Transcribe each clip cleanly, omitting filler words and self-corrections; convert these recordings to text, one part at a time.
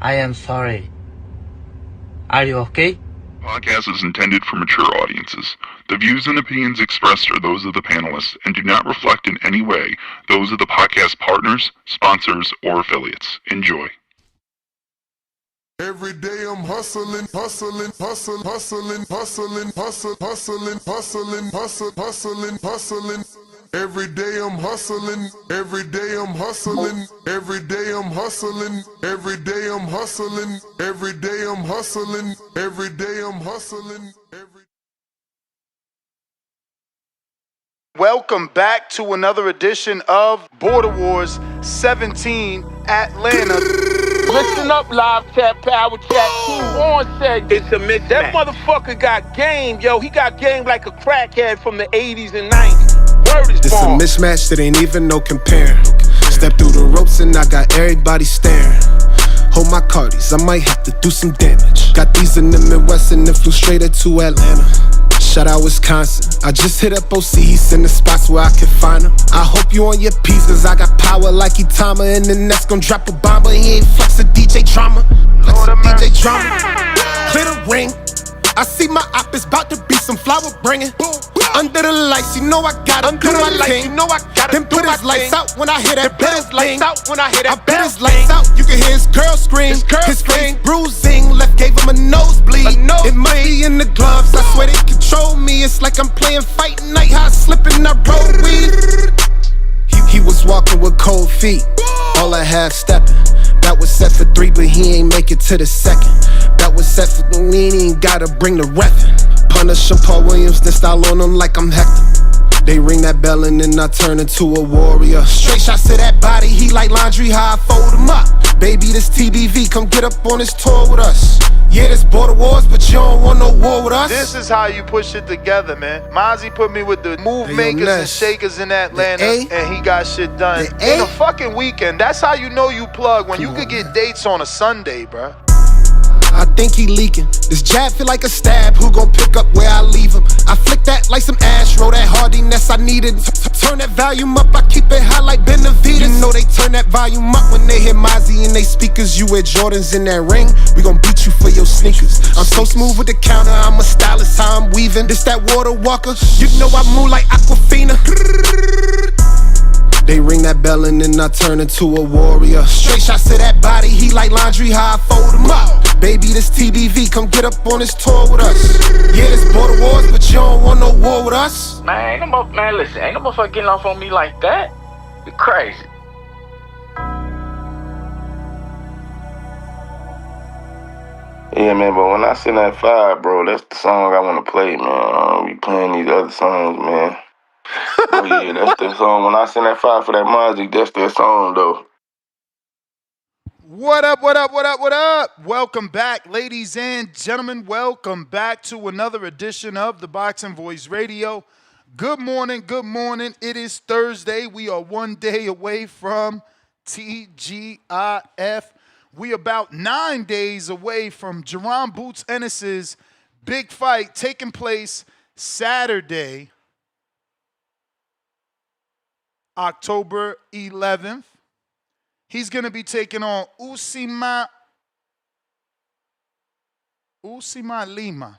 I am sorry. Are you okay? Podcast is intended for mature audiences. The views and opinions expressed are those of the panelists and do not reflect in any way those of the podcast partners, sponsors, or affiliates. Enjoy. Every day I'm hustling, hustling, hustling, hustling, hustling, hustling, hustling, hustling, hustling, hustling, hustling. Every day I'm hustling, every day I'm hustling, every day I'm hustling, every day I'm hustling, every day I'm hustling, every day I'm hustling, every. Welcome back to another edition of Border Wars 17 Atlanta. Listen up, live chat, power chat, team on said it's a mismatch. That motherfucker got game, yo. He got game like a crackhead from the 80s and 90s. Word is This a born. mismatch that ain't even no comparing. Step through the ropes and I got everybody staring. Hold my cardies, I might have to do some damage. Got these in the Midwest and then flew straight to Atlanta. Shout out Wisconsin. I just hit up OCs in the spots where I can find them. I hope you on your P's, cause I got power like Itama. And the next gon' drop a bomb, but he ain't flex a DJ drama. Flex a DJ drama. Clear the ring. I see my op is about to be some flower bringing. Under the lights, you know I gotta do my thing. You know I gotta then put his lights out when I hear that bell thing. I put his lights out, you can hear his girl scream. His face bruising, left gave him a nosebleed. It might be in the gloves, I swear they control me. It's like I'm playing fight night, how I slip and I roll weed. He was walking with cold feet, all I half stepping. That was set for 3, but he ain't make it to the second. That was set for me, he ain't gotta bring the reffin'. Punish him, Paul Williams, then style on him like I'm Hector. They ring that bell and then I turn into a warrior. Straight shots to that body, he like laundry, how I fold him up. Baby, this TBV, come get up on this tour with us. Yeah, this border wars, but you don't want no war with us. This is how you push it together, man. Mozzie put me with the move makers and shakers in Atlanta, and he got shit done in a fucking weekend. That's how you know you plug, when you could get dates on a Sunday, bruh. I think he leaking. This jab feel like a stab. Who gon' pick up where I leave him? I flick that like some Astro. That hardiness I needed. Turn that volume up. I keep it high like Benavides. You know they turn that volume up when they hear Mozzie in they speakers. You wear Jordans in that ring. We gon' beat you for your sneakers. I'm so smooth with the counter. I'm a stylist. How I'm weaving. This that water walker. You know I move like Aquafina. They ring that bell and then I turn into a warrior. Straight shots to that body, he like laundry, how I fold him up. Baby, this TBV, come get up on this tour with us. Yeah, this border wars, but you don't want no war with us. Man, listen, ain't no motherfucker getting off on me like that. You crazy. Yeah, man, but when I send that fire, bro, that's the song I want to play, man. I don't be playing these other songs, man. Oh, yeah, that's the song. When I send that fire for that Mozzie, that's that song, though. What up, what up, what up, what up? Welcome back, ladies and gentlemen. Welcome back to another edition of the Boxing Voice Radio. Good morning, good morning. It is Thursday. We are one day away from TGIF. We about 9 days away from Jaron Boots Ennis's big fight taking place Saturday, October 11th. He's going to be taking on Uisma Lima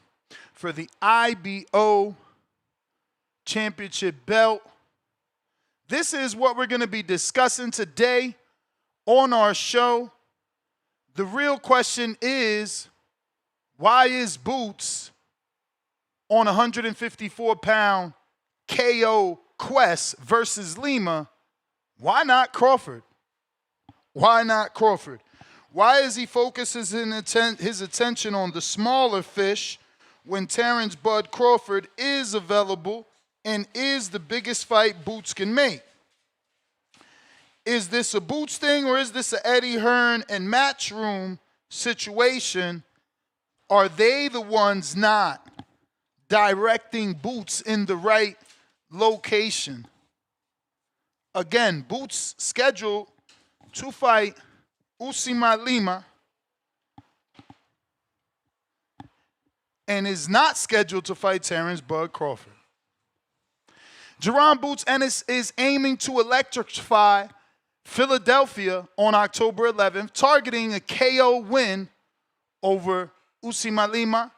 for the IBO championship belt. This is what we're going to be discussing today on our show. The real question is, why is Boots on 154-pound KO quest versus Lima? Why not Crawford? Why not Crawford? Why is he focuses his attention on the smaller fish when Terrence Bud Crawford is available and is the biggest fight Boots can make? Is this a Boots thing or is this a Eddie Hearn and Matchroom situation? Are they the ones not directing Boots in the right location? Again, Boots scheduled to fight Uisma Lima and is not scheduled to fight Terrence Bud Crawford. Jaron Boots Ennis is aiming to electrify Philadelphia on October 11th, targeting a KO win over Uisma Lima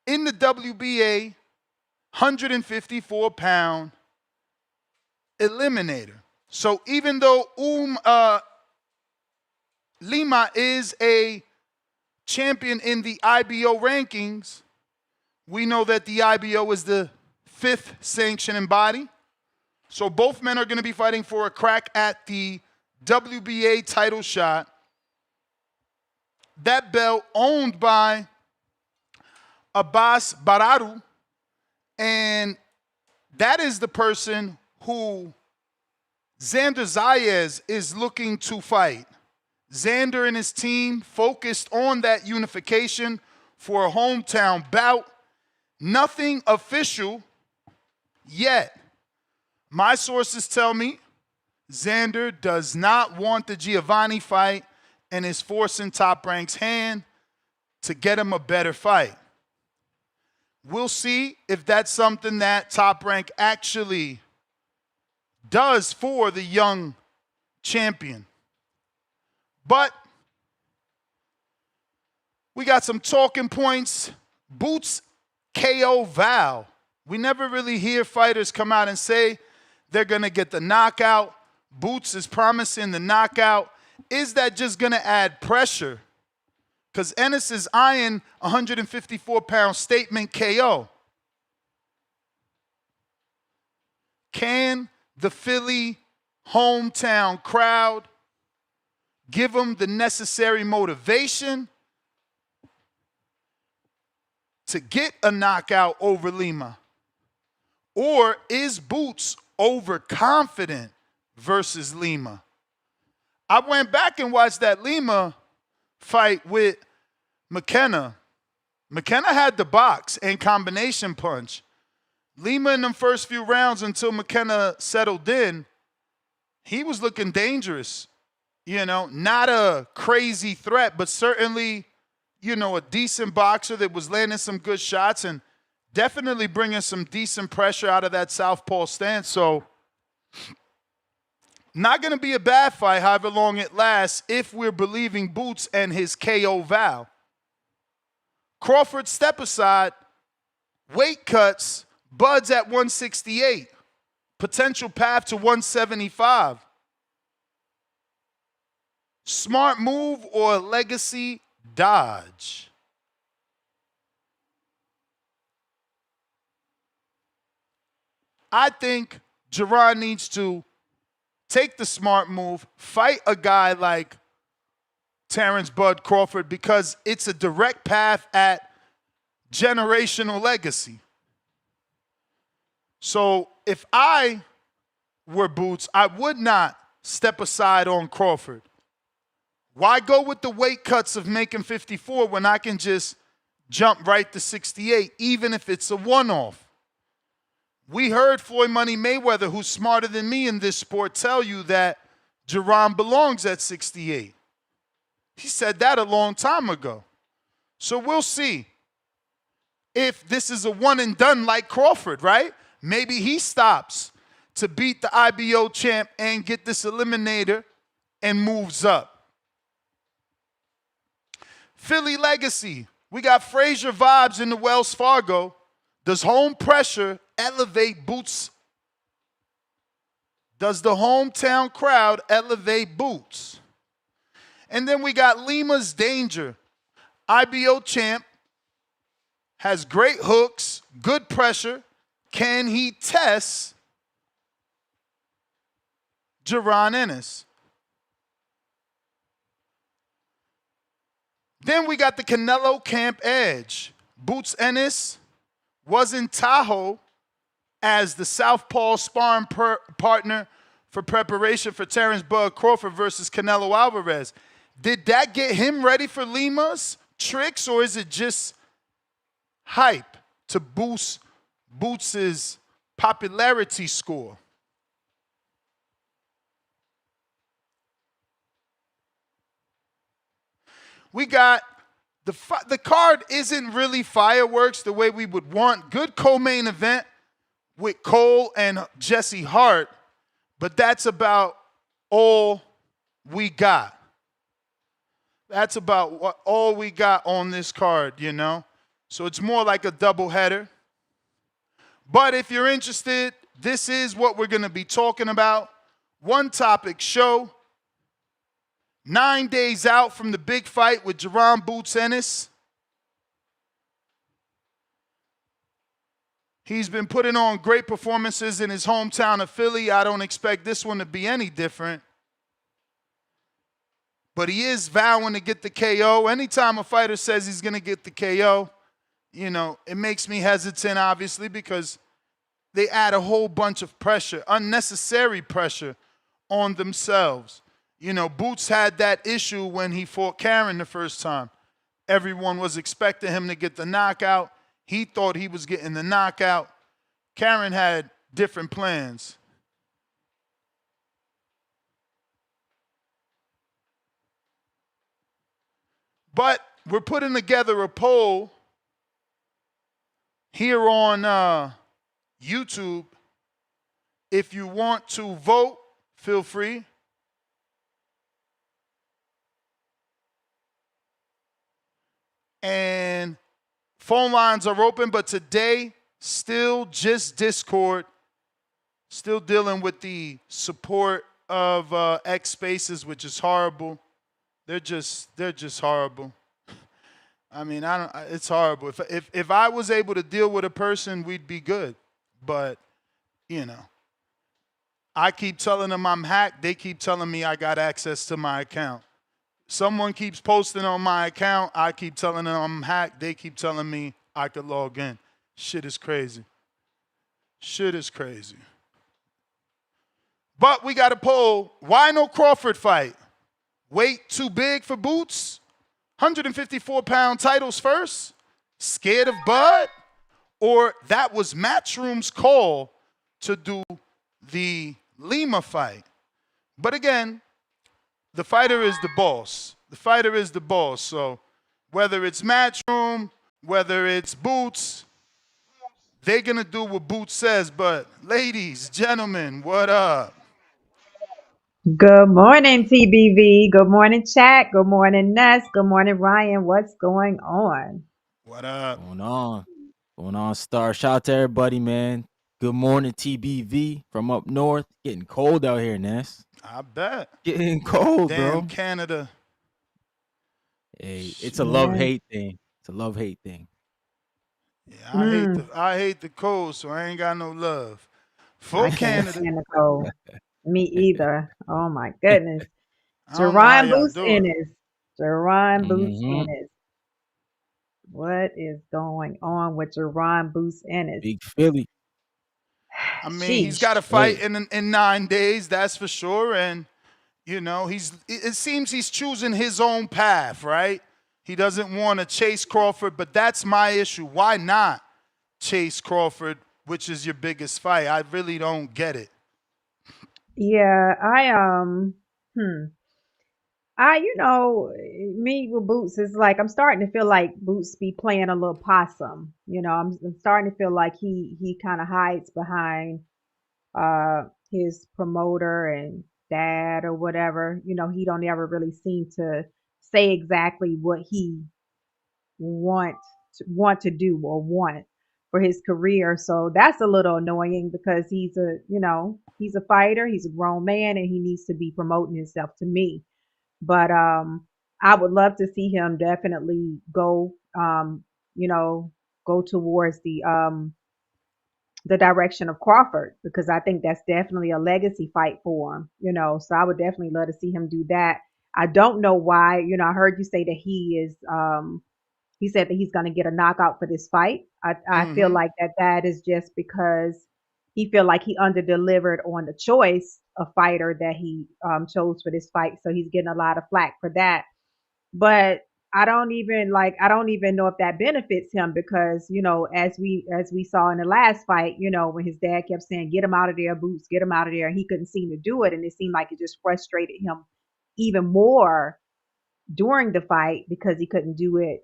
in the WBA 154-pound eliminator. So even though Lima is a champion in the IBO rankings, we know that the IBO is the 5th sanctioning body. So both men are going to be fighting for a crack at the WBA title shot. That belt owned by Abbas Bararu, and that is the person who Xander Zayas is looking to fight. Xander and his team focused on that unification for a hometown bout. Nothing official yet. My sources tell me Xander does not want the Giovanni fight and is forcing Top Rank's hand to get him a better fight. We'll see if that's something that Top Rank actually does for the young champion. But we got some talking points. Boots KO Val. We never really hear fighters come out and say they're going to get the knockout. Boots is promising the knockout. Is that just going to add pressure? Because Ennis is eyeing 154-pound statement KO. Can the Philly hometown crowd give him the necessary motivation to get a knockout over Lima? Or is Boots overconfident versus Lima? I went back and watched that Lima fight with McKenna. McKenna had the box and combination punch. Lima in them first few rounds until McKenna settled in, he was looking dangerous. You know, not a crazy threat, but certainly, you know, a decent boxer that was landing some good shots and definitely bringing some decent pressure out of that southpaw stance. So, not going to be a bad fight, however long it lasts, if we're believing Boots and his KO vow. Crawford step aside, weight cuts, Bud's at 168, potential path to 175. Smart move or legacy dodge? I think Jaron needs to take the smart move, fight a guy like Terence Bud Crawford, because it's a direct path at generational legacy. So if I were Boots, I would not step aside on Crawford. Why go with the weight cuts of making 54 when I can just jump right to 68, even if it's a one-off? We heard Floyd Money Mayweather, who's smarter than me in this sport, tell you that Jaron belongs at 68. He said that a long time ago. So we'll see if this is a one and done like Crawford, right? Maybe he stops to beat the IBO champ and get this eliminator and moves up. Philly legacy. We got Frazier vibes in the Wells Fargo. Does home pressure elevate Boots? Does the hometown crowd elevate Boots? And then we got Lima's danger. IBO champ has great hooks, good pressure. Can he test Jaron Ennis? Then we got the Canelo camp edge. Boots Ennis was in Tahoe as the southpaw sparring partner for preparation for Terence Bud Crawford versus Canelo Alvarez. Did that get him ready for Lima's tricks, or is it just hype to boost Boots' popularity score? We got the card isn't really fireworks the way we would want. Good co-main event with Cole and Jesse Hart, but that's about all we got. That's about all we got on this card, you know? So it's more like a doubleheader. But if you're interested, this is what we're going to be talking about. One topic show. 9 days out from the big fight with Jaron Boots Ennis. He's been putting on great performances in his hometown of Philly. I don't expect this one to be any different. But he is vowing to get the KO. Anytime a fighter says he's going to get the KO, you know, it makes me hesitant, obviously, because they add a whole bunch of pressure, unnecessary pressure on themselves. You know, Boots had that issue when he fought Karen the first time. Everyone was expecting him to get the knockout. He thought he was getting the knockout. Karen had different plans. But we're putting together a poll here on YouTube. If you want to vote, feel free. And phone lines are open, but today, still just Discord. Still dealing with the support of X Spaces, which is horrible. They're just horrible. I mean, it's horrible. If I was able to deal with a person, we'd be good. But, you know, I keep telling them I'm hacked. They keep telling me I got access to my account. Someone keeps posting on my account. I keep telling them I'm hacked. They keep telling me I could log in. Shit is crazy. Shit is crazy. But we got a poll. Why no Crawford fight? Weight too big for Boots? 154-pound titles first? Scared of Bud? Or that was Matchroom's call to do the Lima fight? But again, the fighter is the boss. The fighter is the boss. So whether it's Matchroom, whether it's Boots, they're going to do what Boots says. But ladies, gentlemen, what up? Good morning, TBV. Good morning, chat. Good morning, Ness. Good morning, Ryan. What's going on? What up? Going on? Going on, Star. Shout out to everybody, man. Good morning, TBV from up north. Getting cold out here, Ness. I bet. Getting cold, Damn, bro. Canada. Hey, it's a love-hate thing. It's a love-hate thing. Yeah, I hate the cold, so I ain't got no love for Canada. The cold. Me either. Oh my goodness. Jaron Boots Ennis. Jaron Boots Ennis. What is going on with Jaron Boots Ennis? Big Philly. I mean, he's got to fight in 9 days, that's for sure. And, you know, it seems he's choosing his own path, right? He doesn't want to chase Crawford, but that's my issue. Why not chase Crawford, which is your biggest fight? I really don't get it. Yeah, you know, me with Boots is like, I'm starting to feel like Boots be playing a little possum. You know, I'm starting to feel like he kind of hides behind his promoter and dad or whatever. You know, he don't ever really seem to say exactly what he want to do or want for his career. So that's a little annoying because he's a fighter, he's a grown man, and he needs to be promoting himself to me. But I would love to see him definitely go towards the direction of Crawford, because I think that's definitely a legacy fight for him, you know. So I would definitely love to see him do that. I don't know why, you know, I heard you say that he said that he's going to get a knockout for this fight. I feel like that is just because he feel like he underdelivered on the choice of fighter that he chose for this fight. So he's getting a lot of flack for that. But I don't even know if that benefits him, because, you know, as we saw in the last fight, you know, when his dad kept saying, get him out of there, Boots, get him out of there, and he couldn't seem to do it. And it seemed like it just frustrated him even more during the fight because he couldn't do it.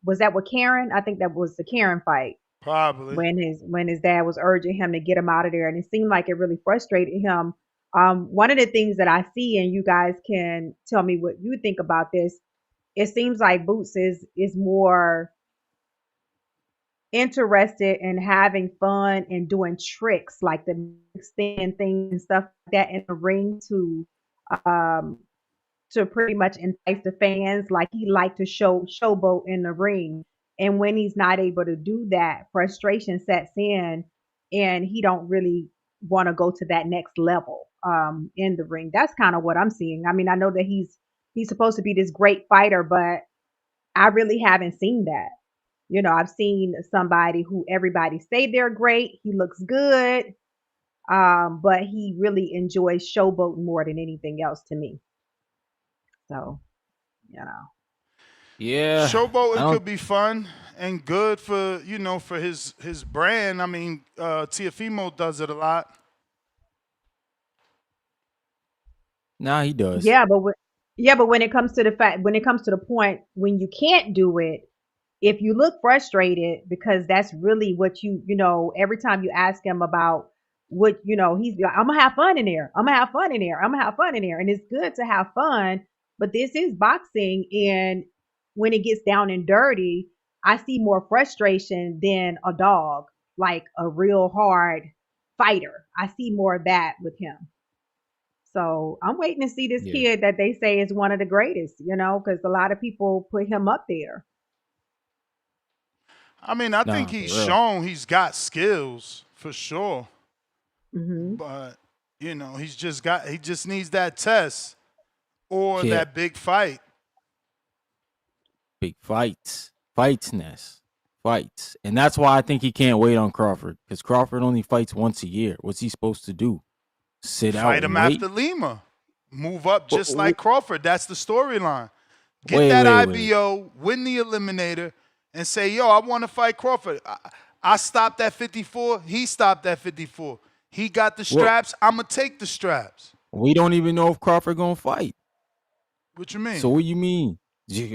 Was that with Karen? I think that was the Karen fight. Probably. When his dad was urging him to get him out of there. And it seemed like it really frustrated him One of the things that I see, and you guys can tell me what you think about this, it seems like Boots is more interested in having fun and doing tricks like the extend things and stuff like that in the ring um to pretty much entice the fans. Like he liked to showboat in the ring. And when he's not able to do that, frustration sets in and he don't really want to go to that next level in the ring. That's kind of what I'm seeing. I mean, I know that he's supposed to be this great fighter, but I really haven't seen that. You know, I've seen somebody who everybody say they're great. He looks good, but he really enjoys showboating more than anything else to me. So, you know. Yeah. Showboating could be fun and good for, you know, for his brand. I mean, Tiafimo does it a lot. Nah, he does. Yeah, but when it comes to the point when you can't do it, if you look frustrated, because that's really what you know, every time you ask him about what, you know, he's like, I'm gonna have fun in there. I'm gonna have fun in there. I'm gonna have fun in there. And it's good to have fun, but this is boxing. And when it gets down and dirty, I see more frustration than a dog, like a real hard fighter. I see more of that with him. So I'm waiting to see this kid that they say is one of the greatest, you know, because a lot of people put him up there. I mean, I think he's shown he's got skills for sure. Mm-hmm. But, you know, he just needs that test or that big fight. Big fights. Fights. And that's why I think he can't wait on Crawford, because Crawford only fights once a year. What's he supposed to do? Sit out Fight and him wait? after Lima. Move up just like Crawford. That's the storyline. Get that IBO, win the eliminator, and say, yo, I want to fight Crawford. I stopped at 54. He stopped at 54. He got the straps. I'm going to take the straps. We don't even know if Crawford going to fight. What you mean? So what you mean?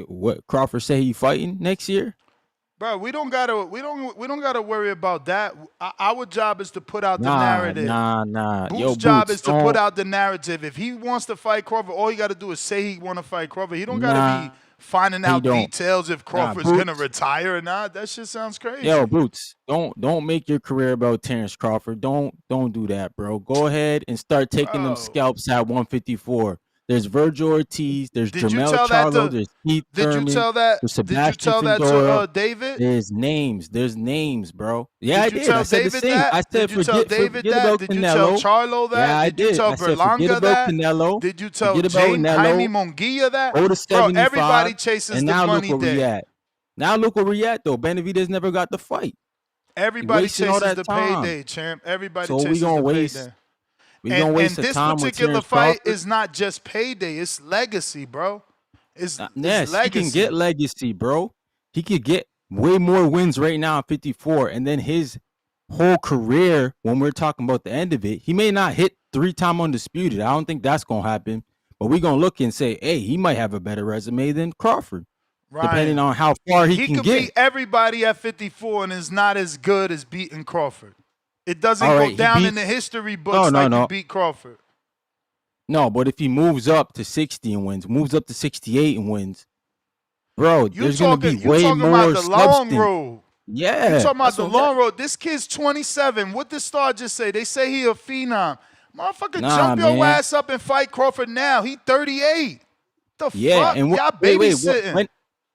What Crawford say he fighting next year? Bro, we don't gotta worry about that. Our job is to put out the narrative. Nah. Boots' job is to put out the narrative. If he wants to fight Crawford, all he got to do is say he want to fight Crawford. He don't gotta be finding out details if Crawford's gonna retire or not. That shit sounds crazy. Yo, Boots, don't make your career about Terence Crawford. Don't do that, bro. Go ahead and start taking them scalps at 154. There's Virgil Ortiz. There's Jermell Charlo. There's Keith Thurman. There's Sebastian Fedora. David? There's names, bro. Yeah, I did. Tell I said David the same. that? I said did you tell David that? Did you tell Charlo that? Yeah, I did. You tell I said, Berlanga that? Canelo. Did you tell Jaime Munguia that? Go to 75. Bro, everybody chases and the now money look where we there. at. Now look where we at, though. Benavidez never got the fight. Everybody chases the payday, champ. Everybody chases the payday. And this particular fight is not just payday. It's legacy, bro. It's legacy. He can get legacy, bro. He could get way more wins right now at 54. And then his whole career, when we're talking about the end of it, he may not hit 3-time undisputed. I don't think that's going to happen. But we're going to look and say, hey, he might have a better resume than Crawford. Right. Depending on how far he can get. He could beat everybody at 54 and is not as good as beating Crawford. It doesn't go down in the history books you beat Crawford. No, but if he moves up to 60 and wins, moves up to 68 and wins, bro, there's going to be way more substance. Long road. Yeah. You're talking about the long road. This kid's 27. What did Star just say? They say he a phenom. Motherfucker, jump your ass up and fight Crawford now. He 38. The fuck? And y'all babysitting.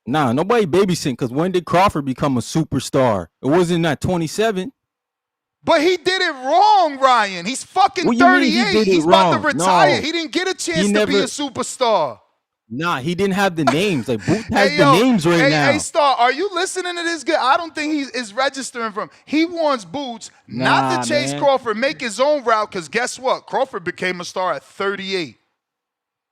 Nobody babysitting, because when did Crawford become a superstar? It wasn't at 27. But he did it wrong, Ryan. He's fucking 38. He's about to retire. No, he didn't get a chance to be a superstar. Nah, he didn't have the names. Like, Booth has the names right now. Hey, Star, are you listening to this guy? I don't think he is registering from. He wants Boots not to chase Crawford, make his own route, because guess what? Crawford became a star at 38.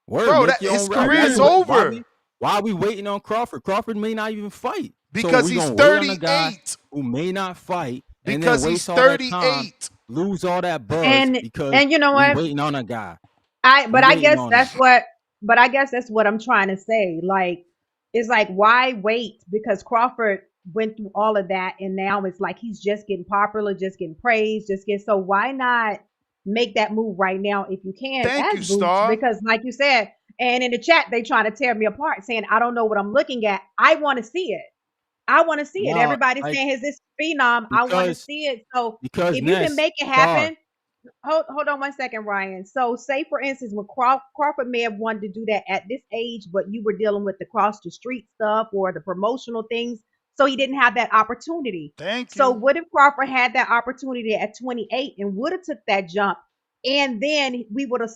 Bro, his career is over. Why are we waiting on Crawford? Crawford may not even fight. Because he's 38. Who may not fight. Because he's 38. Lose all that buzz because and you know what? Waiting on a guy. I guess that's what I'm trying to say. Like, it's like, why wait? Because Crawford went through all of that, and now it's like he's just getting popular, just getting praised, so why not make that move right now if you can Thank you, as Boots, Star. because like you said, and in the chat they trying to tear me apart saying I don't know what I'm looking at. I want to see it. I want to see it. No, Everybody's saying, is this phenom? I want to because see it. So because if you can Ness, make it Star, happen, hold on one second, Ryan. So say for instance, when Crawford may have wanted to do that at this age, but you were dealing with the cross the street stuff or the promotional things, so he didn't have that opportunity. Thank So you. what if Crawford had that opportunity at 28 and would have took that jump? And then we would have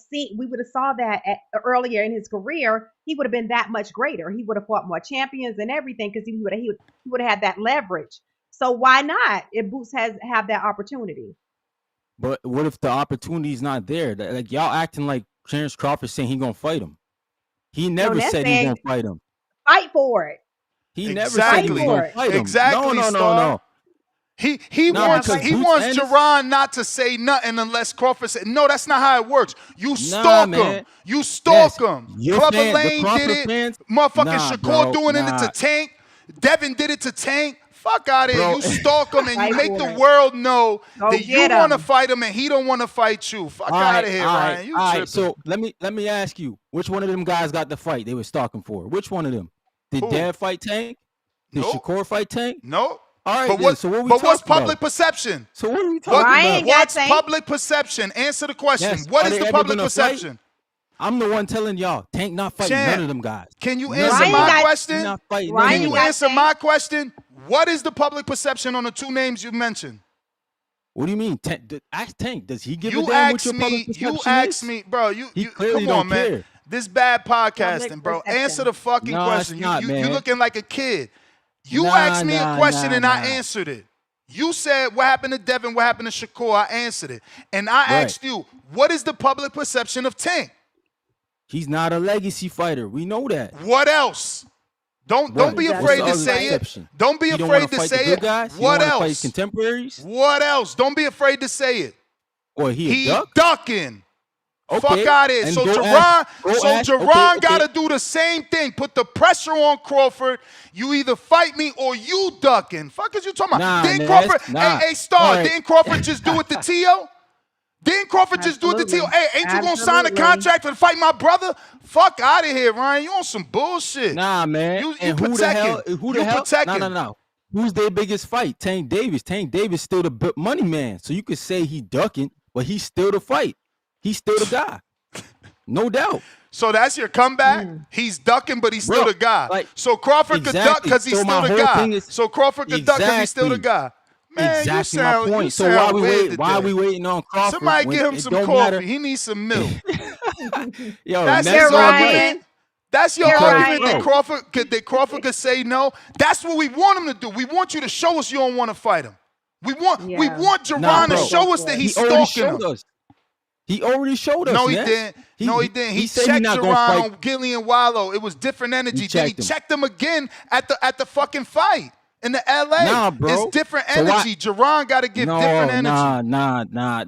saw that earlier in his career, he would have been that much greater. He would have fought more champions and everything because he would have had that leverage. So why not if Boots have that opportunity? but what if the opportunity's not there? Like y'all acting like Terence Crawford saying he gonna fight him. He never that's said he's saying gonna fight him. fight for it. He never said he was Exactly. gonna fight him. Exactly, No. Star. He Nah, wants because Boots Ennis- Jaron not to say nothing unless Crawford said no. That's not how it works. You Nah, stalk him. man. You stalk Yes. him. Your Clubber fan- the Lane Crawford did it. fans- Motherfucking Nah, Shakur bro, doing it nah. to Tank. Devin did it to Tank. Fuck out of here. Bro. You stalk him and you Fight make for the it. world know Go that you get want to him. fight him and he don't want to fight you. Fuck out of here, Ryan. You tripping. So let me ask you, which one of them guys got the fight they were stalking for? Which one of them? Did Who? Dad fight Tank? Did Nope. Shakur fight Tank? No. All right, But then. what? So what we But what's talking public about? perception? So what are we talking Ryan about? got What's Tank. public perception? Answer the question. Yes. What Are is they the ever public gonna fight? perception? I'm the one telling y'all, Tank not fighting Champ, none of them guys. Can you None answer of them Ryan my got- He question? not fighting Ryan none Can of you them. got answer Tank. my question? What is the public perception on the two names you mentioned? What do you mean? Ask Tank. Does he give a You damn what asked your public me. perception You asked is? me, bro. He You clearly come on, don't man. care. This bad podcasting, Public bro. perception. Answer the fucking No, question. it's not, you man. looking like a kid. You Nah, asked me a question nah, and I nah. answered it. You said what happened to Devin, what happened to Shakur. I answered it, and I Right. asked you, what is the public perception of Tank? He's not a legacy fighter. We know that. What else? Don't be What's afraid the to other say it. perception? Don't be He don't afraid wanna to fight the say good it. guys? He What don't wanna fight his else? contemporaries? What else? Don't be afraid to say it. Or he He a duck? ducking. Okay. Fuck out of here. And So go Jaron, ask- go ask- okay. gotta do the same thing. Put the pressure on Crawford. You either fight me or you ducking. Fuck is you talking about? Nah, Didn't man, Crawford, nah. hey Star, All right. didn't Crawford just do it to T.O.? Didn't Crawford just do it to T.O.? Absolutely. Hey, ain't you gonna sign a Absolutely. contract to fight my brother? Fuck out of here, Ryan. You on some bullshit. Nah, man. You and who the protecting. hell? Who the You hell? protecting. No. Who's their biggest fight? Tank Davis. Tank Davis still the money man. So you could say he ducking, but he's still the fight. He's still the guy. No doubt. So that's your comeback? He's ducking, but he's still Bro, the guy. like- So Crawford could duck Exactly. because he's So still my the whole guy. thing is- So Crawford could duck because he's still the Exactly. guy. Man, Exactly you sound, my point. You So sound why weird we today. waiting on Crawford? Somebody when give him it some don't coffee. matter? He needs some milk. Yo, That's Ness your Here, all Ryan. argument. That's your Here, argument Ryan. that Crawford could say no. That's what we want him to do. We want you to show us you don't want to fight him. We want Jaron Nah, to bro. show us that he's He already stalking him. showed us. He already showed us. No, he Ness. didn't. No, he didn't. He said checked not gonna Jaron fight. on Gillian Wallow. It was different energy. Then he checked him. checked him again at the fucking fight in the LA. Nah, bro. It's different So why- energy. Jaron got to give different energy.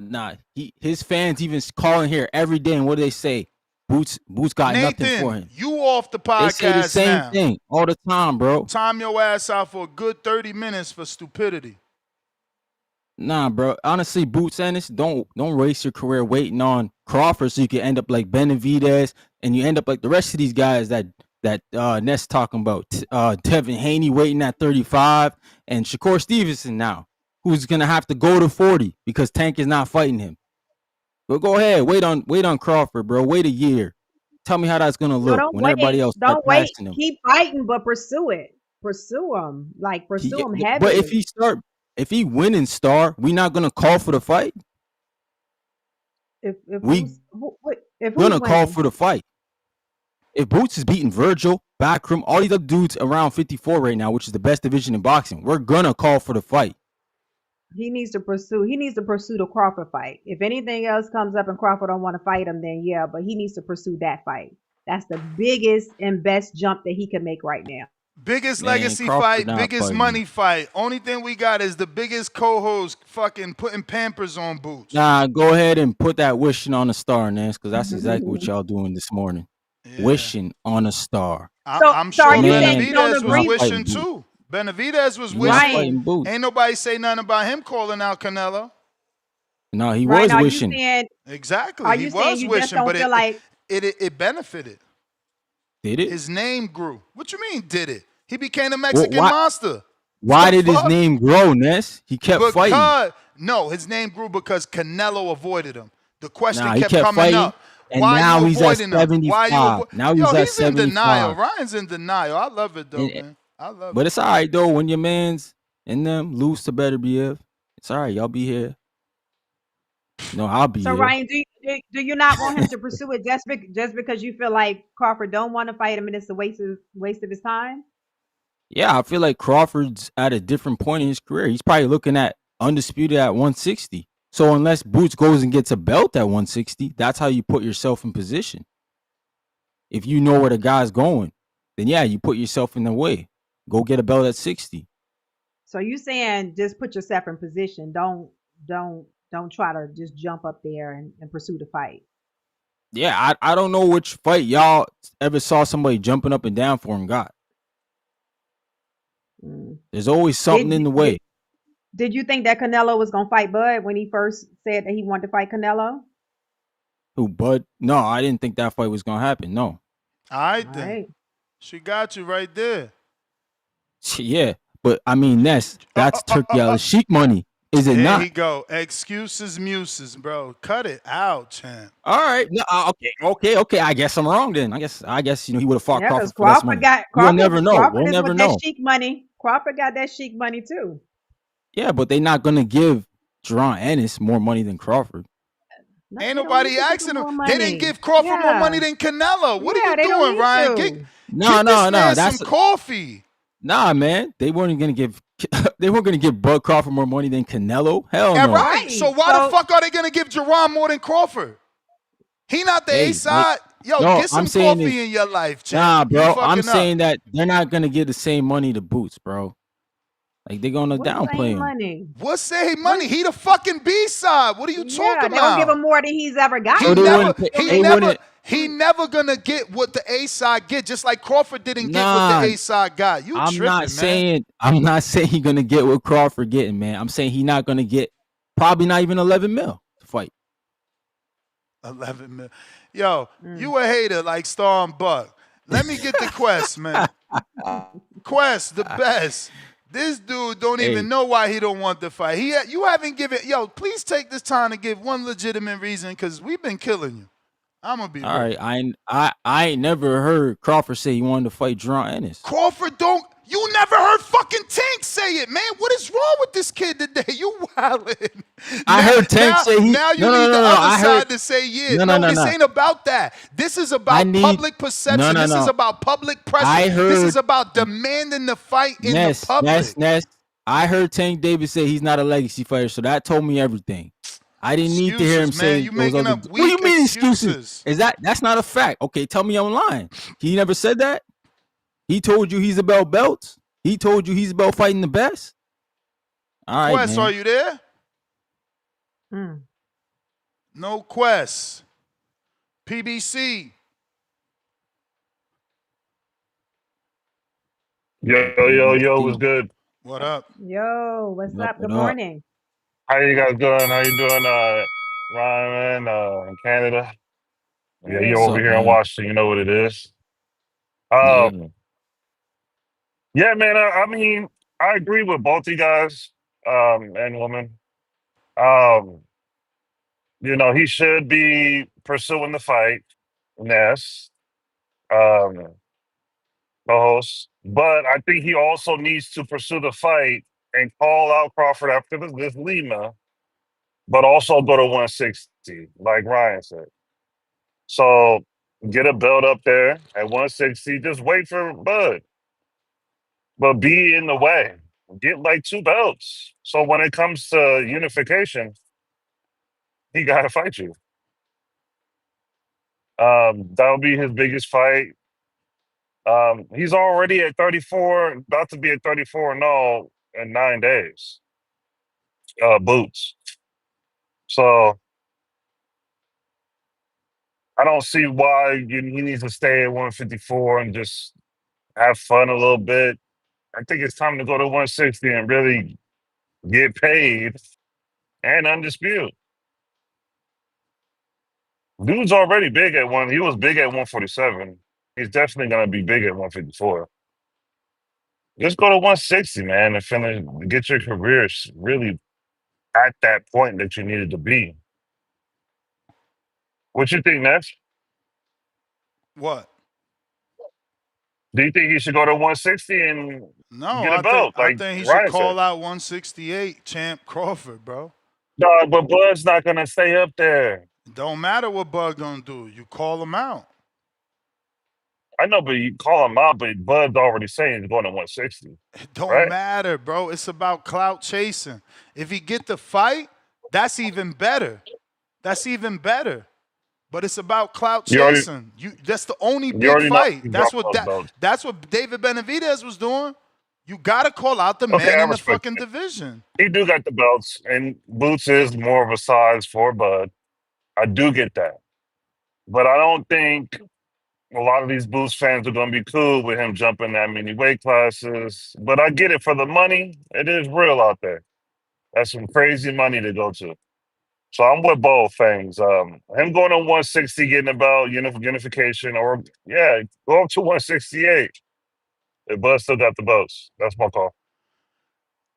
Nah. His fans even calling here every day, and what do they say? Boots got nothing for him. Nathan, you off the They podcast say the same now. thing all the time, bro. Time your ass out for a good 30 minutes for stupidity. Nah, bro. Honestly, Boots Ennis, don't waste your career waiting on Crawford so you can end up like Benavidez and you end up like the rest of these guys that Ness talking about. Devin Haney waiting at 35 and Shakur Stevenson now, who's gonna have to go to 40 because Tank is not fighting him. But go ahead, wait on Crawford, bro. Wait a year. Tell me how that's gonna look don't when wait. everybody else Don't start wait. passing him. Keep fighting, but pursue it. Pursue him. Like pursue him heavy. But if he win in Star, we not gonna call for the fight. if we who's Gonna call winning? for the fight. If Boots is beating Virgil, Backroom, all these other dudes around 54 right now, which is the best division in boxing, we're gonna call for the fight. He needs to pursue the Crawford fight. If anything else comes up and Crawford don't want to fight him, then yeah, but he needs to pursue that fight. That's the biggest and best jump that he can make right now. Biggest Man, legacy Crawford fight, not biggest fighting. money fight. Only thing we got is the biggest co-host fucking putting Pampers on Boots. Nah, go ahead and put that wishing on a star, Nance, because that's exactly what y'all doing this morning. Yeah. Wishing on a star. I'm So sure are you saying you don't Benavidez was agree? wishing Boots. too. Benavidez was Not wishing. fighting Boots. Ain't nobody say nothing about him calling out Canelo. No, he Right? was Are you wishing. saying? Exactly. Are He you saying was you just wishing, don't but feel like? it benefited. Did it? His name grew. What you mean, did it? He became a Well, Mexican monster. why The did his fuck? name grow, Ness? He kept fighting. No, his name grew because Canelo avoided him. The question Nah, he kept kept coming fighting, up. and Why now you he's at avoiding him? Why you 75. Now Yo, he's at he's in denial. 75. Ryan's in denial. I love it though, And, man. I love but it. it's all right though. When your man's in them, lose to better BF. It's all right. Y'all be here. No, I'll be So here. Ryan, do you not want him to pursue it just because you feel like Crawford don't want to fight him and it's a waste of his time? Yeah, I feel like Crawford's at a different point in his career. He's probably looking at undisputed at 160. So unless Boots goes and gets a belt at 160, that's how you put yourself in position. If you know where the guy's going, then yeah, you put yourself in the way. Go get a belt at 60. So you saying just put yourself in position. Don't try to just jump up there and pursue the fight. Yeah, I don't know which fight y'all ever saw somebody jumping up and down for and got. There's always something in the way. Did you think that Canelo was gonna fight Bud when he first said that he wanted to fight Canelo? Who, Bud? No, I didn't think that fight was gonna happen. No. All right, then. Right. She got you right there. Yeah, but I mean that's Turkey Al Sheik money, is it not? There he go. Excuses, muses, bro. Cut it out, champ. All right, no, okay. I guess I'm wrong then. I guess he would have fought Yeah, Crawford because for less money. We'll never know. Crawford We'll is never with know. that Sheik money. Crawford got that Sheik money too. Yeah, but they're not gonna give Jaron Ennis more money than Crawford. No, Ain't nobody asking him. They didn't give Crawford more Yeah. money than Canelo. What Yeah, are they you don't doing, need Ryan? to. Get No, this man that's some coffee. Nah, man. They weren't gonna give Bud Crawford more money than Canelo. Hell Yeah, no. right. So why the fuck are they gonna give Jaron more than Crawford? He not the Hey, A side. Yo, no, get some I'm saying coffee is- in your life, champ. Nah, You bro. I'm fucking saying up. that they're not gonna give the same money to Boots, bro. Like they're gonna What downplay same him. money? What say money? He the fucking B side. What are you Yeah, talking they don't give about? him more than he's ever got. So He never gonna get what the A side get, just like Crawford didn't get what Nah, the A side got. You I'm tripping, not man. saying he's gonna get what Crawford getting, man. I'm saying he's not gonna get probably not even 11 mil to fight. 11 mil. Yo, you a hater like Storm Buck. Let me get the Quest, man. Quest, the best. This dude don't even know why he don't want the fight. You haven't given. Yo, please take this time to give one legitimate reason, because we've been killing you. I'm gonna be All real. right. I ain't never heard Crawford say he wanted to fight Jaron Ennis. Crawford don't. You never heard fucking Tank say it, man. What is wrong with this kid today? You wildin'. I heard Tank say he. Now you need the other side to say yeah. No, this ain't about that. This is about public perception. This is about public pressure. This is about demanding the fight in the public. Ness. I heard Tank Davis say he's not a legacy fighter, so that told me everything. I didn't need to hear him say you making up weak what do you mean excuses? Is that's not a fact? Okay, tell me I'm lying. He never said that. He told you he's about belts. He told you he's about fighting the best. All right, Quest, man. are you there? No Quest. PBC. Yo, what's good? What up? Yo, what's up? Good morning. How you guys doing? How you doing, Ryan, in Canada? Yeah, you're over here in Washington. You know what it is. Yeah, man. I mean, I agree with both you guys, and woman. He should be pursuing the fight, Ness, the host. But I think he also needs to pursue the fight and call out Crawford after this Lima, but also go to 160, like Ryan said. So get a belt up there at 160. Just wait for Bud, but be in the way. Get like 2 belts. So when it comes to unification, he got to fight you. That'll be his biggest fight. He's already at 34, about to be at 34-0 in 9 days. Boots. So I don't see why he needs to stay at 154 and just have fun a little bit. I think it's time to go to 160 and really get paid and undisputed. Dude's already big at one. He was big at 147. He's definitely gonna be big at 154. Just go to 160, man, and finish. Get your career really at that point that you needed to be. What you think, Ness? What? Do you think he should go to 160 and No, get a belt, I like think he should Ryan said? call out 168 champ Crawford, bro. No, but Bud's not gonna stay up there. Don't matter what Bud gonna do. You call him out. I know, but you call him out, but Bud's already saying he's going to 160. It don't right? matter, bro. It's about clout chasing. If he get the fight, that's even better. That's even better. But it's about clout chasing. That's the only big fight. That's what David Benavidez was doing. You gotta call out the man in the fucking division. He do got the belts, and Boots is more of a size for Bud. I do get that, but I don't think a lot of these Boots fans are going to be cool with him jumping that many weight classes. But I get it for the money. It is real out there. That's some crazy money to go to. So I'm with both things. Him going to 160, getting about unification, or go up to 168. If Bud still got the belts, that's my call.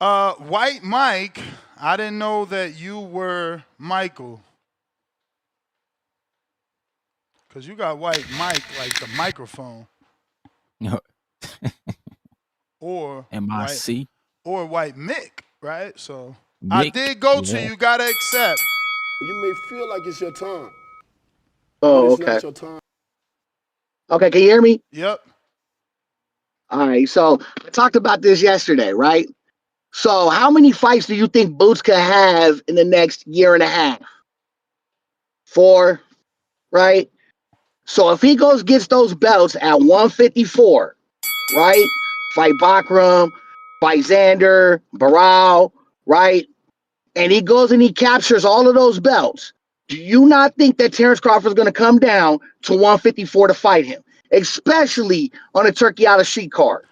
White Mike, I didn't know that you were Michael. Because you got White Mike like the microphone. Or M-I-C. Or White Mick, right? So Mick, I did go to you, gotta accept. You may feel like it's your time. Oh, but it's okay. not your time. Okay, can you hear me? Yep. All right, so I talked about this yesterday, right? So how many fights do you think Boots could have in the next year and a half? 4, right? So if he gets those belts at 154, right? Fight Bakram, fight Xander, Barao, right? And he goes and he captures all of those belts. Do you not think that Terence Crawford is going to come down to 154 to fight him, especially on a Turkey out of sheet card?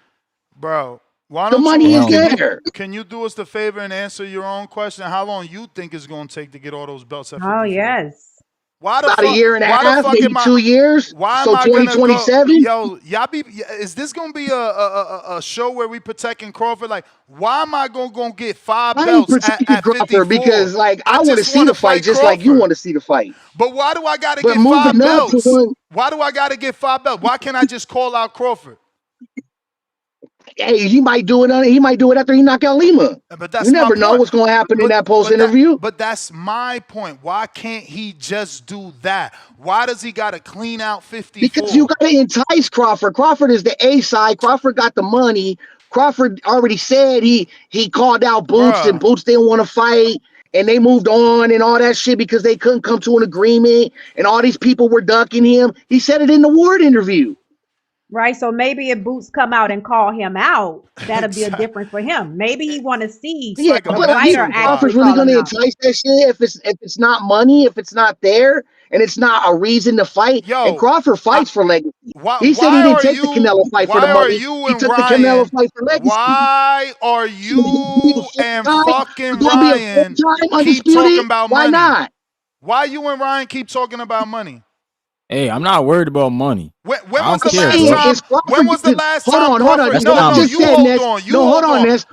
Bro, why the don't money you, is there. Can you do us the favor and answer your own question? How long you think it's going to take to get all those belts at 54? Oh, yes. Why the About fuck, a year and a half, maybe 2 years. Why so am I 2027? Yo, y'all is this gonna be a show where we protecting Crawford? Like, why am I gonna get 5 belts at 54? Because like I want to see the fight just Crawford. like you want to see the fight. But why do I gotta get 5 belts? Why do I gotta get 5 belts? Why can't I just call out Crawford? Hey, he might do it. He might do it after he knock out Lima. But that's you never know what's going to happen in that post interview. But that's my point. Why can't he just do that? Why does he got to clean out 54? Because you got to entice Crawford. Crawford is the A side. Crawford got the money. Crawford already said he called out Boots and Boots didn't want to fight. And they moved on and all that shit because they couldn't come to an agreement. And all these people were ducking him. He said it in the Ward interview. Right, so maybe if Boots come out and call him out, that'll be a difference for him. Maybe he want to see a fighter Crawford's really going to entice that shit if it's not money, if it's not there, and it's not a reason to fight. And Crawford fights for legacy. He said he didn't take the Canelo fight for the money. He took the Canelo fight for legacy. Why are you and fucking Ryan keep talking about money? Why not? Why you and Ryan keep talking about money? Hey, I'm not worried about money. When was the last time? Hold on. Hold on.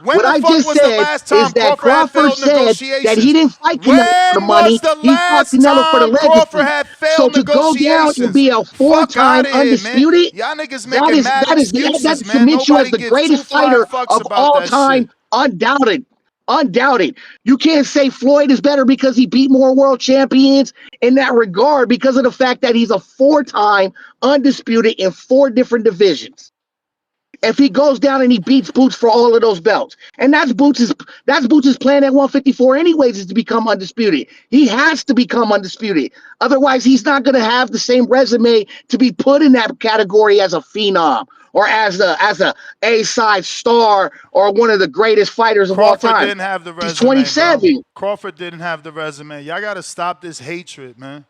What I just said is that Crawford said that he didn't fight Canelo for the money. He fought Canelo for the legacy. So to go down and be a 4-time undisputed, that submits you as the greatest fighter of all time, undoubted. Undoubted. You can't say Floyd is better because he beat more world champions in that regard because of the fact that he's a 4-time undisputed in 4 different divisions. If he goes down and he beats Boots for all of those belts, and that's Boots' plan at 154 anyways, is to become undisputed. He has to become undisputed. Otherwise, he's not going to have the same resume to be put in that category as a phenom or as a A-side star or one of the greatest fighters of all time. Crawford didn't have the resume. He's 27. Bro. Crawford didn't have the resume. Y'all got to stop this hatred, man.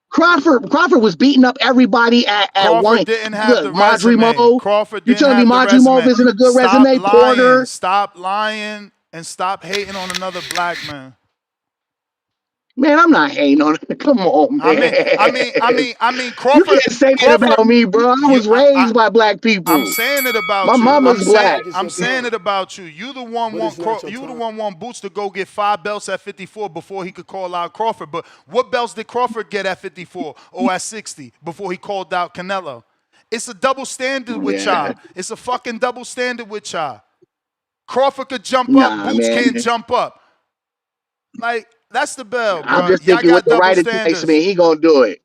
Crawford was beating up everybody at one. Didn't have the resume. Crawford didn't You're telling me Madrimov isn't a good resume? Porter. Stop lying and stop hating on another black man. Man, I'm not hating on it. Come on, man. I mean, Crawford. You can't say that about me, bro. I was raised by black people. I'm saying it about My you. mama's black. I'm saying it about you. You the one want Boots to go get 5 belts at 54 before he could call out Crawford. But what belts did Crawford get at 54 or at 60 before he called out Canelo? It's a double standard with y'all. It's a fucking double standard with y'all. Crawford could jump up, Boots can't jump up. Like, that's the bell, bro. I'm just thinking with the right enticement, he gonna do it.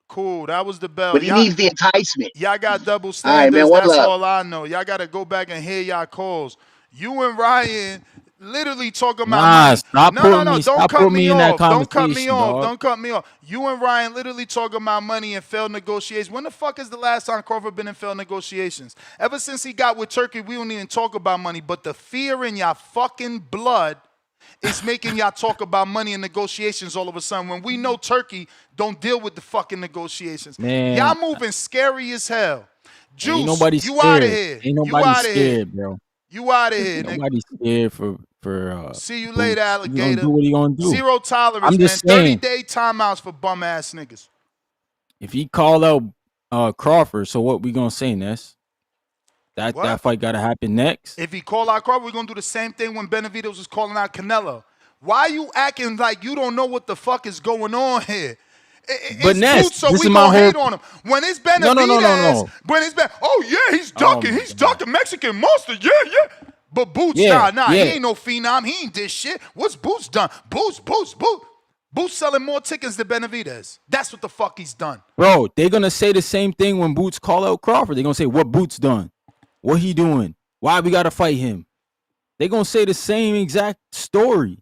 Cool, that was the bell. But he needs the enticement. Y'all got double standards. All right, man, that's all I know. Y'all got to go back and hear y'all calls. You and Ryan literally talking about money. Don't cut me off. Don't cut me off. Don't cut me off. You and Ryan literally talking about money and failed negotiations. When the fuck is the last time Crawford been in failed negotiations? Ever since he got with Turkey, we don't even talk about money. But the fear in y'all fucking blood is making y'all talk about money and negotiations all of a sudden when we know Turkey don't deal with the fucking negotiations. Man. Y'all moving scary as hell. Juice, you out of here. Ain't nobody scared, bro. You out of here, nigga. Nobody scared for see you later, alligator. Do what he gonna do. Zero tolerance, I'm just man. Saying, 30-day timeouts for bum ass niggas. If he call out Crawford, so what we gonna say, Ness? That fight gotta happen next. If he call out Crawford, we're gonna do the same thing when Benavidez was calling out Canelo. Why are you acting like you don't know what the fuck is going on here? But Ness, so we gonna hate on him. When it's Benavidez, when it's oh yeah, he's ducking, he's ducking Mexican monster, yeah. But Boots, nah, he ain't no phenom, he ain't this shit. What's Boots done? Boots selling more tickets than Benavidez. That's what the fuck he's done. Bro, they're gonna say the same thing when Boots call out Crawford. They're gonna say, what Boots done? What he doing? Why we gotta fight him? They gonna say the same exact story.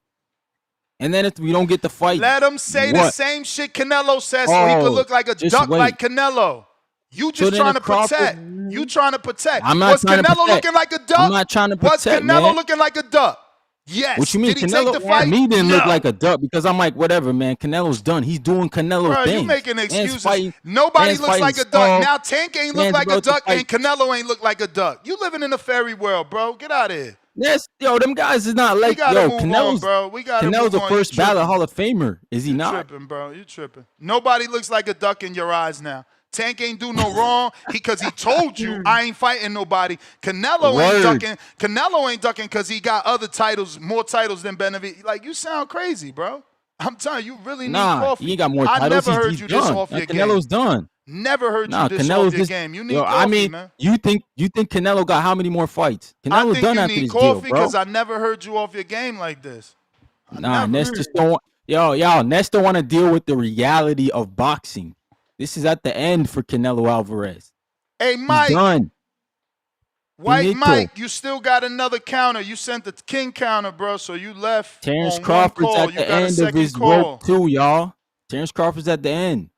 And then if we don't get the fight, let him say the same shit Canelo says so he could look like a duck like Canelo. You just trying to protect. You trying to protect. I'm not trying to protect. Was Canelo looking like a duck? I'm not trying to protect, Was Canelo looking like a duck? Yes. What you mean? Did he Canelo, take the fight? Me didn't look like a duck because I'm like, whatever, man. Canelo's done. He's doing Canelo things. You making excuses. Nobody looks like a duck. Now Tank ain't look like a duck and Canelo ain't look like a duck. You living in a fairy world, bro. Get out of here. Yes, them guys is not like Canelo's, bro. Canelo's a first ballot Hall of Famer. Is he not? You tripping, bro. You tripping. Nobody looks like a duck in your eyes now. Tank ain't do no wrong because he told you I ain't fighting nobody. Canelo ain't ducking because he got other titles, more titles than Benavidez. Like, you sound crazy, bro. I'm telling you, really need coffee. He ain't got more titles. I never heard you this off your game. Canelo's done. Never heard you this off your game. You need coffee, man. You think Canelo got how many more fights? Canelo's done after this deal, bro. I think you need coffee because I never heard you off your game like this. Ness just don't. Ness don't want to deal with the reality of boxing. This is at the end for Canelo Alvarez. Hey, Mike. He's done. White Mike, you still got another counter. You sent the king counter, bro, so you left. Terence Crawford's at the end of his rope, too, y'all. Terence Crawford's at the end.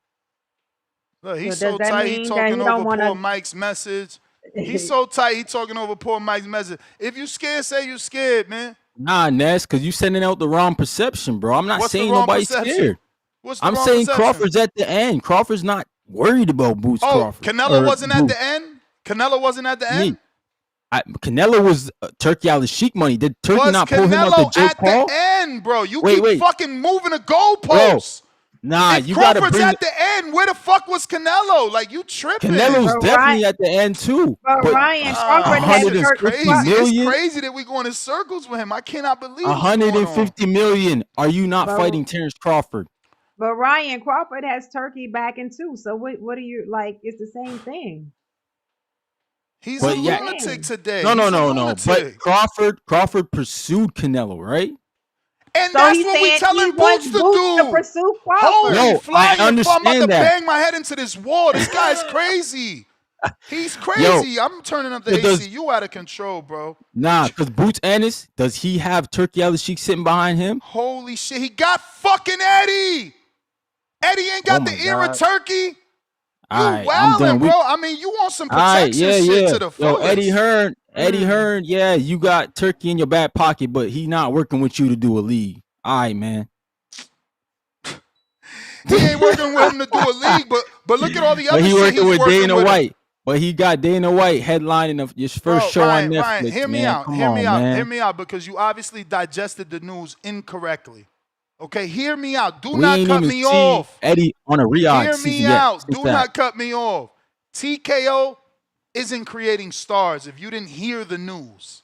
Look, he's so tight, he's talking over poor Mike's message. He's so tight, he's talking over poor Mike's message. If you scared, say you scared, man. Nah, Ness, because you sending out the wrong perception, bro. I'm not saying nobody's scared. I'm saying Crawford's at the end. Crawford's not worried about Boots Crawford. Canelo wasn't at the end? Canelo wasn't at the end? Canelo was Turkey out of Sheik money. Did Turkey not pull him out to Jake Paul? At the end, bro. You keep fucking moving the goalposts. Nah, if you gotta bring. Crawford's at the end, where the fuck was Canelo? Like, you tripping. Canelo's definitely at the end, too. But Ryan, Crawford has crazy. It's crazy that we going in circles with him. I cannot believe $150 million. Are you not fighting Terence Crawford? But Ryan, Crawford has Turkey backing too. So what are you like? It's the same thing. He's a lunatic today. No. But Crawford pursued Canelo, right? And so that's what we telling Boots to do. To pursue Crawford. Holy flying, I understand I'm about to that. bang my head into this wall. This guy's crazy. He's crazy. I'm turning up the AC. You out of control, bro. Nah, because Boots Ennis, does he have Turkey Al Sheik sitting behind him? Holy shit. He got fucking Eddie. Eddie ain't got the ear of Turkey. You wildin', bro. I mean, you want some protection shit to the fullest. Eddie Hearn, yeah, you got Turkey in your back pocket, but he not working with you to do a league. All right, man. He ain't working with him to do a league, but look at all the other shit he's working with Dana White. Him. But he got Dana White headlining his first show on Netflix. Ryan, hear me out, because you obviously digested the news incorrectly. Okay, hear me out. Do We not ain't cut even me see off. Eddie on a Riyadh Hear season me yet. out. Do not cut me off. TKO isn't creating stars if you didn't hear the news.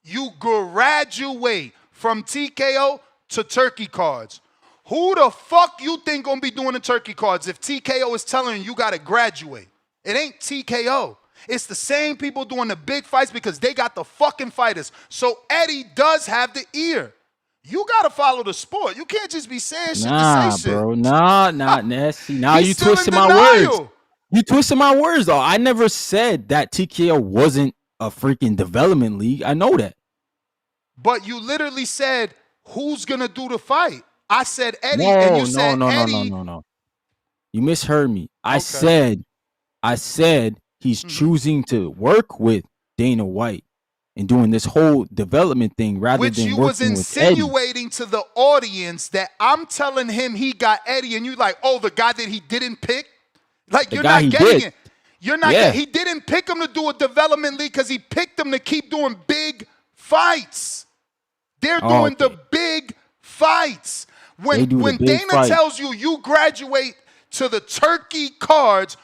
You graduate from TKO to turkey cards. Who the fuck you think gonna be doing the turkey cards if TKO is telling you gotta graduate? It ain't TKO. It's the same people doing the big fights because they got the fucking fighters. So Eddie does have the ear. You gotta follow the sport. You can't just be saying shit to say shit. Bro. Nah, Nessie. Now He's you still twisting in my denial. words. You twisted my words, though. I never said that TKO wasn't a freaking development league. I know that. But you literally said, who's gonna do the fight? I said Eddie, and you said Eddie. No. You misheard me. I said he's choosing to work with Dana White and doing this whole development thing rather which than you working was insinuating to the audience that I'm telling him he got Eddie, and you like, oh, the guy that he didn't pick? Like, the you're guy not getting did. it. You're not getting, he didn't pick him to do a development league because he picked him to keep doing big fights. They're doing the big fights. When Dana tells you graduate to the turkey cards,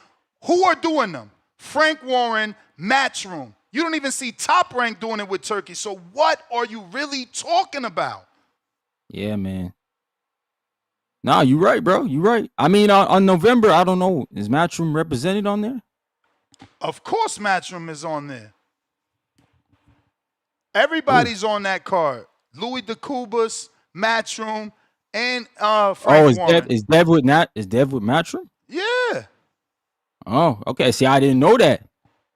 who are doing them? Frank Warren, Matchroom. You don't even see Top Rank doing it with turkey. So what are you really talking about? Yeah, man. Nah, you right, bro. You right. I mean, on November, I don't know. Is Matchroom represented on there? Of course Matchroom is on there. Everybody's on that card. Louis DeCubas, Matchroom, and Frank Warren. Is Dev with Matchroom? Yeah. Oh, okay. See, I didn't know that.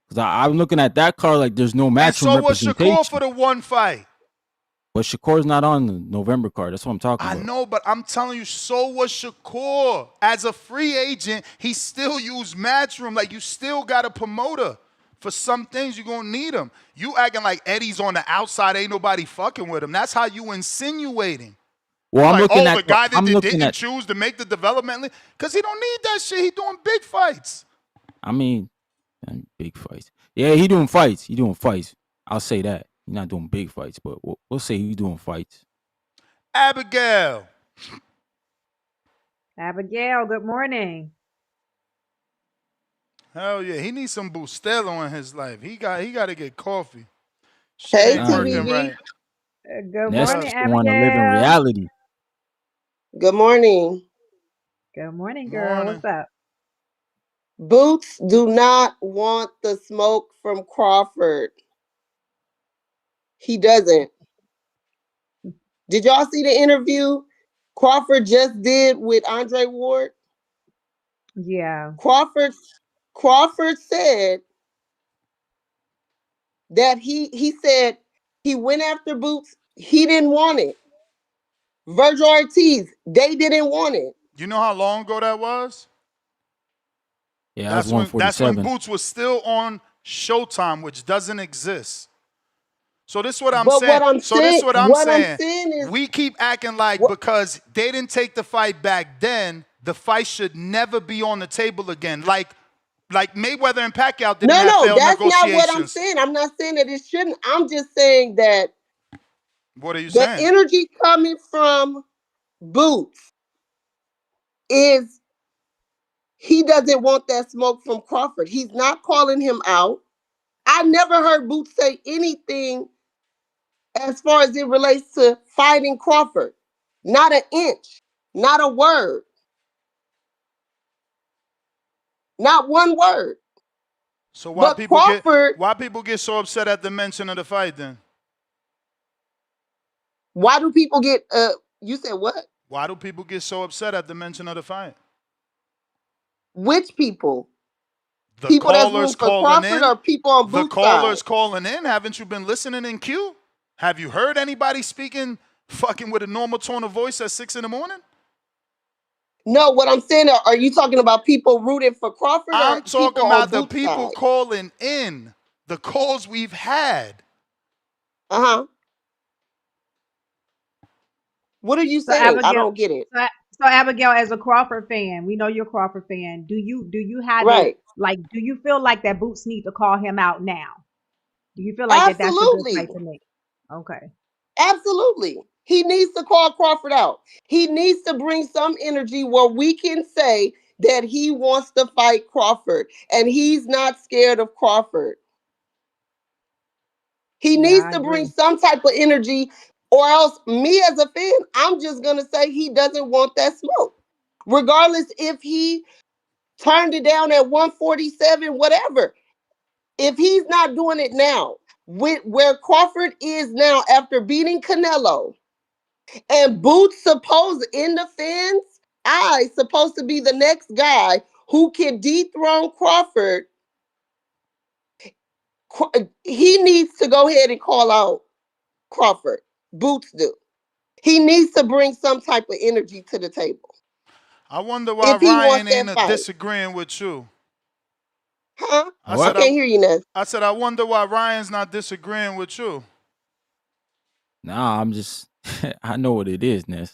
Because I'm looking at that card like there's no Matchroom representation. And so was Shakur for the one fight. But Shakur's not on the November card. That's what I'm talking about. I know, but I'm telling you, so was Shakur. As a free agent, he still used Matchroom. Like, you still got a promoter. For some things, you're going to need him. You acting like Eddie's on the outside, ain't nobody fucking with him. That's how you insinuating. Well, I'm looking at the guy that didn't choose to make the development league. Because he don't need that shit. He doing big fights. I mean, big fights. Yeah, he doing fights. I'll say that. He's not doing big fights, but we'll say he's doing fights. Abigail, good morning. Hell yeah, he needs some Bustelo in his life. He got to get coffee. Hey, TVV. Right. Good Ness morning, Abigail. Want to live in reality. Good morning. Good morning, girl. What's up? Boots do not want the smoke from Crawford. He doesn't. Did y'all see the interview Crawford just did with Andre Ward? Yeah. Crawford said that he said he went after Boots. He didn't want it. Virgil Ortiz, they didn't want it. You know how long ago that was? Yeah, that's when Boots was still on Showtime, which doesn't exist. So this is what I'm saying. We keep acting like because they didn't take the fight back then, the fight should never be on the table again. Like Mayweather and Pacquiao didn't have failed that's negotiations. not what I'm saying. I'm not saying that it shouldn't. I'm just saying that. What are you saying? The energy coming from Boots is he doesn't want that smoke from Crawford. He's not calling him out. I never heard Boots say anything as far as it relates to fighting Crawford. Not an inch, not a word. Not one word. So why people get so upset at the mention of the fight then? Why do people get you said what? Why do people get so upset at the mention of the fight? Which people? The people callers calling in, or people on Boots' the callers side? calling in. Haven't you been listening in queue? Have you heard anybody speaking fucking with a normal tone of voice at 6 in the morning? No, what I'm saying, are you talking about people rooting for Crawford? I'm talking about the people calling in, the calls we've had. Uh-huh. What are you saying? Abigail, I don't get it. So Abigail, as a Crawford fan, we know you're a Crawford fan. Do you have it? Like, do you feel like that Boots need to call him out now? Do you feel like that's a good fight to make? Okay. Absolutely. He needs to call Crawford out. He needs to bring some energy where we can say that he wants to fight Crawford and he's not scared of Crawford. He needs to bring some type of energy, or else me as a fan, I'm just going to say he doesn't want that smoke. Regardless if he turned it down at 147, whatever. If he's not doing it now, with where Crawford is now after beating Canelo, and Boots supposed in the fans, supposed to be the next guy who can dethrone Crawford, he needs to go ahead and call out Crawford. Boots do. He needs to bring some type of energy to the table. I wonder why Ryan ain't disagreeing with you. Huh? I can't hear you, Ness. I said, I wonder why Ryan's not disagreeing with you. Nah, I'm just, I know what it is, Ness.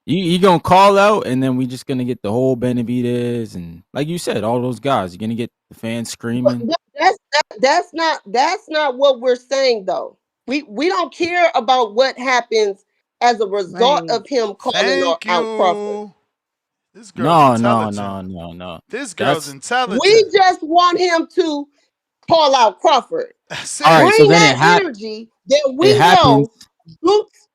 You gonna call out, and then we just gonna get the whole Benavidez, and like you said, all those guys. You're gonna get the fans screaming. That's not what we're saying, though. We don't care about what happens as a result of him calling out Crawford. This girl's No. This girl's intelligent. We just want him to call out Crawford. All right, so bring then that energy that we know. Boots.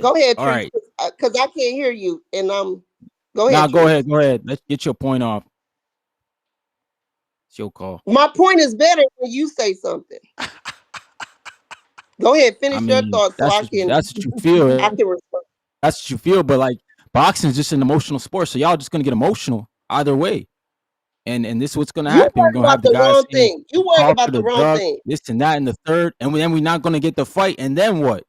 Go ahead, all right, because I can't hear you, and go ahead. Go ahead. Let's get your point off. It's your call. My point is better when you say something. Go ahead, finish your thoughts. That's what you feel. I can respond. That's what you feel, but like boxing is just an emotional sport, so y'all just gonna get emotional either way. And this is what's gonna happen. We're gonna have the guys saying, you worried about the wrong thing. This and that and the third, and then we're not gonna get the fight. And then what?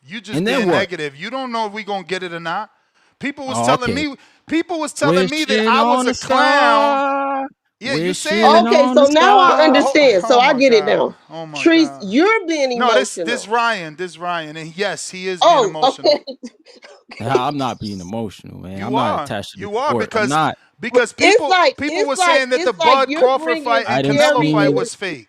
You just being negative. You don't know if we gonna get it or not. People was telling me that I was a clown. Yeah, you say okay. So now I understand. So I get it now. Oh my Trees, God. you're being emotional. No, this Ryan, and yes, he is being emotional. Okay. Nah, I'm not being emotional, man. I'm not attached to the sport. Because people were saying that the Bud Crawford fight and Canelo fight was fake.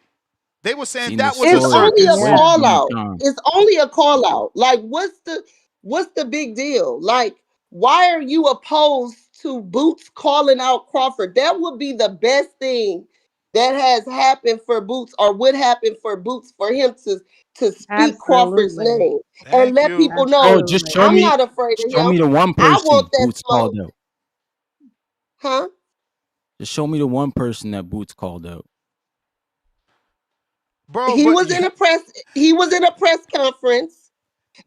They were saying that was a circus. It's only a call out. It's only a call out. Like, what's the big deal? Like, why are you opposed to Boots calling out Crawford? That would be the best thing that has happened for Boots, or would happen for Boots, for him to speak Crawford's name and let people know. Just I'm not afraid of him. Show me the one person I want that Boots called out. Huh? Just show me the one person that Boots called out. Bro, he was in a press conference,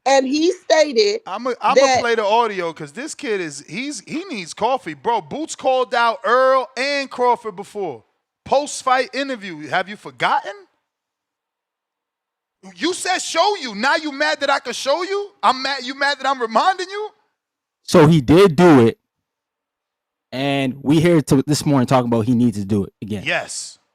and he stated, I'm gonna play the audio because this kid he needs coffee, bro. Boots called out Earl and Crawford before post-fight interview. Have you forgotten? You said show you. Now you mad that I could show you? You mad that I'm reminding you? So he did do it, and we here this morning talking about he needs to do it again.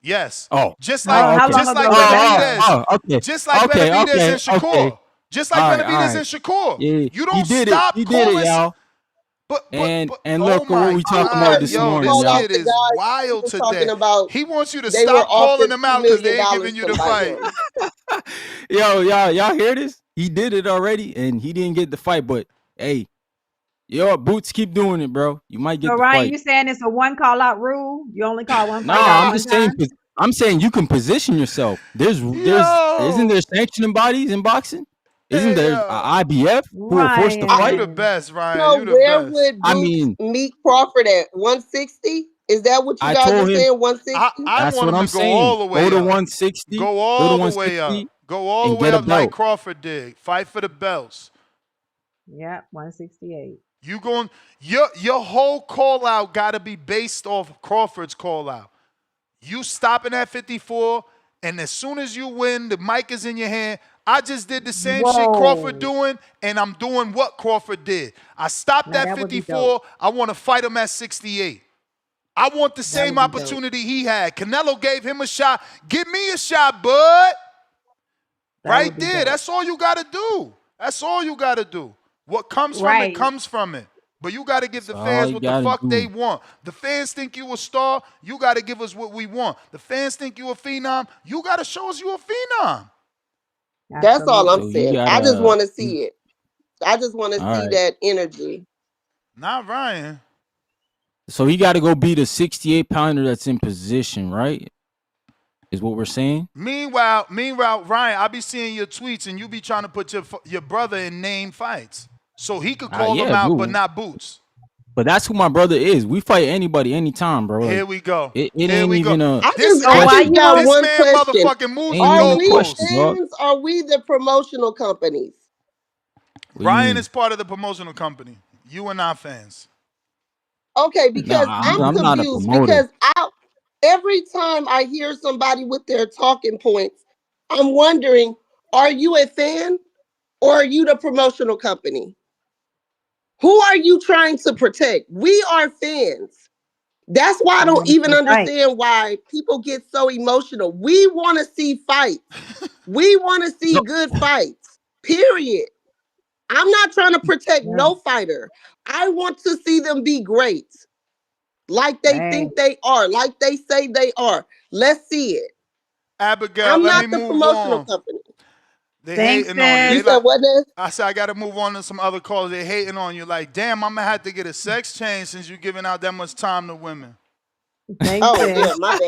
Yes. Oh, just like Benavidez. Okay. Just like Benavidez and Shakur. Just like Benavidez and Shakur. Yeah, you don't stop you did it, y'all. But look what we talking about this morning, y'all. This kid is wild today. He wants you to stop calling them out because they ain't giving you the fight. Y'all hear this? He did it already, and he didn't get the fight. But hey, Boots, keep doing it, bro. You might get the Ryan, fight. you saying it's a one call out rule? You only call one fight? No, I'm just saying. I'm saying you can position yourself. Isn't there sanctioning bodies in boxing? Isn't there IBF who are forced to fight? You the best, Ryan. So you the where best. would Boots meet Crawford at 160? Is that what you guys are saying? 160? I want him to go all the way up. Go to up. 160. Go all the way up. Go all the way up like Crawford did. Fight for the belts. Yeah, 168. You going your whole call out got to be based off Crawford's call out. You stopping at 54, and as soon as you win, the mic is in your hand. I just did the same shit Crawford doing, and I'm doing what Crawford did. I stopped at 54. I want to fight him at 68. I want the same opportunity he had. Canelo gave him a shot. Give me a shot, bud. Right there. That's all you got to do. That's all you got to do. What comes from it comes from it. But you got to give the fans what the fuck they want. The fans think you a star. You got to give us what we want. The fans think you a phenom. You got to show us you a phenom. That's all I'm Absolutely. saying. I just want to see it. I just want to see that energy. Not Ryan. So he got to go beat a 68-pounder that's in position, right? Is what we're saying. Meanwhile, Ryan, I be seeing your tweets and you be trying to put your brother in named fights, so he could call them out, but not Boots. But that's who my brother is. We fight anybody, anytime, bro. Here we go. It ain't even a. I just got one question. Motherfucking moves Are with we goalposts. fans? Are we the promotional companies? Ryan is part of the promotional company. You are not fans. Okay, because I'm confused because every time I hear somebody with their talking points, I'm wondering, are you a fan or are you the promotional company? Who are you trying to protect? We are fans. That's why I don't even understand why people get so emotional. We want to see fights. We want to see good fights. Period. I'm not trying to protect no fighter. I want to see them be great. Like they think they are, like they say they are. Let's see it. Abigail, I'm let not me the move promotional on. company. They hating on you. You said what? I said I got to move on to some other calls. They hating on you. Like, damn, I'm gonna have to get a sex change since you giving out that much time to women. Yeah, my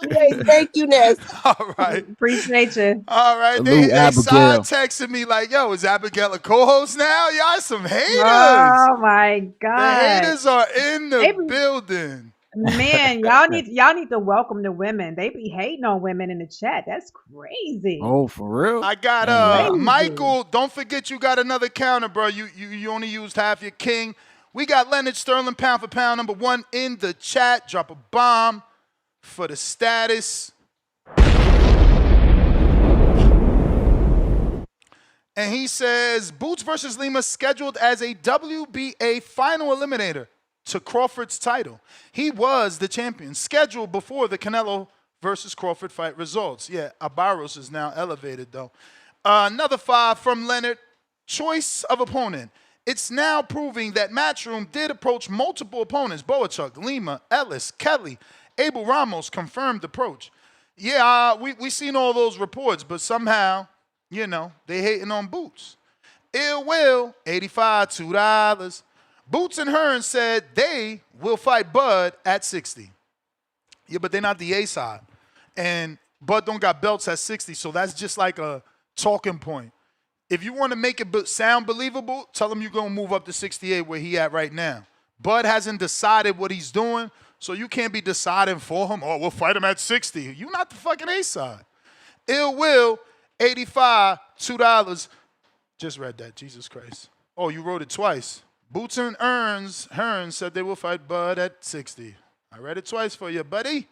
bad. Thank you, Ness. All right. Appreciate you. All right. They side texting me like, yo, is Abigail a co-host now? Y'all some haters. Oh my God. The haters are in the building. Man, y'all need to welcome the women. They be hating on women in the chat. That's crazy. Oh, for real? I got Michael. Don't forget you got another counter, bro. You only used half your king. We got Leonard Sterling, pound for pound, #1 in the chat. Drop a bomb for the status. And he says, Boots versus Lima scheduled as a WBA final eliminator to Crawford's title. He was the champion, scheduled before the Canelo versus Crawford fight results. Yeah, Abaros is now elevated, though. Another 5 from Leonard. Choice of opponent. It's now proving that Matchroom did approach multiple opponents. Boachuk, Lima, Ellis, Kelly, Abel Ramos confirmed approach. Yeah, we seen all those reports, but somehow, you know, they hating on Boots. Ill Will, $85, $2. Boots and Hearn said they will fight Bud at 60. Yeah, but they're not the A side. And Bud don't got belts at 60, so that's just like a talking point. If you want to make it sound believable, tell him you're going to move up to 68 where he at right now. Bud hasn't decided what he's doing, so you can't be deciding for him. Oh, we'll fight him at 60. You're not the fucking A side. Ill Will, $85, $2. Just read that, Jesus Christ. Oh, you wrote it twice. Boots and Hearn said they will fight Bud at 60. I read it twice for you, buddy.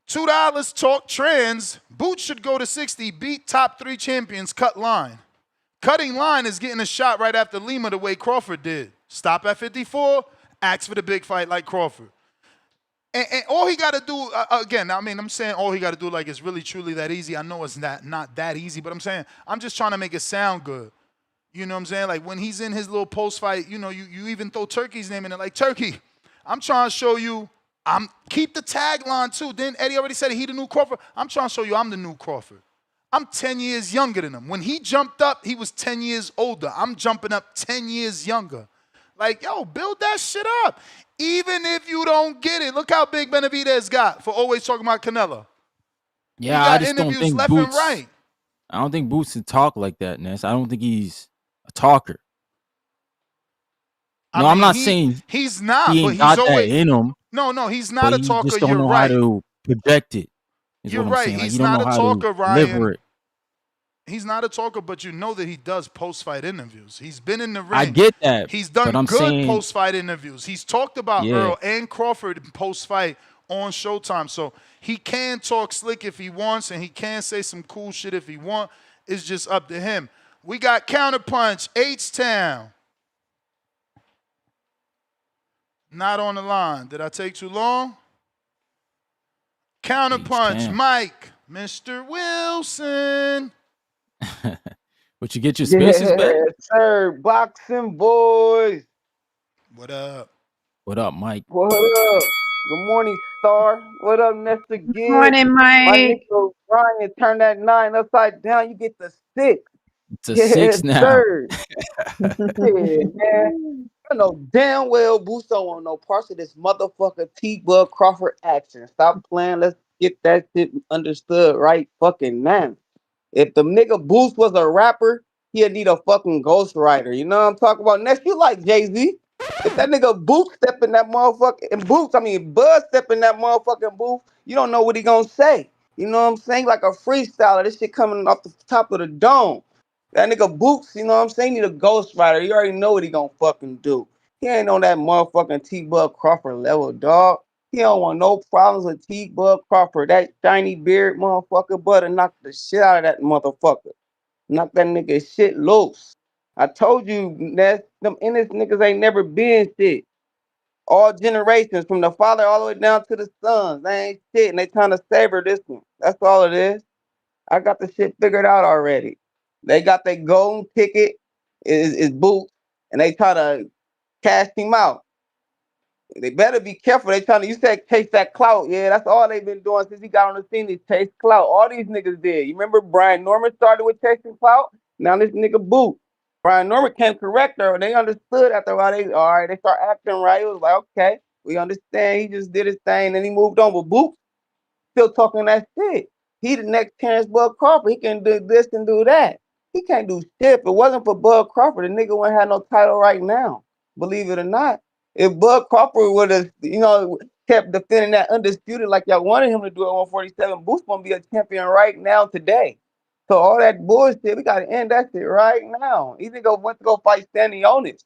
$2 talk trends. Boots should go to 60, beat top 3 champions, cut line. Cutting line is getting a shot right after Lima the way Crawford did. Stop at 54, ask for the big fight like Crawford. And all he got to do, again, I mean, I'm saying all he got to do like it's really, truly that easy. I know it's not that easy, but I'm saying I'm just trying to make it sound good. You know what I'm saying? Like when he's in his little post-fight, you know, you even throw Turkey's name in it. Like, Turkey, I'm trying to show you, keep the tagline too. Then Eddie already said he the new Crawford. I'm trying to show you I'm the new Crawford. I'm 10 years younger than him. When he jumped up, he was 10 years older. I'm jumping up 10 years younger. Like, yo, build that shit up. Even if you don't get it. Look how big Benavidez got for always talking about Canelo. Yeah, I just don't think left Boots. And right. I don't think Boots can talk like that, Ness. I don't think he's a talker. No, I'm not saying he's not. He ain't got that in him. No, he's not a talker. He just don't know how to project it. You're right. He's not a talker, Ryan. He's not a talker, but you know that he does post-fight interviews. He's been in the ring. I get that. He's done good post-fight interviews. He's talked about Earl and Crawford in post-fight on Showtime. So he can talk slick if he wants, and he can say some cool shit if he wants. It's just up to him. We got Counterpunch, H-Town. Not on the line. Did I take too long? Counterpunch, Mike, Mr. Wilson. But you get your spaces back? Yes, sir. Boxing boys. What up? What up, Mike? What up? Good morning, Star. What up, Nesta Gibbs? Morning, My Mike. nigga Ryan, turn that 9 upside down, you get the 6. It's a Yes, 6 now. sir. Yeah, man. I know damn well Boost don't want no parts of this motherfucker T-Bug Crawford action. Stop playing. Let's get that shit understood right fucking now. If the nigga Boost was a rapper, he'd need a fucking ghostwriter. You know what I'm talking about? Next, you like Jay-Z. If that nigga Boost step in that motherfucking booth, I mean Bud step in that motherfucking booth, you don't know what he gonna say. You know what I'm saying? Like a freestyler, this shit coming off the top of the dome. That nigga Boots, you know what I'm saying? He need a ghostwriter. You already know what he gonna fucking do. He ain't on that motherfucking T-Bug Crawford level, dog. He don't want no problems with T-Bug Crawford. That shiny beard motherfucker butter knock the shit out of that motherfucker. Knock that nigga shit loose. I told you, that them Ennis niggas ain't never been shit. All generations, from the father all the way down to the sons. They ain't shit, and they trying to savor this one. That's all it is. I got the shit figured out already. They got their golden ticket, is Boots, and they try to cash him out. They better be careful. They trying to, you said chase that clout. Yeah, that's all they've been doing since he got on the scene. They chase clout. All these niggas did. You remember Brian Norman started with chasing clout? Now this nigga Boot. Brian Norman came correct her. They understood after a while. All right, they start acting right. It was like, okay, we understand. He just did his thing and he moved on. But Boot still talking that shit. He the next Terence Bud Crawford. He can do this and do that. He can't do shit. If it wasn't for Bud Crawford, the nigga wouldn't have no title right now. Believe it or not. If Bud Crawford would have, kept defending that undisputed like y'all wanted him to do at 147, Boost gonna be a champion right now today. So all that bullshit, we gotta end that shit right now. He went to go fight Stanley Onis.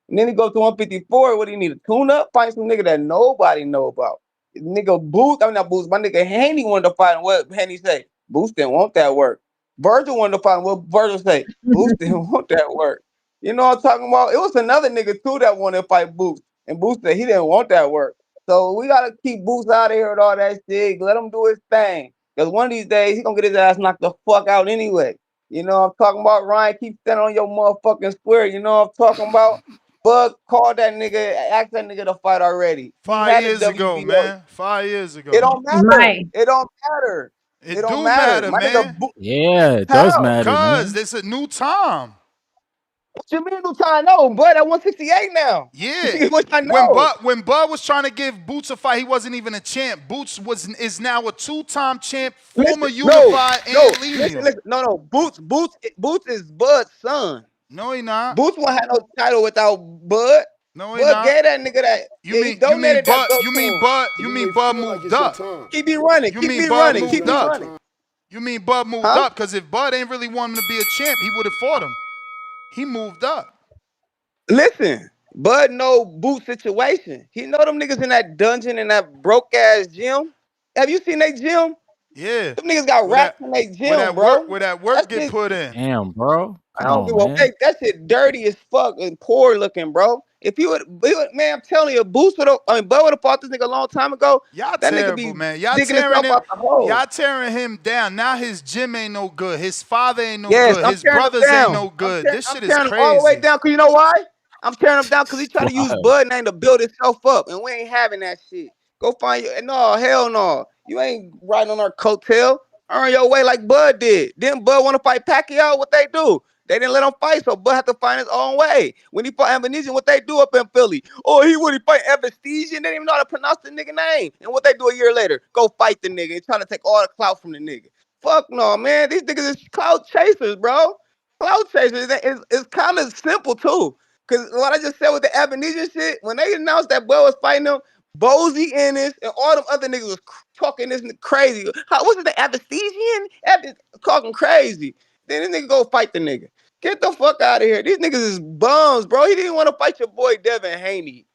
And then he goes to 154. What do you need? A tune-up? Find some nigga that nobody know about. Nigga Boost, I mean not Boost, my nigga Haney wanted to fight him. What Haney say? Boost didn't want that work. Virgil wanted to fight him. What Virgil say? Boost didn't want that work. You know what I'm talking about? It was another nigga too that wanted to fight Boost. And Boost said he didn't want that work. So we gotta keep Boost out of here with all that shit. Let him do his thing. Because one of these days, he gonna get his ass knocked the fuck out anyway. You know what I'm talking about? Ryan, keep standing on your motherfucking square. You know what I'm talking about? Bug called that nigga, asked that nigga to fight already. 5 years ago, man. 5 years ago. It don't matter. Mike. It don't matter. It don't do matter, matter, man. Yeah, it does matter, man. Cause it's a new time. What you mean new time? No, Bud at 168 now. Yeah. What I know. When Bud was trying to give Boots a fight, he wasn't even a champ. Boots is now a 2-time champ, former unified and lineal. Listen, no. Boots is Bud's son. No, he not. Boots won't have no title without Bud. No, he Bud not. gave that nigga that. You mean Bud moved up? Keep me running. You Keep mean me Bud running. moved Keep me up? running. You mean Bud moved up? Because if Bud ain't really wanting to be a champ, he would have fought him. He moved up. Listen, Bud know Boot's situation. He know them niggas in that dungeon in that broke ass gym. Have you seen that gym? Yeah. Them niggas got racks in their gym, bro. Where that work get put in. Damn, bro. I don't give a fuck. That shit dirty as fuck and poor looking, bro. If he would, man, I'm telling you, Bud would have fought this nigga a long time ago. Y'all that terrible, nigga be man. Y'all digging tearing himself him. out the hole. Y'all tearing him down. Now his gym ain't no good. His father ain't no Yes, good. I'm His tearing him brothers down. ain't no good. This shit I'm is tearing crazy. him all the way down. Cause you know why? I'm tearing him down because he trying to use Bud name to build himself up, and we ain't having that shit. Go find your no, hell no. You ain't riding on our coattail. Earn your way like Bud did. Didn't Bud want to fight Pacquiao? What they do? They didn't let him fight, so Bud had to find his own way. When he fought Amnesian, what they do up in Philly? Oh, he fight Amnesian? They didn't even know how to pronounce the nigga name. And what they do a year later? Go fight the nigga and trying to take all the clout from the nigga. Fuck no, man. These niggas is clout chasers, bro. Clout chasers. It's kind of simple, too. Because what I just said with the Amnesian shit, when they announced that Bud was fighting him, Bozy, Ennis, and all them other niggas was talking this crazy. What's it, the Amnesian? Talking crazy. Then this nigga go fight the nigga. Get the fuck out of here. These niggas is bums, bro. He didn't want to fight your boy Devin Haney.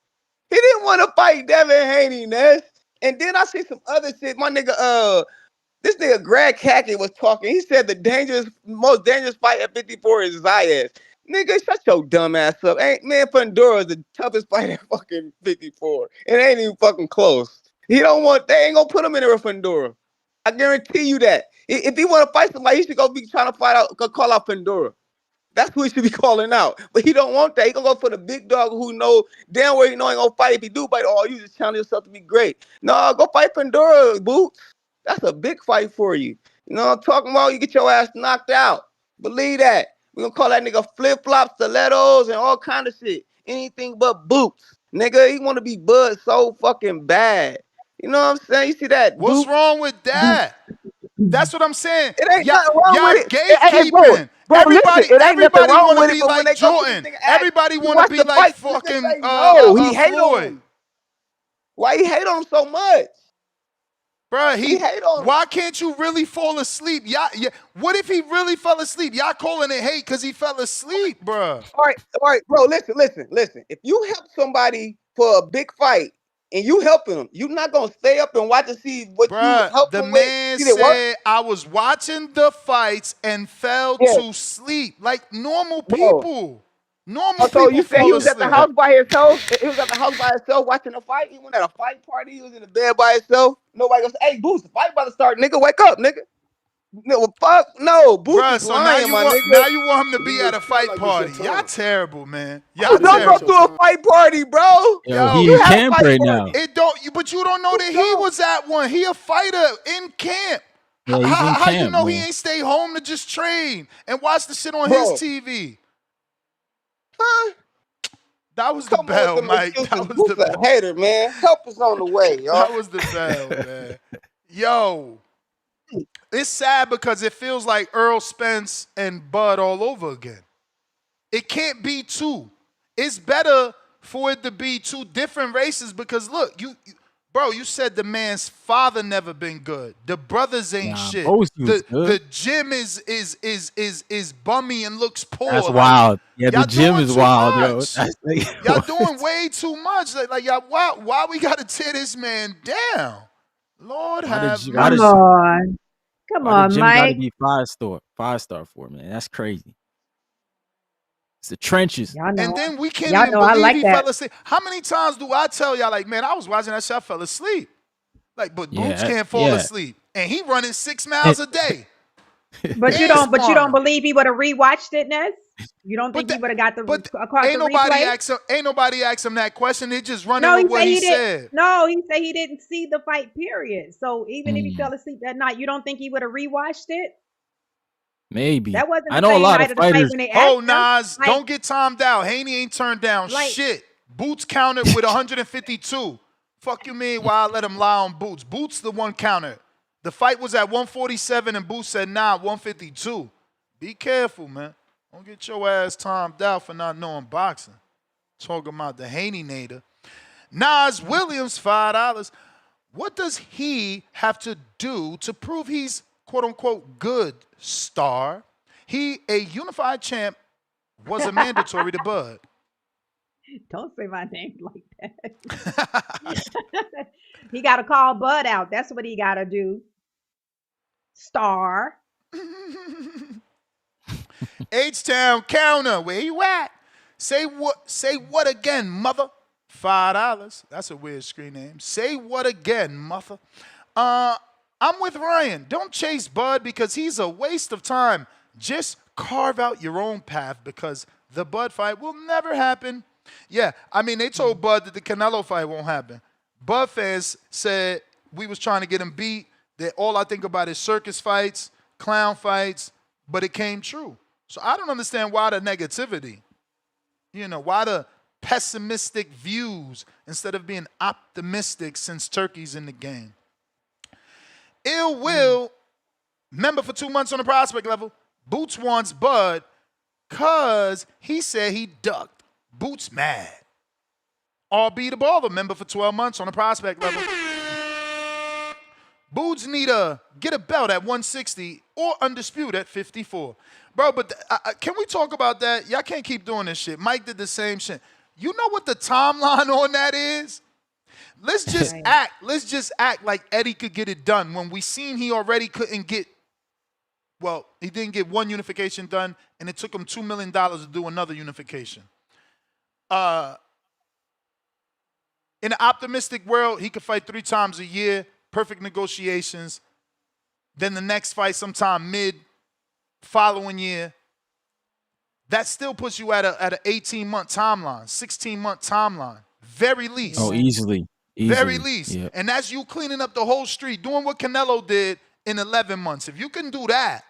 He didn't want to fight Devin Haney, Ness. And then I see some other shit. My nigga, this nigga Greg Hackett was talking. He said the most dangerous fight at 54 is Zayas. Nigga, shut your dumb ass up. Man, Pandora is the toughest fight at fucking 54. It ain't even fucking close. They ain't gonna put him in there with Pandora. I guarantee you that. If he want to fight somebody, he should go be trying to call out Pandora. That's who he should be calling out. But he don't want that. He gonna go for the big dog who know damn well he know he ain't gonna fight. If he do fight, oh, you just challenge yourself to be great. No, go fight Pandora, Boots. That's a big fight for you. You know what I'm talking about? You get your ass knocked out. Believe that. We gonna call that nigga flip-flops, stilettos, and all kind of shit. Anything but Boots. Nigga, he wanna be Bud so fucking bad. You know what I'm saying? You see that? What's Boots? wrong with that? That's what I'm saying. It ain't nothing wrong Y'all with it. gatekeeping. Bro, listen, it ain't nothing Everybody wrong want with to it, be but when they like go to this Jordan. nigga ass, Everybody you want to watch be the like fight, nigga fucking say no. He hate on Floyd. him. Why he hate on him so much? Bruh, He hate on him. why can't you really fall asleep? What if he really fell asleep? Y'all calling it hate because he fell asleep, bruh. All right, bro, listen. If you help somebody for a big fight and you helping them, you not gonna stay up and watch and see what you Bruh, help the them with. man See, said, I was watching the fights and fell to sleep like normal people. Normal So you people said he fall was at the asleep. house by himself? He was at the house by himself watching a fight? He went at a fight party? He was in the bed by himself? Nobody goes, hey, Boost, the fight about to start, nigga. Wake up, nigga. No, fuck no. Boost Bruh, is so now lying, you my want nigga. you want him to You be may at a feel fight like it's your party. Y'all time. terrible, man. Oh, Y'all don't go terrible. to a fight party, bro. Yo, Yo, he in You have camp fight right party. now. It don't, but you don't know that he was at one. He a fighter in camp. Yeah, he's in How you camp, know bro. he ain't stay home to just train and watch the shit on his Bro. TV? Huh? That was the Come on with bell, them Mike. excuses. That was Boost the a hater, man. Help is on the way, y'all. that was the bell, man. Yo, it's sad because it feels like Earl Spence and Bud all over again. It can't be two. It's better for it to be two different races because look, bro, you said the man's father never been good. The brothers ain't shit. Boasty was good. The gym is bummy and looks poor. That's like, wild. Yeah, the y'all gym doing is too wild, yo. much. That's like, Y'all doing way too much. Like y'all, why we gotta tear this man down? Lord have mercy. Come on. Come why the on, gym got to Mike. be 5-star for, man? That's crazy. It's the trenches. Y'all know. And then we can't Y'all even know I believe like he that. fell asleep. How many times do I tell y'all, like, man, I was watching that shit, I fell asleep. Like, but Boots can't fall asleep. And he running 6 miles a day. But you don't believe he would have rewatched it, Ness? You don't think he would have got across ain't the nobody replay? ain't nobody ask him that question. They just running No, with what he said. No, he said he didn't see the fight, period. So even if he fell asleep that night, you don't think he would have rewatched it? Maybe. That wasn't I the know a same lot night of of the fight fighters. when they Oh, asked Nas, don't get timed out. Haney ain't turned down shit. Boots counted with 152. Fuck you mean why I let him lie on Boots? Boots the one counted. The fight was at 147 and Boots said, nah, 152. Be careful, man. Don't get your ass timed out for not knowing boxing. Talking about the Haney-nator. Nas Williams, $5. What does he have to do to prove he's quote-unquote good, star? He, a unified champ, was a mandatory to Bud. Don't say my name like that. He got to call Bud out. That's what he got to do. Star. H-Town Counter, where you at? Say what again, mother? $5. That's a weird screen name. Say what again, mother? I'm with Ryan. Don't chase Bud because he's a waste of time. Just carve out your own path because the Bud fight will never happen. Yeah, I mean, they told Bud that the Canelo fight won't happen. Bud fans said we was trying to get him beat, that all I think about is circus fights, clown fights, but it came true. So I don't understand why the negativity. You know, why the pessimistic views instead of being optimistic since Turkey's in the game. Ill Will, member for 2 months on the prospect level. Boots wants Bud because he said he ducked. Boots mad. RB the Baller, member for 12 months on the prospect level. Boots need to get a belt at 160 or undisputed at 54. Bro, but can we talk about that? Y'all can't keep doing this shit. Mike did the same shit. You know what the timeline on that is? Let's just act. Let's just act like Eddie could get it done when we seen he already couldn't get, well, he didn't get one unification done, and it took him $2 million to do another unification. In an optimistic world, he could fight 3 times a year, perfect negotiations. Then the next fight sometime mid following year. that still puts you at an 18-month timeline, 16-month timeline, very least. Oh, easily. Very least. Yep. And that's you cleaning up the whole street, doing what Canelo did in 11 months. If you can do that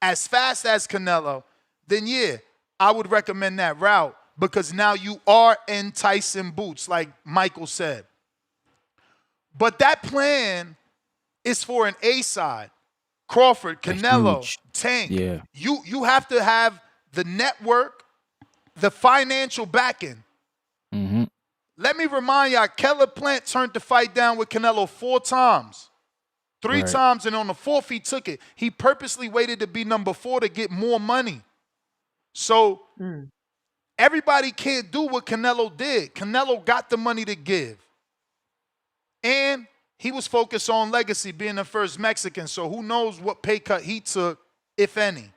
as fast as Canelo, then yeah, I would recommend that route because now you are enticing Boots, like Michael said. But that plan is for an A side. Crawford, Canelo, Tank. Yeah. You have to have the network, the financial backing. Mm-hmm. Let me remind y'all, Keller Plant turned the fight down with Canelo 4 times. 3 times, and on the 4th, he took it. He purposely waited to be number 4 to get more money. So everybody can't do what Canelo did. Canelo got the money to give. And he was focused on legacy, being the first Mexican. So who knows what pay cut he took, if any.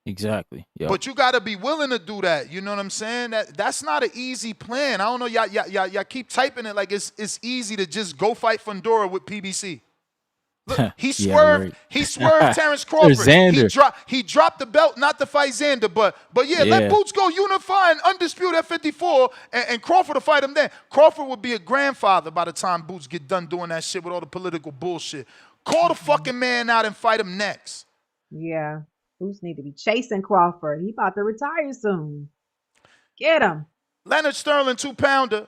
Exactly. Yep. But you got to be willing to do that. You know what I'm saying? That's not an easy plan. I don't know. Y'all keep typing it like it's easy to just go fight Fundora with PBC. Look, he swerved. Right. He swerved Terence Crawford. Xander. He dropped the belt not to fight Xander, but yeah, let Boots go unify and undisputed at 54, and Crawford to fight him then. Crawford would be a grandfather by the time Boots get done doing that shit with all the political bullshit. Call the fucking man out and fight him next. Yeah, Boots need to be chasing Crawford. He about to retire soon. Get him. Leonard Sterling 2-pounder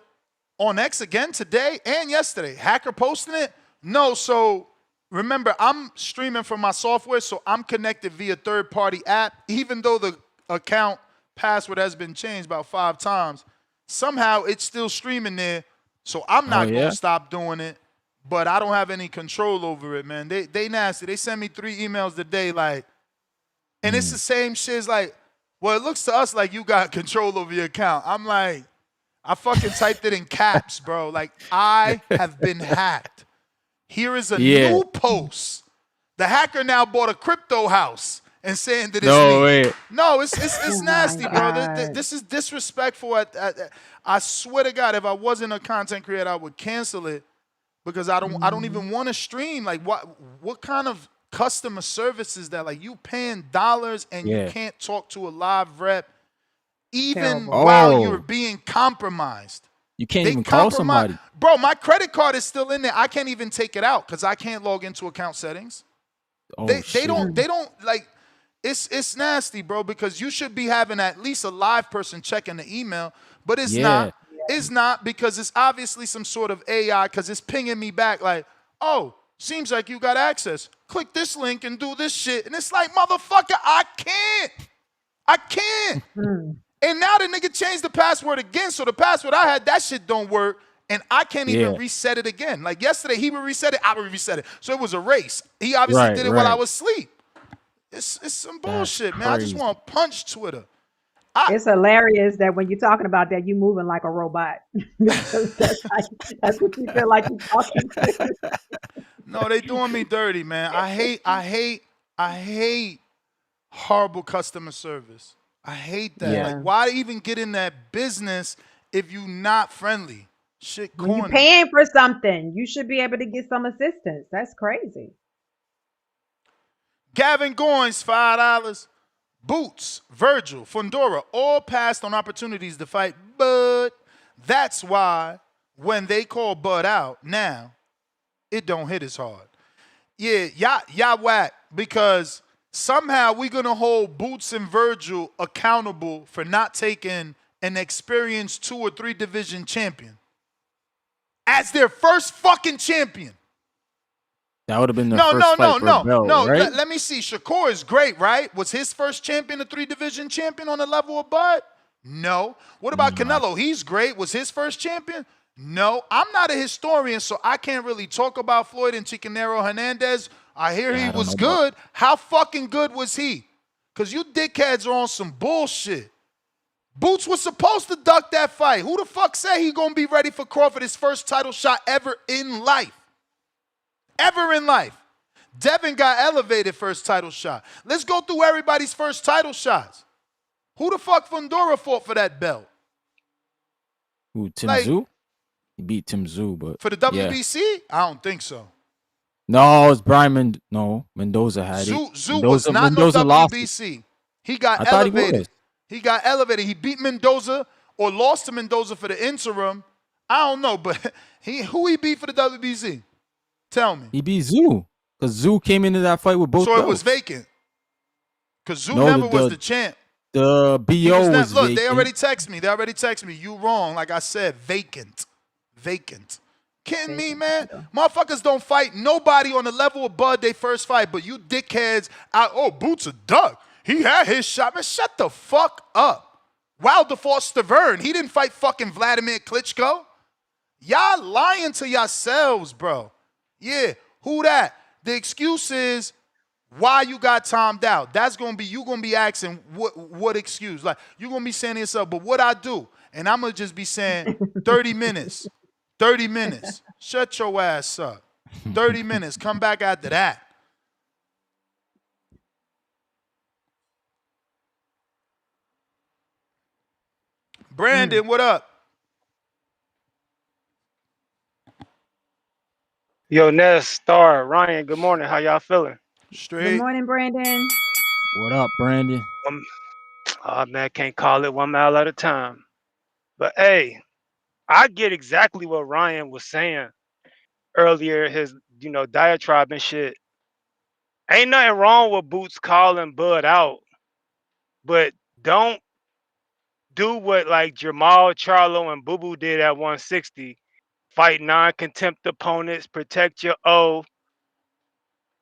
on X again today and yesterday. Hacker posting it? No, so. Remember, I'm streaming from my software, so I'm connected via third-party app. Even though the account password has been changed about 5 times, somehow it's still streaming there, so I'm not going to stop doing it, but I don't have any control over it, man. They nasty. They send me 3 emails a day, like, and it's the same shit. It's like, well, it looks to us like you got control over your account. I'm like, I fucking typed it in caps, bro. Like, I have been hacked. Here is a new post. The hacker now bought a crypto house and saying that it's me. Wait. No, it's nasty, bro. This is disrespectful. I swear to God, if I wasn't a content creator, I would cancel it because I don't even want to stream. Like, what kind of customer service is that? Like, you paying dollars and you can't talk to a live rep even while you're being compromised. You can't even call somebody. Bro, my credit card is still in there. I can't even take it out because I can't log into account settings. They don't like it's nasty, bro, because you should be having at least a live person checking the email, but it's not. It's not because it's obviously some sort of AI because it's pinging me back like, oh, seems like you got access. Click this link and do this shit. And it's like, motherfucker, I can't. And now the nigga changed the password again, so the password I had, that shit don't work, and I can't even reset it again. Like yesterday, he would reset it, I would reset it. So it was a race. He obviously did it while I was asleep. It's some bullshit, man. I just want to punch Twitter. It's hilarious that when you're talking about that, you moving like a robot. That's what you feel like you're talking to. No, they doing me dirty, man. I hate horrible customer service. I hate that. Yeah. Like, why even get in that business if you not friendly? Shit corny. When you're paying for something, you should be able to get some assistance. That's crazy. Gavin Goins, $5. Boots, Virgil, Fundora, all passed on opportunities to fight, but that's why when they call Bud out now, it don't hit as hard. Yeah, y'all whack because somehow we're going to hold Boots and Virgil accountable for not taking an experienced 2 or 3 division champion as their first fucking champion. That would have been their first fight for a belt, right? Let me see. Shakur is great, right? Was his first champion a 3 division champion on the level of Bud? No. What about Canelo? He's great. Was his first champion? No. I'm not a historian, so I can't really talk about Floyd and Chicanero Hernandez. I hear he was good. How fucking good was he? Because you dickheads are on some bullshit. Boots was supposed to duck that fight. Who the fuck said he gonna be ready for Crawford, his first title shot ever in life? Ever in life. Devin got elevated first title shot. Let's go through everybody's first title shots. Who the fuck Fundora fought for that belt? Who, Tim Tszyu? He beat Tim Tszyu, but for the WBC? I don't think so. No, it's Brian Mendoza had it. Tszyu was not no WBC. He got elevated. He got elevated. He beat Mendoza or lost to Mendoza for the interim. I don't know, but who he beat for the WBC? Tell me. He beat Zoo. Because Zoo came into that fight with both belts. So it was vacant. Because Zoo never was the champ. The BO was look, vacant. they already text me. You wrong. Like I said, vacant. Kidding me, man? Motherfuckers don't fight nobody on the level of Bud they first fight, but you dickheads out, Boots a duck. He had his shot. Man, shut the fuck up. Wilder fought Stavern. He didn't fight fucking Vladimir Klitschko. Y'all lying to yourselves, bro. Yeah, who that? The excuse is why you got timed out. That's gonna be, you gonna be asking what excuse. Like, you gonna be saying to yourself, but what I do? And I'm gonna just be saying 30 minutes. 30 minutes. Shut your ass up. 30 minutes. Come back after that. Brandon, what up? Yo, Ness, Star, Ryan, good morning. How y'all feeling? Straight. Good morning, Brandon. What up, Brandon? Oh, man, can't call it 1 mile at a time. But, hey, I get exactly what Ryan was saying earlier, his, diatribe and shit. Ain't nothing wrong with Boots calling Bud out, but don't do what, like, Jamal, Charlo, and Boo Boo did at 160. Fight non-contempt opponents, protect your O,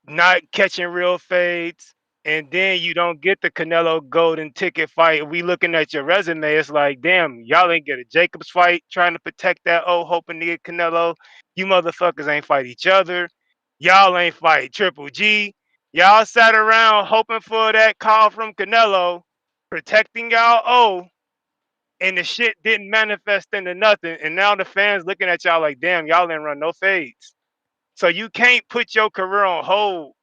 not catching real fades, and then you don't get the Canelo golden ticket fight. We looking at your resume, it's like, damn, y'all ain't get a Jacobs fight trying to protect that O, hoping to get Canelo. You motherfuckers ain't fight each other. Y'all ain't fight Triple G. Y'all sat around hoping for that call from Canelo, protecting y'all O, and the shit didn't manifest into nothing. And now the fans looking at y'all like, damn, y'all didn't run no fades. So you can't put your career on hold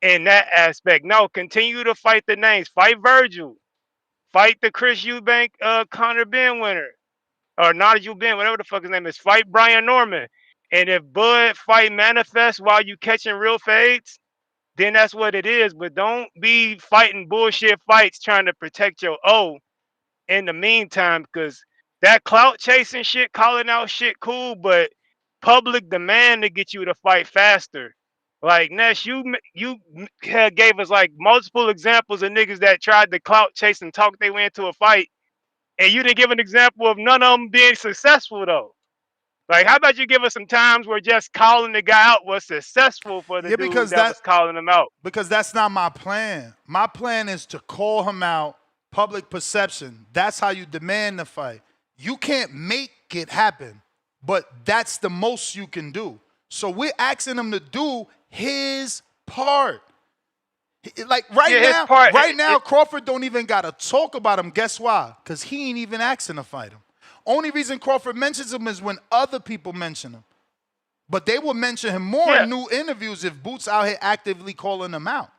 in that aspect. No, continue to fight the names. Fight Virgil. Fight the Chris Eubank, Conor Ben winner. Or Nigel Ben, whatever the fuck his name is. Fight Brian Norman. And if Bud fight manifests while you catching real fades, then that's what it is. But don't be fighting bullshit fights trying to protect your O in the meantime, because that clout chasing shit, calling out shit, cool, but public demand to get you to fight faster. Like, Ness, you gave us like multiple examples of niggas that tried to clout chase and talk their way into a fight, and you didn't give an example of none of them being successful though. Like, how about you give us some times where just calling the guy out was successful for the dude that was calling him out? Because that's not my plan. My plan is to call him out, public perception. That's how you demand the fight. You can't make it happen, but that's the most you can do. So we're asking him to do his part. Like right now, Crawford don't even gotta talk about him. Guess why? Because he ain't even asking to fight him. Only reason Crawford mentions him is when other people mention him. But they will mention him more in new interviews if Boots out here actively calling him out.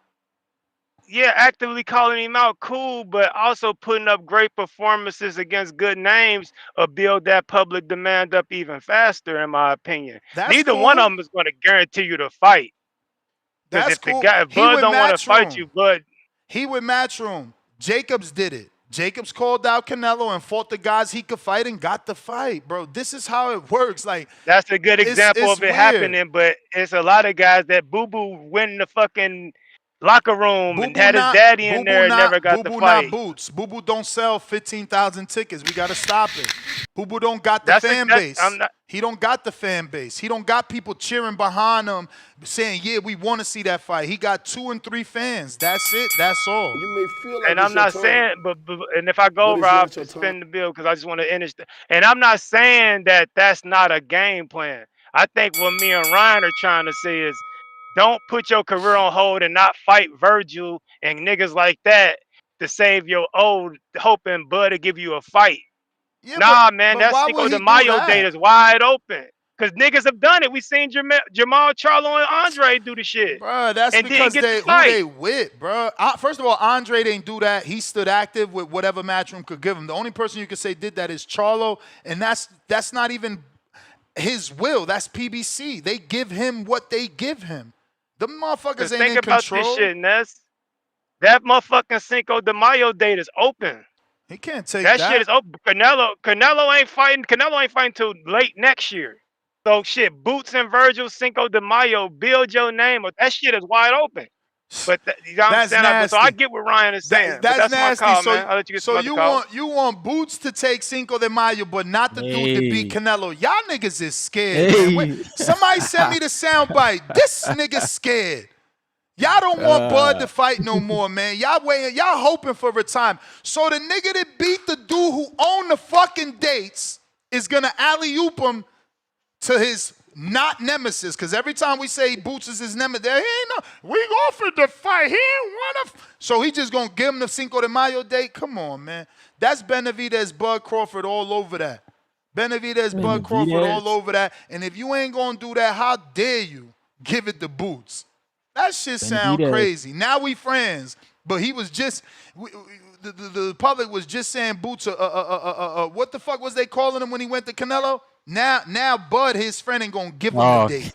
Yeah, actively calling him out, cool, but also putting up great performances against good names will build that public demand up even faster, in my opinion. Neither one of them is going to guarantee you to fight. Because if Bud don't want to fight you, Bud. He with Matchroom. Jacobs did it. Jacobs called out Canelo and fought the guys he could fight and got the fight, bro. This is how it works. Like, that's a good example of it happening, but it's a lot of guys that Boo-Boo win the fucking locker room and had his daddy in there and never got the fight. Not Boots. Boo-Boo don't sell 15,000 tickets. We got to stop it. Boo-Boo don't got the fan base. He don't got the fan base. He don't got people cheering behind him saying, yeah, we want to see that fight. He got 2 and 3 fans. That's it. That's all. You may feel like and I'm not saying, but and if I go over, I'll spin the bill because I just want to finish. And I'm not saying that that's not a game plan. I think what me and Ryan are trying to say is, don't put your career on hold and not fight Virgil and niggas like that to save your old hoping Bud to give you a fight. Yeah, man, that Cinco de Mayo date is wide open. Because niggas have done it. We seen Jamal, Charlo, and Andre do the shit. Bro, that's because who they with, bro. First of all, Andre didn't do that. He stood active with whatever Matchroom could give him. The only person you could say did that is Charlo, and that's not even his will. That's PBC. They give him what they give him. The motherfuckers ain't in control. Think about this shit, Ness. That motherfucking Cinco de Mayo date is open. He can't take that shit is open. Canelo ain't fighting till late next year. So shit, Boots and Virgil, Cinco de Mayo, build your name. That shit is wide open. But you know what I'm That's saying? nasty. So I get what Ryan is saying. But That's that's my nasty. call, man. I'll let you get so some other you want Boots to take Cinco de Mayo, but not the dude to beat Canelo. Y'all niggas is scared, man. Somebody send me the soundbite. This nigga scared. Y'all don't want Bud to fight no more, man. Y'all waiting. Y'all hoping for retirement. So the nigga that beat the dude who owned the fucking dates is gonna alley-oop him to his not nemesis. Because every time we say Boots is his nemesis, he ain't no. We offered to fight. He ain't want to. So he just gonna give him the Cinco de Mayo date. Come on, man. That's Benavidez, Bud Crawford all over that. Benavidez, Bud Crawford all over that. And if you ain't gonna do that, how dare you give it to Boots? That shit sound crazy. Now we friends, but he was just the public was just saying Boots. What the fuck was they calling him when he went to Canelo? Now Bud, his friend, ain't gonna give him a date.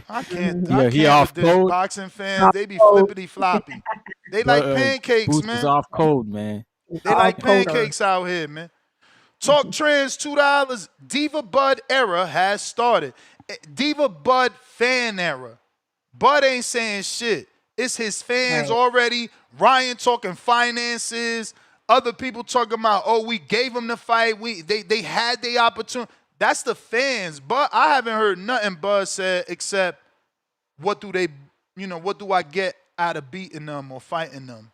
I can't. I he can't off with this code. boxing fans. They be flippity floppy. They like pancakes, Boots man. is off code, man. They like pancakes out here, man. Talk Trends, $2. Diva Bud era has started. Diva Bud fan era. Bud ain't saying shit. It's his fans already. Ryan talking finances. Other people talking about, oh, we gave him the fight. They had the opportunity. That's the fans. But I haven't heard nothing Bud said except what do I get out of beating them or fighting them?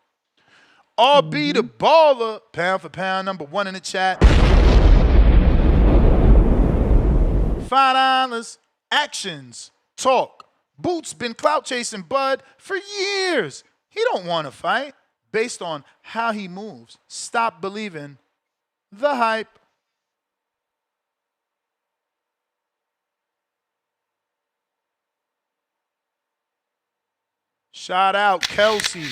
RB the baller, pound for pound, #1 in the chat. $5. Actions. Talk. Boots been clout chasing Bud for years. He don't want to fight based on how he moves. Stop believing the hype. Shout out Kelsey.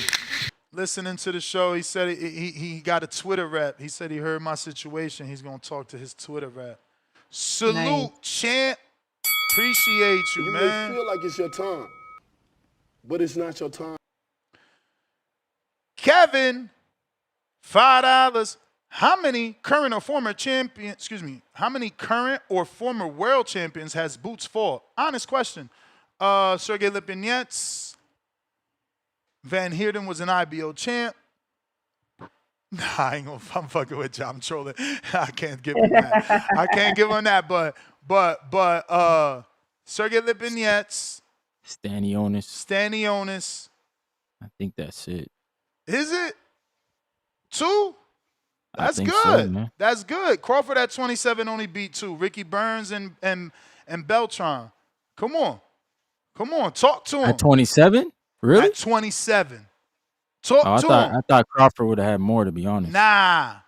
Listening to the show, he said he got a Twitter rep. He said he heard my situation. He's going to talk to his Twitter rep. Salute, champ. Appreciate you, man. You may feel like it's your time, but it's not your time. Kevin, $5. How many current or former world champions has Boots fought? Honest question. Sergey Lipinets. Van Heerden was an IBO champ. Nah, I'm fucking with you. I'm trolling. I can't give him that. But Sergey Lipinets. Stanionis. I think that's it. Is it? 2? That's good. So, that's good. Crawford at 27 only beat 2. Ricky Burns and Beltran. Come on. Talk to him. At 27? Really? At 27. Talk to him. I thought Crawford would have had more, to be honest. Nah.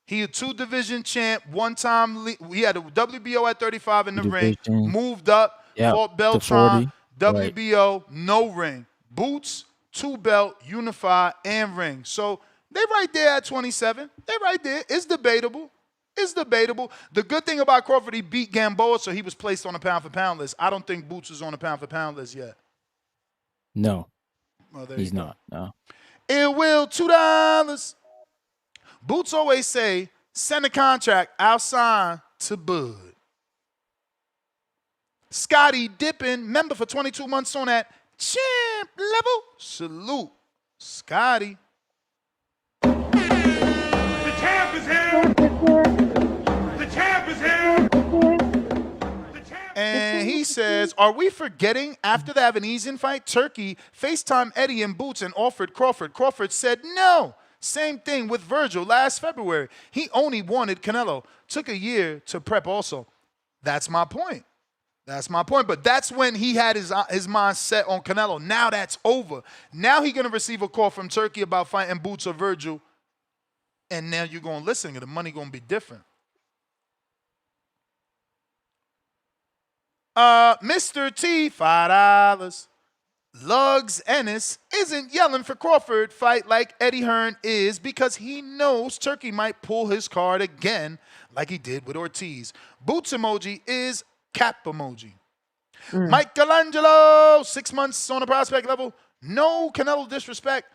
He a 2-division champ. One time, he had a WBO at 35 in the ring. Moved up, fought Beltran, WBO, no ring. Boots, 2-belt, unify, and ring. So they right there at 27. They right there. It's debatable. The good thing about Crawford, he beat Gamboa, so he was placed on a pound-for-pound list. I don't think Boots is on a pound-for-pound list yet. No. Well, he's not. No. It will, $2. Boots always say, send a contract, I'll sign to Bud. Scotty Dippin, member for 22 months on that champ level. Salute, Scotty. The champ is here. The champ is here. And he says, are we forgetting after the Avenesian fight, Turkey FaceTime Eddie and Boots and offered Crawford. Crawford said no. Same thing with Virgil last February. He only wanted Canelo. Took a year to prep also. That's my point. But that's when he had his mind set on Canelo. Now that's over. Now he's going to receive a call from Turkey about fighting Boots or Virgil. And now you're going to listen. The money going to be different. Mr. T, $5. Lugs Ennis isn't yelling for Crawford fight like Eddie Hearn is because he knows Turkey might pull his card again like he did with Ortiz. Boots emoji is cap emoji. Michelangelo, 6 months on a prospect level. No Canelo disrespect.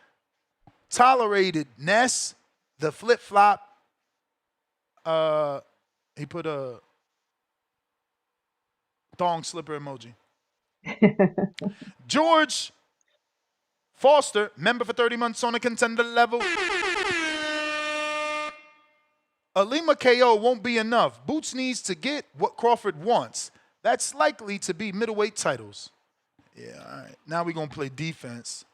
tolerated Ness, the flip-flop. He put a thong slipper emoji. George Foster, member for 30 months on a contender level. A Lima KO won't be enough. Boots needs to get what Crawford wants. That's likely to be middleweight titles. Yeah, all right. Now we're going to play defense.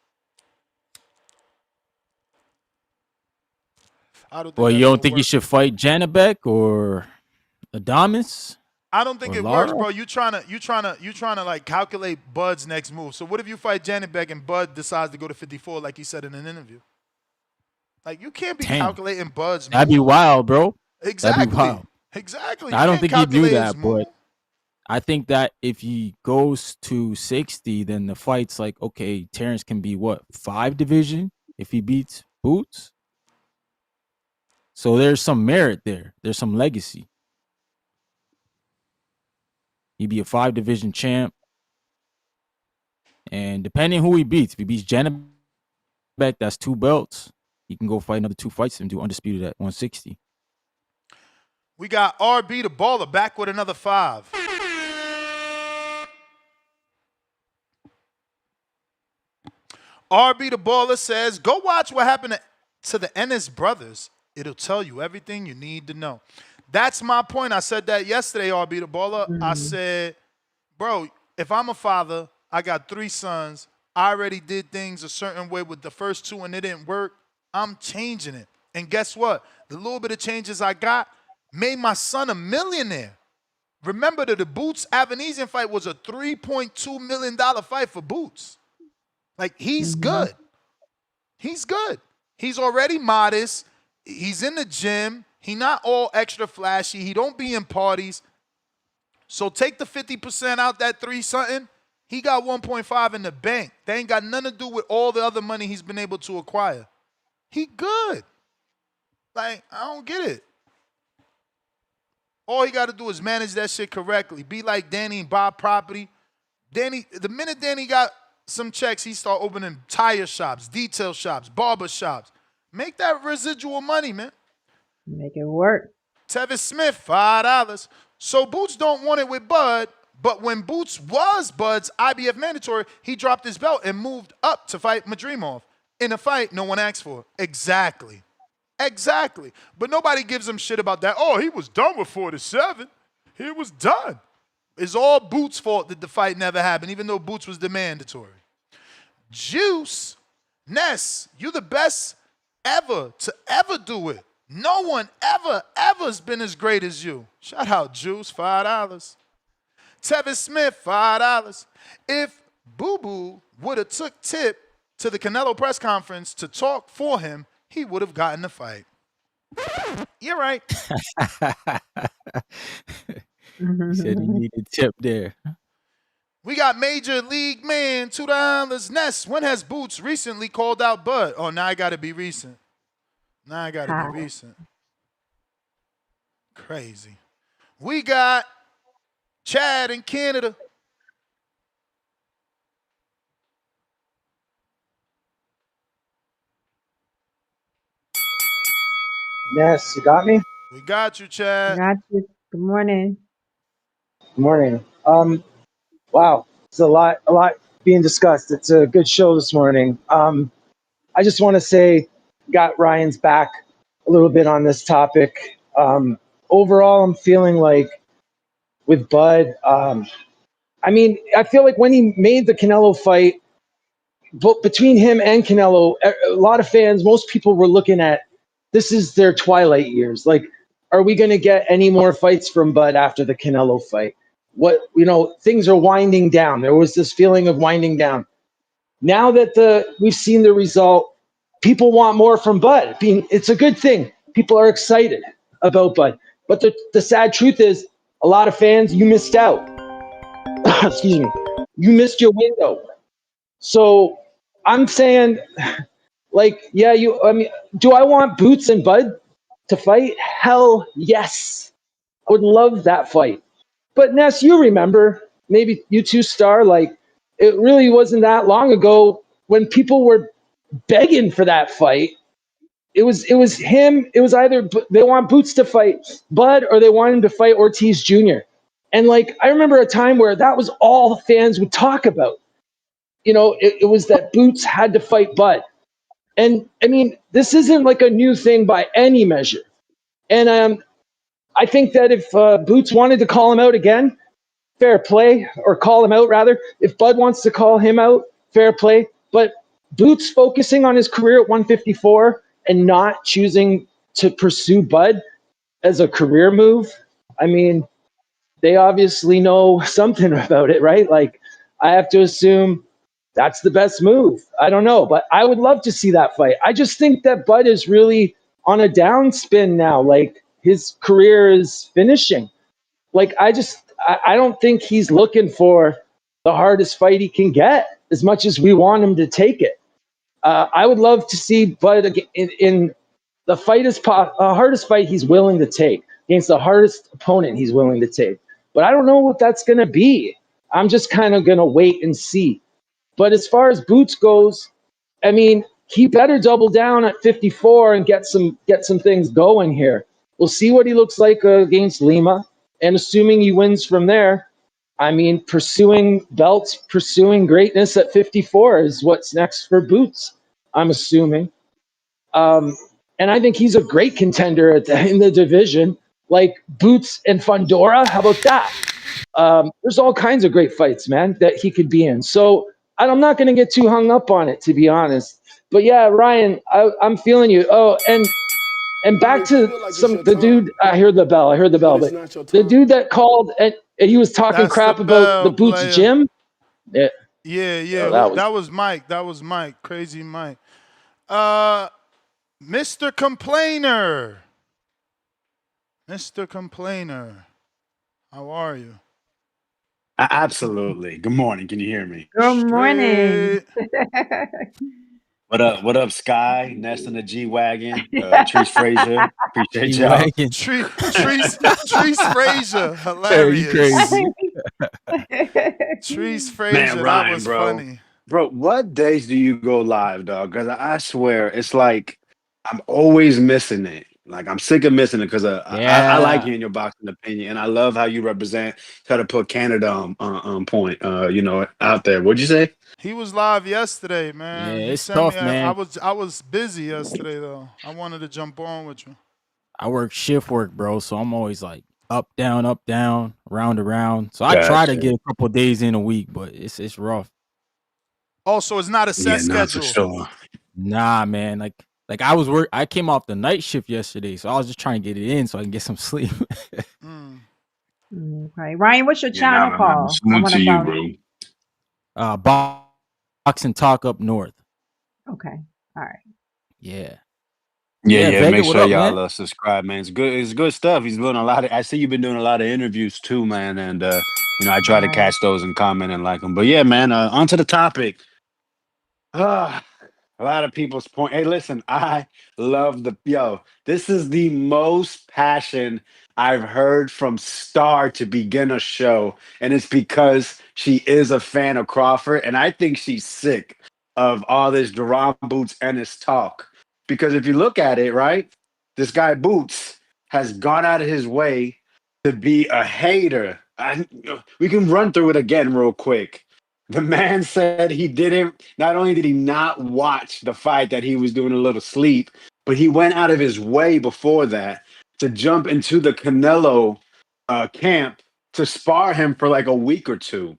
Well, you don't think he should fight Janabek or Adamas? I don't think it works, bro. You trying to like calculate Bud's next move. So what if you fight Janabek and Bud decides to go to 54 like he said in an interview? Like you can't be calculating Bud's move. That'd be wild, bro. Exactly. That'd be wild. Exactly. I don't think he'd do that, but I think that if he goes to 60, then the fight's like, okay, Terrence can be what, 5 division if he beats Boots? So there's some merit there. There's some legacy. He'd be a 5 division champ. And depending who he beats, if he beats Janabek, that's 2 belts. He can go fight another 2 fights and do undisputed at 160. We got RB the Baller back with another 5. RB the Baller says, go watch what happened to the Ennis brothers. It'll tell you everything you need to know. That's my point. I said that yesterday, RB the Baller. I said, bro, if I'm a father, I got 3 sons. I already did things a certain way with the first 2 and it didn't work. I'm changing it. And guess what? The little bit of changes I got made my son a millionaire. Remember that the Boots Avanesian fight was a $3.2 million fight for Boots. Like, he's good. He's good. He's already modest. He's in the gym. He not all extra flashy. He don't be in parties. So take the 50% out that 3-something. He got 1.5 in the bank. They ain't got nothing to do with all the other money he's been able to acquire. He good. Like, I don't get it. All he got to do is manage that shit correctly. Be like Danny and buy property. Danny, the minute Danny got some checks, he start opening tire shops, detail shops, barber shops. Make that residual money, man. Make it work. Tevis Smith, $5. So Boots don't want it with Bud, but when Boots was Bud's IBF mandatory, he dropped his belt and moved up to fight Madrimov in a fight no one asked for. Exactly. Exactly. But nobody gives him shit about that. Oh, he was done with 47. He was done. It's all Boots' fault that the fight never happened, even though Boots was the mandatory. Juice, Ness, you the best ever to ever do it. No one ever has been as great as you. Shout out Juice, $5. Tevis Smith, $5. If Boo Boo would have took Tip to the Canelo press conference to talk for him, he would have gotten the fight. You're right. He said he needed Tip there. We got Major League Man, $2. Ness, when has Boots recently called out Bud? Oh, now I got to be recent. Now I got to be recent. Crazy. We got Chad in Canada. Yes, you got me? We got you, Chad. Got you. Good morning. Good morning. Wow, it's a lot being discussed. It's a good show this morning. I just want to say, got Ryan's back a little bit on this topic. Overall, I'm feeling like with Bud, I mean, I feel like when he made the Canelo fight, between him and Canelo, a lot of fans, most people were looking at, this is their twilight years. Like, are we going to get any more fights from Bud after the Canelo fight? Things are winding down. There was this feeling of winding down. Now that we've seen the result, people want more from Bud. It's a good thing. People are excited about Bud. But the sad truth is, a lot of fans, you missed out. Excuse me. You missed your window. So I'm saying, like, yeah, do I want Boots and Bud to fight? Hell yes. I would love that fight. But Ness, you remember, maybe you too, Star, like, it really wasn't that long ago when people were begging for that fight. It was him. It was either they want Boots to fight Bud or they want him to fight Ortiz Jr. And like I remember a time where that was all fans would talk about. It was that Boots had to fight Bud. And I mean, this isn't like a new thing by any measure. And I think that if Boots wanted to call him out again, fair play, or call him out rather. If Bud wants to call him out, fair play. But Boots focusing on his career at 154 and not choosing to pursue Bud as a career move, I mean, they obviously know something about it, right? Like, I have to assume that's the best move. I don't know, but I would love to see that fight. I just think that Bud is really on a downspin now. Like, his career is finishing. Like, I don't think he's looking for the hardest fight he can get as much as we want him to take it. I would love to see Bud in the hardest fight he's willing to take against the hardest opponent he's willing to take. But I don't know what that's going to be. I'm just kind of going to wait and see. But as far as Boots goes, I mean, he better double down at 54 and get some things going here. We'll see what he looks like against Lima. And assuming he wins from there, I mean, pursuing belts, pursuing greatness at 54 is what's next for Boots, I'm assuming. And I think he's a great contender in the division. Like Boots and Fundora, how about that? There's all kinds of great fights, man, that he could be in. So I'm not going to get too hung up on it, to be honest. But yeah, Ryan, I'm feeling you. Oh, and back to the dude. I heard the bell. But the dude that called and he was talking crap about the Boots player. Gym. Yeah. That was Mike. Crazy Mike. Mr. Complainer. How are you? Absolutely. Good morning. Can you hear me? Good morning. What up, Sky? Nest in the G-Wagon. Treese Frazier. Appreciate y'all. Treese Frazier. Hilarious. Treese Frazier. Man, Ryan, that was bro. funny. Bro, what days do you go live, dog? Because I swear, it's like I'm always missing it. Like, I'm sick of missing it because I like hearing your boxing opinion, and I love how you try to put Canada on point, out there. What'd you say? He was live yesterday, man. Yeah, it's tough, man. I was busy yesterday, though. I wanted to jump on with you. I work shift work, bro, so I'm always like up, down, round to round. So I try to get a couple of days in a week, but it's rough. Oh, so it's not a set schedule? Sure. Nah, man. Like I came off the night shift yesterday, so I was just trying to get it in so I can get some sleep. Okay, Ryan, what's your channel called? Salute to you, bro. Boxing Talk Up North. Okay, all right. Yeah. Yeah. Make sure y'all subscribe, man. It's good stuff. He's doing a lot of. I see you've been doing a lot of interviews too, man. And I try to catch those and comment and like them. But yeah, man. On to the topic. A lot of people's point. Hey, listen, I love this is the most passion I've heard from Star to begin a show. And it's because she is a fan of Crawford. And I think she's sick of all this Jaron Boots Ennis talk. Because if you look at it, right, this guy Boots has gone out of his way to be a hater. We can run through it again real quick. The man said not only did he not watch the fight that he was doing a little sleep, but he went out of his way before that to jump into the Canelo camp to spar him for like a week or two.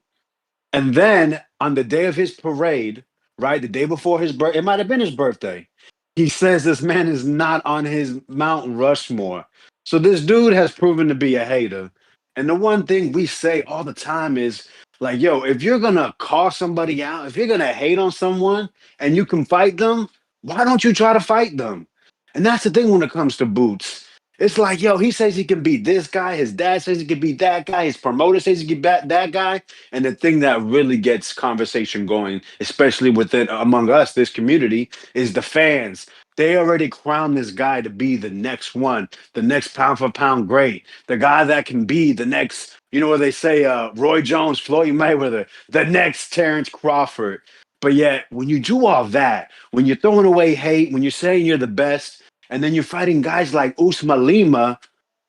And then on the day of his parade, right, the day before his birthday, it might have been his birthday, he says this man is not on his Mount Rushmore. So this dude has proven to be a hater. And the one thing we say all the time is, like, if you're going to call somebody out, if you're going to hate on someone and you can fight them, why don't you try to fight them? And that's the thing when it comes to Boots. It's like, he says he can beat this guy. His dad says he can beat that guy. His promoter says he can beat that guy. And the thing that really gets conversation going, especially among us, this community, is the fans. They already crowned this guy to be the next one, the next pound for pound great, the guy that can be the next, what they say, Roy Jones, Floyd Mayweather, the next Terence Crawford. But yet, when you do all that, when you're throwing away hate, when you're saying you're the best, and then you're fighting guys like Uisma Lima,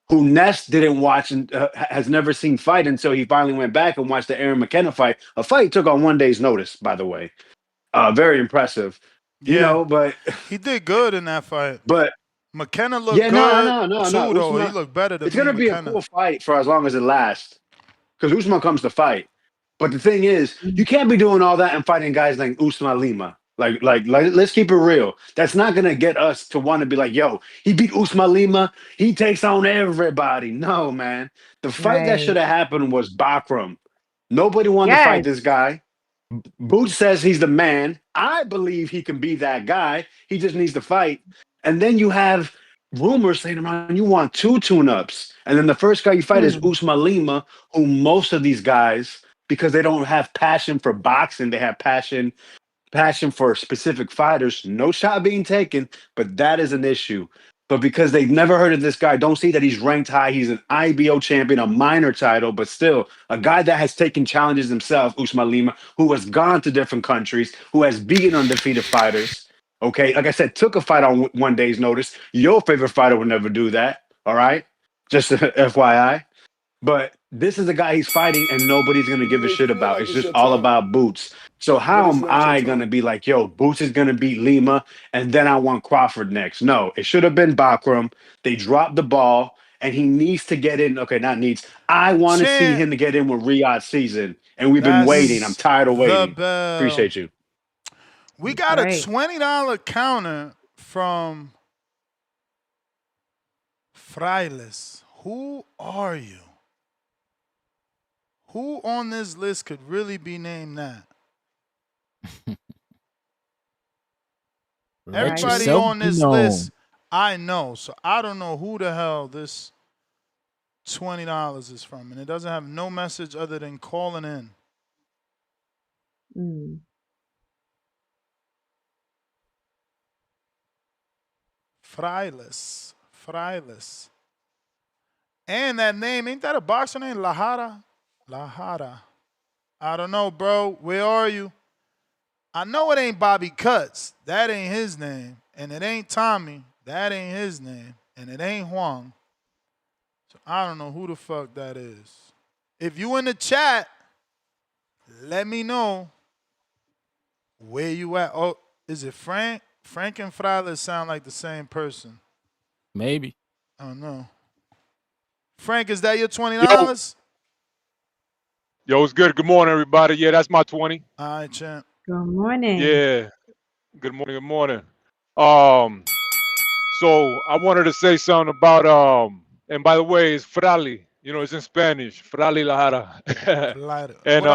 who Ness didn't watch and has never seen fight until he finally went back and watched the Aaron McKenna fight. A fight he took on 1 day's notice, by the way. Very impressive. Yeah, But he did good in that fight. But McKenna looked good too, though. He looked better than It's gonna be McKenna. a cool fight for as long as it lasts, because Usman comes to fight. But the thing is, you can't be doing all that and fighting guys like Uisma Lima. Like, let's keep it real. That's not gonna get us to want to be like, yo, he beat Uisma Lima. He takes on everybody. No, man. The fight that should have happened was Bakram. Nobody wanted to fight this guy. Boots says he's the man. I believe he can be that guy. He just needs to fight. And then you have rumors saying around you want 2 tune-ups. And then the first guy you fight is Uisma Lima, who most of these guys, because they don't have passion for boxing, they have passion for specific fighters. No shot being taken, but that is an issue. But because they've never heard of this guy, don't see that he's ranked high. He's an IBO champion, a minor title, but still a guy that has taken challenges himself, Uisma Lima, who has gone to different countries, who has beaten undefeated fighters. Okay, like I said, took a fight on 1 day's notice. Your favorite fighter would never do that. All right, just FYI. But this is the guy he's fighting, and nobody's gonna give a shit about. It's just all about Boots. So how am I gonna be like, yo, Boots is gonna beat Lima, and then I want Crawford next? No, it should have been Bakram. They dropped the ball, and he needs to get in. Okay, not needs. I want to see him to get in with Riyadh season, and we've been waiting. I'm tired of waiting. Appreciate you. We got a $20 counter from Frailes. Who are you? Who on this list could really be named that? Everybody on this list, I know. So I don't know who the hell this $20 is from. And it doesn't have no message other than calling in. Frailes. And that name, ain't that a boxer name? Lahara? I don't know, bro. Where are you? I know it ain't Bobby Cutts. That ain't his name. And it ain't Tommy. That ain't his name. And it ain't Huang. So I don't know who the fuck that is. If you in the chat, let me know where you at. Oh, is it Frank? Frank and Frailes sound like the same person. Maybe. I don't know. Frank, is that your $20? Yo, it's good. Good morning, everybody. Yeah, that's my 20. All right, champ. Good morning. Yeah. Good morning. Good morning. So I wanted to say something about and by the way, it's Frali. You know, it's in Spanish. Frali Lahara. And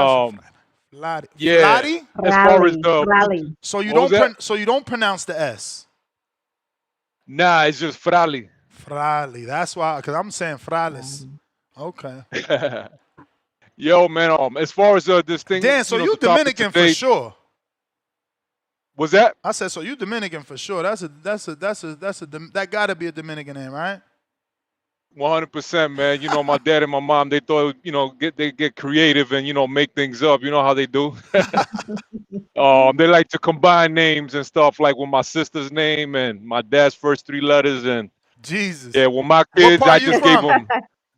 yeah. Flati? As far as the So you don't pronounce the S. Nah, it's just Frali. Frali. That's why, because I'm saying Frailes. Okay. Yo, man. As far as this thing, Dan, so you Dominican for sure. Was that? I said, so you Dominican for sure. That gotta be a Dominican name, right? 100%, man. You know, my dad and my mom, they thought, you know, they get creative and, you know, make things up. You know how they do. They like to combine names and stuff, like with my sister's name and my dad's first 3 letters. And Jesus. Yeah, well, my kids, I just gave them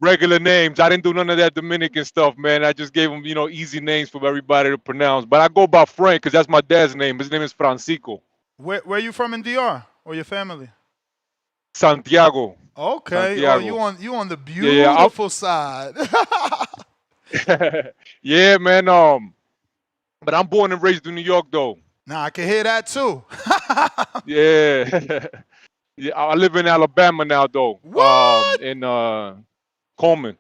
regular names. I didn't do none of that Dominican stuff, man. I just gave them, you know, easy names for everybody to pronounce. But I go by Frank because that's my dad's name. His name is Francisco. Where are you from in DR or your family? Santiago. Okay. Santiago. Oh, you on the beautiful side. Yeah, man. But I'm born and raised in New York, though. Nah, I can hear that too. Yeah. Yeah, I live in Alabama now, though. What? In Coleman.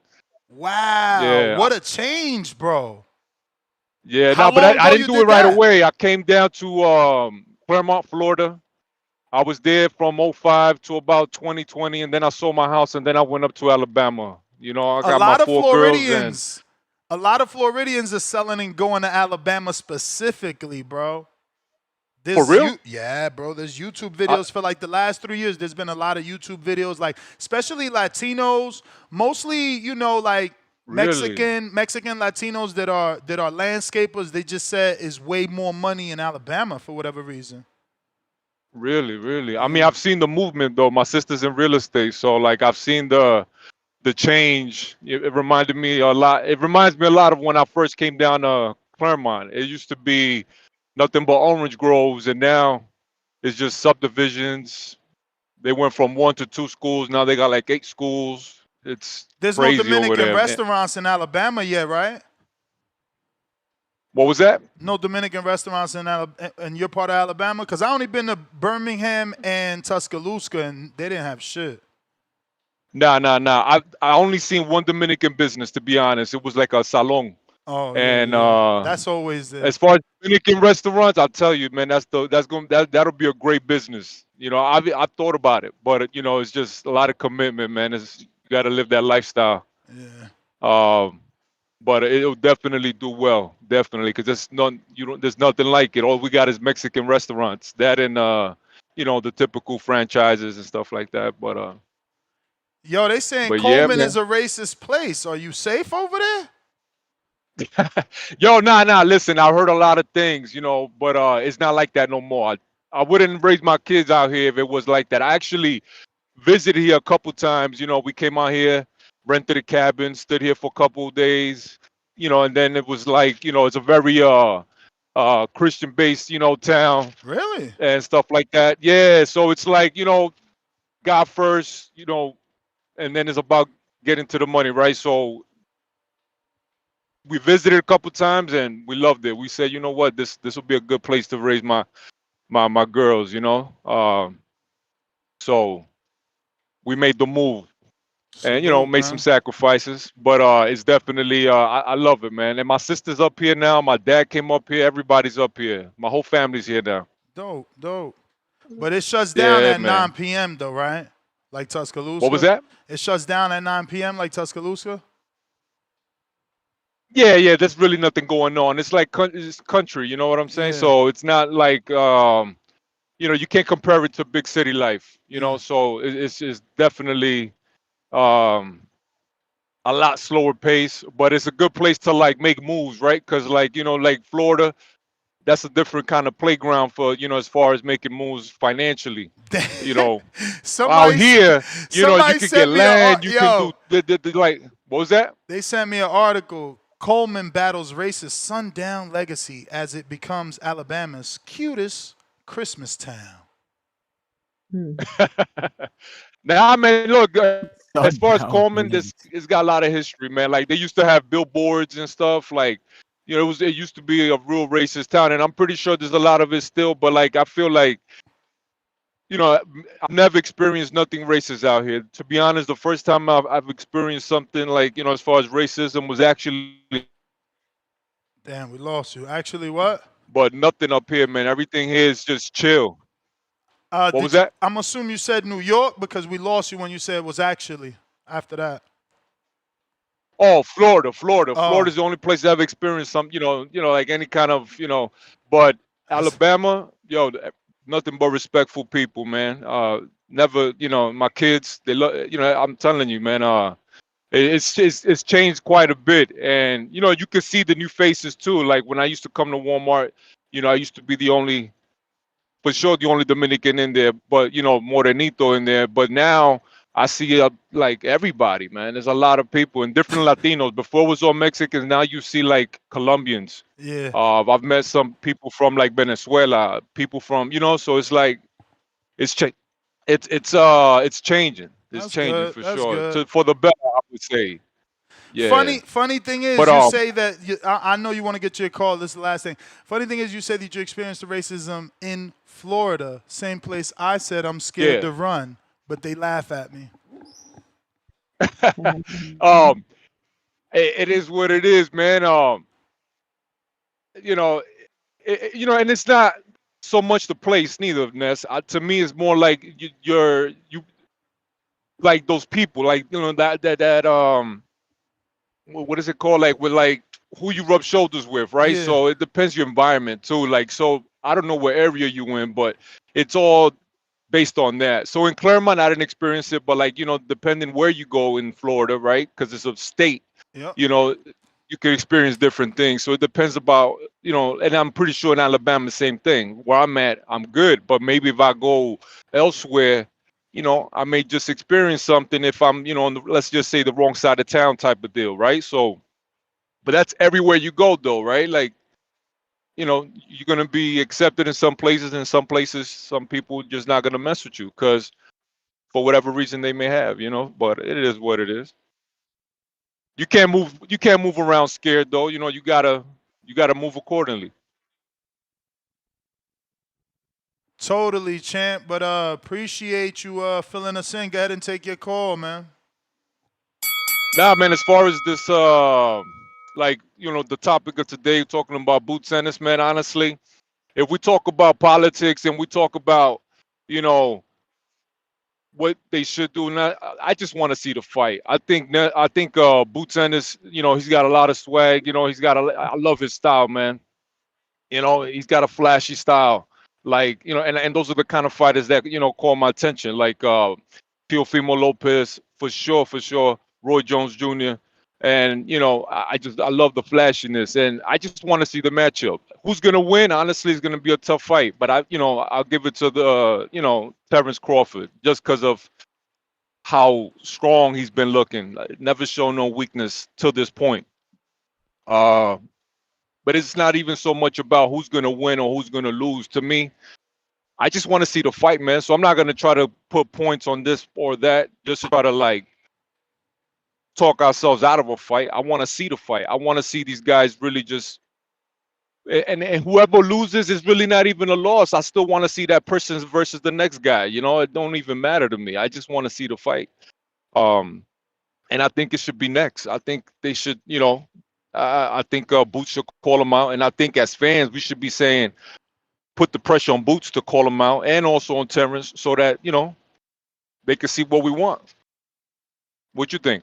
Wow. Yeah. What a change, bro. Yeah, no, but I didn't do it right away. I came down to Claremont, Florida. I was there from 2005 to about 2020, and then I sold my house, and then I went up to Alabama. You know, I got my 4 girls. A lot of Floridians are selling and going to Alabama specifically, bro. For real? Yeah, bro. There's YouTube videos for like the last 3 years. There's been a lot of YouTube videos, like especially Latinos, mostly, you know, like Really? Mexican Latinos that are landscapers, they just said is way more money in Alabama for whatever reason. Really, really. I mean, I've seen the movement though. My sister's in real estate, so like I've seen the change. It reminded me a lot. It reminds me a lot of when I first came down to Claremont. It used to be nothing but orange groves, and now it's just subdivisions. They went from 1 to 2 schools. Now they got like 8 schools. It's There's no crazy over Dominican there. restaurants in Alabama yet, right? What was that? No Dominican restaurants in your part of Alabama? Because I only been to Birmingham and Tuscaloosa, and they didn't have shit. Nah. I only seen one Dominican business, to be honest. It was like a salon. Oh, and yeah. That's always there. As far as Dominican restaurants, I'll tell you, man, that'll be a great business. You know, I've thought about it, but you know, it's just a lot of commitment, man. You got to live that lifestyle. Yeah. But it'll definitely do well, definitely, because there's nothing like it. All we got is Mexican restaurants, that and you know, the typical franchises and stuff like that. But yo, they saying Coleman is a racist place. Are you safe over there? Yo, nah. Listen, I heard a lot of things, you know, but it's not like that no more. I wouldn't raise my kids out here if it was like that. I actually visited here a couple times. You know, we came out here, rented a cabin, stood here for a couple of days, you know, and then it was like, you know, it's a very Christian-based, you know, town. Really? And stuff like that. Yeah, so it's like, you know, God first, you know, and then it's about getting to the money, right? So we visited a couple times and we loved it. We said, you know what, this will be a good place to raise my girls, you know. So we made the move. And you know, made some sacrifices, but it's definitely I love it, man. And my sister's up here now. My dad came up here. Everybody's up here. My whole family's here now. Dope. But it shuts down at 9 p.m. though, right? Like Tuscaloosa. What was that? It shuts down at 9 p.m. like Tuscaloosa. Yeah. There's really nothing going on. It's like it's country. You know what I'm saying? So it's not like you know, you can't compare it to big city life. You know, so it's definitely a lot slower pace, but it's a good place to like make moves, right? Because like, you know, like Florida, that's a different kind of playground for, you know, as far as making moves financially. You know, out here, you know, you can get land, you can do like, what was that? They sent me an article. Coleman battles racist sundown legacy as it becomes Alabama's cutest Christmas town. Now, I mean, look, as far as Coleman, it's got a lot of history, man. Like they used to have billboards and stuff. Like, you know, it used to be a real racist town, and I'm pretty sure there's a lot of it still. But like, I feel like, you know, I've never experienced nothing racist out here. To be honest, the first time I've experienced something like, you know, as far as racism was actually. Damn, we lost you. Actually, what? But nothing up here, man. Everything here is just chill. What was that? I'm assuming you said New York because we lost you when you said it was actually after that. Oh, Florida. Oh. Florida's the only place I've experienced some, you know, like any kind of, you know, but Alabama, yo, nothing but respectful people, man. Never, you know, my kids, they love, you know, I'm telling you, man, it's changed quite a bit. And, you know, you can see the new faces too. Like when I used to come to Walmart, you know, I used to be the only Dominican in there, but, you know, Morenito in there. But now I see like everybody, man. There's a lot of people and different Latinos. Before it was all Mexicans. Now you see like Colombians. Yeah. I've met some people from like Venezuela, people from, you know, so it's like it's changing. It's changing That's for That's sure. good. For the better, I would say. Yeah. Funny thing is, But, you say that I know you want to get to your call. This is the last thing. Funny thing is, you said that you experienced the racism in Florida, same place I said I'm scared to run, but they laugh at me. It is what it is, man. You know, you know, and it's not so much the place neither, Ness. To me, it's more like you like those people, like, you know, that what is it called? Like with like who you rub shoulders with, right? Yeah. So it depends your environment too. Like, so I don't know what area you in, but it's all based on that. So in Claremont, I didn't experience it, but like, you know, depending where you go in Florida, right? Because it's a state. Yep. You know, you can experience different things. So it depends about, and I'm pretty sure in Alabama, the same thing. Where I'm at, I'm good. But maybe if I go elsewhere, I may just experience something if I'm, on the, let's just say the wrong side of town type of deal, right? So, but that's everywhere you go though, right? Like, you're gonna be accepted in some places, and some places, some people just not gonna mess with you because for whatever reason they may have, But it is what it is. You can't move around scared though. You gotta move accordingly. Totally, champ. But appreciate you filling us in. Go ahead and take your call, man. Nah, man, as far as this like, the topic of today, talking about boots tennis, man, honestly, if we talk about politics and we talk about, you know, what they should do, now I just want to see the fight. I think boots tennis, he's got a lot of swag, I love his style, man. He's got a flashy style. Like, and those are the kind of fighters that, call my attention. Like Teofimo Lopez, for sure, Roy Jones Jr. And, I love the flashiness. And I just want to see the matchup. Who's gonna win? Honestly, it's gonna be a tough fight. But I'll give it to the Terence Crawford, just because of how strong he's been looking. Like, never shown no weakness till this point. Uh but it's not even so much about who's going to win or who's going to lose. To me, I just want to see the fight, man. So I'm not going to try to put points on this or that, just try to like talk ourselves out of a fight. I want to see the fight. I want to see these guys really just, and whoever loses is really not even a loss. I still want to see that person versus the next guy. It don't even matter to me. I just want to see the fight. And I think it should be next. I think they should, I think Boots should call him out. And I think as fans, we should be saying, put the pressure on Boots to call him out, and also on Terrence, so that, they can see what we want. What you think?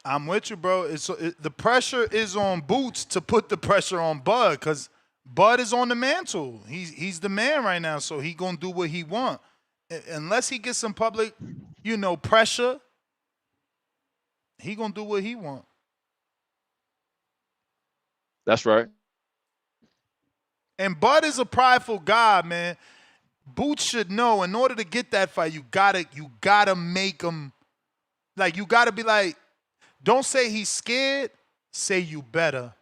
I'm with you, bro. The pressure is on Boots to put the pressure on Bud, because Bud is on the mantle. He's the man right now, so he gonna do what he want. Unless he gets some public, pressure, he gonna do what he want. That's right. And Bud is a prideful guy, man. Boots should know, in order to get that fight, you gotta make him, like, you gotta be like, don't say he's scared, say you better.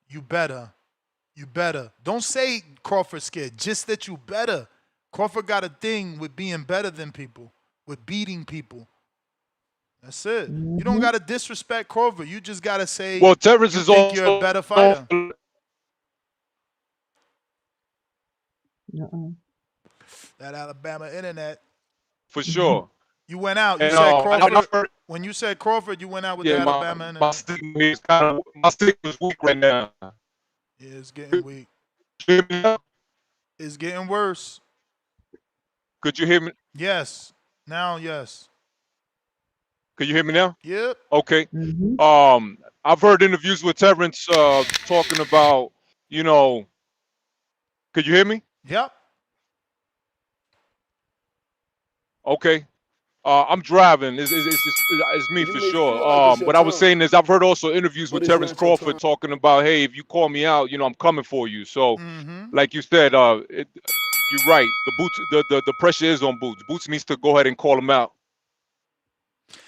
You better. You better. Don't say Crawford's scared, just that you better. Crawford got a thing with being better than people, with beating people. That's it. You don't gotta disrespect Crawford. You just gotta say, well, Terrence you is think you're a better fighter. That Alabama internet. For sure. You went out. You And, said Crawford. When you said Crawford, you went out with the Alabama internet. My signal is weak right now. Yeah, it's getting weak. It's getting worse. Could you hear me? Yes. Now, yes. Could you hear me now? Yep. Okay. I've heard interviews with Terrence talking about, could you hear me? Yep. Okay. I'm driving. It's me for sure. What I was saying is, I've heard also interviews with Terence Crawford talking about, hey, if you call me out, I'm coming for you. So, like you said, you're right. The pressure is on Boots. Boots needs to go ahead and call him out.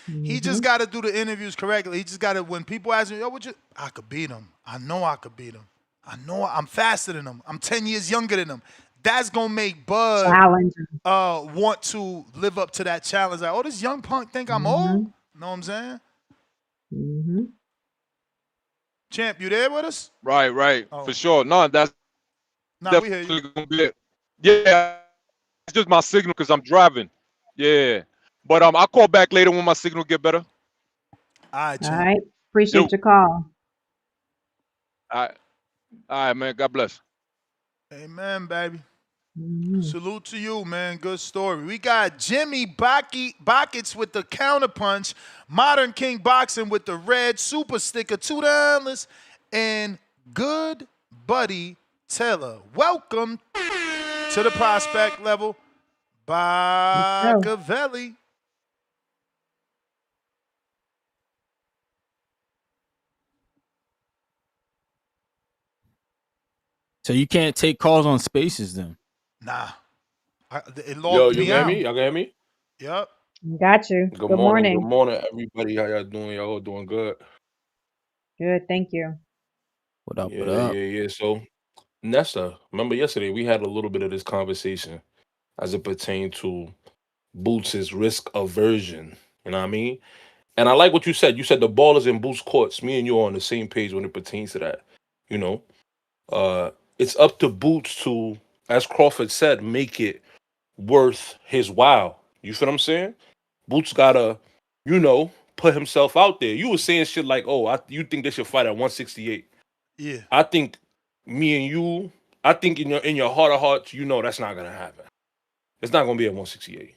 He just got to do the interviews correctly. He just got to, when people ask me, yo, I could beat him. I know I could beat him. I know I'm faster than him. I'm 10 years younger than him. That's going to make Bud want to live up to that challenge. Like, oh, this young punk think I'm old? Know what I'm saying? Champ, you there with us? Right. Oh. For sure. No, that's definitely going to be it. Yeah, it's just my signal because I'm driving. Yeah. But I'll call back later when my signal get better. All right, champ. All right. Appreciate your call. All right, man. God bless. Amen, baby. Salute to you, man. Good story. We got Jimmy Buckets with the counterpunch, Modern King Boxing with the red super sticker, $2, and Good Buddy Taylor. Welcome to the prospect level, Bacavelli. So you can't take calls on spaces then. Nah. It Yo, logged you me can hear out. me? Y'all can hear me? Yep. Got you. Good Good morning. Good morning. morning, everybody. How y'all doing? Y'all all doing good? Good, thank you. What up? What Yeah, up? yeah, yeah. So, Nessa, remember yesterday we had a little bit of this conversation as it pertained to Boots' risk aversion. You know what I mean? And I like what you said. You said the ball is in Boots' courts. Me and you are on the same page when it pertains to that. You know, it's up to Boots to, as Crawford said, make it worth his while. You feel what I'm saying? Boots gotta, put himself out there. You were saying shit like, "Oh, you think they should fight at 168?" Yeah. I think me and you, I think in your heart of hearts, you know that's not gonna happen. It's not gonna be at 168.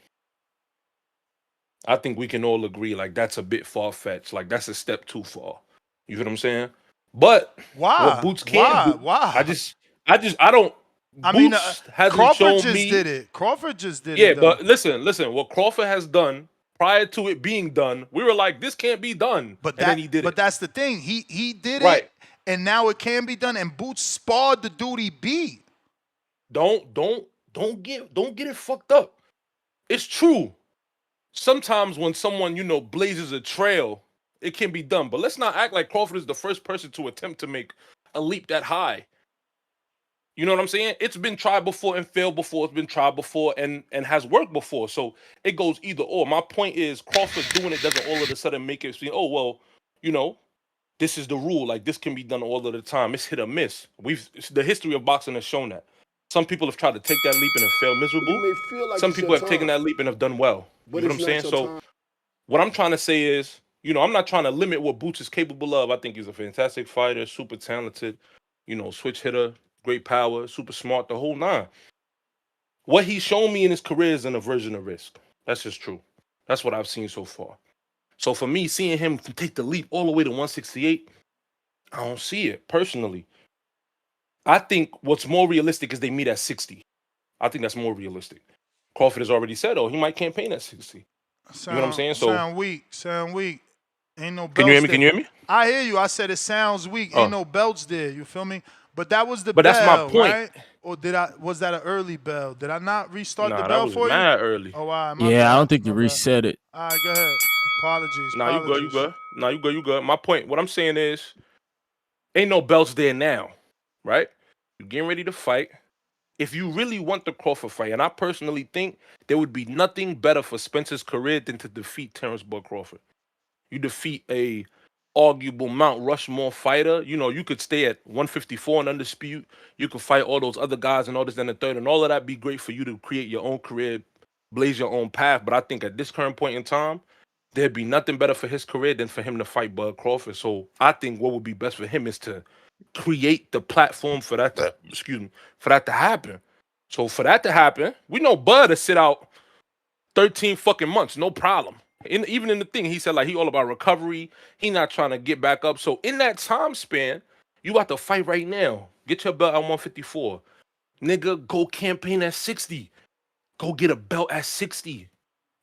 I think we can all agree like that's a bit far fetched. Like that's a step too far. You feel what I'm saying? But what Why? Boots can do, Why? I don't. I mean, Boots hasn't Crawford shown just me. did it. Crawford just did Yeah, it though. but listen. What Crawford has done prior to it being done, we were like, this can't be done, and then he did it. That's the thing. He did it, Right. and now it can be done. And Boots sparred the dude he beat. Don't get it fucked up. It's true. Sometimes when someone blazes a trail, it can be done. But let's not act like Crawford is the first person to attempt to make a leap that high. You know what I'm saying? It's been tried before and failed before. It's been tried before and has worked before. So it goes either or. My point is Crawford doing it doesn't all of a sudden make it seem, oh well, you know, this is the rule. Like this can be done all of the time. It's hit or miss. The history of boxing has shown that. Some people have tried to take that leap and have failed miserable. You may feel like Some it's people your have taken time, that leap and have done well. but You know it's what I'm not saying? your So time. what I'm trying to say is, I'm not trying to limit what Boots is capable of. I think he's a fantastic fighter, super talented, switch hitter, great power, super smart, the whole nine. What he's shown me in his career is an aversion of risk. That's just true. That's what I've seen so far. So for me, seeing him take the leap all the way to 168, I don't see it personally. I think what's more realistic is they meet at 60. I think that's more realistic. Crawford has already said, he might campaign at 60. You know what I'm saying? So Sound weak. Ain't no belts can you hear me? there. Can you hear me? I hear you. I said it sounds weak. Ain't no belts there. You feel me? But that was the But bell, that's my point. right? Or was that an early bell? Did I not restart the Nah, that bell was for you? mad early. Oh, all right, my Yeah, bad. I don't think you My bad. reset it. All right, go ahead. Apologies. Nah, you good. Nah, you good. My point, what I'm saying is, ain't no belts there now, right? You're getting ready to fight. If you really want the Crawford fight, and I personally think there would be nothing better for Spencer's career than to defeat Terrence Crawford. You defeat a arguable Mount Rushmore fighter. You could stay at 154 and undisputed. You could fight all those other guys and all this and the third, and all of that be great for you to create your own career, blaze your own path. But I think at this current point in time, there'd be nothing better for his career than for him to fight Bud Crawford. So I think what would be best for him is to create the platform for that to happen. So for that to happen, we know Bud to sit out 13 fucking months, no problem. Even in the thing, he said like he all about recovery. He not trying to get back up. So in that time span, you got to fight right now. Get your belt at 154. Nigga, go campaign at 60. Go get a belt at 60.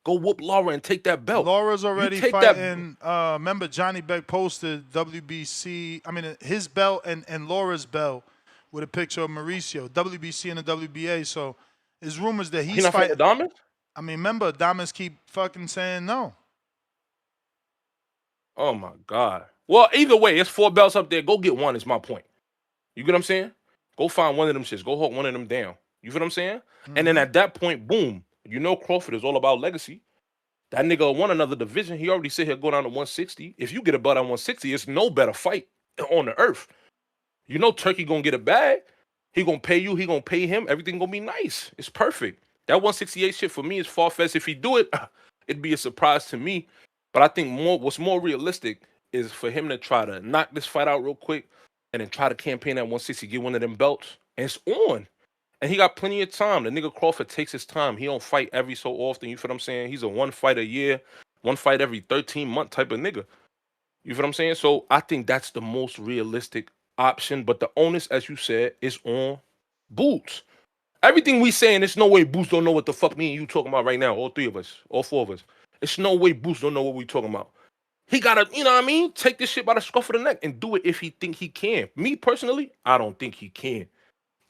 Go whoop Laura and take that belt. Laura's already You take fighting. Remember, Johnny Beck posted WBC. I mean, his belt and Laura's belt with a picture of Mauricio, WBC and the WBA. So there's rumors that he's not fighting Adames? I mean, remember, Adames keep fucking saying no. Oh my God. Well, either way, it's 4 belts up there. Go get one is my point. You get what I'm saying? Go find one of them shits. Go hold one of them down. You feel what I'm saying? And then at that point, boom. Crawford is all about legacy. That nigga won another division. He already sit here go down to 160. If you get a belt at 160, it's no better fight on the earth. Turkey gonna get a bag. He gonna pay you. He gonna pay him. Everything gonna be nice. It's perfect. That 168 shit for me is far-fetched. If he do it, it'd be a surprise to me. But I think what's more realistic is for him to try to knock this fight out real quick and then try to campaign at 160, get one of them belts, and it's on. And he got plenty of time. The nigga Crawford takes his time. He don't fight every so often. You feel what I'm saying? He's a one fight a year, one fight every 13-month type of nigga. You feel what I'm saying? So I think that's the most realistic option. But the onus, as you said, is on Boots. Everything we saying, there's no way Boots don't know what the fuck me and you talking about right now. All 3 of us, all 4 of us. It's no way Boots don't know what we talking about. He gotta, take this shit by the scruff of the neck and do it if he think he can. Me personally, I don't think he can.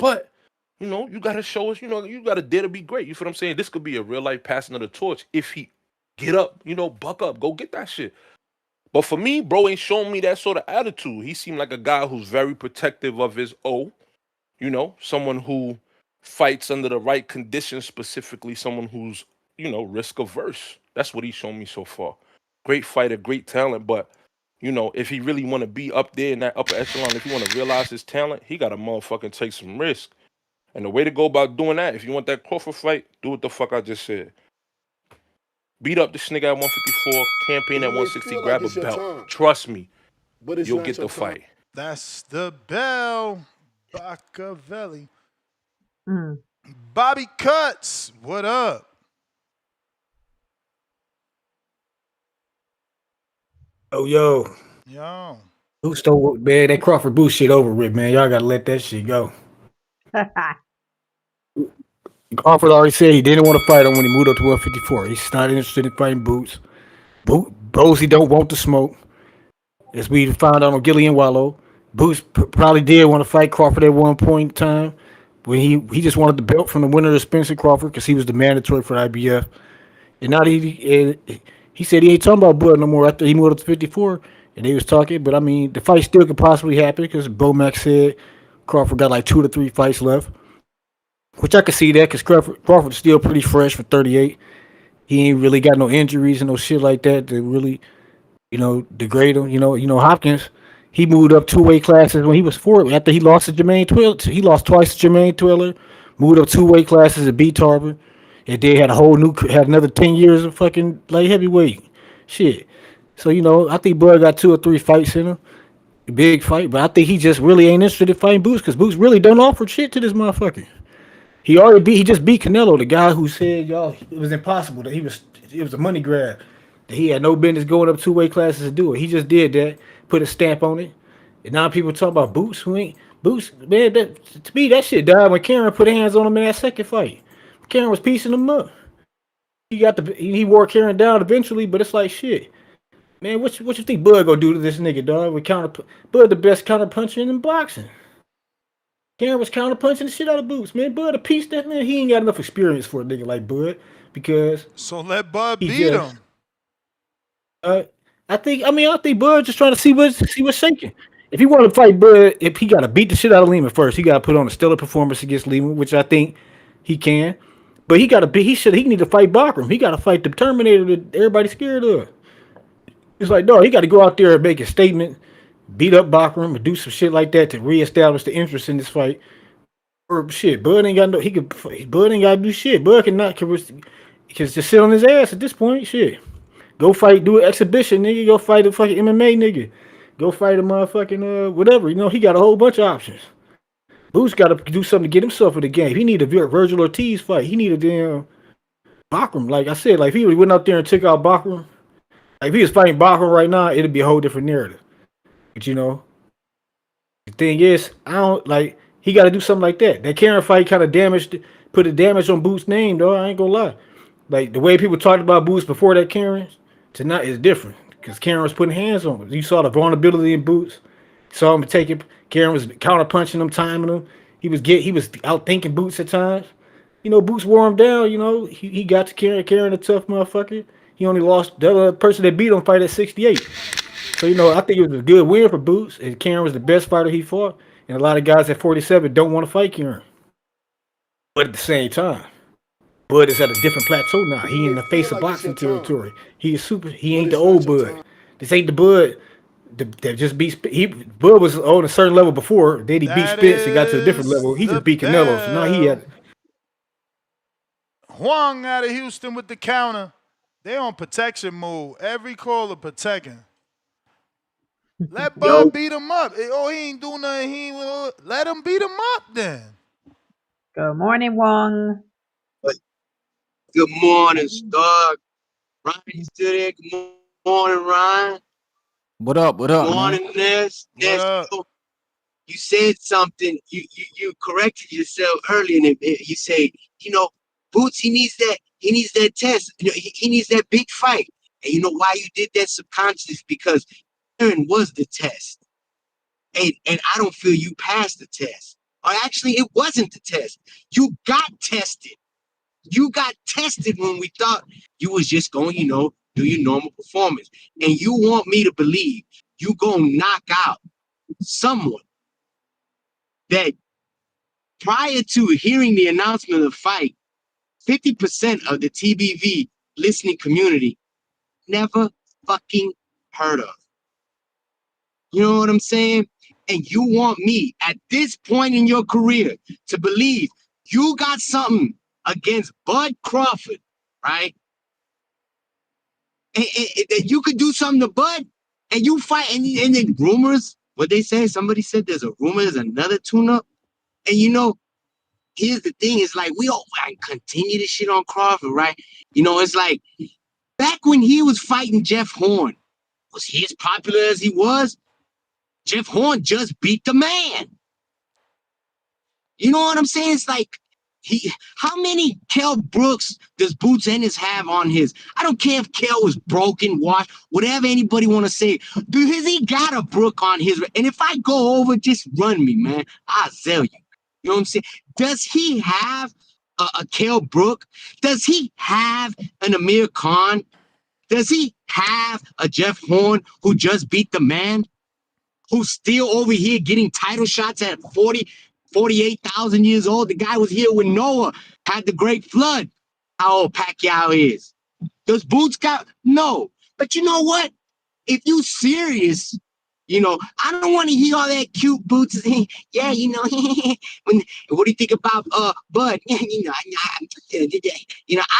But you know, you gotta show us. You know, you gotta dare to be great. You feel what I'm saying? This could be a real life passing of the torch if he get up. You know, buck up, go get that shit. But for me, bro, ain't showing me that sort of attitude. He seemed like a guy who's very protective of his O. You know, someone who fights under the right conditions, specifically someone who's, you know, risk averse. That's what he's shown me so far. Great fighter, great talent, but you know, if he really want to be up there in that upper echelon, if he want to realize his talent, he got to motherfucking take some risk. And the way to go about doing that, if you want that Crawford fight, do what the fuck I just said. Beat up this nigga at 154, campaign at 160, grab a belt. Trust me, you'll get the fight. That's the bell. Bacavelli. Mm. Bobby Cuts, what up? Yo. Boots don't, man, that Crawford Boots shit over with, man. Y'all gotta let that shit go. Crawford already said he didn't want to fight him when he moved up to 154. He's not interested in fighting Boots. Boots, he don't want to smoke. As we found out on Gillian Wallow, Boots probably did want to fight Crawford at one point in time when he just wanted the belt from the winner of Spencer Crawford because he was the mandatory for the IBF. And now he said he ain't talking about Bud no more after he moved up to 54. And they was talking, but I mean, the fight still could possibly happen because Bomac said Crawford got like 2 to 3 fights left, which I could see that because Crawford's still pretty fresh for 38. He ain't really got no injuries and no shit like that to really, you know, degrade him. You know, Hopkins, he moved up 2 weight classes when he was 4. After he lost to Jermaine Twiller, he lost twice to Jermaine Twiller, moved up 2 weight classes and beat Tarver. And they had had another 10 years of fucking light heavyweight shit. So, you know, I think Bud got 2 or 3 fights in him. A big fight. But I think he just really ain't interested in fighting Boots because Boots really don't offer shit to this motherfucker. He just beat Canelo, the guy who said, y'all, it was impossible, that it was a money grab. That he had no business going up 2 weight classes to do it. He just did that, put a stamp on it. And now people talk about Boots Boots, man, to me, that shit died when Karen put hands on him in that second fight. Karen was piecing him up. He wore Karen down eventually, but it's like shit. Man, what you think Bud gonna do to this nigga, dog? Bud the best counter puncher in boxing. Karen was counter punching the shit out of Boots, man. Bud a piece that man. He ain't got enough experience for a nigga like Bud because. So let Bud beat him. I think Bud just trying to see what's shaking. If he want to fight Bud, if he got to beat the shit out of Lima first, he got to put on a stellar performance against Lima, which I think he can. But he need to fight Bachram. He got to fight the Terminator that everybody's scared of. It's like, no, he got to go out there and make a statement, beat up Bachram, or do some shit like that to reestablish the interest in this fight. Or shit, Bud ain't got to do shit. Bud can just sit on his ass at this point. Shit, go fight, do an exhibition, nigga. Go fight a fucking MMA nigga. Go fight a motherfucking whatever. You know, he got a whole bunch of options. Boots got to do something to get himself in the game. He need a Virgil Ortiz fight. He need a damn Bachram. Like I said, like if he went out there and took out Bachram, like if he was fighting Bachram right now, it'd be a whole different narrative. But you know, the thing is, he got to do something like that. That Karen fight kind of put a damage on Boots' name, though. I ain't gonna lie. Like the way people talked about Boots before that Karen, tonight is different because Karen was putting hands on him. You saw the vulnerability in Boots. Saw him taking. Karen was counter punching him, timing him. He was out thinking Boots at times. You know, Boots wore him down. You know, he got to Karen. Karen a tough motherfucker. He only lost the other person that beat him fight at 68. So you know, I think it was a good win for Boots. And Karen was the best fighter he fought. And a lot of guys at 47 don't want to fight Karen. But at the same time, Bud is at a different plateau now. He in the face of boxing territory. He ain't the old Bud. This ain't the Bud that just beat. Bud was on a certain level before. Then he beat Spence and got to a different level. He just beat Canelo. So now he had. Huang out of Houston with the counter. They on protection mode. Every caller protecting. Let Bud beat him up. He ain't doing nothing. Let him beat him up then. Good morning, Wong. Good morning, Stark. Ryan, you still there? Good morning, Ryan. What up? Good morning, Ness. You said something. You corrected yourself earlier, and you said, you know, Boots, he needs that test. You know, he needs that big fight. And you know why you did that subconsciously? Because Aaron was the test. And I don't feel you passed the test. Or actually, it wasn't the test. You got tested. You got tested when we thought you was just going, do your normal performance. And you want me to believe you gonna knock out someone that prior to hearing the announcement of the fight, 50% of the TBV listening community never fucking heard of. You know what I'm saying? And you want me at this point in your career to believe you got something against Bud Crawford, right? And that you could do something to Bud and you fight and then rumors, what they say, somebody said there's a rumor, there's another tune-up. And here's the thing, it's like we all continue to shit on Crawford, right? It's like back when he was fighting Jeff Horn, was he as popular as he was? Jeff Horn just beat the man. You know what I'm saying? It's like how many Kell Brooks does Boots Ennis have on his? I don't care if Kell was broken, washed, whatever anybody want to say. Has he got a Brook on his? And if I go over, just run me, man. I'll sell you. You know what I'm saying? Does he have a Kell Brook? Does he have an Amir Khan? Does he have a Jeff Horn who just beat the man? Who's still over here getting title shots at 48,000 years old? The guy was here when Noah had the great flood. How old Pacquiao is? Does Boots got? No. But you know what? If you serious, I don't want to hear all that cute Boots. Yeah, what do you think about Bud? I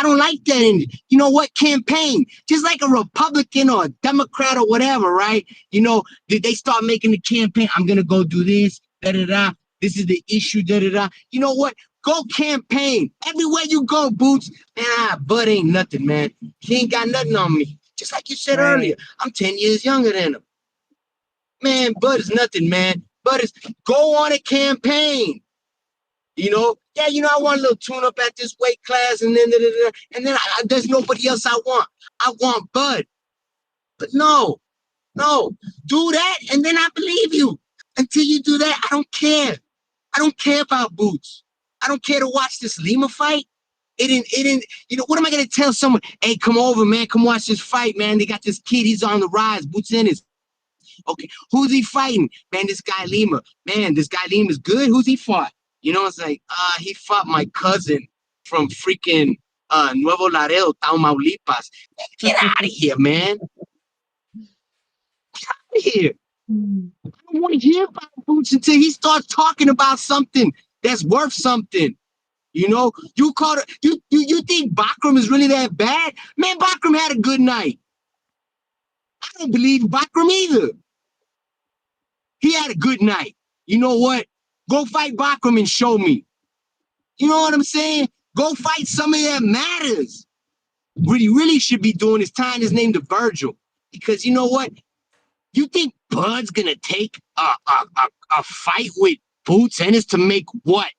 don't like that. And you know what? Campaign, just like a Republican or a Democrat or whatever, right? Did they start making the campaign? I'm gonna go do this, da-da-da. This is the issue, da-da-da. You know what? Go campaign. Everywhere you go, Boots. Man, Bud ain't nothing, man. He ain't got nothing on me. Just like you said earlier, I'm 10 years younger than him. Man, Bud is nothing, man. Bud is go on a campaign. I want a little tune-up at this weight class, and then there's nobody else I want. I want Bud. But no, do that, and then I believe you. Until you do that, I don't care. I don't care about Boots. I don't care to watch this Lima fight. It didn't, what am I going to tell someone? Hey, come over, man. Come watch this fight, man. They got this kid. He's on the rise. Boots Ennis. Okay, who's he fighting? Man, this guy Lima. Man, this guy Lima's good. Who's he fought? It's like, he fought my cousin from freaking Nuevo Laredo, Tamaulipas. Get out of here, man. Get out of here. I don't want to hear about Boots until he starts talking about something that's worth something. You called it, you think Bakram is really that bad? Man, Bakram had a good night. I don't believe Bakram either. He had a good night. You know what? Go fight Bakram and show me. You know what I'm saying? Go fight somebody that matters. What he really should be doing is tying his name to Virgil. Because you know what? You think Bud's gonna take a fight with Boots Ennis to make what?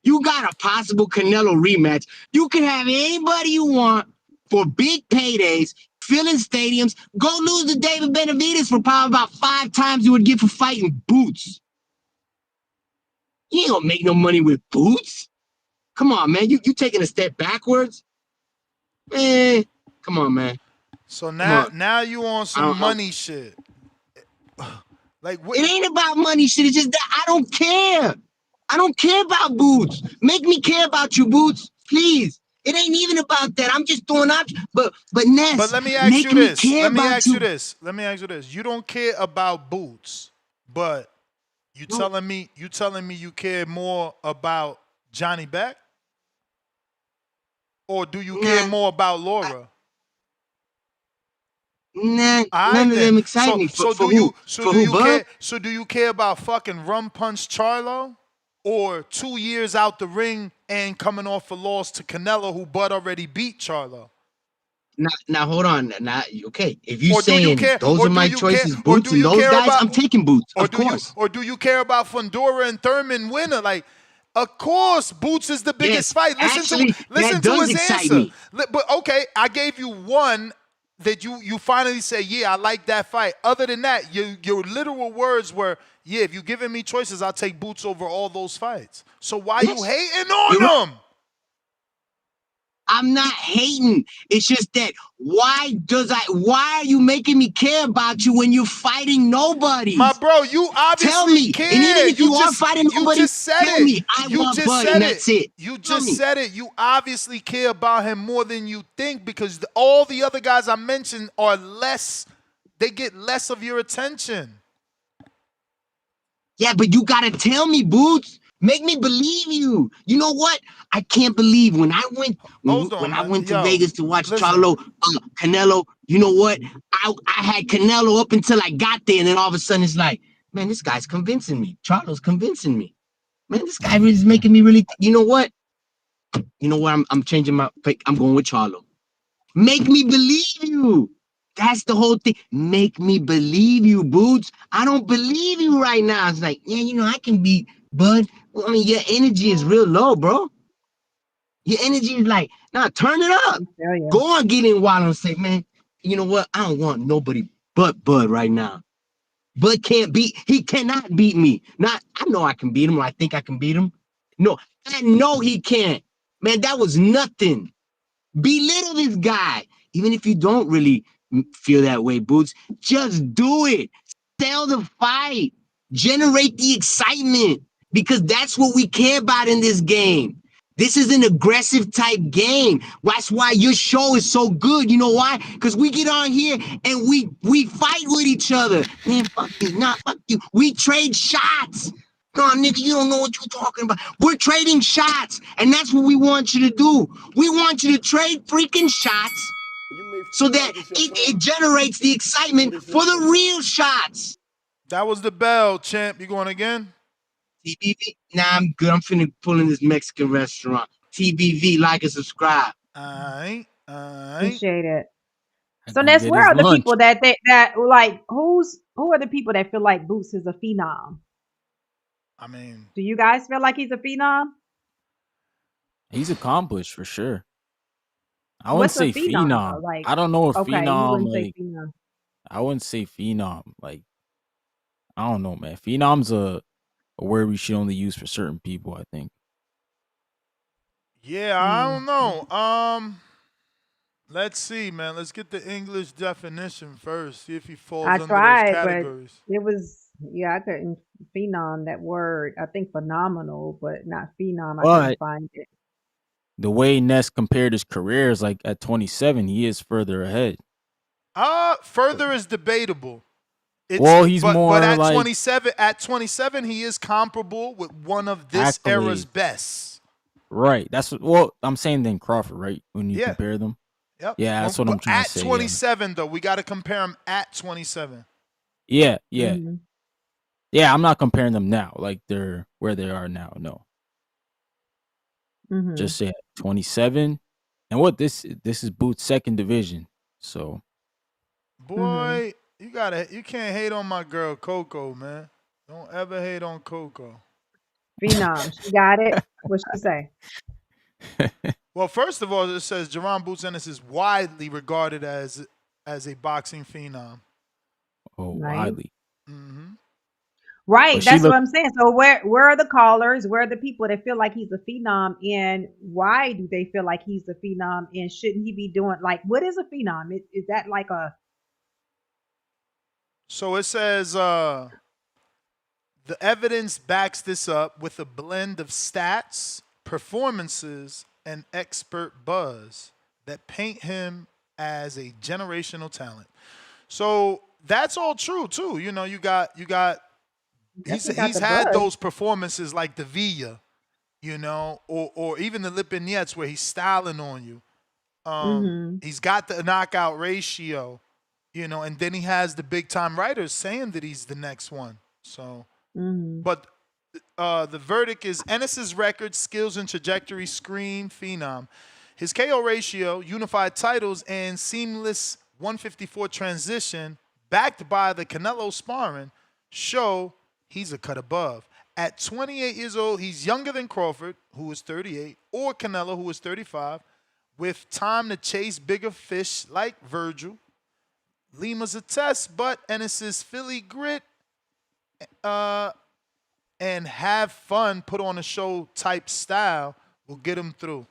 You got a possible Canelo rematch. You can have anybody you want for big paydays, filling stadiums. Go lose to David Benavidez for probably about 5 times you would get for fighting Boots. You ain't gonna make no money with Boots. Come on, man. You taking a step backwards? Man, come on, man. So now you on some money shit. Like it ain't about money shit. It's just that I don't care. I don't care about Boots. Make me care about you, Boots, please. It ain't even about that. I'm just throwing out. But Ness, but let me ask you this. Let me ask you this. You don't care about Boots, but you telling me you care more about Johnny Beck? Or do you care more about Laura? None of them excite me. So do you care about fucking Rum Punch Charlo? Or 2 years out the ring and coming off a loss to Canelo, who Bud already beat Charlo? Now hold on. Now, okay, if you're saying those are my choices, Boots and those guys, I'm taking Boots, of course. Or do you care about Fundora and Thurman winner? Like, of course, Boots is the biggest fight. Listen to his answer. But okay, I gave you one that you finally say, yeah, I like that fight. Other than that, your literal words were, yeah, if you're giving me choices, I'll take Boots over all those fights. So why you hating on him? I'm not hating. It's just that why are you making me care about you when you're fighting nobody? My bro, you obviously tell me. care. And even if you are fighting nobody, you just said tell it. me. I You want just Bud, said and it. that's it. You Tell just me. said it. You obviously care about him more than you think because all the other guys I mentioned are less. They get less of your attention. Yeah, but you gotta tell me, Boots. Make me believe you. You know what? I can't believe when I went to Vegas to watch Charlo Canelo. You know what? I had Canelo up until I got there, and then all of a sudden it's like, man, this guy's convincing me. Charlo's convincing me. Man, this guy is making me really. You know what? You know what? I'm changing my pick. I'm going with Charlo. Make me believe you. That's the whole thing. Make me believe you, Boots. I don't believe you right now. It's like, yeah, you know, I can beat Bud. Well, I mean, your energy is real low, bro. Your energy is like, nah, turn it up. Go on, get in wild and say, man, you know what? I don't want nobody but Bud right now. Bud he cannot beat me. I know I can beat him, or I think I can beat him. No, I know he can't. Man, that was nothing. Belittle this guy. Even if you don't really feel that way, Boots, just do it. Sell the fight. Generate the excitement. Because that's what we care about in this game. This is an aggressive type game. That's why your show is so good. You know why? Because we get on here and we fight with each other. Man, fuck you. Nah, fuck you. We trade shots. No, nigga, you don't know what you're talking about. We're trading shots, and that's what we want you to do. We want you to trade freaking shots so that it generates the excitement for the real shots. That was the bell, champ. You going again? TBV? Nah, I'm good. I'm finna pull in this Mexican restaurant. TBV, like and subscribe. All right. Appreciate it. So Ness, where are the people that like who are the people that feel like Boots is a phenom? I mean, do you guys feel like he's a phenom? He's accomplished for sure. I wouldn't What's say a phenom? phenom. Like, I don't know if okay, phenom, you wouldn't like, say phenom. I wouldn't say phenom. Like, I don't know, man. Phenom's a word we should only use for certain people, I think. Yeah, I don't know. Let's see, man. Let's get the English definition first. See if he falls I under tried, those categories. but it was I couldn't phenom that word. I think phenomenal, but not phenom. I couldn't find it. The way Ness compared his career is like at 27, he is further ahead. Further is debatable. He's more but at like 27, he is comparable with one of this era's best. Right. That's what I'm saying. Then Crawford, right? When you compare them. Yep. Yeah, that's what I'm trying to say. At 27, though, we got to compare him at 27. Yeah. Mm-hmm. Yeah, I'm not comparing them now, like they're where they are now. No. Mm-hmm. Just say 27. And what this is Boots' second division. So boy, you can't hate on my girl Coco, man. Don't ever hate on Coco. Phenom. She got it. What'd she say? Well, first of all, it says Jaron Boots Ennis is widely regarded as a boxing phenom. Oh, widely. Mm-hmm. Right, that's what I'm saying. So where are the callers? Where are the people that feel like he's a phenom, and why do they feel like he's a phenom? And shouldn't he be doing like what is a phenom? Is that like a? So it says the evidence backs this up with a blend of stats, performances, and expert buzz that paint him as a generational talent. So that's all true too. You know, you got. He's had those performances like the Villa, you know, or even the Lipinets where he's styling on you. He's got the knockout ratio, you know, and then he has the big time writers saying that he's the next one. So, but the verdict is Ennis's record, skills, and trajectory scream phenom. His KO ratio, unified titles, and seamless 154 transition, backed by the Canelo sparring, show he's a cut above. At 28 years old, he's younger than Crawford, who is 38, or Canelo, who is 35, with time to chase bigger fish like Virgil, Lima's a test, but Ennis's Philly grit and have fun, put on a show type style will get him through.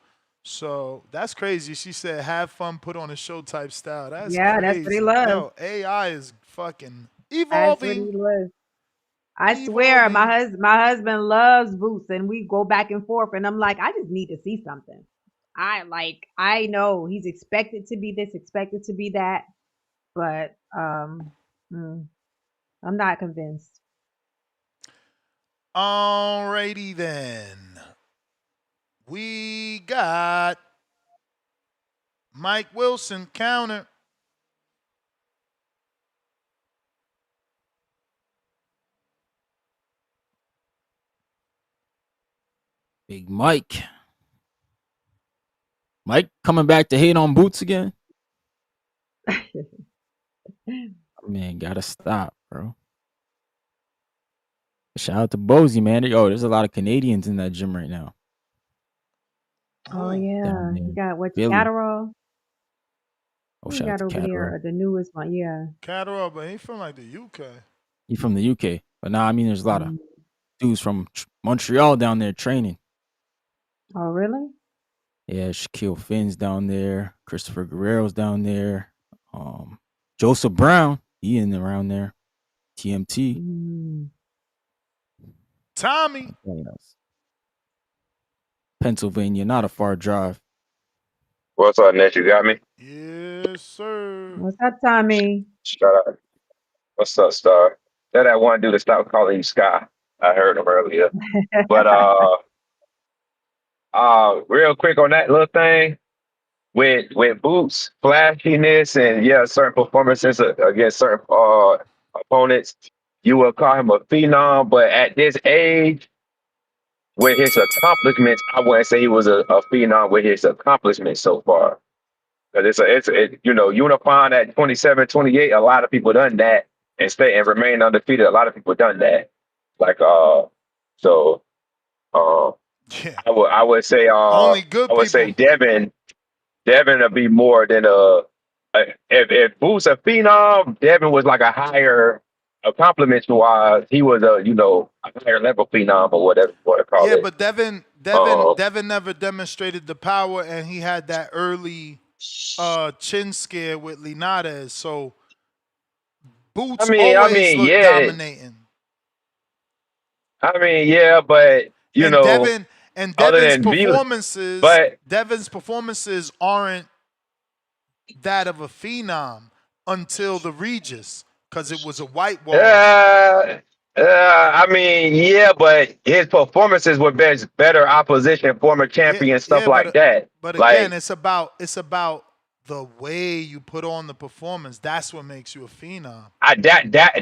So that's crazy. She said, have fun, put on a show type style. That's Yeah, that's what he crazy. loves. Yo, AI is fucking That's what evolving. he loves. I swear, my husband loves Boots, and we go back and forth, and I'm like, I just need to see something. I know he's expected to be this, expected to be that, but I'm not convinced. Alrighty then. We got Mike Wilson counter. Big Mike. Mike coming back to hate on Boots again? Man, gotta stop, bro. Shout out to Bozy, man. Yo, there's a lot of Canadians in that gym right now. Oh yeah, you got what Philly. Catterall? Oh, Who shout out got to over Catterall. there? The newest one, yeah. Catterall, but he from like the UK. He from the UK, but now I mean, there's a lot of dudes from Montreal down there training. Oh really? Yeah, Shaquille Finn's down there. Christopher Guerrero's down there. Joseph Brown, he in around there. TMT. Tommy. Pennsylvania, not a far drive. What's up, Ness? You got me? Yes, sir. What's up, Tommy? Shut up. What's up, Star? That one dude to stop calling you Sky. I heard him earlier. But real quick on that little thing with Boots, flashiness, and certain performances against certain opponents, you will call him a phenom. But at this age, with his accomplishments, I wouldn't say he was a phenom with his accomplishments so far. Because it's unifying at 27, 28, a lot of people done that and stay and remain undefeated. A lot of people done that. Like I would say only good I would say Devin would be more than if Boots a phenom, Devin was like a higher accomplishments wise, he was a higher level phenom or whatever you want to call it. Yeah, but Devin never demonstrated the power, and he had that early chin scare with Linares. So Boots always looked dominating. I mean, yeah, but Devin's performances aren't that of a phenom until the Regis, because it was a whitewash. I mean, yeah, but his performances were better opposition, former champion, stuff like that. But again, it's about the way you put on the performance. That's what makes you a phenom.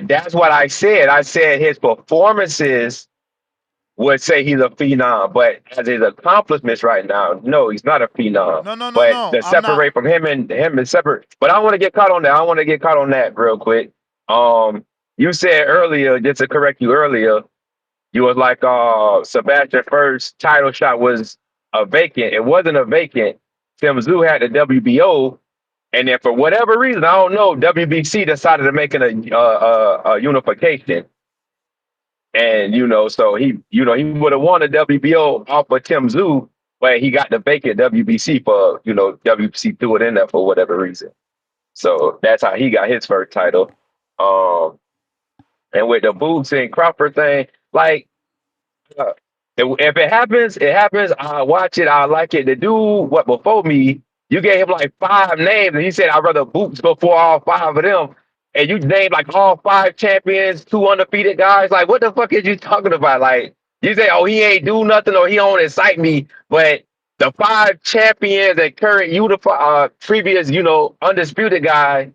That's what I said. I said his performances would say he's a phenom, but as his accomplishments right now, no, he's not a phenom. No. But to separate from him and separate. But I want to get caught on that. I want to get caught on that real quick. You said earlier, just to correct you earlier, you was like Sebastian's first title shot was a vacant. It wasn't a vacant. Tim Tszyu had the WBO, and then for whatever reason, I don't know, WBC decided to make it a unification. And so he would have won the WBO off of Tim Tszyu, but he got the vacant WBC for WBC threw it in there for whatever reason. So that's how he got his first title. And with the Boots and Crawford thing, like if it happens, it happens. I watch it. I like it. The dude, what before me, you gave him like 5 names, and he said I'd rather Boots before all 5 of them. And you named like all 5 champions, 2 undefeated guys. Like, what the fuck is you talking about? Like, you say, oh, he ain't do nothing or he don't excite me. But the 5 champions and current previous, undisputed guy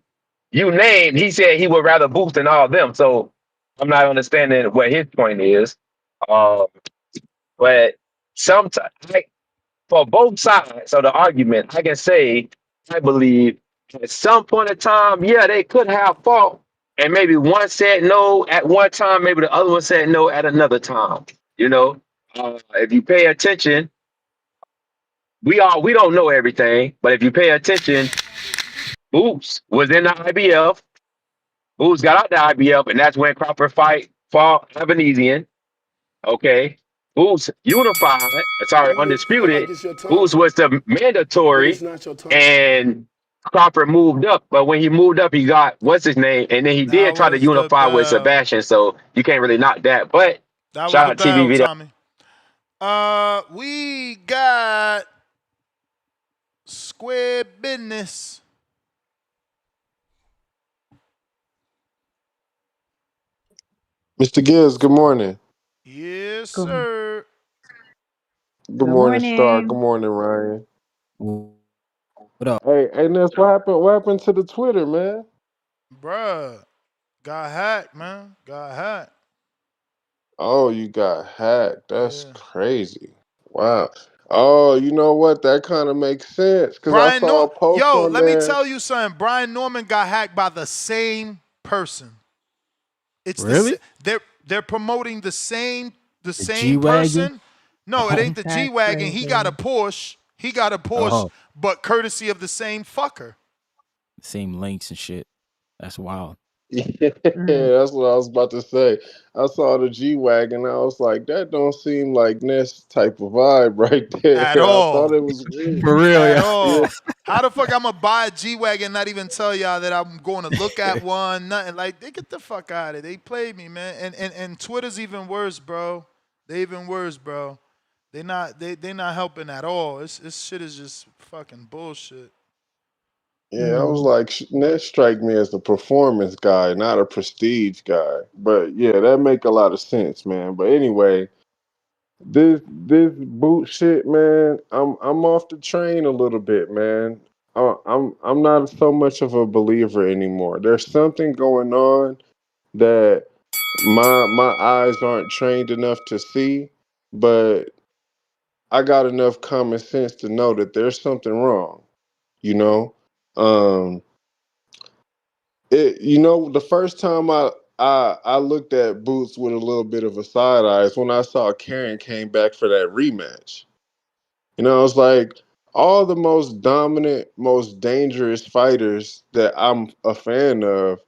you named, he said he would rather Boots than all of them. So I'm not understanding what his point is. But sometimes, for both sides of the argument, I can say, I believe at some point in time, yeah, they could have fought, and maybe one said no at one time, maybe the other one said no at another time. If you pay attention, we don't know everything, but if you pay attention, Boots was in the IBF. Boots got out the IBF, and that's when Crawford fought Evanesian. Okay. Boots unified, sorry, Dude, it feel like undisputed. it's your turn, Boots was the but it's mandatory, not your turn. and Crawford moved up. But when he moved up, he got what's his name, and then he That did try to was the unify with bell. Sebastian. So you can't really knock that. But That was shout the out bell, TBV. Tommy. We got square business. Mr. Gibbs, good morning. Yes, Good, sir. Good good morning, Star. Good morning. morning, Ryan. What up? Hey, Ness, what happened? What happened to the Twitter, man? Bruh. Got hacked, man. Got hacked. Oh, you got hacked. That's Yeah. crazy. Wow. Oh, you know what? That kind of makes sense because I Brian saw Nor a post Yo, on let me there. tell you something. Brian Norman got hacked by the same person. It's Really? they're promoting the The same G wagon? person. No, it ain't the G That's wagon. He got a crazy. Porsche. He got a Porsche, Oh, but courtesy of the same fucker. same links and shit. That's wild. Yeah, Mm. that's what I was about to say. I saw the G Wagon. I was like, that don't seem like Ness type of vibe right At there. I thought all. it was weird. For real, At yeah. Yeah. all. How the fuck I'm gonna buy a G Wagon, not even tell y'all that I'm going to look at one, nothing. Like, they get the fuck out of it. They played me, man. And Twitter's even worse, bro. They even worse, bro. They not helping at all. This shit is just fucking bullshit. Yeah, I was Mm. like, Ness strike me as the performance guy, not a prestige guy. But yeah, that make a lot of sense, man. But anyway, this boot shit, man. I'm off the train a little bit, man. I'm not so much of a believer anymore. There's something going on that my eyes aren't trained enough to see, but I got enough common sense to know that there's something wrong. You know, um, the first time I looked at Boots with a little bit of a side eye is when I saw Karen came back for that rematch. I was like, all the most dominant, most dangerous fighters that I'm a fan of,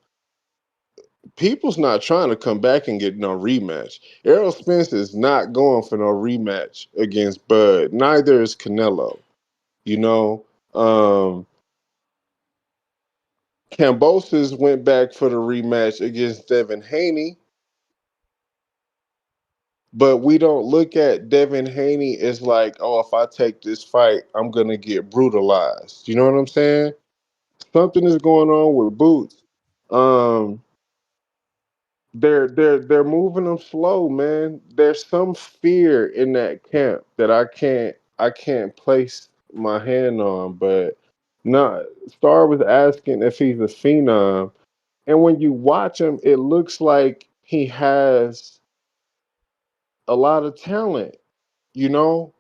people's not trying to come back and get no rematch. Errol Spence is not going for no rematch against Bud. Neither is Canelo. You know, um, Cambosis went back for the rematch against Devin Haney, but we don't look at Devin Haney as like, oh, if I take this fight, I'm gonna get brutalized. You know what I'm saying? Something is going on with Boots. Um, they're moving them slow, man. There's some fear in that camp that I can't place my hand on. But no, Star was asking if he's a phenom, and when you watch him, it looks like he has a lot of talent,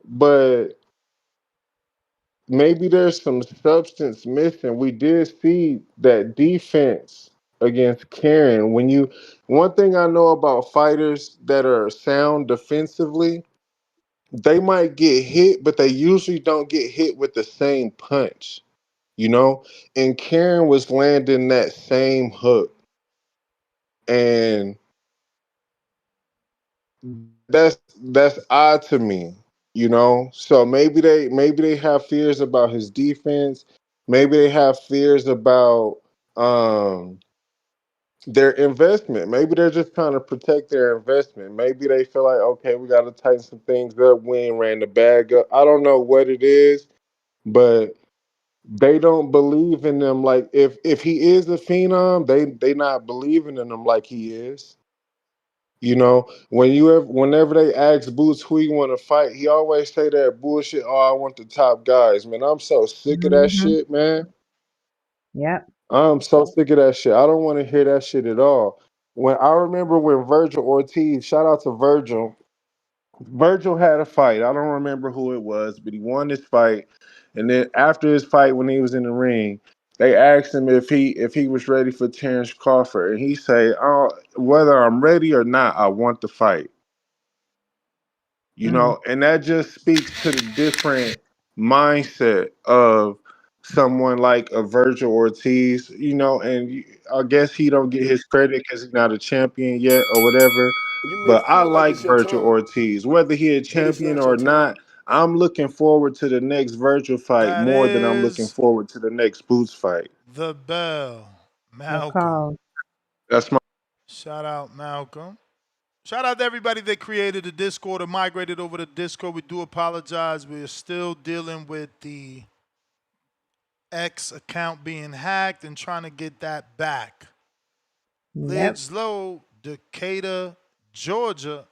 but maybe there's some substance missing. We did see that defense against Karen. One thing I know about fighters that are sound defensively, they might get hit, but they usually don't get hit with the same punch, you know? And Karen was landing that same hook. And that's odd to me. So maybe they have fears about his defense. Maybe they have fears about um their investment. Maybe they're just trying to protect their investment. Maybe they feel like, okay, we got to tighten some things up. We ain't ran the bag up. I don't know what it is, but they don't believe in them. Like if he is a phenom, they not believing in him like he is. Whenever they ask Boots who he want to fight, he always say that bullshit. Oh, I want the top guys, man. I'm so sick of that Mm-hmm. shit, man. Yep. I'm so sick of that shit. I don't want to hear that shit at all. When I remember when Virgil Ortiz, shout out to Virgil. Virgil had a fight. I don't remember who it was, but he won this fight. And then after his fight, when he was in the ring, they asked him if he was ready for Terence Crawford, and he say, "Oh, whether I'm ready or not, I want the fight." Mm. And that just speaks to the different mindset of someone like a Virgil Ortiz, and I guess he don't get his credit because he's not a champion yet or whatever. You may But I feel like like it's your Virgil time, Ortiz, whether he a but it's champion not your or time. not. I'm looking forward to the next Virgil fight That more than I'm looking is forward to the next Boots fight. the bell. Good Malcolm. call. That's my. Shout out, Malcolm. Shout out to everybody that created the Discord or migrated over to Discord. We do apologize. We're still dealing with the X account being hacked and trying to get that back. Yep. Lives low, Decatur, Georgia.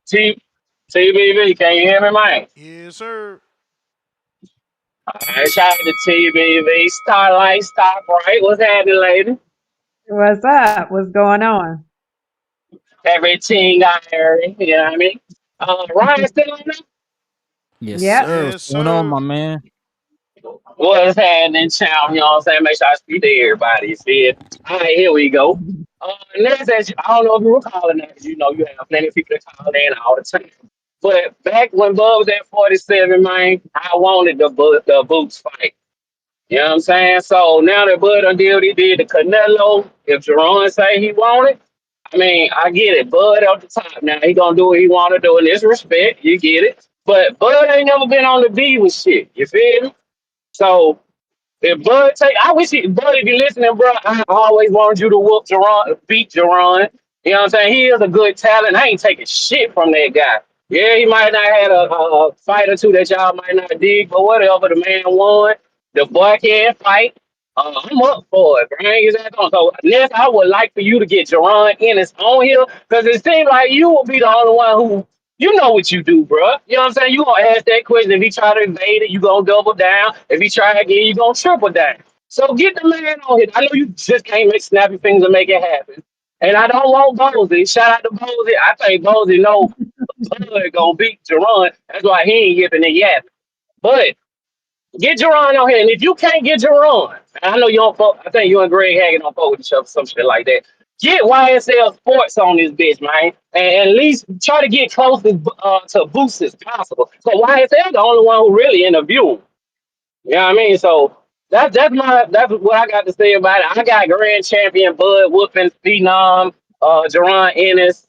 TBV, can you hear me, man? Yes, sir. Shout out to TBV. Starlight, Stop Right. What's happening, lady? What's up? What's going on? Everything I heard, you know what I mean? Ryan still on there? Yes, Yep. sir. What's Yes, going on, sir. my man? What's happening, champ? You know what I'm saying? Make sure I speak to everybody. You see it? All right, here we go. Next, I don't know if you were calling that because you know you have plenty of people that call in all the time. But back when Bub was at 47, man, I wanted the Boots fight. You know what I'm saying? So now that Bud done did what he did to Canelo, if Jaron say he want it, I mean, I get it. Bud at the top. Now he gonna do what he want to do in this respect. You get it. But Bud ain't never been on the D with shit. You feel me? So if Bud take, I wish he, Bud, if you listening, bro, I always wanted you to whoop Jerron, beat Jerron. You know what I'm saying? He is a good talent. I ain't taking shit from that guy. Yeah, he might not have had a fight or two that y'all might not dig, but whatever. The man won. The boy can fight. I'm up for it. Bring his ass on. So next, I would like for you to get Jaron Ennis on here because it seems like you will be the only one who you know what you do, bro. You know what I'm saying? You gonna ask that question. If he try to evade it, you gonna double down. If he try again, you gonna triple down. So get the man on here. I know you just can't make snappy fingers and make it happen. And I don't want Bozy. Shout out to Bozy. I think Bozy know Bud gonna beat Jerron. That's why he ain't yipping and yapping. But get Jerron on here. And if you can't get Jerron, and I know you don't fuck, I think you and Greg Hagan don't fuck with each other, some shit like that. Get YSL Sports on this bitch, man. And at least try to get close to Boost as possible. So YSL the only one who really interviewed. You know what I mean? So that's what I got to say about it. I got grand champion Bud whooping Phenom, Jaron Ennis.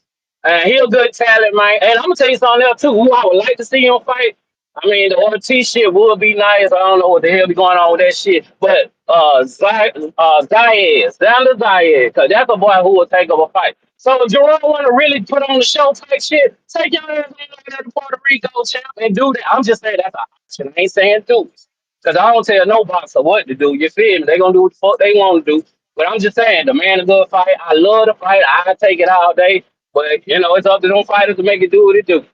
He a good talent, man. And I'm gonna tell you something else too. Who I would like to see him fight. I mean, the OT shit would be nice. I don't know what the hell be going on with that shit. But Zayed, Xander Zayed, because that's a boy who will take up a fight. So if Jerome want to really put on the show type shit, take your ass over to Puerto Rico, champ, and do that. I'm just saying that's an option. I ain't saying do it. Because I don't tell no boxer what to do. You feel me? They going to do what the fuck they want to do. But I'm just saying, the man is good fight. I love the fight. I take it all day. But, you know, it's up to them fighters to make it do what it do.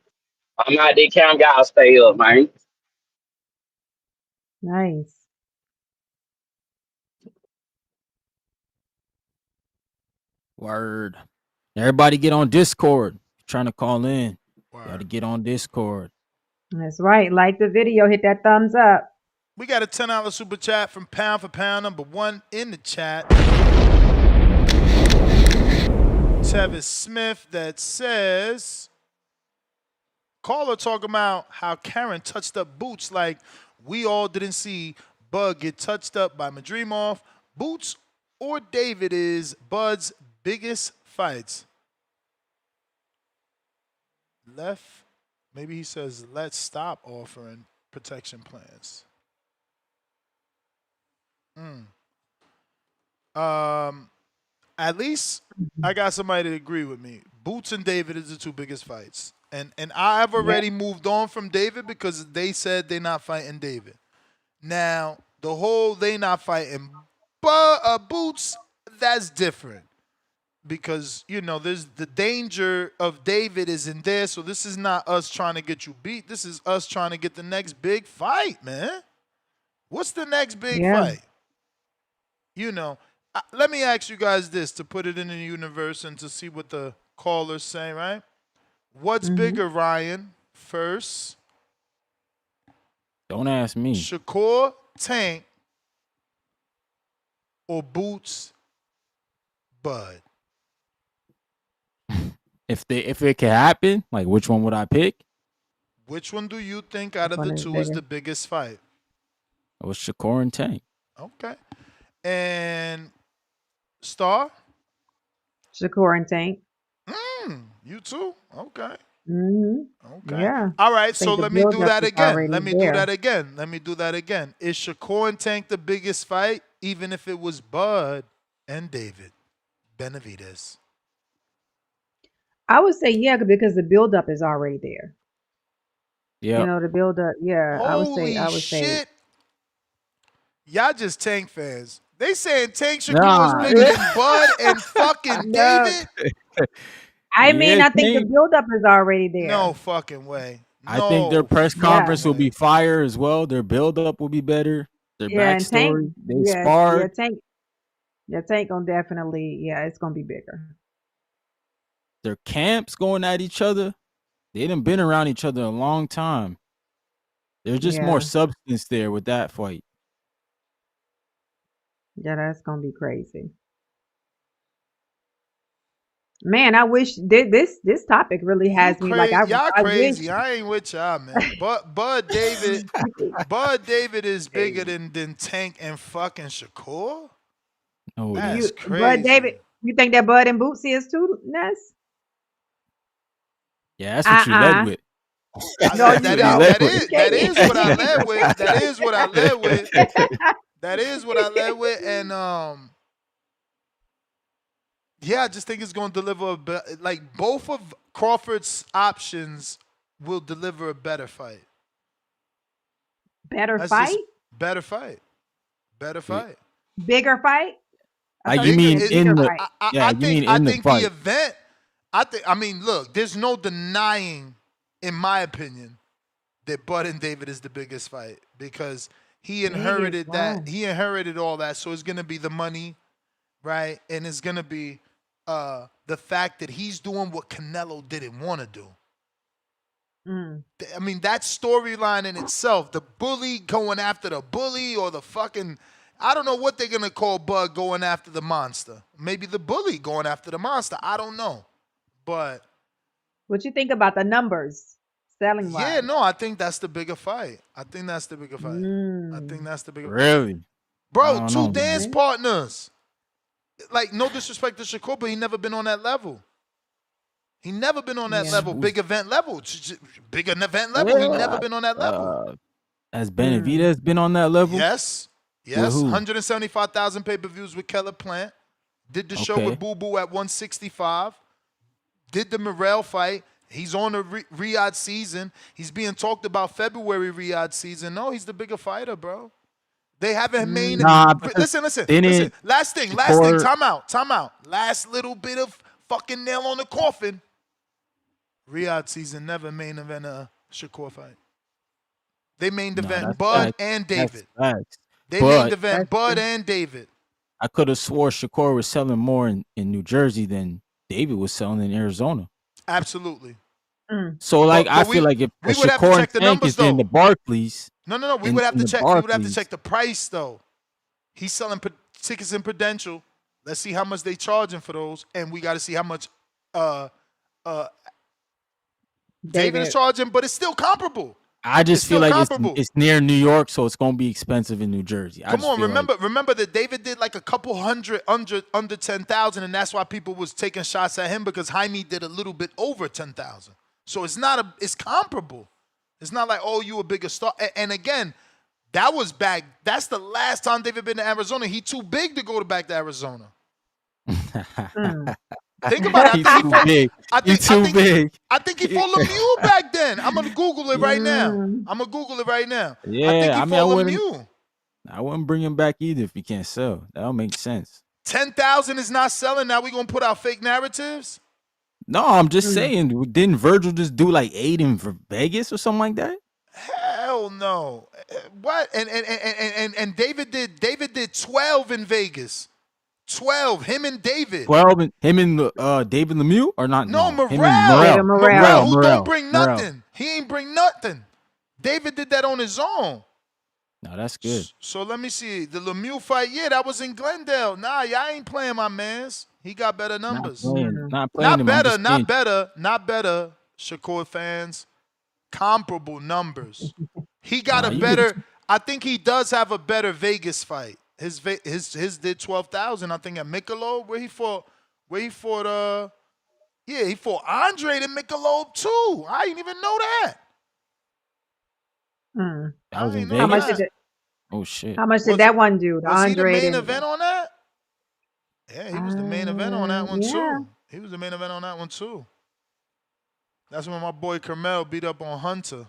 I'm out there counting guys stay up, man. Nice. Word. Everybody get on Discord. Trying to call in. Word. Got to get on Discord. That's right. Like the video, hit that thumbs up. We got a $10 super chat from Pound for Pound number 1 in the chat. Tevis Smith that says, caller talking about how Karen touched up Boots like we all didn't see Bud get touched up by Madrimov. Boots or David is Bud's biggest fights. Maybe he says let's stop offering protection plans. At least I got somebody to agree with me. Boots and David is the two biggest fights. And I've already moved on from David because they said they're not fighting David. Now, the whole they not fighting Boots, that's different. Because, you know, there's the danger of David is in there. So this is not us trying to get you beat. This is us trying to get the next big fight, man. What's the next big fight? You know, let me ask you guys this to put it in the universe and to see what the callers say, right? What's bigger, Ryan? First, Don't ask me. Shakur Tank or Boots Bud? If it could happen, like which one would I pick? Which one do you think out Which of the one is two is bigger? the biggest fight? It was Shakur and Tank. Okay. And Star? Shakur and Tank. You too? Okay. Okay. Yeah. All right, I so think the let me do buildup that is again. already Let me do there. that again. Let me do that again. Is Shakur and Tank the biggest fight, even if it was Bud and David Benavidez? I would say yeah, because the buildup is already there. Yeah. You know, the buildup. Yeah, I would say. Holy shit. Y'all just Tank fans. They saying Tank Shakur is Nah. bigger than Bud and fucking No, David? I mean, Yeah, I think the Tank. buildup is already No there. fucking way. I think their No press fucking Yeah, conference will be way. fire as well. Their build up will be better. Their yeah, and Tank. backstory. They Yeah, yeah, sparred. Tank. Yeah, Tank gonna definitely. Yeah, it's gonna be bigger. Their camps going at each other. They done been around each other a long time. There's just more Yeah, substance there with that fight. yeah, that's gonna be crazy. Man, I wish this topic really You has me like crazy? Y'all I wish. crazy. I ain't with y'all, man. But Bud David, Bud David is bigger than Tank and fucking Shakur. No, it That's ain't. Bud David, crazy. you think that Bud and Bootsy is too, Ness? Yeah, that's what you led with. No, That's you what you don't. led You with. can't. That is what I led with. That is what I led with. That is what I led with. And yeah, I just think it's going to deliver like both of Crawford's options will deliver a better fight. Better That's fight? just better fight. Better fight. Bigger fight? I Like thought you you mean said in bigger the fight. yeah, you mean I in the think the fight. event. I mean, look, there's no denying, in my opinion, that Bud and David is the biggest fight because he Biggest, inherited that. wow. He inherited all that, so it's gonna be the money, right? And it's gonna be the fact that he's doing what Canelo didn't want to do. I mean, that storyline in itself, the bully going after the bully or the fucking, I don't know what they're going to call Bud going after the monster. Maybe the bully going after the monster. I don't know. But What you think about the numbers, selling yeah, wise? no, I think that's the bigger fight. I think that's the bigger fight. I think that's the bigger Really? I Bro, don't two know, dance man. partners. Like, no disrespect to Shakur, but he never been on that level. He never been on that Yeah. level, big event level. Big event level. He never been on that level. Has Benavidez been on that level? Yes. With Yes. who? 175,000 pay-per-views with Keller Plant. Did the show Okay. with Boo Boo at 165. Did the Morrell fight. He's on the Riyadh season. He's being talked about February Riyadh season. No, he's the bigger fighter, bro. They haven't made. Nah, because Listen. didn't Last thing. Shakur- Time out. Last little bit of fucking nail on the coffin. Riyadh season never main event a Shakur fight. They main event that's Bud facts. and That's David. facts. They main But event Bud and David. I could have swore Shakur was selling more in New Jersey than David was selling in Arizona. Absolutely. So like I But feel like if we would have to Shakur check and the Tank numbers is in though. the Barclays. No. We in- would have in to the check. We would have to Barclays. check the price though. He's selling tickets in Prudential. Let's see how much they charging for those, and we got to see how much David is charging. But it's still comparable. I just It's feel still like comparable. it's near New York, so it's gonna be expensive in New Jersey. Come on, remember that David did like a couple hundred under 10,000, and that's why people was taking shots at him because Jaime did a little bit over 10,000. So it's comparable. It's not like, oh, you a bigger star. And again, that was back. That's the last time David been to Arizona. He too big to go back to Arizona. Think about it. He's too big. He's too big. I think he fought Lemieux back then. I'm gonna Google it right now. Yeah, I think he fought Lemieux. I wouldn't bring him back either if he can't sell. That don't make sense. 10,000 is not selling. Now we gonna put out fake narratives. No, I'm just saying. Didn't Virgil just do like 8 in Vegas or something like that? Hell no. What? And David did 12 in Vegas. 12. Him and David. 12 and him and David Lemieux or not? No, Him and Morrell. Morrell. Who don't bring Morrell. nothing. He ain't bring nothing. David did that on his own. No, that's good. So let me see. The Lemieux fight, yeah, that was in Glendale. Nah, y'all ain't playing my mans. He got better numbers. Not playing him. Not better. Shakur fans. comparable numbers. He got Nah, a you could. better. I think he does have a better Vegas fight. His did 12,000. I think at Michelob where he fought. Where he fought. Yeah, he fought Andre at Michelob too. I didn't even know that. Mm. That was I in ain't know How much Vegas. did that. it? Oh shit. How much did Was that one do? The was he the Andre main and event on that? Yeah, he was the main event on that one yeah, too. He was the main event on that one too. That's when my boy Carmel beat up on Hunter.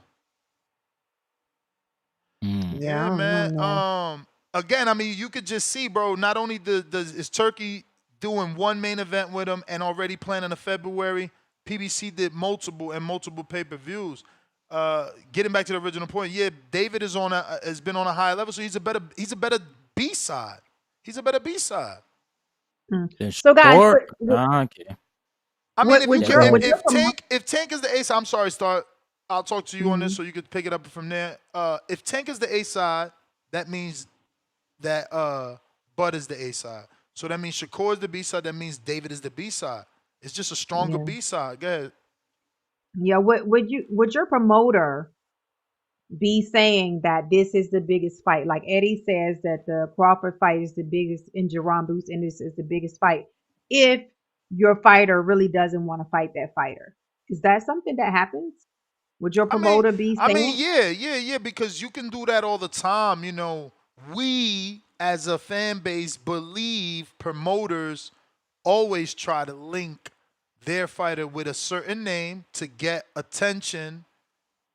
Mm. yeah. Yeah, I don't man. know. Again, I mean, you could just see, bro. Not only is Turkey doing one main event with him and already planning a February. PBC did multiple pay-per-views. Getting back to the original point, yeah, David has been on a high level, so he's a better B side. He's a better B side. Mm. Then So guys, sure. Okay. I mean, if you would Yeah, can, go your ahead. if Tank is the ace, I'm sorry, Start. I'll talk to you on this Mhm. so you could pick it up from there. If Tank is the A side, that means that Bud is the A side. So that means Shakur is the B side. That means David is the B side. It's just a stronger Yeah, B side. Go ahead. yeah. Would your promoter be saying that this is the biggest fight? Like Eddie says that the Crawford fight is the biggest, and Jaron Boots Ennis is the biggest fight. If your fighter really doesn't want to fight that fighter, is that something that happens? Would your I mean, promoter be saying? yeah, because you can do that all the time. We as a fan base believe promoters always try to link their fighter with a certain name to get attention.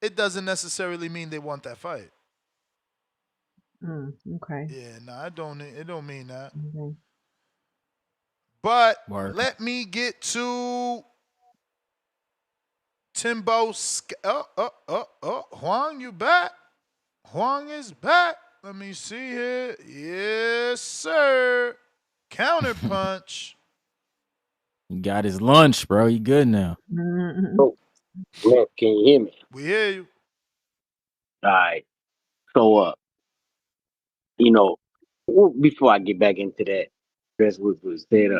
It doesn't necessarily mean they want that fight. Okay. Yeah, no, it don't mean that. Okay. But Word. let me get to Timbo. Huang, you back? Huang is back. Let me see here. Yes, sir. Counter punch. He got his lunch, bro. He good now. Mhm. Oh, man, can you hear me? We hear you. All right. So, before I get back into that, that's what was said.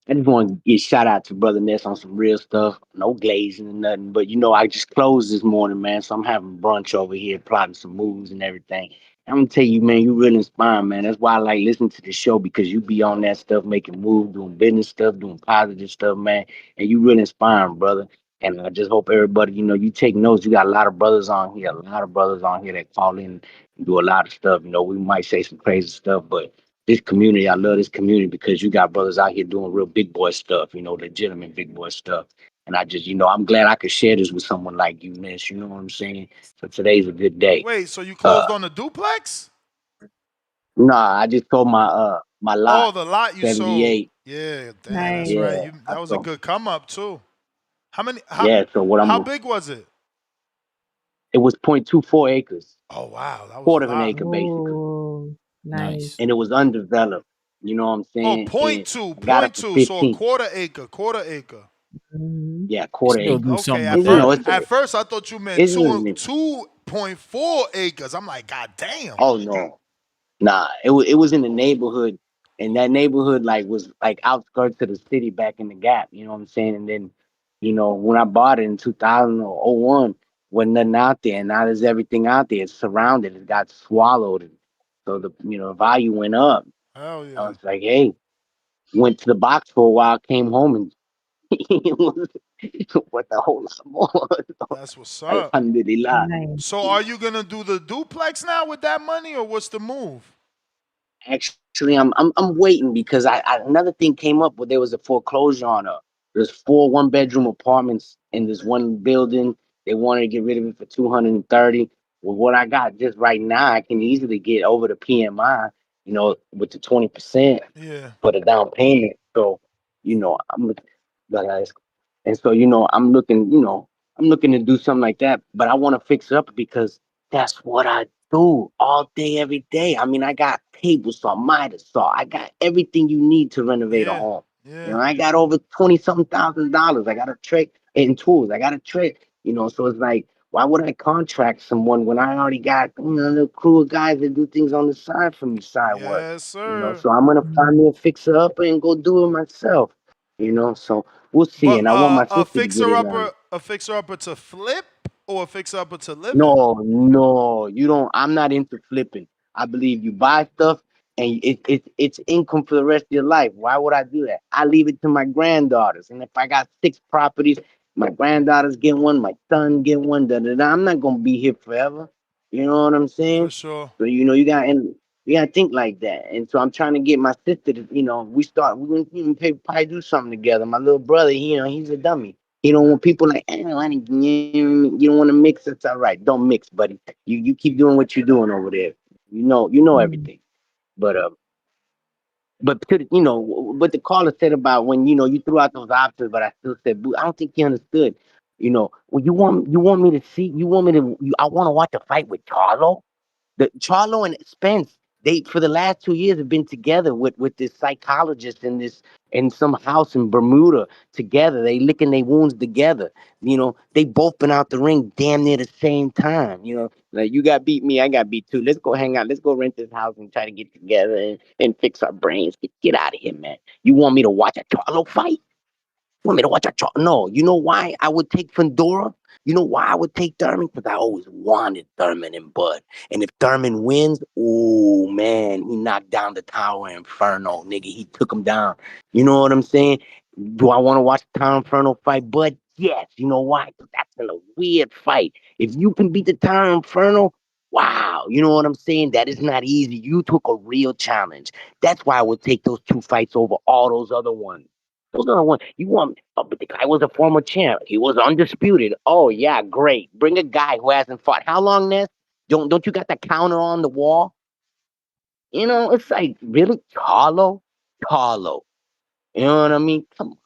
I just want to give shout out to Brother Ness on some real stuff. No glazing or nothing. But I just closed this morning, man. So I'm having brunch over here, plotting some moves and everything. I'm gonna tell you, man, you really inspiring, man. That's why I like listening to the show because you be on that stuff, making moves, doing business stuff, doing positive stuff, man. And you really inspiring, brother. And I just hope everybody, you take notes. You got a lot of brothers on here, that call in and do a lot of stuff. We might say some crazy stuff, but this community, I love this community because you got brothers out here doing real big boy stuff, legitimate big boy stuff. And I just, I'm glad I could share this with someone like you, Ness. You know what I'm saying? So today's a good day. Wait, so you Uh, closed on the duplex? nah, I just told my lot Oh, the lot you sold. 78. Yeah, damn, that's Nice. right. Yeah, You I that was a told. good come up too. How many? How Yeah, so what how I'm, big was it? it was 0.24 acres, Oh wow, that was a quarter of an lot. acre basically, Oh, nice. Nice. and it was undeveloped. You know what I'm Oh, saying? point And two, I got it point for two. So a 15. quarter acre, quarter acre. Hmm. Yeah, You quarter still acre. do Okay, something at with And, that. first, I thought you meant it's an 2.4 acres. I'm like, God damn. Oh no. Nah, it was in the neighborhood, and that neighborhood was like outskirts of the city back in the gap. You know what I'm saying? And then, when I bought it in 2000 or oh 01, wasn't nothing out there. And now there's everything out there. It's surrounded. It got swallowed. And so the value went up. Hell I yeah. was like, hey, went to the box for a while, came home and it was what the whole lot more. That's what's up. Alhamdulillah. Nice. So are you gonna do the duplex now with that money, or what's the move? Actually, I'm waiting because another thing came up where there was a foreclosure on there's 4 1-bedroom apartments in this one building. They wanted to get rid of it for 230. Well, what I got just right now, I can easily get over the PMI, with the 20% Yeah. for the down payment. So, I'm like, and so, I'm looking to do something like that, but I want to fix it up because that's what I do all day, every day. I mean, I got table saw, miter saw, I got everything you need to renovate a Yeah. home. Yeah. I got over 20 something $1,000. I got a trick in tools. I got a trick, so it's like, why would I contract someone when I already got a little crew of guys that do things on the side for me, side work? Yes, sir. So I'm gonna find me Mhm. a fixer upper and go do it myself. So we'll see. But And I want my sister to get in on it. a fixer upper to flip or a fixer-upper to live in. No, you don't. I'm not into flipping. I believe you buy stuff and it's income for the rest of your life. Why would I do that? I leave it to my granddaughters, and if I got 6 properties, my granddaughters get one, my son get one. Da, da, da. I'm not gonna be here forever. You know what I'm For saying? sure. So you gotta think like that. And so I'm trying to get my sister to, we're gonna probably do something together. My little brother, he's a dummy. You don't want people like, you don't want to mix. It's all right. Don't mix, buddy. You keep doing what you're doing over there. You know Mm. everything. But but the caller said about when you threw out those options, but I still said, "Boo," I don't think he understood. Well, you want me to see, you want me to, I want to watch a fight with Charlo. The Charlo and Spence, they for the last 2 years have been together with this psychologist in some house in Bermuda together. They licking their wounds together. They both been out the ring damn near the same time. Like you got beat me, I got beat too. Let's go hang out. Let's go rent this house and try to get together and fix our brains. Get out of here, man. You want me to watch a Charlo fight? Want me to watch a chart? No, you know why I would take Fedora? You know why I would take Thurman? Because I always wanted Thurman and Bud. And if Thurman wins, oh man, he knocked down the Tower Inferno, nigga. He took him down. You know what I'm saying? Do I want to watch the Tower Inferno fight Bud? Yes. You know why? Because that's been a weird fight. If you can beat the Tower Inferno, wow. You know what I'm saying? That is not easy. You took a real challenge. That's why I would take those 2 fights over all those other ones. Those are the ones you want. But the guy was a former champ. He was undisputed. Oh yeah, great. Bring a guy who hasn't fought. How long, Ness? Don't you got the counter on the wall? It's like really Carlo. You know what I mean? Come on,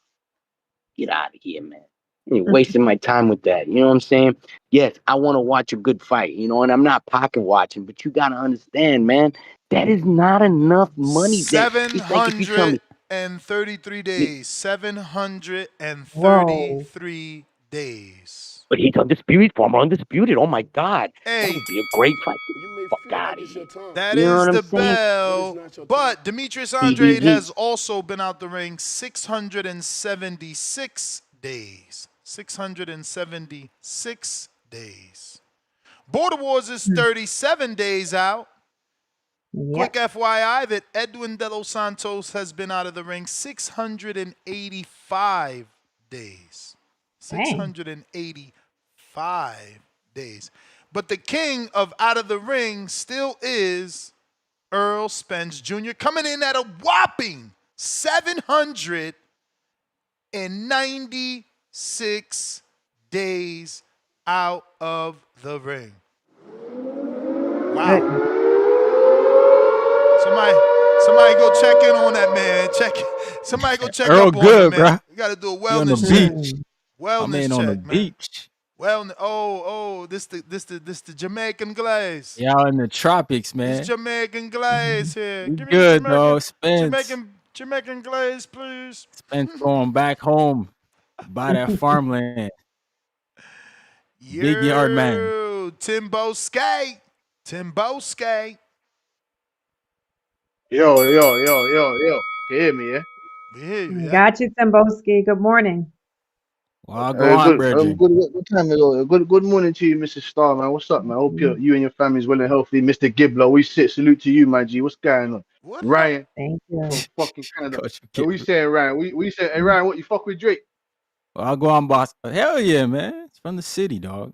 get out of here, man. You're wasting my time with that. You know what I'm saying? Yes, I want to watch a good fight. And I'm not pocket watching, but you gotta understand, man. That is not enough money. That it's like if you tell me 733 days. 733 Whoa. days. but he's undisputed, former undisputed. Oh my God, that Hey, would be a great fight. Get You the may fuck feel out like of it's your here. time, that You know is what I'm the saying? but it's bell. not your time. But Demetrius Andrade He has also been out the ring 676 days. 676 days. Border Wars is Mm. 37 days out. Quick Yep. FYI that Edwin De Los Santos has been out of the ring 685 days. Dang. 685 days. But the king of out of the ring still is Earl Spence Jr., coming in at a whopping 796 days out of the ring. Wow. Goodness. Somebody go check in on that man. Somebody go check Earl up on him, good, man. bruh. You got to do a He on the wellness check. beach. Hmm. My man Wellness on the check, man. beach. This the Jamaican glaze. Yeah, out in the tropics, This man. Jamaican glaze here. We Give me the good, though. Spence. Jamaican glaze, please. Spence going back home. Buy that farmland. Big yard man. Timbo Skate. Timbo Skate. Yo. Can you hear me, yeah? We hear you, yeah? Got you, Timboski. Good morning. Well, go on, brethren. Good time ago. Good morning to you, Mr. Star, man. What's up, man? I hope you and your family's well and healthy. Mr. Gibbler, we salute to you, my G. What's going on? What happened? Ryan Thank you. from fucking Canada. Coach, you What we kidding. saying, Ryan? We saying, hey, Ryan, what you fuck with Drake? Well, I'll go on, boss. Hell yeah, man. It's from the city, dog.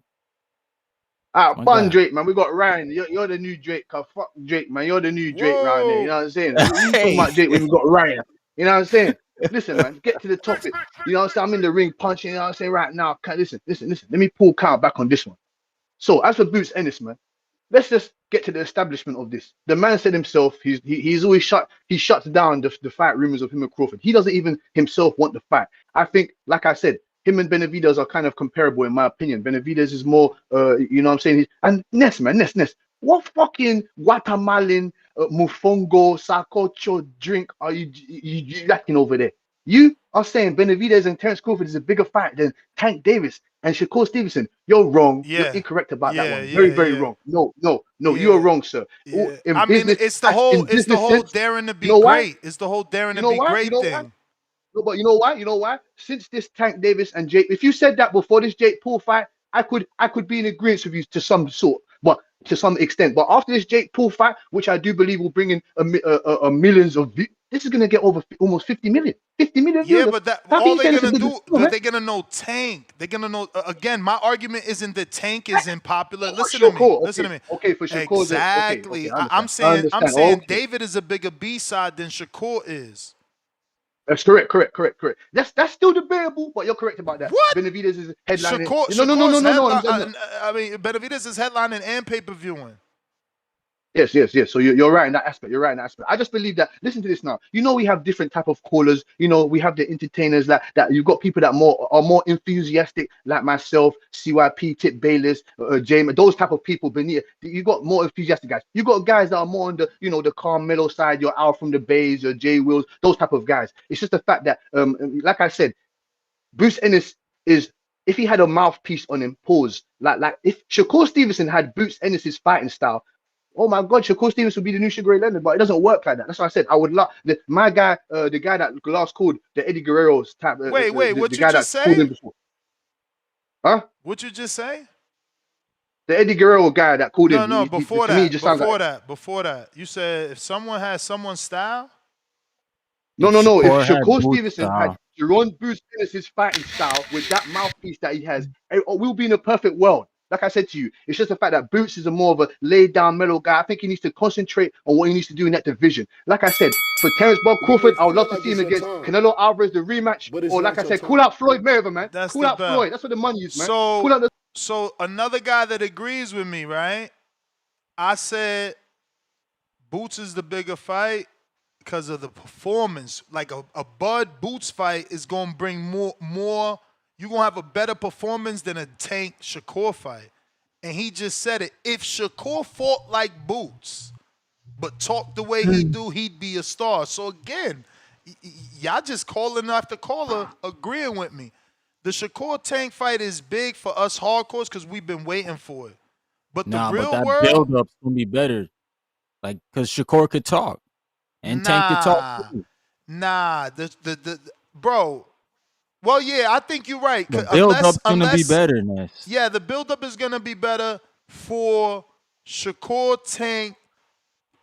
Ah, My fun guy. Drake, man. We got Ryan. You're the new Drake. Cause fuck Drake, man. You're the new Drake round there. You Whoa. know what I'm saying? We talking Hey. about Drake when we got Ryan. You know what I'm saying? Listen, man. Get to the topic. You know what I'm saying? I'm in the ring punching. You know what I'm saying? Right now. Listen. Let me pull count back on this one. So as for Boots Ennis, man, let's just get to the establishment of this. The man said himself, he's always he shuts down the fight rumors of him and Crawford. He doesn't even himself want the fight. I think, like I said, him and Benavidez are kind of comparable in my opinion. Benavidez is more, you know what I'm saying? And Ness, man, Ness. What fucking Guatemalan Mufongo Sacocho drink are you lacking over there? You are saying Benavidez and Terence Crawford is a bigger fight than Tank Davis and Shakur Stevenson. You're wrong. You're Yeah. incorrect about that Yeah, one. Very, yeah, very yeah. wrong. No, you are Yeah. wrong, sir. Yeah. In I mean, business, in it's the business whole sense, daring to you be know why? great. It's the whole daring You to know be why? You great know why? thing. No, but you know why? Since this Tank Davis and Jake, if you said that before this Jake Paul fight, I could be in agreement with you to some sort, but to some extent. But after this Jake Paul fight, which I do believe will bring in millions of views, this is gonna get over almost 50 million. 50 million Yeah, viewers. but that How can all you they're say this is a gonna good do, show, man? they're gonna know Tank. They're gonna know again. My argument isn't that Tank isn't popular. For Listen to me. Shakur, Listen okay, to me. okay, for Shakur, okay, Exactly. I I'm understand. I saying understand. Okay, David is a bigger B side than Shakur is. that's correct, correct. That's still debatable, but you're correct about that. What? Benavidez is headlining. Shakur's No. I mean, Benavidez is headlining and pay per viewing. Yes. So you're right in that aspect. You're right in that aspect. I just believe that. Listen to this now. We have different type of callers. We have the entertainers that you've got people that are more enthusiastic, like myself, CYP, Tip Bayless, James, those type of people. Beneath you got more enthusiastic guys. You got guys that are more on the the Carmelo side. Your Al from the Bays, your Jay Wills, those type of guys. It's just the fact that like I said, Bruce Ennis is, if he had a mouthpiece on him, pause. Like if Shakur Stevenson had Bruce Ennis's fighting style, oh my God, Shakur Stevenson would be the new Sugar Ray Leonard, but it doesn't work like that. That's why I said I would love my guy, the guy that last called the Eddie Guerrero's type, Wait, what the you guy just that called him say? before, huh? What you just say? The Eddie Guerrero guy that called him. No. To me, he just sounds like Before that, you said if someone has someone's style. no. If Shakur had Shakur boot Stevenson had style. Jaron Bruce Ennis's fighting style with that mouthpiece that he has, we'll be in a perfect world. Like I said to you, it's just the fact that Boots is a more of a laid down mellow guy. I think he needs to concentrate on what he needs to do in that division. Like I said, for Terence Bob You Crawford, may I would love feel to like see him it's your against time, Canelo Alvarez, the rematch. but it's Or like not I your said, call time. out Floyd Mayweather, man. That's Call the out belt. Floyd. That's what the money is, man. Call out the So another guy that agrees with me, right? I said Boots is the bigger fight because of the performance. Like a Bud Boots fight is gonna bring more. You're gonna have a better performance than a Tank Shakur fight. And he just said it. If Shakur fought like Boots, but talked the way he do, he'd be a star. So again, y'all just calling after caller agreeing with me. The Shakur Tank fight is big for us hardcores because we've been waiting for it. But the Nah, but real that world, build up's gonna be better. Like, cause Shakur could talk and Tank could talk nah. too. The bro. Well, yeah, I think you're right. The build Unless up's gonna be better, Ness. yeah, the buildup is gonna be better for Shakur Tank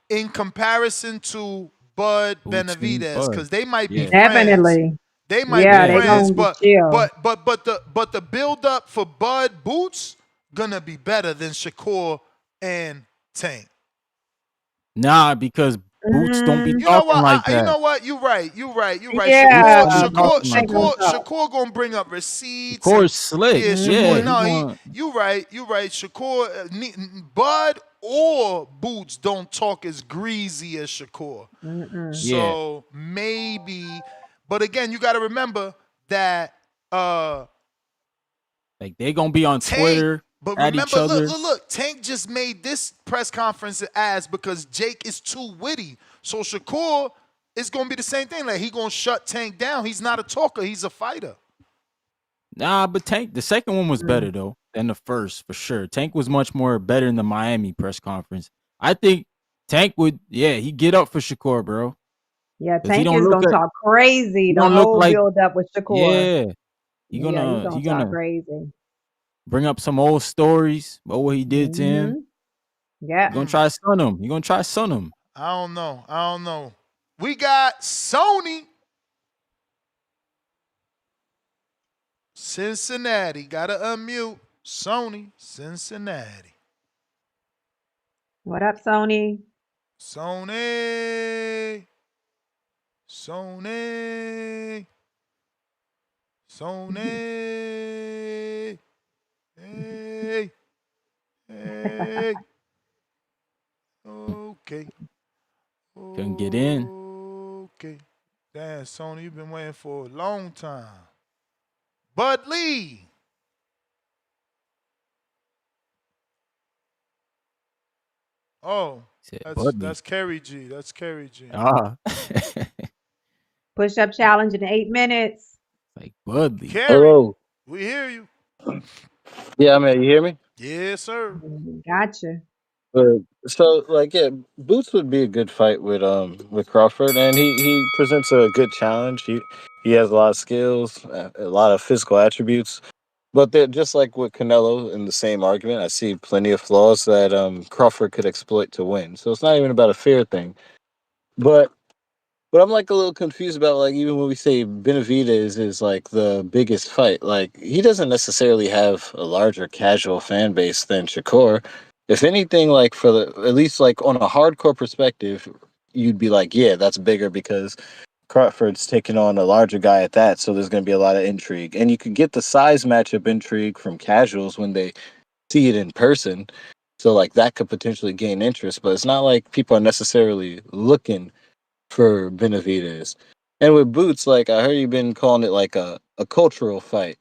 in comparison to Bud Boots and Benavidez, Bud. because they might be Yeah. friends. Definitely. They might be Yeah, they Yeah. friends, gonna chill. but the build up for Bud Boots gonna be better than Shakur and Tank. Nah, because Boots don't be You know talking what? like You that. know what? You're right. Boots Yeah, don't be talking like ain't gonna that. talk. Shakur gonna bring up receipts and Shakur's slick. yeah, Shakur. Yeah, he No, going you right. Shakur, Bud or Boots don't talk as greasy as Shakur. yeah. So maybe, but again, you got to remember that Like they gonna be on Tank. Twitter But at each remember, other. look. Tank just made this press conference as because Jake is too witty. So Shakur is gonna be the same thing. Like he gonna shut Tank down. He's not a talker. He's a fighter. Nah, but Tank, the second one was better though than the first for sure. Tank was much more better in the Miami press conference. I think Tank would, yeah, he get up for Shakur, bro. Yeah, 'Cause he Tank don't is look gonna at, talk crazy he the don't look whole like, build up with Shakur. yeah, Yeah, he's he gonna talk gonna crazy. bring up some old stories about what he did to him. Yeah. He gonna try to stun him. He gonna try to stun him. I don't know. We got Sony. Cincinnati. Gotta unmute. Sony, Cincinnati. What up, Sony? Sony. Hey. Okay. Couldn't get in. Okay. Damn, Sony, you've been waiting for a long time. Bud Lee. Oh, Said Budley. that's Kerry G. Ah, Push up challenge in 8 minutes. like Budley. Kerry, Hello. we hear you. Yeah, man, you hear me? Yes, sir. Gotcha. Good. So, like, yeah, Boots would be a good fight with Crawford, and he presents a good challenge. He has a lot of skills, a lot of physical attributes. But they're just like with Canelo in the same argument. I see plenty of flaws that Crawford could exploit to win. So it's not even about a fear thing. But I'm like a little confused about like even when we say Benavidez is like the biggest fight, like he doesn't necessarily have a larger casual fan base than Shakur. If anything, like for the at least like on a hardcore perspective, you'd be like, yeah, that's bigger because Crawford's taking on a larger guy at that, so there's going to be a lot of intrigue. And you could get the size matchup intrigue from casuals when they see it in person. So like that could potentially gain interest, but it's not like people are necessarily looking for Benavidez. And with Boots, like I heard you've been calling it like a cultural fight.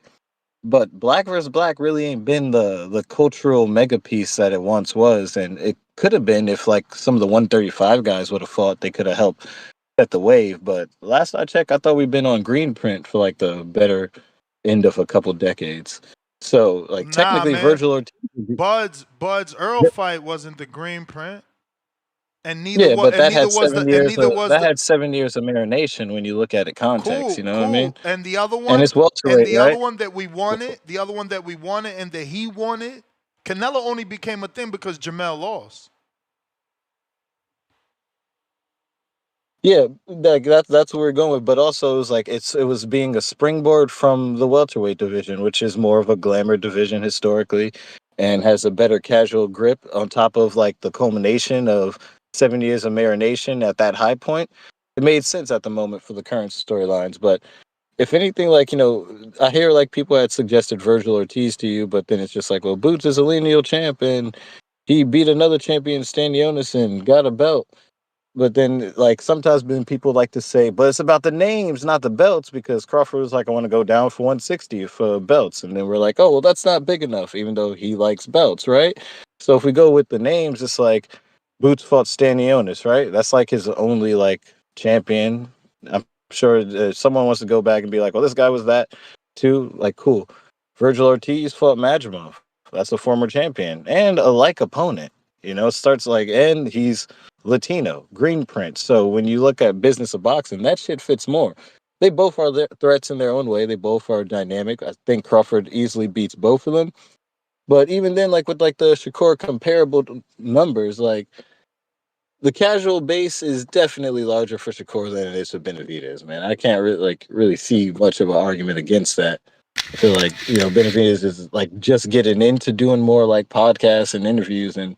But black versus black really ain't been the cultural mega piece that it once was, and it could have been if like some of the 135 guys would have fought, they could have helped set the wave. But last I checked, I thought we've been on green print for like the better end of a couple decades. So like Nah, technically, man. Virgil Ortiz. Bud's Earl fight wasn't the green print, and Yeah, but that had neither was that the had 7 years of marination when you look at it context. You cool, know what I mean? cool. And the other And one, it's welterweight, right? that we wanted, and that he wanted, Canelo only became a thing because Jamel lost. Yeah, like that's what we're going with. But also, it was like it was being a springboard from the welterweight division, which is more of a glamour division historically, and has a better casual grip on top of like the culmination of 7 years of marination at that high point. It made sense at the moment for the current storylines. But if anything, like I hear like people had suggested Virgil Ortiz to you, but then it's just like, well, Boots is a lineal champ, and he beat another champion, Stanionis, and got a belt. But then, like, sometimes when people like to say, but it's about the names, not the belts, because Crawford was like, I want to go down for 160 for belts. And then we're like, oh, well, that's not big enough, even though he likes belts, right? So if we go with the names, it's like Boots fought Stanionis, right? That's like his only, like, champion. I'm sure if someone wants to go back and be like, well, this guy was that too. Like, cool. Virgil Ortiz fought Madrimov. That's a former champion and a like opponent. It starts like, and he's Latino, green print. So when you look at business of boxing, that shit fits more. They both are threats in their own way. They both are dynamic. I think Crawford easily beats both of them. But even then, like with like the Shakur comparable numbers, like the casual base is definitely larger for Shakur than it is for Benavidez. Man, I can't really see much of an argument against that. I feel like Benavidez is like just getting into doing more like podcasts and interviews and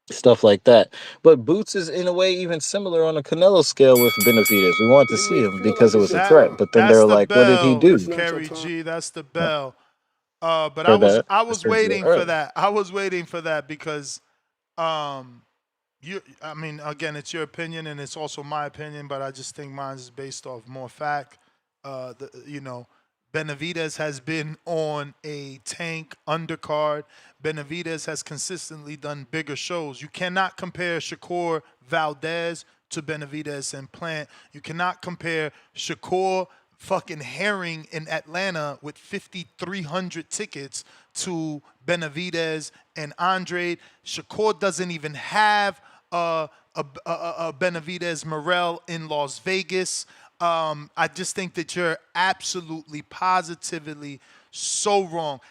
stuff like that. But Boots is in a way even similar on a Canelo scale with Benavidez. We wanted to You see may him feel because like it it's was your a threat, time, but then That's they're the like, "What did he bell, but do?" it's not your Kerry time. G. That's the bell. But Heard that. I Just was heard you waiting for early. that. I was waiting for that because um I mean, again, it's your opinion and it's also my opinion, but I just think mine is based off more fact. Benavidez has been on a tank undercard. Benavidez has consistently done bigger shows. You cannot compare Shakur Valdez to Benavidez and Plant. You cannot compare Shakur fucking Herring in Atlanta with 5,300 tickets to Benavidez and Andre. Shakur doesn't even have a Benavidez Morel in Las Vegas. I just think that you're absolutely, positively so wrong.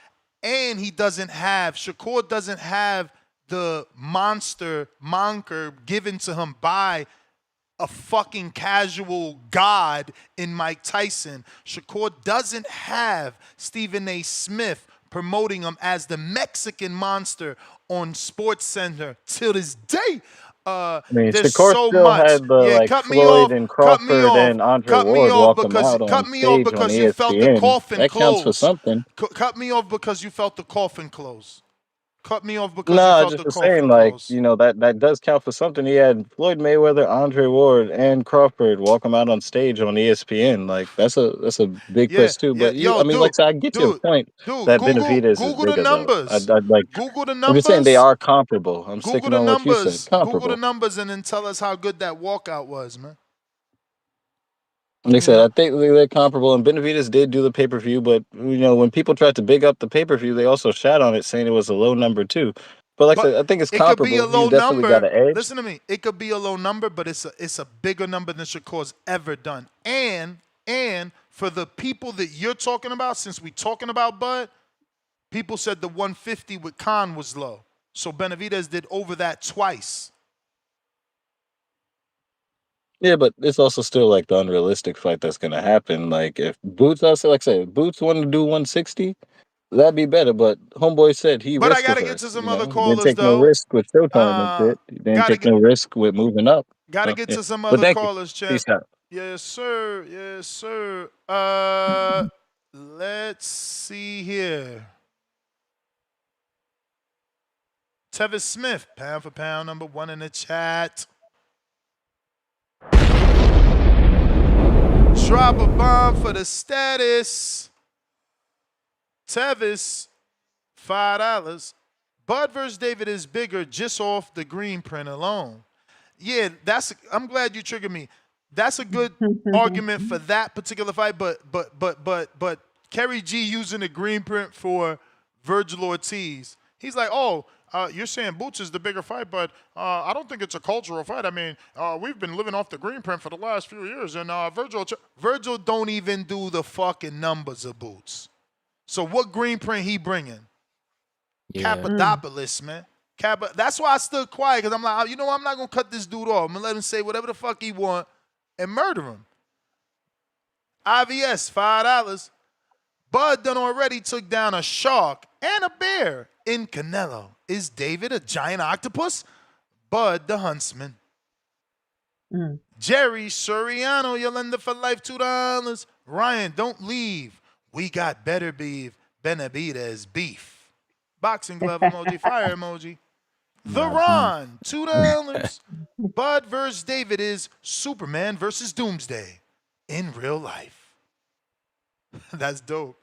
And Shakur doesn't have the monster moniker given to him by a fucking casual god in Mike Tyson. Shakur doesn't have Stephen A. Smith promoting him as the Mexican monster on Sports Center till this day. I mean, There's Shakur so still much. had the Yeah, like cut me Floyd off. and Cut me Crawford off. and Andre Cut me Ward off walk him out on cut me off stage on because you felt the ESPN. coffin That counts for close. something. Cut me off because you felt the coffin close. Cut me off because you No, felt just the was saying, coffin like, close. that does count for something. He had Floyd Mayweather, Andre Ward, and Crawford walk him out on stage on ESPN. Like, that's a big Yeah, push too. yeah, But yo, I mean, like, dude, I said, I get your dude, point dude. that Google, Benavidez is Google the bigger though. numbers. I'd like. Google the I'm just saying they numbers. are comparable. I'm Google sticking the on what you said. numbers. Google the Comparable. numbers, and then tell us how good that walkout was, man. Like I You said, I know, think they're comparable. And Benavidez did do the pay per view, but when people tried to big up the pay per view, they also shat on it, saying it was a low number too. But like I but said, I think it's it could be a comparable. He's low definitely got number. an edge. Listen to me. It could be a low number, but it's a bigger number than Shakur's ever done. And for the people that you're talking about, since we talking about Bud, People said the 150 with Khan was low. So Benavidez did over that twice. Yeah, but it's also still like the unrealistic fight that's gonna happen. Like if Boots, I say, like I said, if Boots wanted to do 160, that'd be better. But Homeboy said he But I risk got to get to averse. some You other know, he didn't callers, take no though. risk with Showtime and shit. He didn't Got to take get no risk with moving up. Got to So get yeah. to some But other thank you. callers, champ. Peace out. Yes, sir. Yes, sir. Let's see here. Tevis Smith, pound for pound, number 1 in the chat. Drop a bomb for the status. Tevis, $5. Bud versus David is bigger just off the green print alone. Yeah, I'm glad you triggered me. That's a good argument for that particular fight, but Kerry G using the green print for Virgil Ortiz. He's like, oh, you're saying Boots is the bigger fight, but I don't think it's a cultural fight. I mean, we've been living off the green print for the last few years, and Virgil don't even do the fucking numbers of Boots. So what green print he bringing? Yeah. Cappadopolis, man. That's why I stood quiet, because I'm like, you know, I'm not going to cut this dude off. I'm going to let him say whatever the fuck he want and murder him. IVS, $5. Bud done already took down a shark and a bear in Canelo. Is David a giant octopus? Bud the huntsman. Jerry Soriano, Yolanda for life, $2. Ryan, don't leave. We got better beef. Benavidez beef. Boxing glove emoji, fire emoji. The Ron, $2. Bud versus David is Superman versus Doomsday in real life. That's dope.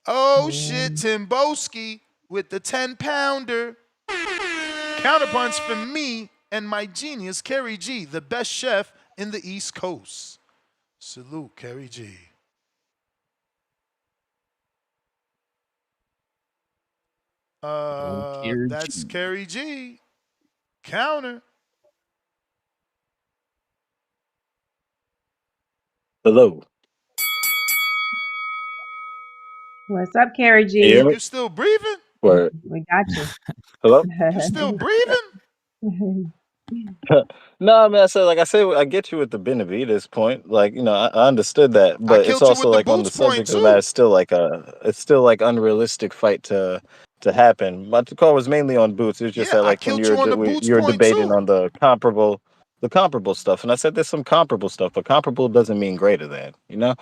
Oh shit, Timboski with the 10-pounder. Counterpunch for me and my genius, Kerry G, the best chef in the East Coast. Salute, Kerry G. That's Kerry G. Counter. Hello. What's up, Kerry G? Yeah. You still breathing? Word. We got you. Hello. You still breathing? No, man. So, like I said, I get you with the Benavidez point. Like, you know, I understood that, I but it's killed you also with the like on Boots the point, subject of that, too. it's still like unrealistic fight to happen. My call was mainly on Boots. It was just Yeah, that I like when killed you on the Boots you were point, debating too. on the comparable stuff, and I said there's some comparable stuff, but comparable doesn't mean greater than, you know.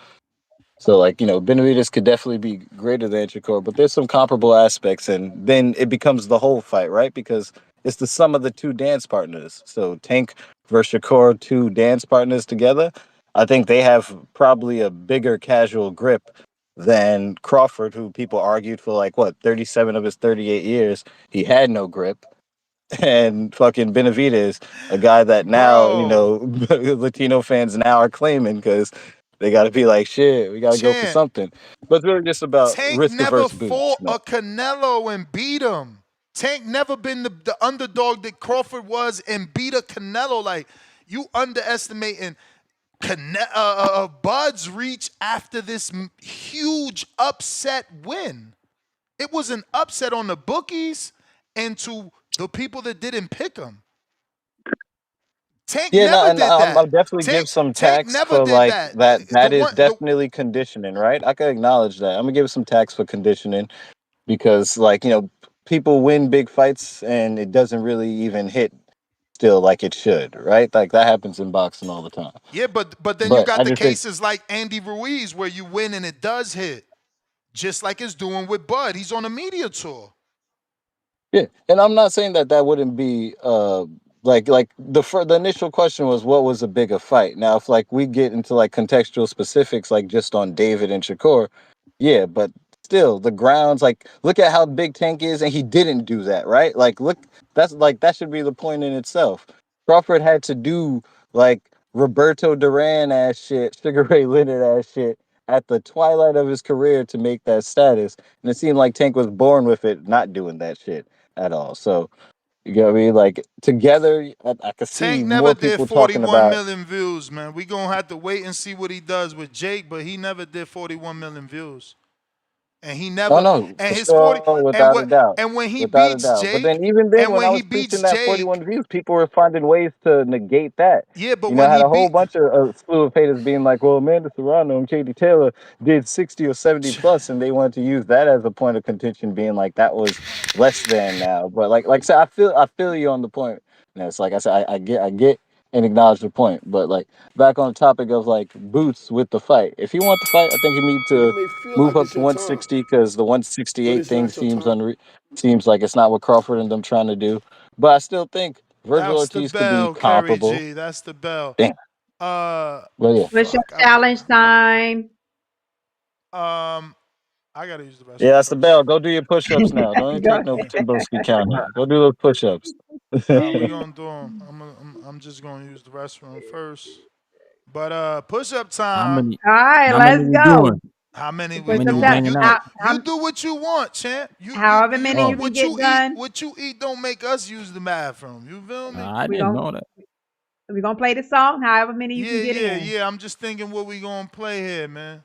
So, like, you know, Benavidez could definitely be greater than Shakur, but there's some comparable aspects, and then it becomes the whole fight, right? Because it's the sum of the two dance partners. So Tank versus Shakur, two dance partners together, I think they have probably a bigger casual grip than Crawford, who people argued for like, what, 37 of his 38 years, he had no grip. And fucking Benavidez, a guy that now, you know, Latino fans now are claiming because they got to be like, shit, we got to go for Champ, something. But it's really just about Tank risk never averse boots. fought a Canelo and beat him. Tank never been the underdog that Crawford was and beat a Canelo. Like, you underestimating Bud's reach after this huge upset win. It was an upset on the bookies and to the people that didn't pick him. Tank Yeah, no, never and did I'll that. definitely give some Tank tax never for did like that. that. The That is one, definitely conditioning, right? I can acknowledge that. I'm gonna give some tax for conditioning because, like, you know, people win big fights and it doesn't really even hit still like it should, right? Like that happens in boxing all the time. yeah, but then you But got I the just think, cases like Andy Ruiz where you win and it does hit, just like it's doing with Bud. He's on a media tour. yeah, and I'm not saying that that wouldn't be like the initial question was what was a bigger fight. Now, if like we get into like contextual specifics, like just on David and Shakur, yeah, but still the grounds, like look at how big Tank is, and he didn't do that, right? Like look, that's like that should be the point in itself. Crawford had to do like Roberto Duran ass shit, Sugar Ray Leonard ass shit at the twilight of his career to make that status, and it seemed like Tank was born with it, not doing that shit at all. So you get what I mean? Like together, I could see Tank never more did people talking 41 about. million views, man. We gonna have to wait and see what he does with Jake, but he never did 41 million views. and he Oh never no, and for his 40 sure, and without a what doubt, and when he without a beats doubt. But then Jake even then, and when when I he was beats preaching that Jake, 41 views, people were finding ways to negate that. yeah, but You know, when I had he a whole beat bunch of slew of haters being like, "Well, Amanda Serrano and Katie Taylor did 60 or 70 plus," and they wanted to use that as a point of contention, being like that was less than now. But like I said, I feel you on the point. And it's like I said, I get and acknowledge the point. But like back on the topic of like Boots with the fight, if he want the fight, I think he need You to may feel move like up it's to your time, 160 because the but 168 it's thing not your seems time. seems like it's not what Crawford and them trying to do. But I still think Virgil that's the Ortiz could be bell, Kerry comparable. G. That's the bell. Damn. Uh, But yeah. What's your fuck. challenge time? I gotta use the Yeah, restroom that's the first. bell. Go do your push ups now. Don't even Go take no Timboski count out. Go do those push ups. Nah, we gonna do them. I'm just gonna use the restroom first. But push up How time. many? All right, How many let's we go. doing? How many The How we push many up we doing? time. banging out? You do what you want, champ. However You many know Oh, we what get you eat. done, What you eat don't make us use the bathroom. You feel me? I we didn't gonna know that. we gonna play the song. However many you can Yeah, get yeah, in. yeah. I'm just thinking what we gonna play here, man.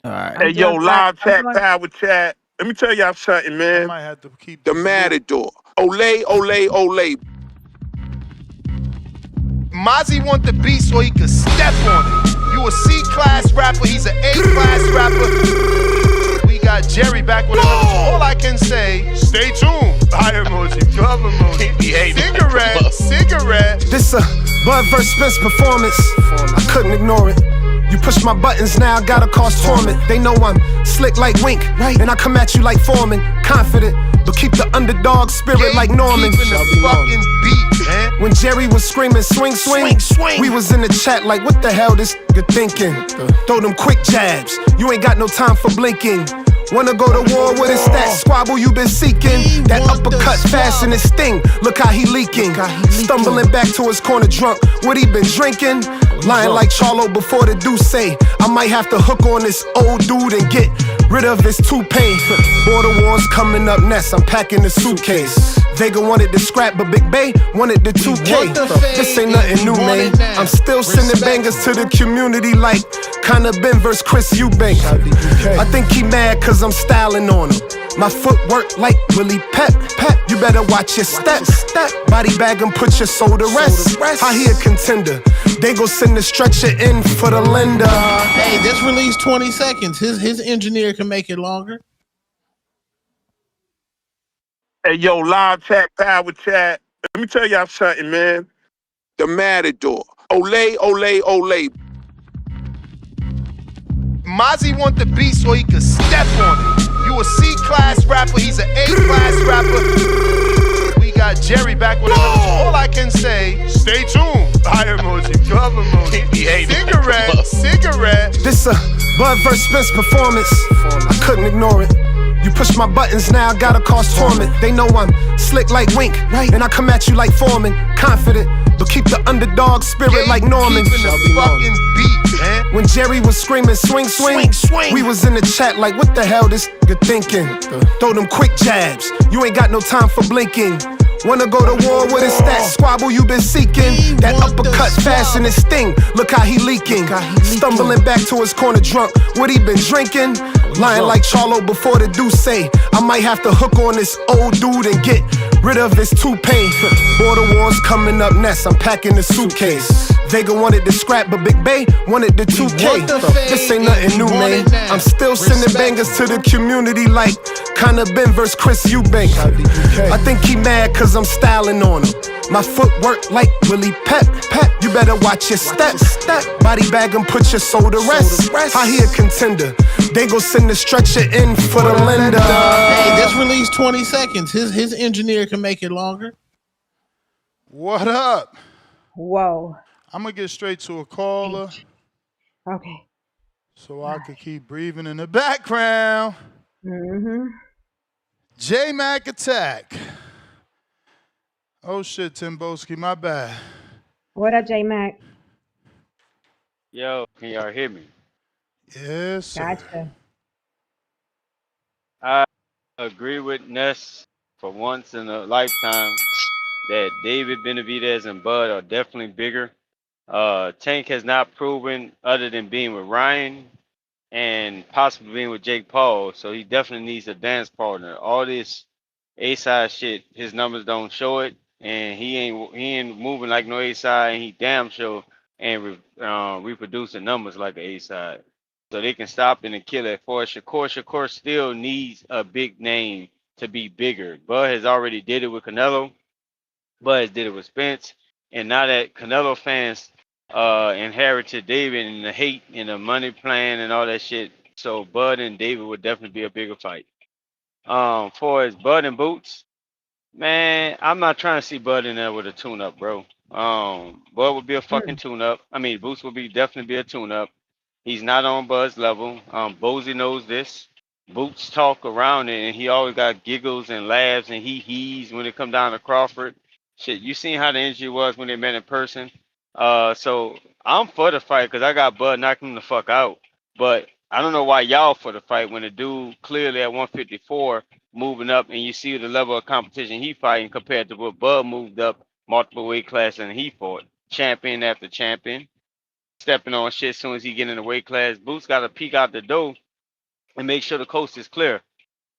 All right. Hey, I'm yo, doing five. live I'm chat, doing. power chat. Let me tell y'all something, I man. might have to keep The this loop. Matador. Olay, Olay, Olay. Mozzie want the beat so he could step on it. You a C-class rapper, he's an A-class rapper. We got Jerry back with another. All I can say, stay tuned. Fire emoji, love emoji. Cigarette. This a Bud vs. Spence performance. I couldn't ignore it. You push my buttons now, gotta cause torment. They know I'm slick like Wink, and I come at you like Foreman. Confident, but keep the underdog spirit like Norman. Keeping the fucking beat, man. When Jerry was screaming, swing, swing, we was in the chat like, what the hell this nigga thinking? Throw them quick jabs, you ain't got no time for blinking. Wanna go to war with his that squabble you been seeking? That uppercut fast in his sting, look how he leaking. Stumbling back to his corner drunk, what he been drinking? Lying like Charlo before the Deuce. I might have to hook on this old dude and get rid of his toupee. Border wars coming up next, I'm packing the suitcase. Vega wanted the scrap, but Big Bay wanted the 2K. This ain't nothing new, man. I'm still sending bangers to the community like kinda Ben vs. Chris Eubank. I think he mad cause I'm styling on him. My footwork like Willie Pep. You better watch your steps. Body bag and put your soul to rest. I hear contender. They gon' send the stretcher in for the lender. Hey, this release 20 seconds. His engineer can make it longer. Hey, yo, live chat, power chat. Let me tell y'all something, man. The Matador. Olay, Olay, Olay. Mozzie want the beat so he could step on it. You a C-class rapper, he's an A-class rapper. We got Jerry back with another. All I can say, stay tuned. Fire emoji, love emoji. Cigarette. This a Bud vs. Spence performance. I couldn't ignore it. You push my buttons now, gotta cause torment. They know I'm slick like Wink, and I come at you like Foreman. Confident, but keep the underdog spirit like Norman. Keeping the fucking beat, man. When Jerry was screaming, swing, swing, we was in the chat like, what the hell this nigga thinking? Throw them quick jabs, you ain't got no time for blinking. Wanna go to war with his that squabble you been seeking? That uppercut fast in his sting, look how he leaking. Stumbling back to his corner drunk, what he been drinking? Lying like Charlo before the Deuce. I might have to hook on this old dude and get rid of his toupee. Border wars coming up next, I'm packing the suitcase. Vega wanted the scrap, but Big Bay wanted the 2K. This ain't nothing new, man. I'm still sending bangers to the community like kinda Ben vs. Chris Eubank. I think he mad cause I'm styling on him. My footwork like Willie Pep. You better watch your steps. Body bag and put your soul to rest. I hear contender. They gon' send the stretcher in for the lender. Hey, this release 20 seconds. His engineer can make it longer. What up? Whoa. I'm gonna get straight to a caller Okay. so I could keep breathing in the background. J Mac attack. Oh shit, Timboski, my bad. What up, J Mac? Yo, can y'all hear me? Yes, sir. Gotcha. I agree with Ness for once in a lifetime that David Benavidez and Bud are definitely bigger. Tank has not proven, other than being with Ryan, and possibly being with Jake Paul. So he definitely needs a dance partner. All this A side shit, his numbers don't show it, and he ain't moving like no A side, and he damn sure ain't reproducing numbers like an A side. So they can stop it and kill it. For Shakur still needs a big name to be bigger. Bud has already did it with Canelo. Bud has did it with Spence, and now that Canelo fans inherited David and the hate and the money plan and all that shit, so Bud and David would definitely be a bigger fight. For his Bud and Boots, man, I'm not trying to see Bud in there with a tune up, bro. Bud would be a fucking tune up. I mean, Boots would be definitely be a tune up. He's not on Bud's level. Bozy knows this. Boots talk around it, and he always got giggles and laughs, and he he's when it come down to Crawford. Shit, you seen how the energy was when they met in person. So I'm for the fight because I got Bud knocking him the fuck out. But I don't know why y'all for the fight when the dude clearly at 154 moving up, and you see the level of competition he fighting compared to what Bud moved up multiple weight class and he fought champion after champion stepping on shit as soon as he get in the weight class. Boots got to peek out the door and make sure the coast is clear.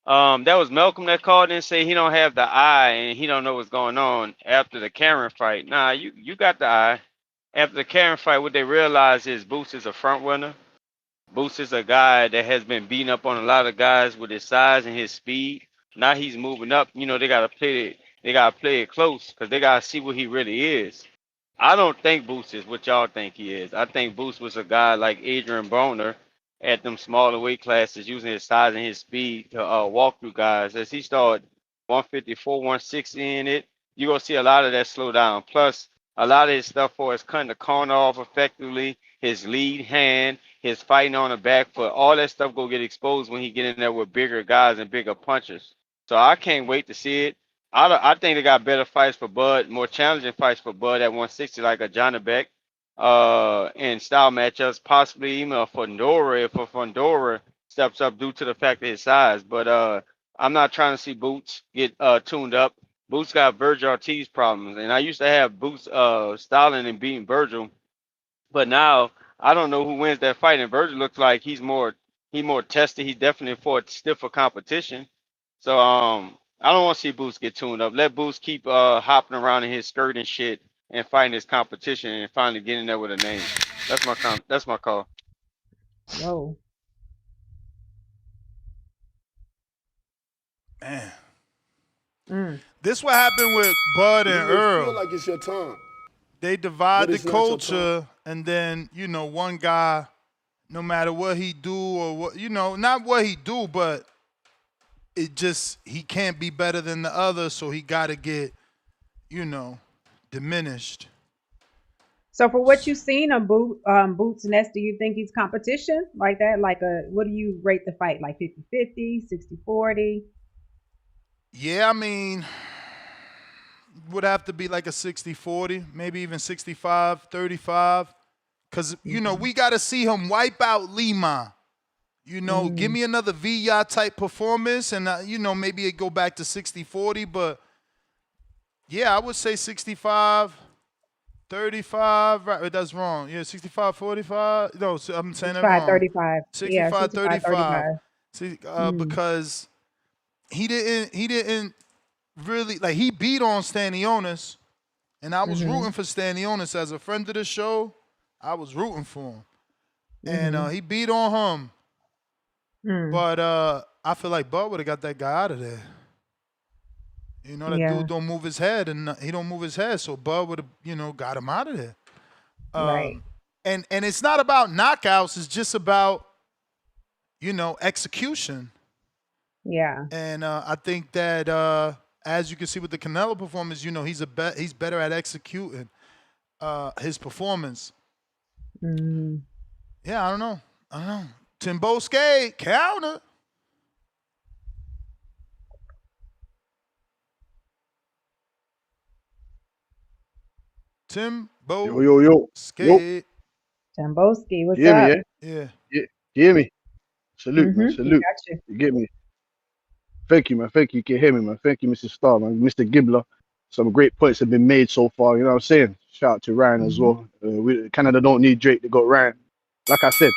That was Malcolm that called and say he don't have the eye and he don't know what's going on after the Karen fight. Nah, you got the eye. After the Karen fight, what they realize is Boots is a front runner. Boots is a guy that has been beating up on a lot of guys with his size and his speed. Now he's moving up. You know, they gotta play it. They gotta play it close because they gotta see what he really is. I don't think Boots is what y'all think he is. I think Boots was a guy like Adrian Broner at them smaller weight classes, using his size and his speed to walk through guys. As he started 154, 160 in it, you're gonna see a lot of that slow down. Plus, a lot of his stuff for his cutting the corner off effectively, his lead hand, his fighting on the back foot, all that stuff go get exposed when he get in there with bigger guys and bigger punchers. So I can't wait to see it. I think they got better fights for Bud, more challenging fights for Bud at 160, like a Johnny Beck, and style matchups, possibly even a Fondora if a Fondora steps up due to the fact of his size. But I'm not trying to see Boots get tuned up. Boots got Virgil Ortiz problems, and I used to have Boots styling and beating Virgil, but now I don't know who wins that fight. And Virgil looks like he more tested. He's definitely for stiffer competition. So I don't want to see Boots get tuned up. Let Boots keep hopping around in his skirt and shit and fighting his competition and finally getting there with a name. That's my call. Whoa. Man. Mm. This what happened with Bud You and may feel Earl. like it's your time, They divide but the it's not your time. culture, and then one guy, no matter what he do or what not what he do, but he can't be better than the other, so he got to get diminished. So for what you've seen on Boots Nest, do you think he's competition like that? Like what do you rate the fight? Like 50-50, 60-40? Yeah, I mean, would have to be like a 60-40, maybe even 65-35. Because, we got to see him wipe out Lima. Give me another Villa type performance, and, maybe it go back to 60-40. But, yeah, I would say 65-35. Right, that's wrong. Yeah, 65-45. No, I'm saying that wrong. 35. Yeah, 65-35. 65-35. Because he didn't really, like, he beat on Stanionis, and I was rooting for Stanionis as a friend of the show. I was rooting for him, and he beat on him. But I feel like Bud would have got that guy out of there. That dude don't move his head, and he don't move his head, so Bud would have, got him out of there. Right. And it's not about knockouts; it's just about, execution. Yeah. And I think that as you can see with the Canelo performance, he's better at executing his performance. Yeah, I don't know. Timbo Skate, counter. Timbo Yo. Skate. Tamboski, what's You hear me, up? yeah? Yeah. You hear me? Salute, man. We Salute. got you. You get me? Thank you, man. Thank you. You can hear me, man. Thank you, Mr. Star, man. Mr. Gibbler. Some great points have been made so far. You know what I'm saying? Shout out to Ryan as well. Canada don't need Drake. They got Ryan. Like I said,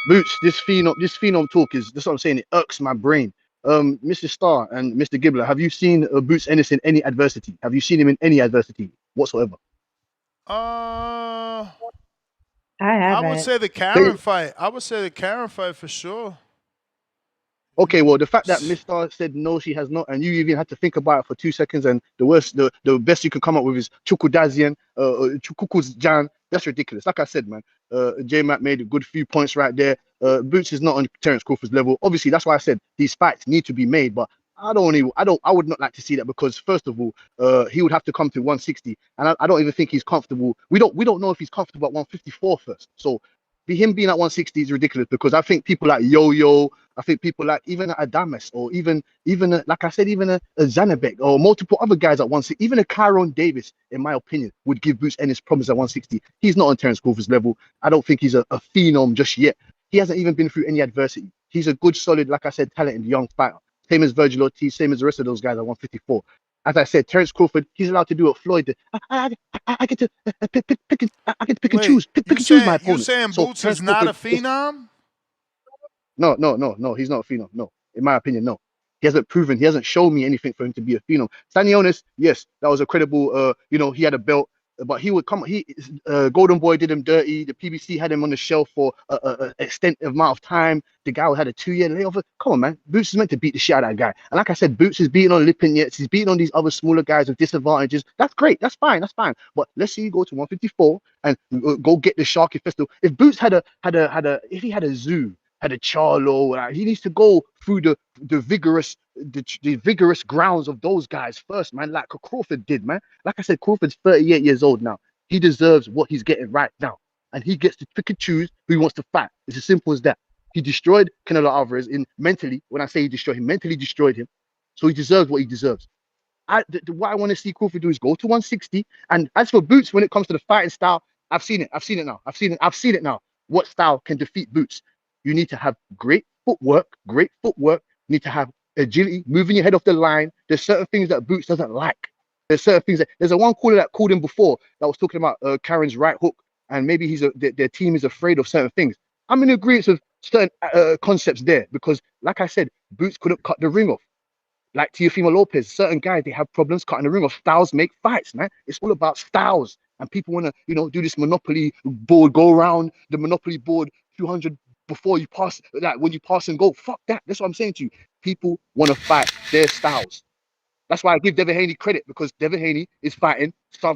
Boots, this phenom talk is that's what I'm saying. It irks my brain. Mr. Starr and Mr. Gibbler, have you seen Boots Ennis in any adversity? Have you seen him in any adversity whatsoever? Uh, I I would haven't. say the They, Karen fight. I would say the Karen fight for sure. okay, well, the fact that Miss Starr said no, she has not, and you even had to think about it for 2 seconds, and the best you can come up with is Chukudazian, Chukukuz That's ridiculous. Like I said, man, J Mac made a good few points right there. Boots is not on Terence Crawford's level. Obviously, that's why I said these fights need to be made, but I would not like to see that because first of all, he would have to come to 160, and I don't even think he's comfortable. We don't know if he's comfortable at 154 first. So, him being at 160 is ridiculous because I think people like Yo-Yo, I think people like even Adames or even like I said, even a Zanabek or multiple other guys at 160, even a Kyron Davis, in my opinion, would give Boots Ennis problems at 160. He's not on Terence Crawford's level. I don't think he's a phenom just yet. He hasn't even been through any adversity. He's a good, solid, like I said, talented young fighter. Same as Virgil Ortiz, same as the rest of those guys at 154. As I said, Terence Crawford, he's allowed to do what Floyd did. I get to I get to pick and Wait, choose, pick and choose my you opponents. saying So Boots is Terence not a Crawford, yes, phenom? no. He's not a phenom. No, in my opinion, no. He hasn't shown me anything for him to be a phenom. Stanionis, yes, that was a credible. He had a belt, but he would come. Golden Boy did him dirty. The PBC had him on the shelf for a extensive amount of time. The guy had a 2-year layover. Come on, man. Boots is meant to beat the shit out of that guy. And like I said, Boots is beating on Lipinets. He's beating on these other smaller guys with disadvantages. That's great. That's fine. That's fine. But let's see you go to 154 and go get the Sharky Festival. If Boots if he had a zoo, had a Charlo. He needs to go through the vigorous grounds of those guys first, man. Like Crawford did, man. Like I said, Crawford's 38 years old now. He deserves what he's getting right now, and he gets to pick and choose who he wants to fight. It's as simple as that. He destroyed Canelo Alvarez in mentally. When I say he destroyed him, mentally destroyed him. So he deserves what he deserves. What I want to see Crawford do is go to 160. And as for Boots, when it comes to the fighting style, I've seen it. I've seen it now. I've seen it now. What style can defeat Boots? You need to have great footwork. Great footwork. You need to have agility, moving your head off the line. There's certain things that Boots doesn't like. There's certain things there's a one caller that called him before that was talking about Karen's right hook, and maybe their team is afraid of certain things. I'm in agreement with certain concepts there because, like I said, Boots couldn't cut the ring off. Like Teofimo Lopez, certain guys they have problems cutting the ring off. Styles make fights, man. It's all about styles, and people want to, do this Monopoly board, go around the Monopoly board 200 before you pass. Like when you pass and go, fuck that. That's what I'm saying to you. People want to fight their styles. That's why I give Devin Haney credit because Devin Haney is fighting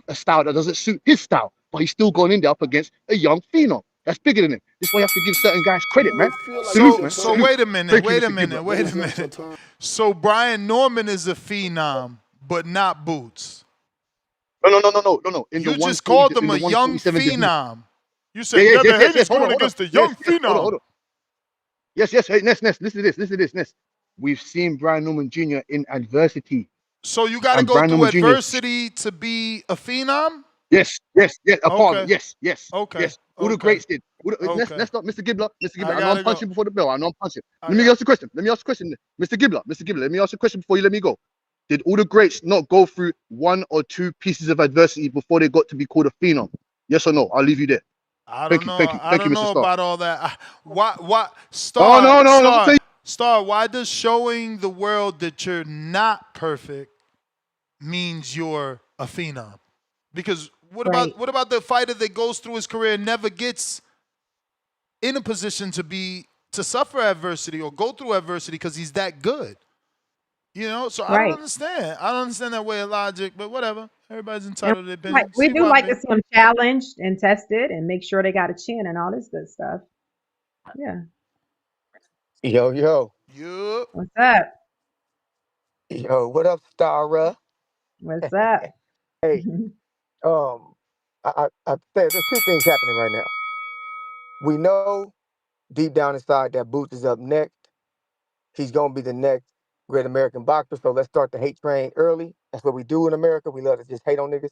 a style that doesn't suit his style, but he's still going in there up against a young phenom that's bigger than him. This is why you have to give certain guys credit, man. Salute, man. So Salute. wait a minute. Thank you, Wait a Mr. minute. Gibbler. Wait a minute. So Brian Norman is a phenom, but not Boots. No. You just called him a young 147 division. phenom. You said Devin Haney's going against the young phenom. Hold on. Yes. Hey, Ness. Listen to this, Ness. We've seen Brian Norman Jr. in adversity. So you got to go through adversity to be a phenom? Yes. Upon Okay. yes. Okay. All the greats did. Let's not, Mr. Gibbler. I know I'm punching before the bell. I know I'm punching. Let me ask you a question. Mr. Gibbler. Let me ask you a question before you let me go. Did all the greats not go through one or two pieces of adversity before they got to be called a phenom? Yes or no? I'll leave you there. I Thank don't you, know. Mr. Starr. About all that. Why? Star. Oh no. Star. Why does showing the world that you're not perfect means you're a phenom? Because what about the fighter that goes through his career and never gets in a position to suffer adversity or go through adversity because he's that good? So I don't understand. I don't understand that way of logic, but whatever. Everybody's entitled to their opinion. We do like to see them challenged and tested and make sure they got a chin and all this good stuff. Yeah. Yo. What's up? Yo, what up, Stara? What's up? Hey, I there's two things happening right now. We know deep down inside that Boots is up next. He's gonna be the next great American boxer. So let's start the hate train early. That's what we do in America. We love to just hate on niggas.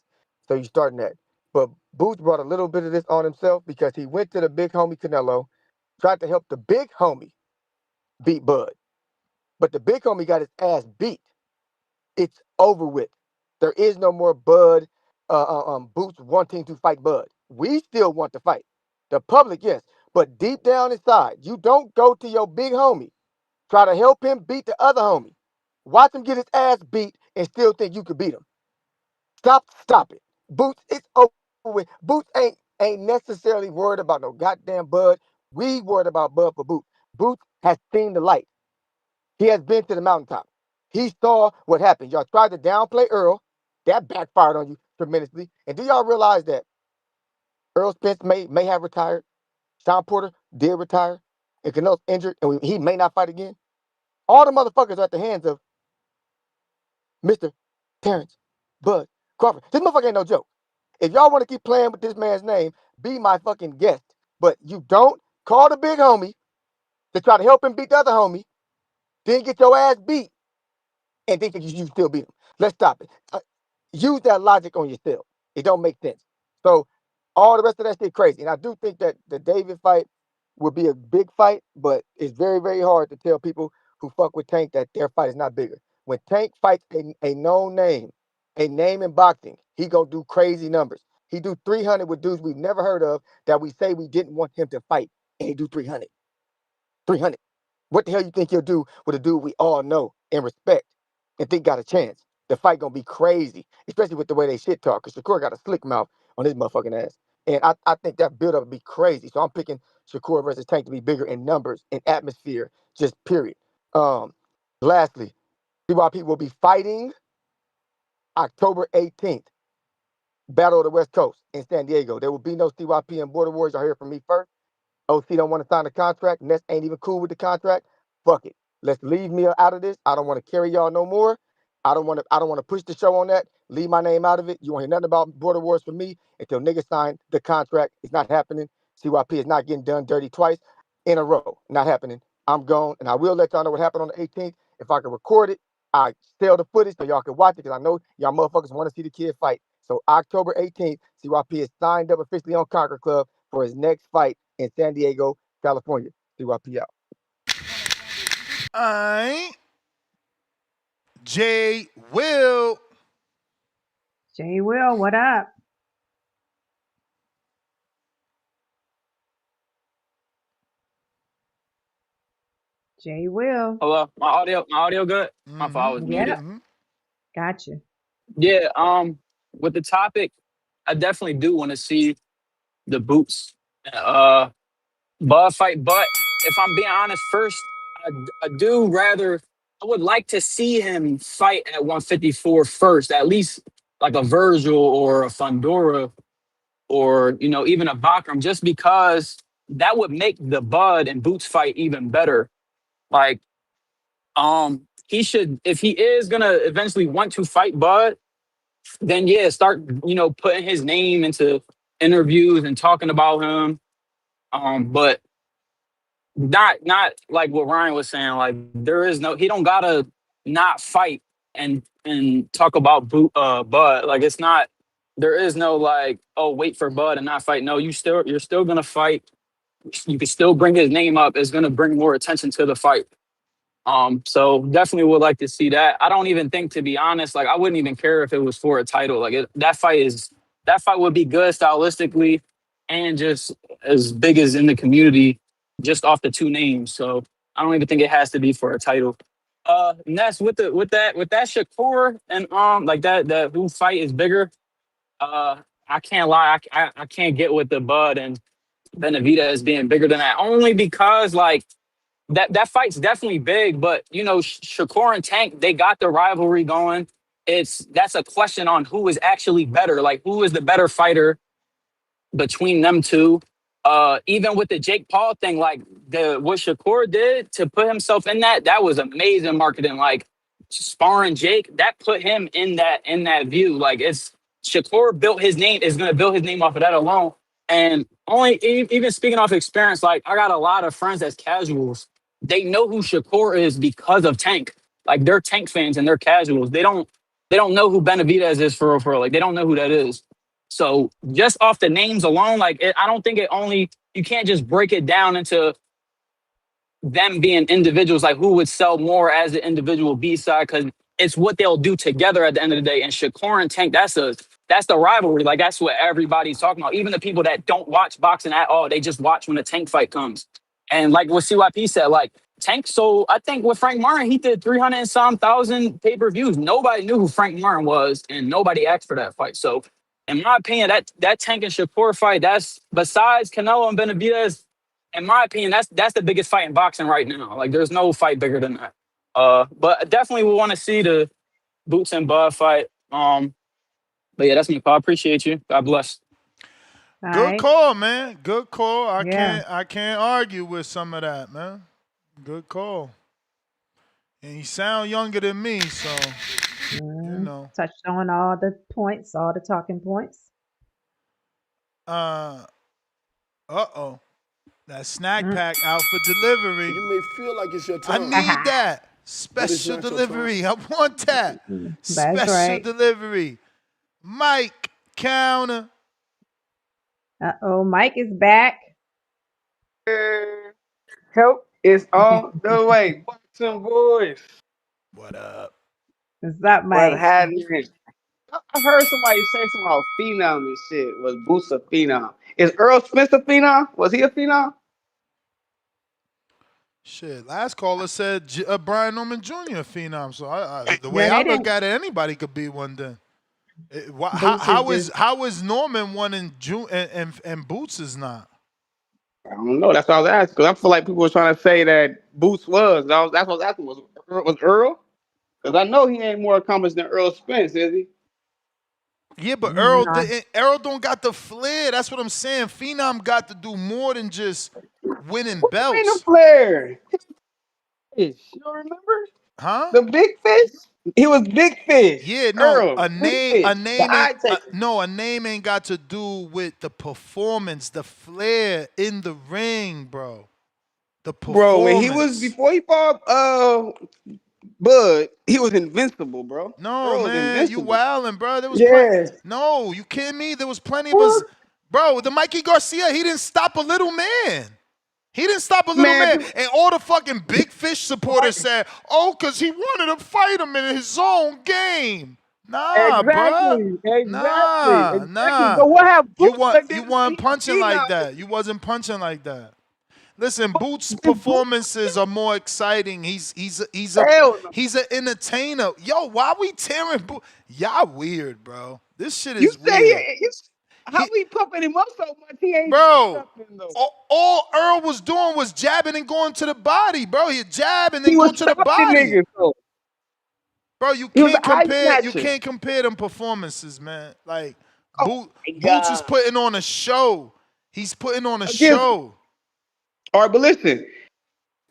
So you starting that. But Boots brought a little bit of this on himself because he went to the big homie Canelo, tried to help the big homie beat Bud. But the big homie got his ass beat. It's over with. There is no more Bud, Boots wanting to fight Bud. We still want to fight. The public, yes. But deep down inside, you don't go to your big homie, try to help him beat the other homie. Watch him get his ass beat and still think you could beat him. Stop it. Boots, it's over with. Boots ain't necessarily worried about no goddamn Bud. We worried about Bud for Boots. Boots has seen the light. He has been to the mountaintop. He saw what happened. Y'all tried to downplay Earl. That backfired on you tremendously. And do y'all realize that Earl Spence may have retired? Sean Porter did retire. And Canelo's injured, and he may not fight again. All the motherfuckers are at the hands of Mr. Terrence Bud Crawford. This motherfucker ain't no joke. If y'all want to keep playing with this man's name, be my fucking guest. But you don't call the big homie to try to help him beat the other homie, then get your ass beat, and think that you still beat him. Let's stop it. Use that logic on yourself. It don't make sense. So all the rest of that shit crazy. And I do think that the David fight will be a big fight, but it's very, very hard to tell people who fuck with Tank that their fight is not bigger. When Tank fights a known name, a name in boxing, he gonna do crazy numbers. He do 300 with dudes we've never heard of that we say we didn't want him to fight, and he do 300. 300. What the hell you think he'll do with a dude we all know and respect and think got a chance? The fight gonna be crazy, especially with the way they shit talk, because Shakur got a slick mouth on his motherfucking ass. And I think that build-up would be crazy. So I'm picking Shakur versus Tank to be bigger in numbers, in atmosphere, just period. Lastly, CYP will be fighting October 18th, Battle of the West Coast in San Diego. There will be no CYP and Border Wars. Y'all hear from me first. OC don't want to sign the contract. Ness ain't even cool with the contract. Fuck it. Let's leave me out of this. I don't want to carry y'all no more. I don't want to push the show on that. Leave my name out of it. You won't hear nothing about Border Wars from me until niggas sign the contract. It's not happening. CYP is not getting done dirty twice in a row. Not happening. I'm gone, and I will let y'all know what happened on the 18th. If I can record it, I sell the footage so y'all can watch it, because I know y'all motherfuckers want to see the kid fight. So October 18th, CYP is signed up officially on Conquer Club for his next fight in San Diego, California. CYP out. Alright. Jay Will. Jay Will, what up? Jay Will. Hello, my audio good? My fault, I was Yep. muted. Gotcha. Yeah, with the topic, I definitely do want to see the Boots Bud fight. But if I'm being honest, first, I would like to see him fight at 154 first, at least like a Virgil or a Fundora or even a Bakram, just because that would make the Bud and Boots fight even better. Like, he should, if he is gonna eventually want to fight Bud, then yeah, start putting his name into interviews and talking about him. But not like what Ryan was saying. Like, he don't gotta not fight and talk about Bud. Like, it's not, there is no like, oh, wait for Bud and not fight. No, you're still gonna fight. You can still bring his name up. It's gonna bring more attention to the fight. So definitely would like to see that. I don't even think, to be honest, like, I wouldn't even care if it was for a title. Like, that fight would be good stylistically and just as big as in the community, just off the two names. So I don't even think it has to be for a title. Ness, with that Shakur and like that who fight is bigger. I can't lie, I can't get with the Bud and Benavidez being bigger than that, only because like that fight's definitely big, but Shakur and Tank, they got the rivalry going. That's a question on who is actually better, like who is the better fighter between them two. Even with the Jake Paul thing, like what Shakur did to put himself in that was amazing marketing. Like, sparring Jake, that put him in that view. Like, it's Shakur built his name, is gonna build his name off of that alone. And even speaking off experience, like, I got a lot of friends that's casuals. They know who Shakur is because of Tank. Like, they're Tank fans and they're casuals. They don't know who Benavidez is for real, for real. Like, they don't know who that is. So just off the names alone, like, I don't think you can't just break it down into them being individuals, like who would sell more as an individual B-side, because it's what they'll do together at the end of the day. And Shakur and Tank, that's that's the rivalry. Like that's what everybody's talking about. Even the people that don't watch boxing at all, they just watch when the Tank fight comes. And like what CYP said, like Tank. So I think with Frank Martin, he did 300 and some thousand pay-per-views. Nobody knew who Frank Martin was, and nobody asked for that fight. So in my opinion, that Tank and Shakur fight, that's besides Canelo and Benavidez, in my opinion, that's the biggest fight in boxing right now. Like there's no fight bigger than that. But definitely we want to see the Boots and Bud fight. But yeah, that's me, Paul. Appreciate you. God bless. All Good right. call, man. Good call. Yeah. I can't argue with some of that, man. Good call. And you sound younger than me, so you know. Touched on all the points, all the talking points. Uh-oh. That snack pack out for delivery. You may feel like it's your I turn. need that. But it's Special not your delivery. I want that. That's Special right. delivery. Mike counter. Mike is back. Help is on the way. Boxing boys. What up? What's up, What's Mike? happening? I heard somebody say something about Phenom and shit. Was Boots a Phenom? Is Earl Spence a Phenom? Was he a Phenom? Shit, last caller said Brian Norman Jr. phenom. So the way Yeah, I they look didn't. at it, anybody could be one. Then Boots how is Norman one and Boots is not? I don't know. That's what I was asking. Because I feel like people were trying to say that Boots was. That's what I was asking. Was Earl? Because I know he ain't more accomplished than Earl Spence, is he? Yeah, but Nah. Earl don't got the flair. That's what I'm saying. Phenom got to do more than just winning What you mean the belts, player? Fish. You don't remember? huh? The big fish? He was big fish. Yeah, no, Earl, big fish. The eye taker. a name ain't got to do with the performance, the flair in the ring, bro. The Bro, when he was performance. before he fought Bud, he was invincible, bro. No, Earl was man, you invincible. wildin', bro. There was Yes. No, you kidding me? There was plenty of us, What? bro. The Mikey Garcia, he didn't stop a little man. He didn't stop a little Man, man. people, And all the fucking big fish supporters right. said, "Oh, cause he wanted to fight him in his own game." Nah, bruh. Exactly. Exactly. Nah, Exactly. nah. But what have You Boots want done you did to weren't say punching he like not that. You wasn't punching like that. Listen, Boots' did Boots performances are more exciting. He's hell no. an entertainer. Yo, why we tearing Boots? Y'all weird, bro. This shit You is say weird. how He, we pumping him up so much he ain't doing bro, nothing though. all Earl was doing was jabbing and going to the body, bro. He'd jab and then He go was to the stopping body. niggas though. Bro, He was an eye you snatcher. can't compare them performances, man. Like Oh my Boots is God. putting on a show. He's putting on a Against show. all right, but listen,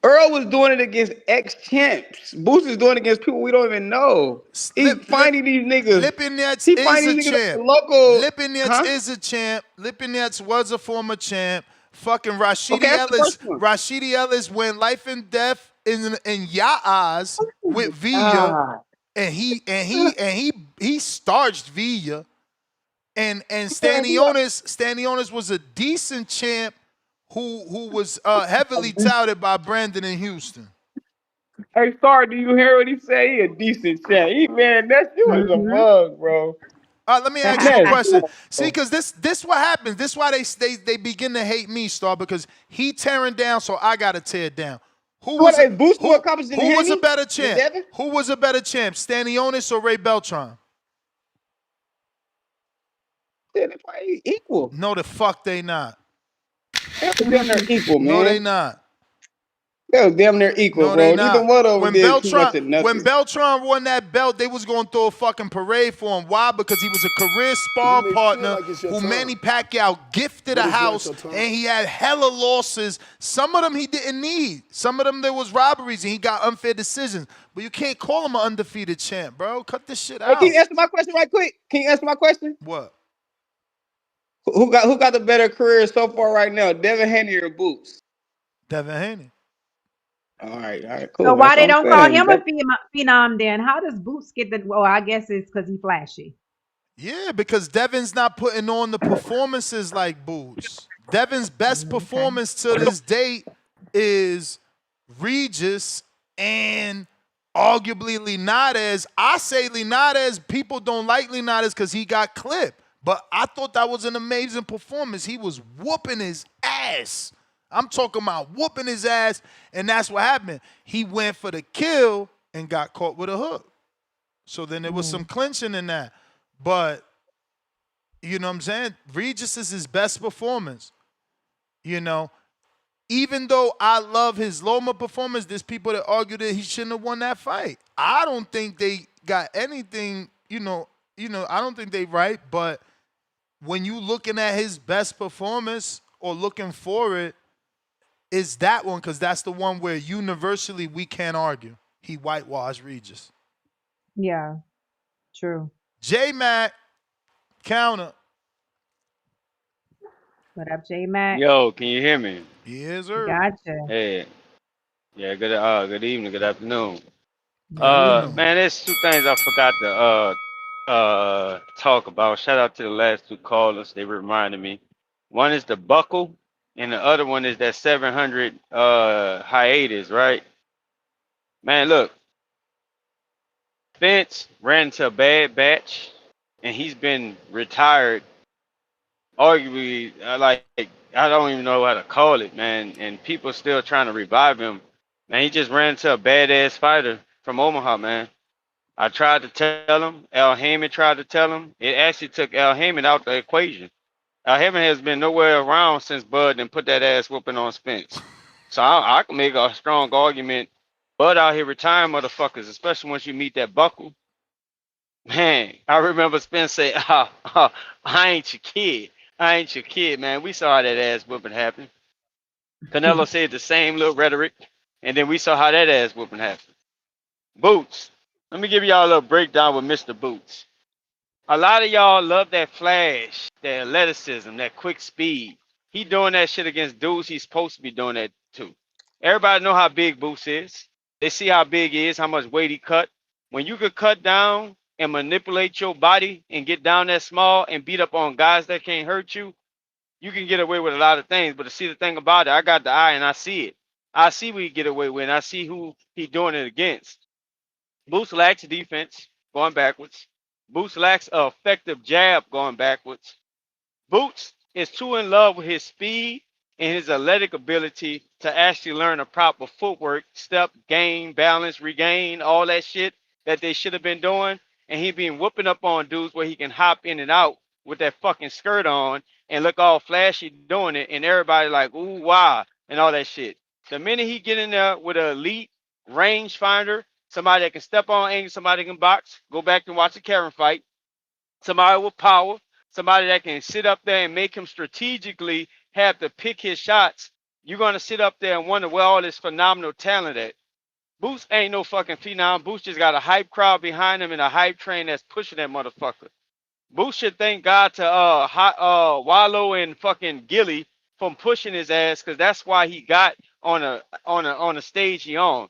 Earl was doing it against ex-champs. Boots is doing it against people we don't even know. He's finding these niggas. Lipinets He is a finding these niggas at champ. the local, Lipinets huh? is a champ. Lipinets was a former champ. Fucking Okay, that's the first one. Rashidi Ellis went life and death in your eyes with Villa, God. and he starched Villa. And Man, Stanionis was a decent champ who was heavily touted by Brandon in Houston. hey, sorry, do you hear what he say? He a decent chat. Man, that's you as a Mm-hmm. mug, bro. Let me ask you a Ness, come question. on, See, bro. because this what happens. This why they begin to hate me, Star, because he tearing down, so I gotta tear down. What is Boost more accomplished than Who was a Henny? better Than champ? Devin? Who was a better champ, Stanionis or Ray Beltran? Yeah, they probably equal. No, the fuck they not. They was damn near equal, No, they man. not. They was damn near equal, No, they bro. Neither not. one of them did too much of When nothing. Beltran won that belt, they was going to throw a fucking parade for him. Why? Because he was a career You sparring may feel partner like it's your who turn. Manny Pacquiao gifted But a it's not house, your turn. and he had hella losses. Some of them he didn't need. Some of them there was robberies, and he got unfair decisions. But you can't call him an undefeated champ, bro. Cut this shit Hey, out. can you answer my question right quick? Can you answer my question? What? Who got the better career so far right now, Devin Haney or Boots? Devin Haney. All right, So cool. why That's they what I'm don't call saying. him a phenom then? How does Boots get the? Well, I guess it's because he's flashy. Yeah, because Devin's not putting on the performances like Boots. Devin's best Okay. performance to this date is Regis and arguably Linares. I say Linares, people don't like Linares because he got clipped. But I thought that was an amazing performance. He was whooping his ass. I'm talking about whooping his ass, and that's what happened. He went for the kill and got caught with a hook. So then there was some clinching in that. But, you know what I'm saying? Regis is his best performance. You know, even though I love his Loma performance, there's people that argue that he shouldn't have won that fight. I don't think they got anything, I don't think they right, but when you looking at his best performance or looking for it, is that one, because that's the one where universally we can't argue. He whitewashed Regis. Yeah, true. J-Mac, counter. What up, J Mac? Yo, can you hear me? Yes, sir. Gotcha. Hey, yeah, good evening, good afternoon. Good evening. Man, there's two things I forgot to talk about. Shout out to the last two callers. They reminded me. One is the buckle, and the other one is that 700 hiatus, right? Man, look, Spence ran into a bad batch, and he's been retired. Arguably, I don't even know how to call it, man. And people still trying to revive him. Man, he just ran into a badass fighter from Omaha, man. I tried to tell him. Al Heyman tried to tell him. It actually took Al Heyman out the equation. Al Heyman has been nowhere around since Bud and put that ass whooping on Spence. So I can make a strong argument. Bud out here retiring motherfuckers, especially once you meet that buckle. Man, I remember Spence say, I ain't your kid. I ain't your kid, man. We saw how that ass whooping happen. Canelo said the same little rhetoric, and then we saw how that ass whooping happened. Boots. Let me give y'all a little breakdown with Mr. Boots. A lot of y'all love that flash, that athleticism, that quick speed. He doing that shit against dudes he's supposed to be doing that to. Everybody know how big Boots is. They see how big he is, how much weight he cut. When you could cut down and manipulate your body and get down that small and beat up on guys that can't hurt you, you can get away with a lot of things. But to see the thing about it, I got the eye and I see it. I see what he get away with, and I see who he doing it against. Boots lacks defense going backwards. Boots lacks an effective jab going backwards. Boots is too in love with his speed and his athletic ability to actually learn a proper footwork, step, gain, balance, regain, all that shit that they should have been doing. And he been whooping up on dudes where he can hop in and out with that fucking skirt on and look all flashy doing it. And everybody like, ooh, wow, and all that shit. The minute he get in there with an elite rangefinder, somebody that can step on angle, somebody that can box, go back and watch the Karen fight, somebody with power, somebody that can sit up there and make him strategically have to pick his shots, you're going to sit up there and wonder where all this phenomenal talent at. Boots ain't no fucking phenom. Boots just got a hype crowd behind him and a hype train that's pushing that motherfucker. Boots should thank God to Wallow and fucking Gilly from pushing his ass, because that's why he got on a stage he on.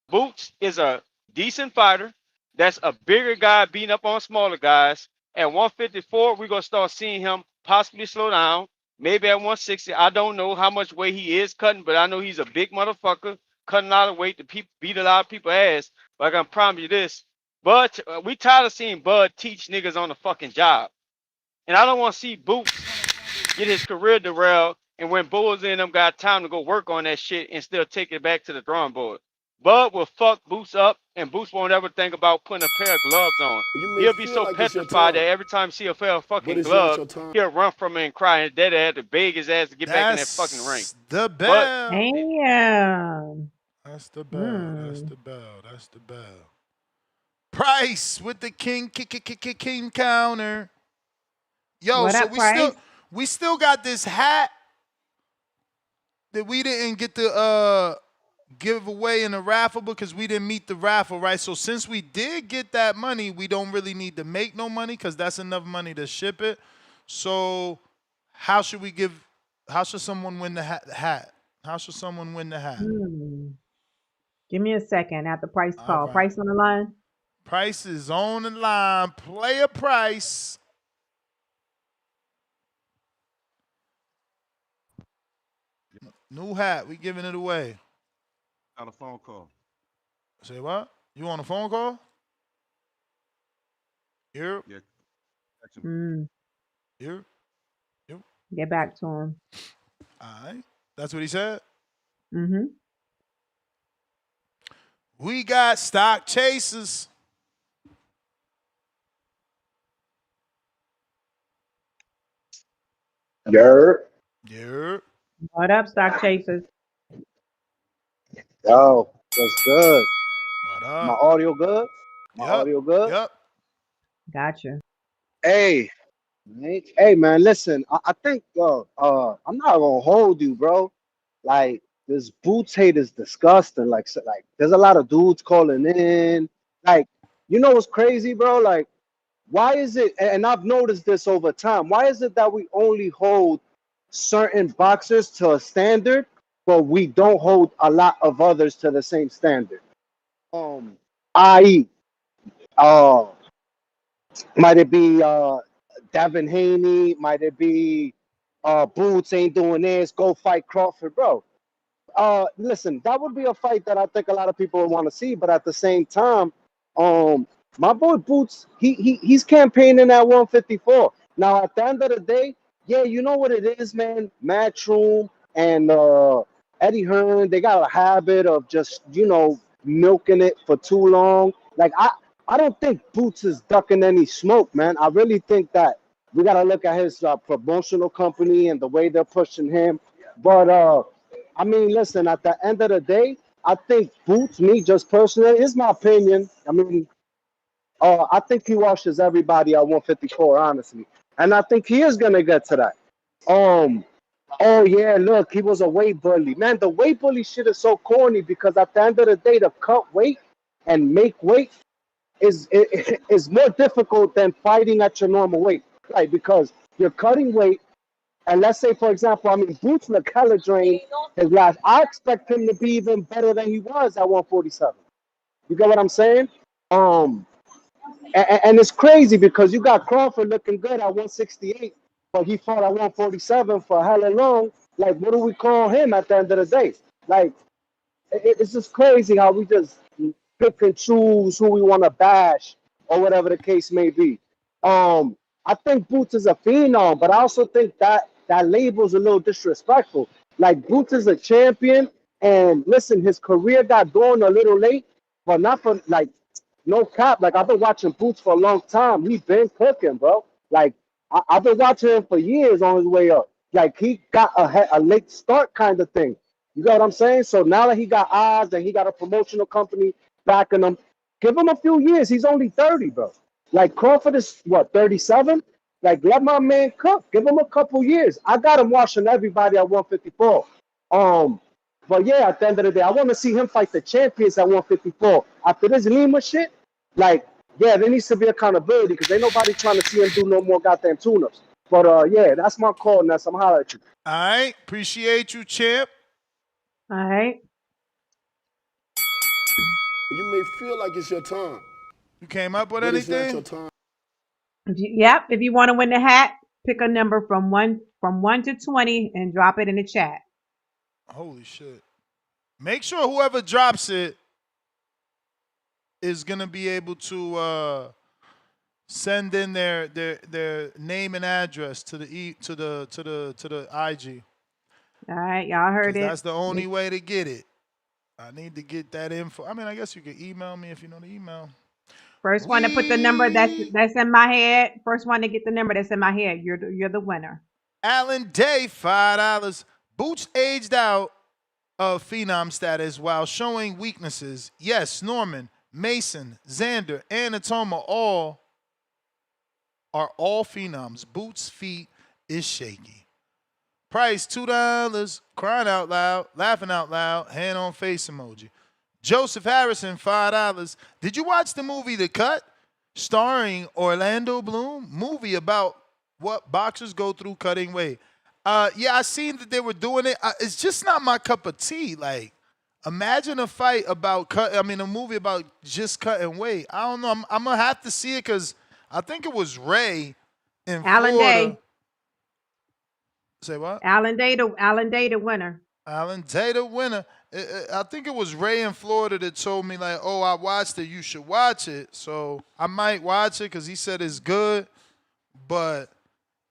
Boots is a decent fighter. That's a bigger guy beating up on smaller guys. At 154, we're gonna start seeing him possibly slow down. Maybe at 160, I don't know how much weight he is cutting, but I know he's a big motherfucker cutting a lot of weight to beat a lot of people's ass. But I can promise you this: Bud, we tired of seeing Bud teach niggas on the fucking job, and I don't want to see Boots get his career derailed. And when Bulls and them got time to go work on that shit and still take it back to the drawing board. Bud will fuck Boots up, and Boots won't ever think about putting a pair of gloves on. You may He'll be feel so like it's your petrified time, that every time he see a pair of but fucking it's not gloves, your time. he'll run from it and cry, and daddy had to beg his ass to get back in that fucking ring. That's the But bell. Damn. That's the bell. That's Hmm. the bell. That's the bell. Price with the king counter. Yo, What so up, Price? we still got this hat that we didn't get to give away in the raffle because we didn't meet the raffle, right? So since we did get that money, we don't really need to make no money because that's enough money to ship it. So how should someone win the hat? How should someone win the hat? Hmm. Give me a second at the Price All call. right. Price on the line. Price is on the line. Player price. New hat. We giving it away. Got a phone call. Say what? You on a phone call? Here. Yeah. Mm, Here. Here. get back to him. All right. That's what he said. Mm-hmm. We got stock chasers. Yerp. Yeah. What up, stock chasers? Yo, what's good? What My up? audio good? My Yep. audio good? Yep. Gotcha. Hey, hey, man, listen. I think, I'm not gonna hold you, bro. Like this boots hate is disgusting. Like, like there's a lot of dudes calling in. Like, you know what's crazy, bro? Like, why is it? And I've noticed this over time. Why is it that we only hold certain boxers to a standard, but we don't hold a lot of others to the same standard? I.e., uh, might it be Devin Haney? Might it be Boots ain't doing this? Go fight Crawford, bro. Listen, that would be a fight that I think a lot of people would want to see. But at the same time, um, my boy Boots, he's campaigning at 154. Now, at the end of the day, yeah, you know what it is, man. Matchroom and Eddie Hearn, they got a habit of just milking it for too long. Like I don't think Boots is ducking any smoke, man. I really think that we got to look at his promotional company and the way they're pushing him. But I mean, listen, at the end of the day, I think Boots, me just personally, is my opinion. I mean, I think he washes everybody at 154, honestly. And I think he is going to get to that. Oh, yeah, look, he was a weight bully. Man, the weight bully shit is so corny because at the end of the day, to cut weight and make weight is more difficult than fighting at your normal weight. Right, because you're cutting weight. And let's say, for example, I mean, Boots McKellar drained his last. I expect him to be even better than he was at 147. You get what I'm saying? And it's crazy because you got Crawford looking good at 168, but he fought at 147 for hella long. Like, what do we call him at the end of the day? Like, it's just crazy how we just pick and choose who we want to bash or whatever the case may be. I think Boots is a phenom, but I also think that label's a little disrespectful. Like Boots is a champion, and listen, his career got going a little late, but not for like no cap. Like I've been watching Boots for a long time. He's been cooking, bro. Like I've been watching him for years on his way up. Like he got a late start kind of thing. You know what I'm saying? So now that he got odds and he got a promotional company backing him, give him a few years. He's only 30, bro. Like Crawford is what, 37? Like let my man cook. Give him a couple years. I got him watching everybody at 154. But yeah, at the end of the day, I want to see him fight the champions at 154. After this Lima shit, like, yeah, there needs to be accountability because ain't nobody trying to see him do no more goddamn tune-ups. But yeah, that's my call, Ness. I'm hollering at you. All right. Appreciate you, champ. All right. You may feel like it's your time, You came up with but it's not your anything? time. Yep. If you want to win the hat, pick a number from one to 20 and drop it in the chat. Holy shit. Make sure whoever drops it is gonna be able to send in their name and address to the IG. All right, y'all heard it. That's the only way to get it. I need to get that info. I mean, I guess you can email me if you know the email. First one to put the number that's in my head. First one to get the number that's in my head. You're the winner. Alan Day, $5. Boots aged out of phenom status while showing weaknesses. Yes, Norman, Mason, Xander, and Atoma are all phenoms. Boots' feet is shaky. Price $2. Crying out loud, laughing out loud, hand on face emoji. Joseph Harrison, $5. Did you watch the movie The Cut? Starring Orlando Bloom? Movie about what boxers go through cutting weight. Yeah, I seen that they were doing it. It's just not my cup of tea. Like, imagine a fight about a movie about just cutting weight. I don't know. I'm gonna have to see it because I think it was Ray in Alan Florida. Day. Say what? Alan Day, the winner. Alan Day, the winner. I think it was Ray in Florida that told me like, "Oh, I watched it. You should watch it." So I might watch it because he said it's good. But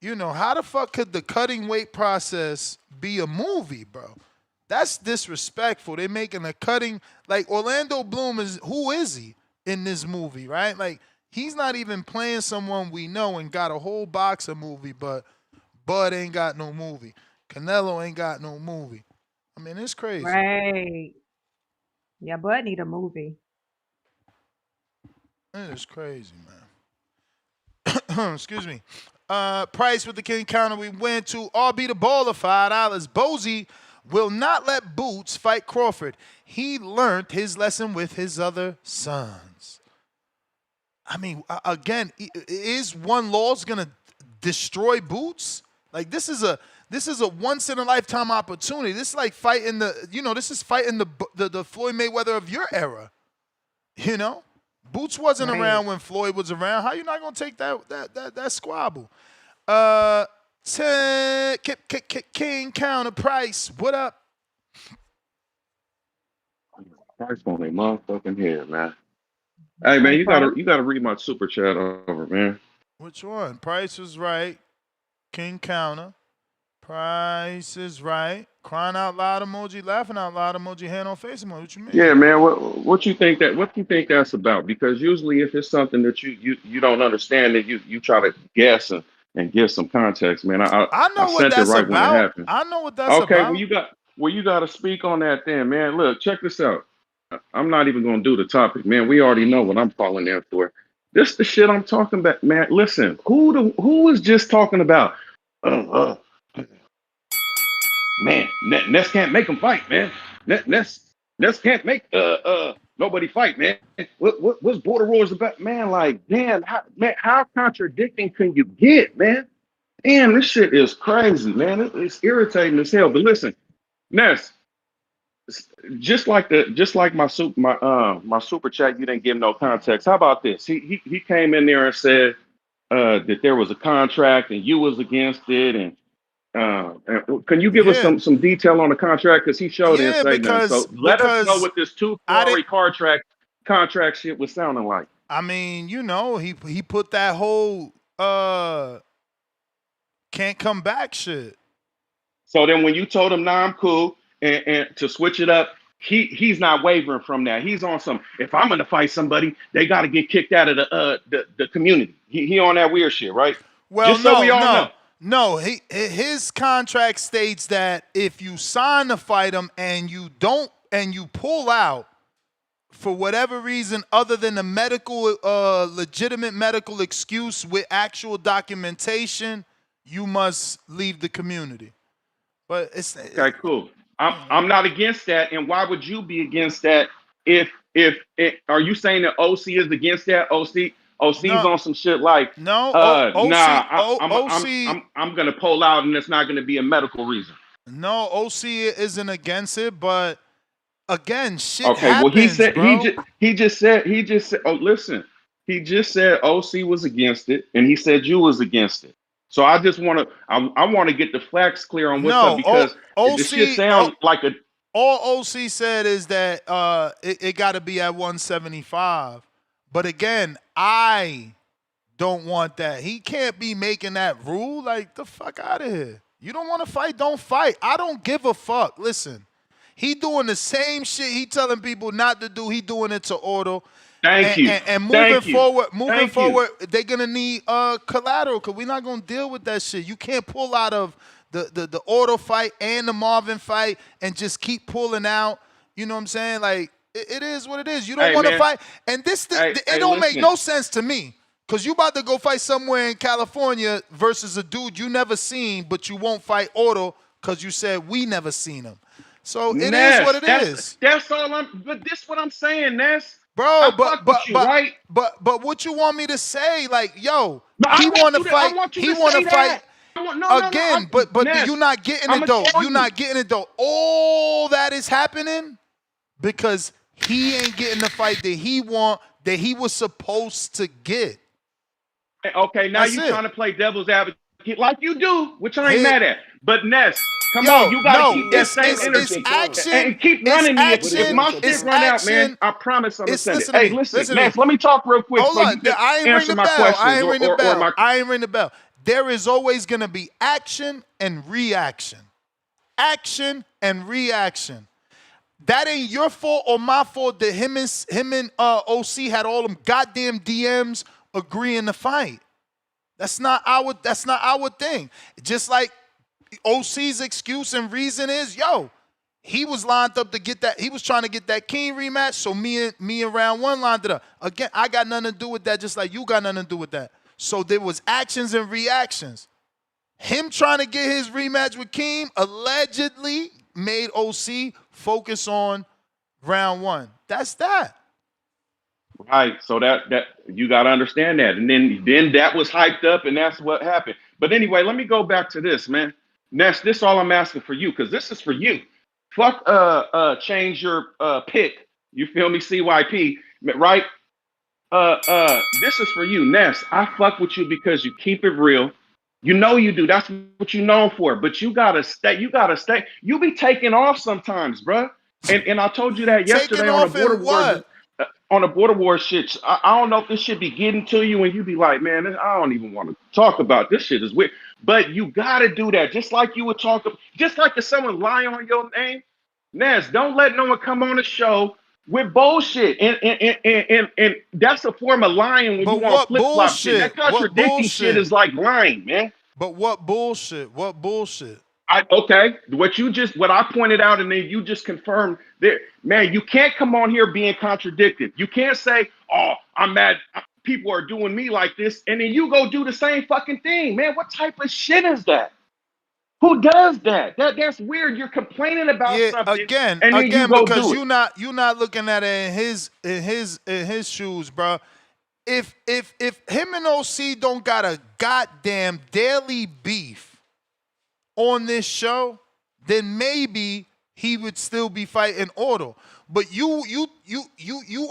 how the fuck could the cutting weight process be a movie, bro? That's disrespectful. They're making a cutting like Orlando Bloom is. Who is he in this movie, right? Like he's not even playing someone we know and got a whole boxer movie, but Bud ain't got no movie. Canelo ain't got no movie. I mean, it's crazy. Right. Yeah, Bud need a movie. It is crazy, man. Excuse me. Price with the King Counter. We went to RB the Baller, $5. Bozy will not let Boots fight Crawford. He learned his lesson with his other sons. I mean, again, is one loss gonna destroy Boots? Like this is a once in a lifetime opportunity. This is like fighting this is fighting the Floyd Mayweather of your era. Boots wasn't around when Floyd was around. How you not gonna take that squabble? King Counter Price. What up? Price on their motherfucking head, man. Hey man, you gotta read my super chat over, man. Which one? Price is right. King Counter. Price is right. Crying out loud emoji, laughing out loud emoji, hand on face emoji. What you mean? Yeah, man. What you think that's about? Because usually, if it's something that you don't understand, that you try to guess and give some context, man. I know I what sent it that's right when it about. happened. I know what that's Okay, about. well you got to speak on that then, man. Look, check this out. I'm not even gonna do the topic, man. We already know what I'm calling in for. This the shit I'm talking about, man. Listen, who was just talking about? Man, Ness can't make them fight, man. Ness can't make nobody fight, man. What's border wars about, man? Like, damn, how contradicting can you get, man? Damn, this shit is crazy, man. It's irritating as hell. But listen, Ness, just like my super chat, you didn't give no context. How about this? He came in there and said that there was a contract and you was against it, and can you give us some detail on the contract? Because he showed didn't say nothing. So let us know what this two Ferrari contract shit was sounding like. I mean, he put that whole can't come back shit. So then when you told him, nah, I'm cool, and to switch it up, he's not wavering from that. He's on some, if I'm gonna fight somebody, they gotta get kicked out of the community. He on that weird shit, right? Well, just so we all know. No, his contract states that if you sign to fight him and you pull out for whatever reason other than a legitimate medical excuse with actual documentation, you must leave the community. But it's okay, cool. I'm not against that, and why would you be against that? If are you saying that OC is against that? OC's on some shit like I'm gonna pull out and it's not gonna be a medical reason. No, OC isn't against it, but again, shit okay, happens, well he just said oh listen, he just said OC was against it and he said you was against it. So I just want to get the facts clear on what's up because this shit sounds like a. All OC said is that it got to be at 175. But again, I don't want that. He can't be making that rule. Like, the fuck out of here. You don't want to fight? Don't fight. I don't give a fuck. Listen, he doing the same shit he telling people not to do. He doing it to Auto. Thank you. And moving forward, they're gonna need collateral because we're not gonna deal with that shit. You can't pull out of the Auto fight and the Marvin fight and just keep pulling out. You know what I'm saying? Like it is what it is. You don't want to fight, and it don't make no sense to me because you about to go fight somewhere in California versus a dude you never seen, but you won't fight Auto because you said we never seen him. So it is what it is. That's all but this what I'm saying, Ness. Bro, but what you want me to say? Like, yo, he want to fight. He want to fight again. But you're not getting it though. You're not getting it though. All that is happening because he ain't getting the fight that he want, that he was supposed to get. Okay, now you're trying to play devil's advocate like you do, which I ain't mad at. But Ness, Come on, Yo, you got to no, keep that Literally same feel like it's it's your energy prime. action, and keep it's running me. What is If it action, with my your shit it's prime? run out, man, action. I promise I'm gonna It's send it. listen to Hey, me. listen, Listen to me. Ness, let me talk real quick Hold so you on. can I ain't ring answer the my bell. I questions ain't ring the or bell. my. I ain't ring the bell. There is always gonna be action and reaction. Action and reaction. That ain't your fault or my fault that him and OC had all them goddamn DMs agreeing to fight. That's not our thing. Just like OC's excuse and reason is, yo, he was lined up to get that. He was trying to get that King rematch. So me and round one lined it up. Again, I got nothing to do with that. Just like you got nothing to do with that. So there was actions and reactions. Him trying to get his rematch with King allegedly made OC focus on round one. That's that. Right. So that you got to understand that, and then that was hyped up, and that's what happened. But anyway, let me go back to this, man. Ness, this all I'm asking for you because this is for you. Fuck change your pick. You feel me, CYP, right? This is for you, Ness. I fuck with you because you keep it real. You know you do. That's what you known for. But you gotta stay. You gotta stay. You be taking off sometimes, bruh. And I told you that Taking yesterday on the off Border in Wars. what? On the Border Wars shit. I don't know if this should be getting to you, and you be like, man, I don't even want to talk about this shit. Is weird. But you gotta do that. Just like you would talk. Just like if someone lying on your name, Ness. Don't let no one come on the show with bullshit. And that's a form of lying when you But want what flip flop shit. That bullshit? What contradicting shit bullshit? is like lying, man. But what bullshit? What bullshit? Okay, what I pointed out, and then you just confirmed that, man. You can't come on here being contradicted. You can't say, "Oh, I'm mad. People are doing me like this," and then you go do the same fucking thing, man. What type of shit is that? Who does that? That's weird. You're complaining about Yeah, something, again, and then you go because do it. you not looking at it in his shoes, bro. If him and OC don't got a goddamn daily beef on this show, then maybe he would still be fighting Auto. But you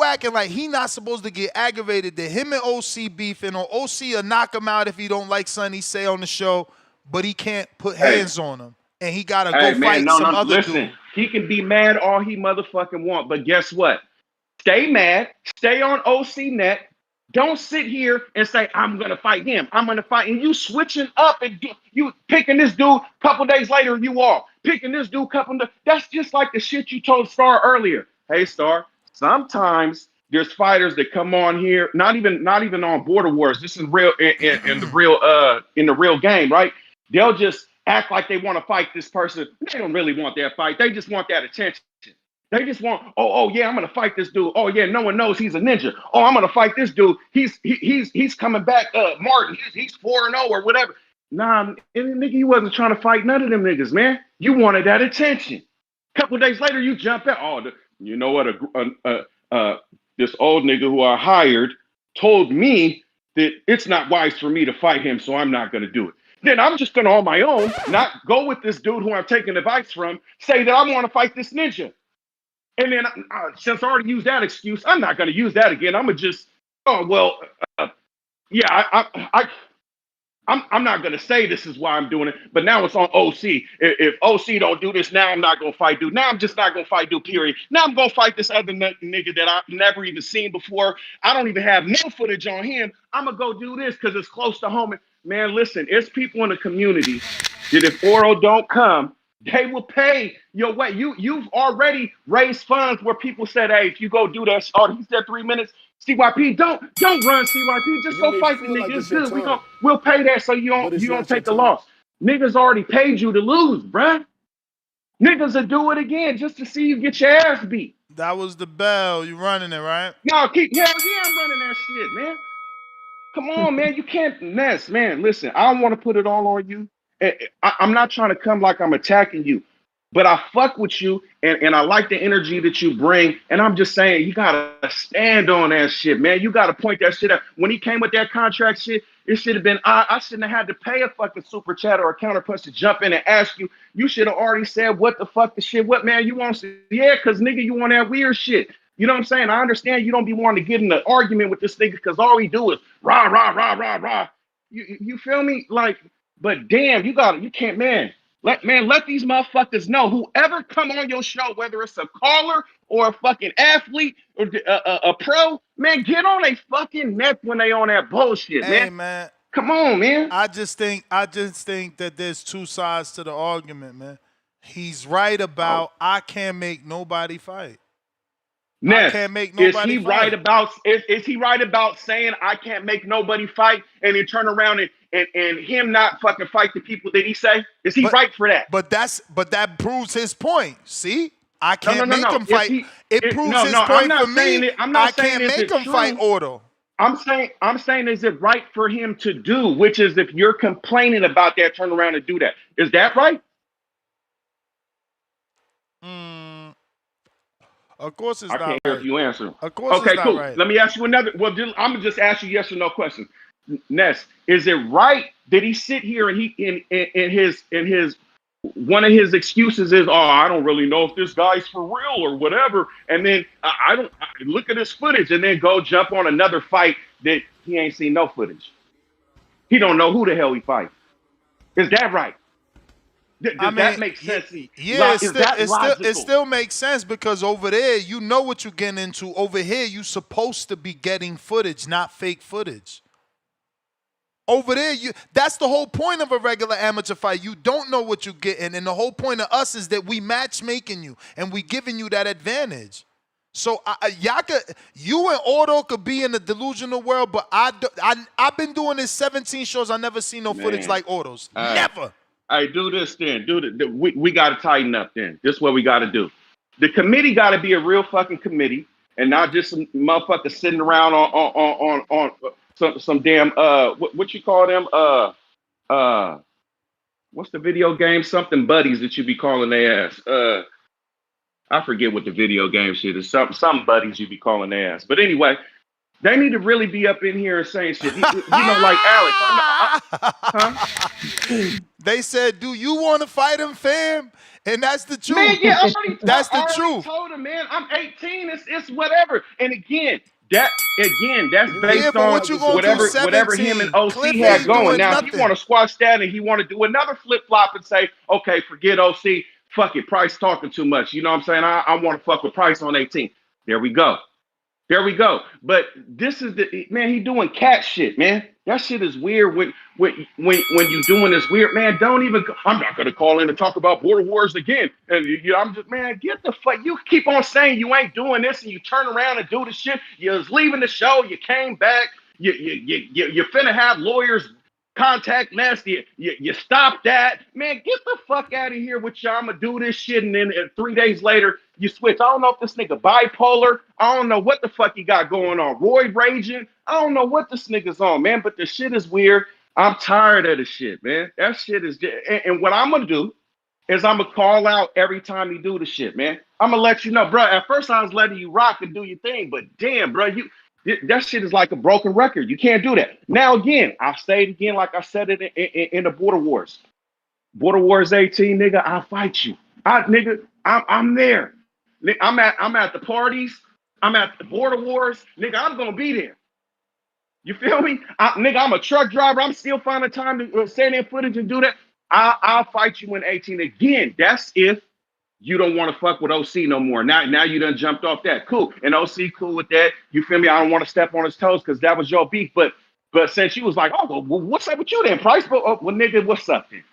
acting like he not supposed to get aggravated that him and OC beefing, or OC will knock him out if he don't like something he say on the show, but he can't put Hey, hands on him and he gotta go hey, man, fight no, some no. other Listen, dude. he can be mad all he motherfucking want, but guess what? Stay mad. Stay on OC net. Don't sit here and say, I'm going to fight him. I'm going to fight. And you switching up and you picking this dude. A couple days later, you are picking this dude. That's just like the shit you told Star earlier. Hey, Star, sometimes there's fighters that come on here, not even on Border Wars. This is real in the real game, right? They'll just act like they want to fight this person. They don't really want that fight. They just want that attention. They just want, oh yeah, I'm gonna fight this dude. Oh yeah, no one knows he's a ninja. Oh, I'm gonna fight this dude. He's coming back. Martin, he's 4-0 or whatever. Nah, nigga, you wasn't trying to fight none of them niggas, man. You wanted that attention. A couple days later, you jump out. Oh, you know what? This old nigga who I hired told me that it's not wise for me to fight him, so I'm not gonna do it. Then I'm just gonna on my own, not go with this dude who I'm taking advice from, say that I want to fight this ninja. And then since I already used that excuse, I'm not going to use that again. I'm going to just, oh, well, yeah, I'm not going to say this is why I'm doing it, but now it's on OC. If OC don't do this, now I'm not going to fight dude. Now I'm just not going to fight dude, period. Now I'm going to fight this other nigga that I've never even seen before. I don't even have no footage on him. I'm going to go do this because it's close to home. Man, listen, it's people in the community that if Oro don't come, they will pay your way. You've already raised funds where people said, hey, if you go do that, oh, he said 3 minutes. CYP, don't run, CYP. Just You go may fight the feel like nigga. It's it's your good. turn, We'll pay that so you but it's don't not your take the turn. loss. Niggas already paid you to lose, bruh. Niggas will do it again just to see you get your ass beat. That was the bell. You running it, right? No, hell yeah, I'm running that shit, man. Come on, man. You can't mess, man. Listen, I don't want to put it all on you. I'm not trying to come like I'm attacking you, but I fuck with you and I like the energy that you bring. And I'm just saying, you gotta stand on that shit, man. You gotta point that shit out. When he came with that contract shit, it should have been, I shouldn't have had to pay a fucking super chat or a counterpunch to jump in and ask you. You should have already said, what the fuck the shit? What, man, you want to, yeah, because nigga, you want that weird shit. You know what I'm saying? I understand you don't be wanting to get in an argument with this nigga because all he do is rah, rah, rah, rah, rah. You feel me? Like, but damn, you can't, man. Let these motherfuckers know. Whoever come on your show, whether it's a caller or a fucking athlete or a pro, man, get on a fucking neck when they on that bullshit, Hey man. man, Come on, man. I just think that there's two sides to the argument, man. He's right Oh, about I can't make nobody fight. I Ness, can't make is nobody he right fight. about is he right about saying I can't make nobody fight and then turn around and him not fucking fight the people that he say? Is he But right for that? but that proves his point. See? I No, no, can't no, make no. him Is fight. he It proves no, his I'm point for not saying me. it. I'm I not saying can't is make it him fight true. Auto. I'm saying is it right for him to do, which is if you're complaining about that, turn around and do that. Is that right? Mm, of course it's I not can't hear if right. you answer. Of course it's Okay, not cool. right. Let me ask you another. Well, I'm gonna just ask you yes or no question. Ness, is it right? Did he sit here and he in his one of his excuses is, oh, I don't really know if this guy's for real or whatever, and then I don't look at his footage and then go jump on another fight that he ain't seen no footage. He don't know who the hell he fight. Is that right? I Does that mean, make sense? yeah, Is that it logical? still makes sense because over there you know what you're getting into. Over here you supposed to be getting footage, not fake footage. Over there, that's the whole point of a regular amateur fight. You don't know what you're getting, and the whole point of us is that we matchmaking you and we giving you that advantage. So you and Auto could be in the delusional world, but I've been doing this 17 shows. I never seen no footage Man, like Auto's. all right. Never. All right, do this then. We got to tighten up then. This is what we got to do. The committee got to be a real fucking committee and not just some motherfuckers sitting around on some damn what you call them what's the video game something buddies that you be calling their ass I forget what the video game shit is. Some buddies you be calling their ass. But anyway, they need to really be up in here and saying shit. Like Alex, huh? They said, "Do you want to fight him, fam?" And that's the Man, truth. yeah, That's I the already truth. told him, man. I'm 18. It's whatever. And that's Yeah, based but on what you gonna do whatever him and 17? OC Cliff had ain't going. doing Now, if he want nothing. to squash that and he want to do another flip flop and say, okay, forget OC, fuck it, Price talking too much. You know what I'm saying? I want to fuck with Price on 18. There we go. There we go. But this is the man. He doing cat shit, man. That shit is weird. When you doing this weird, man. Don't even. I'm not gonna call in to talk about border wars again. And I'm just, man. Get the fuck. You keep on saying you ain't doing this, and you turn around and do the shit. You was leaving the show. You came back. You finna have lawyers contact nasty. You stop that, man. Get the fuck out of here with y'all. I'm gonna do this shit, and then 3 days later you switch. I don't know if this nigga bipolar. I don't know what the fuck he got going on. Roy raging. I don't know what this nigga's on, man. But the shit is weird. I'm tired of the shit, man. That shit is just, and what I'm gonna do is I'm gonna call out every time you do the shit, man. I'm gonna let you know, bro. At first I was letting you rock and do your thing, but damn, bro, that shit is like a broken record. You can't do that. Now again, I'll say it again, like I said it in the Border Wars. Border Wars 18, nigga. I'll fight you. I'm there. I'm at the parties. I'm at the Border Wars, nigga. I'm gonna be there. You feel me? Nigga, I'm a truck driver. I'm still finding time to send in footage and do that. I'll fight you in 18 again. That's if you don't want to fuck with OC no more. Now you done jumped off that. Cool. And OC cool with that. You feel me? I don't want to step on his toes because that was your beef. But since you was like, oh, well, what's up with you then, Price? Well, nigga, what's up then?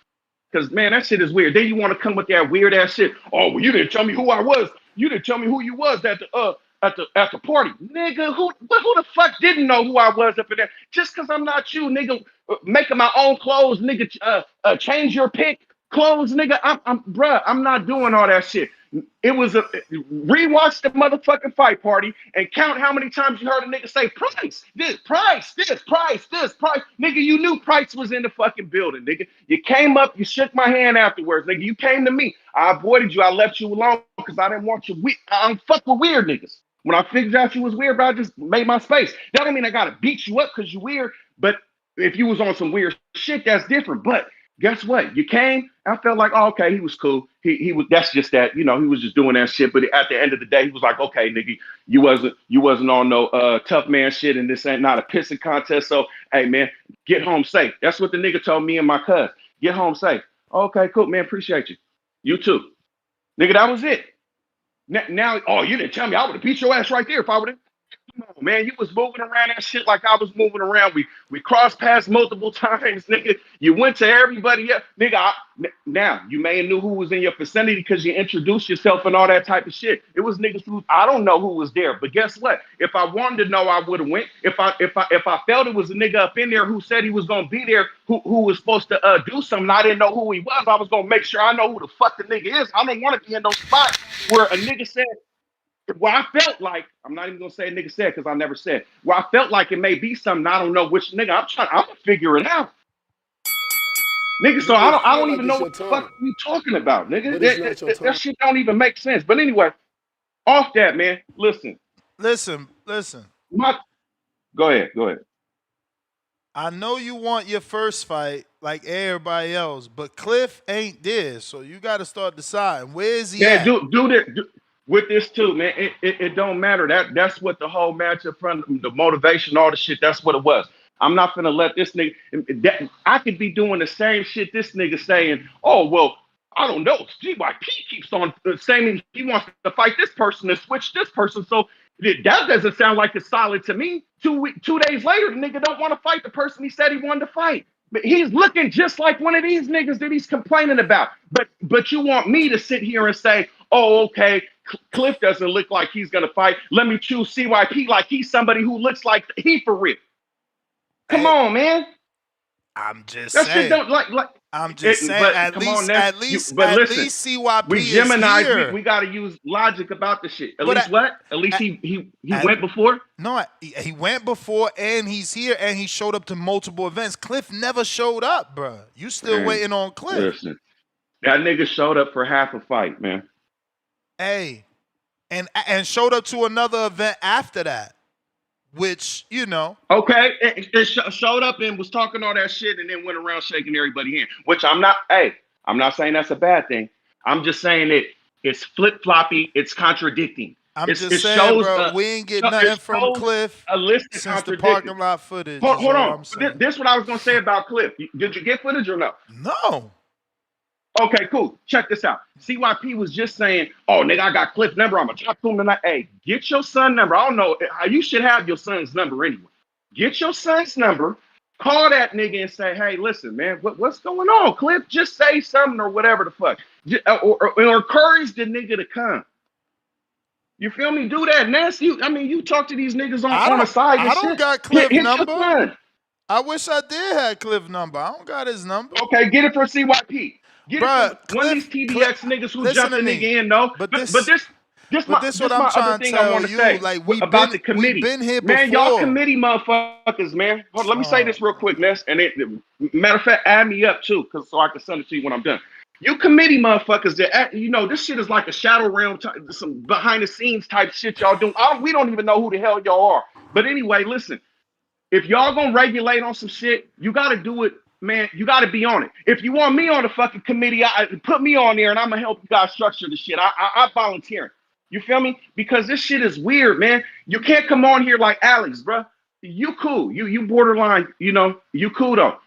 Because, man, that shit is weird. Then you want to come with that weird ass shit. Oh, well, you didn't tell me who I was. You didn't tell me who you was at the party. Nigga, who the fuck didn't know who I was up in there? Just because I'm not you, nigga, making my own clothes, nigga, change your pick clothes, nigga. Bruh, I'm not doing all that shit. It was rewatch the motherfucking fight party and count how many times you heard a nigga say Price, this, Price, this, Price, this, Price. Nigga, you knew Price was in the fucking building, nigga. You came up, you shook my hand afterwards, nigga. You came to me. I avoided you. I left you alone because I didn't want you. I don't fuck with weird niggas. When I figured out you was weird, bro, I just made my space. That don't mean I gotta beat you up because you weird. But if you was on some weird shit, that's different. But guess what? You came. I felt like, oh, okay, he was cool. He was. That's just that. You know, he was just doing that shit. But at the end of the day, he was like, okay, nigga, you wasn't on no tough man shit, and this ain't not a pissing contest. So, hey, man, get home safe. That's what the nigga told me and my cuz. Get home safe. Okay, cool, man. Appreciate you. You too. Nigga, that was it. Now, oh, you didn't tell me. I would have beat your ass right there if I would have. Come on, man. You was moving around that shit like I was moving around. We crossed paths multiple times, nigga. You went to everybody else. Nigga, now, you may have knew who was in your vicinity because you introduced yourself and all that type of shit. It was niggas who, I don't know who was there. But guess what? If I wanted to know, I would have went. If I felt it was a nigga up in there who said he was going to be there, who was supposed to do something, I didn't know who he was, I was going to make sure I know who the fuck the nigga is. I don't want to be in those spots where a nigga said, well, I felt like, I'm not even gonna say a nigga said because I never said. Well, I felt like it may be something. I don't know which nigga. I'm gonna figure it out, nigga. So I don't even know what the fuck you talking about, nigga. That shit don't even make sense. But anyway, off that, man. Listen. Go ahead. I know you want your first fight like everybody else, but Cliff ain't there, so you got to start deciding where is he at. Do that with this too, man. It don't matter. That's what the whole matchup from the motivation, all the shit. That's what it was. I'm not gonna let this nigga. I could be doing the same shit this nigga saying. Oh well, I don't know. GYP keeps on saying he wants to fight this person and switch this person. So that doesn't sound like it's solid to me. 2 days later, the nigga don't want to fight the person he said he wanted to fight. But he's looking just like one of these niggas that he's complaining about. But you want me to sit here and say, oh, okay, Cliff doesn't look like he's gonna fight. Let me choose CYP like he's somebody who looks like he for real. Come on, man. I'm just that saying. Shit don't like. I'm just saying. But at least CYP we is here. We got to use logic about the shit. At least he went before. No, he went before, and he's here, and he showed up to multiple events. Cliff never showed up, bro. You still waiting on Cliff? Listen, that nigga showed up for half a fight, man. Hey, and showed up to another event after that. Which, you know. Okay, it showed up and was talking all that shit and then went around shaking everybody's hand. Which I'm not saying that's a bad thing. I'm just saying it's flip-floppy, it's contradicting. I'm just saying, bro, we ain't get nothing from Cliff since the parking lot footage. Hold on. This is what I was going to say about Cliff. Did you get footage or no? No. Okay, cool. Check this out. CYP was just saying, oh, nigga, I got Cliff number. I'm going to talk to him tonight. Hey, get your son number. I don't know. You should have your son's number anyway. Get your son's number. Call that nigga and say, hey, listen, man, what's going on? Cliff, just say something or whatever the fuck. Or encourage the nigga to come. You feel me? Do that. Nasty. You talk to these niggas on the side. I don't got Cliff number. I wish I did have Cliff number. I don't got his number. Okay, get it for CYP. Get it from one of these TBX niggas who jumped the nigga in, though. But this what I'm trying to tell you. Like, about the committee. We've been here before. Man, y'all committee motherfuckers, man. Hold on, let me say this real quick, Ness. And matter of fact, add me up too, so I can send it to you when I'm done. You committee motherfuckers that, this shit is like a shadow realm, some behind the scenes type shit y'all do. We don't even know who the hell y'all are. But anyway, listen. If y'all gonna regulate on some shit, you gotta do it, man. You gotta be on it. If you want me on the fucking committee, put me on there and I'm gonna help you guys structure the shit. I volunteer. You feel me? Because this shit is weird, man. You can't come on here like Alex, bro. You cool. You borderline, you cool though.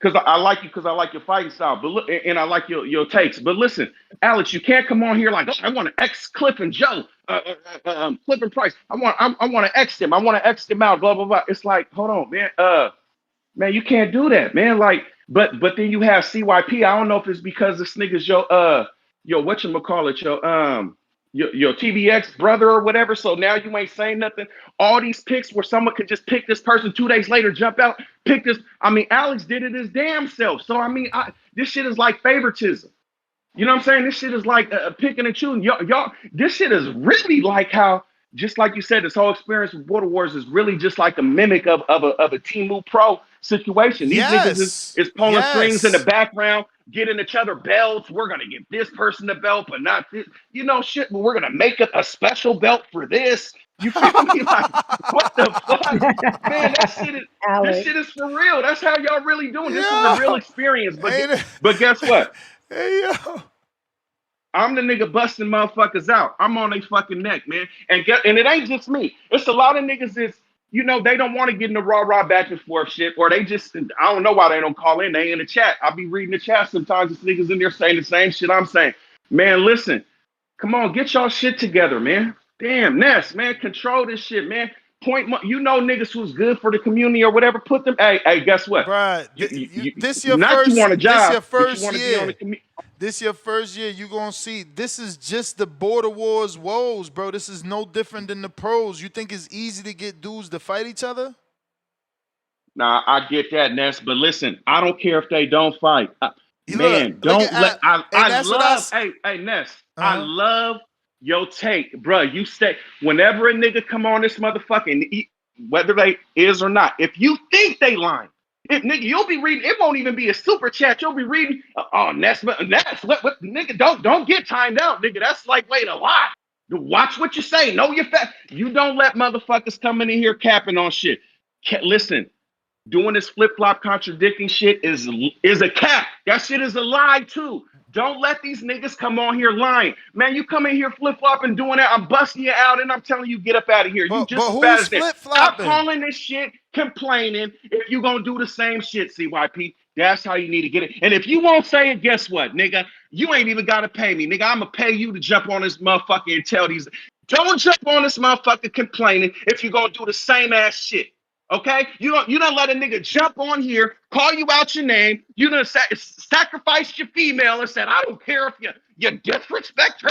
Because I like you, because I like your fighting style, but look, and I like your takes. But listen, Alex, you can't come on here like, oh, I want to X Cliff and Joe, Cliff and Price. I want to X them. I want to X them out. Blah blah blah. It's like, hold on, man. Man, you can't do that, man. Like, but then you have CYP. I don't know if it's because this nigga's your whatchamacallit, your TBX brother or whatever. So now you ain't saying nothing. All these picks where someone could just pick this person 2 days later, jump out, pick this. Alex did it his damn self. So this shit is like favoritism. You know what I'm saying? This shit is like picking and choosing. Y'all, this shit is really like how, just like you said, this whole experience with Border Wars is really just like a mimic of a Temu Pro situation. These niggas is pulling strings in the background, getting each other belts. We're gonna give this person the belt, but not this. Shit. But we're gonna make up a special belt for this. You feel me? Like, what the fuck, man? This shit is for real. That's how y'all really doing. This is a real experience. But guess what? Hey yo. I'm the nigga busting motherfuckers out. I'm on their fucking neck, man. And it ain't just me. It's a lot of niggas you know, they don't want to get in the rah-rah back and forth shit, or they just, I don't know why they don't call in. They in the chat. I'll be reading the chat sometimes. This niggas in there saying the same shit I'm saying. Man, listen, come on, get y'all shit together, man. Damn, Ness, man, control this shit, man. You know niggas who's good for the community or whatever. Put them. Hey, guess what? Bruh, this your Not you first. want a This job, your but you first want to be on the year. community. This your first year. You gonna see. This is just the border wars woes, bro. This is no different than the pros. You think it's easy to get dudes to fight each other? Nah, I get that, Ness, but listen, I don't care if they don't fight. You look, Man, look don't let. at, and I that's what love. Hey, Ness, I uh-huh. love your take, bro. You stay whenever a nigga come on this motherfucking, whether they is or not. If you think they lying, if nigga, you'll be reading. It won't even be a super chat. You'll be reading. Oh, Ness, what, nigga? Don't get timed out, nigga. That's like wait a lot. Watch what you say. Know your fact. You don't let motherfuckers coming in here capping on shit. Listen. Doing this flip flop contradicting shit is a cap. That shit is a lie too. Don't let these niggas come on here lying. Man, you come in here flip flopping doing that, I'm busting you out and I'm telling you get up out of here. You just But as bad who's as that. flip Stop flopping? calling this shit complaining if you gonna do the same shit, CYP. That's how you need to get it. And if you won't say it, guess what, nigga? You ain't even gotta pay me, nigga. I'ma pay you to jump on this motherfucker and tell these. Don't jump on this motherfucker complaining if you're gonna do the same ass shit. Okay, you don't let a nigga jump on here, call you out your name. You done sacrifice your female and said, I don't care if you disrespect her.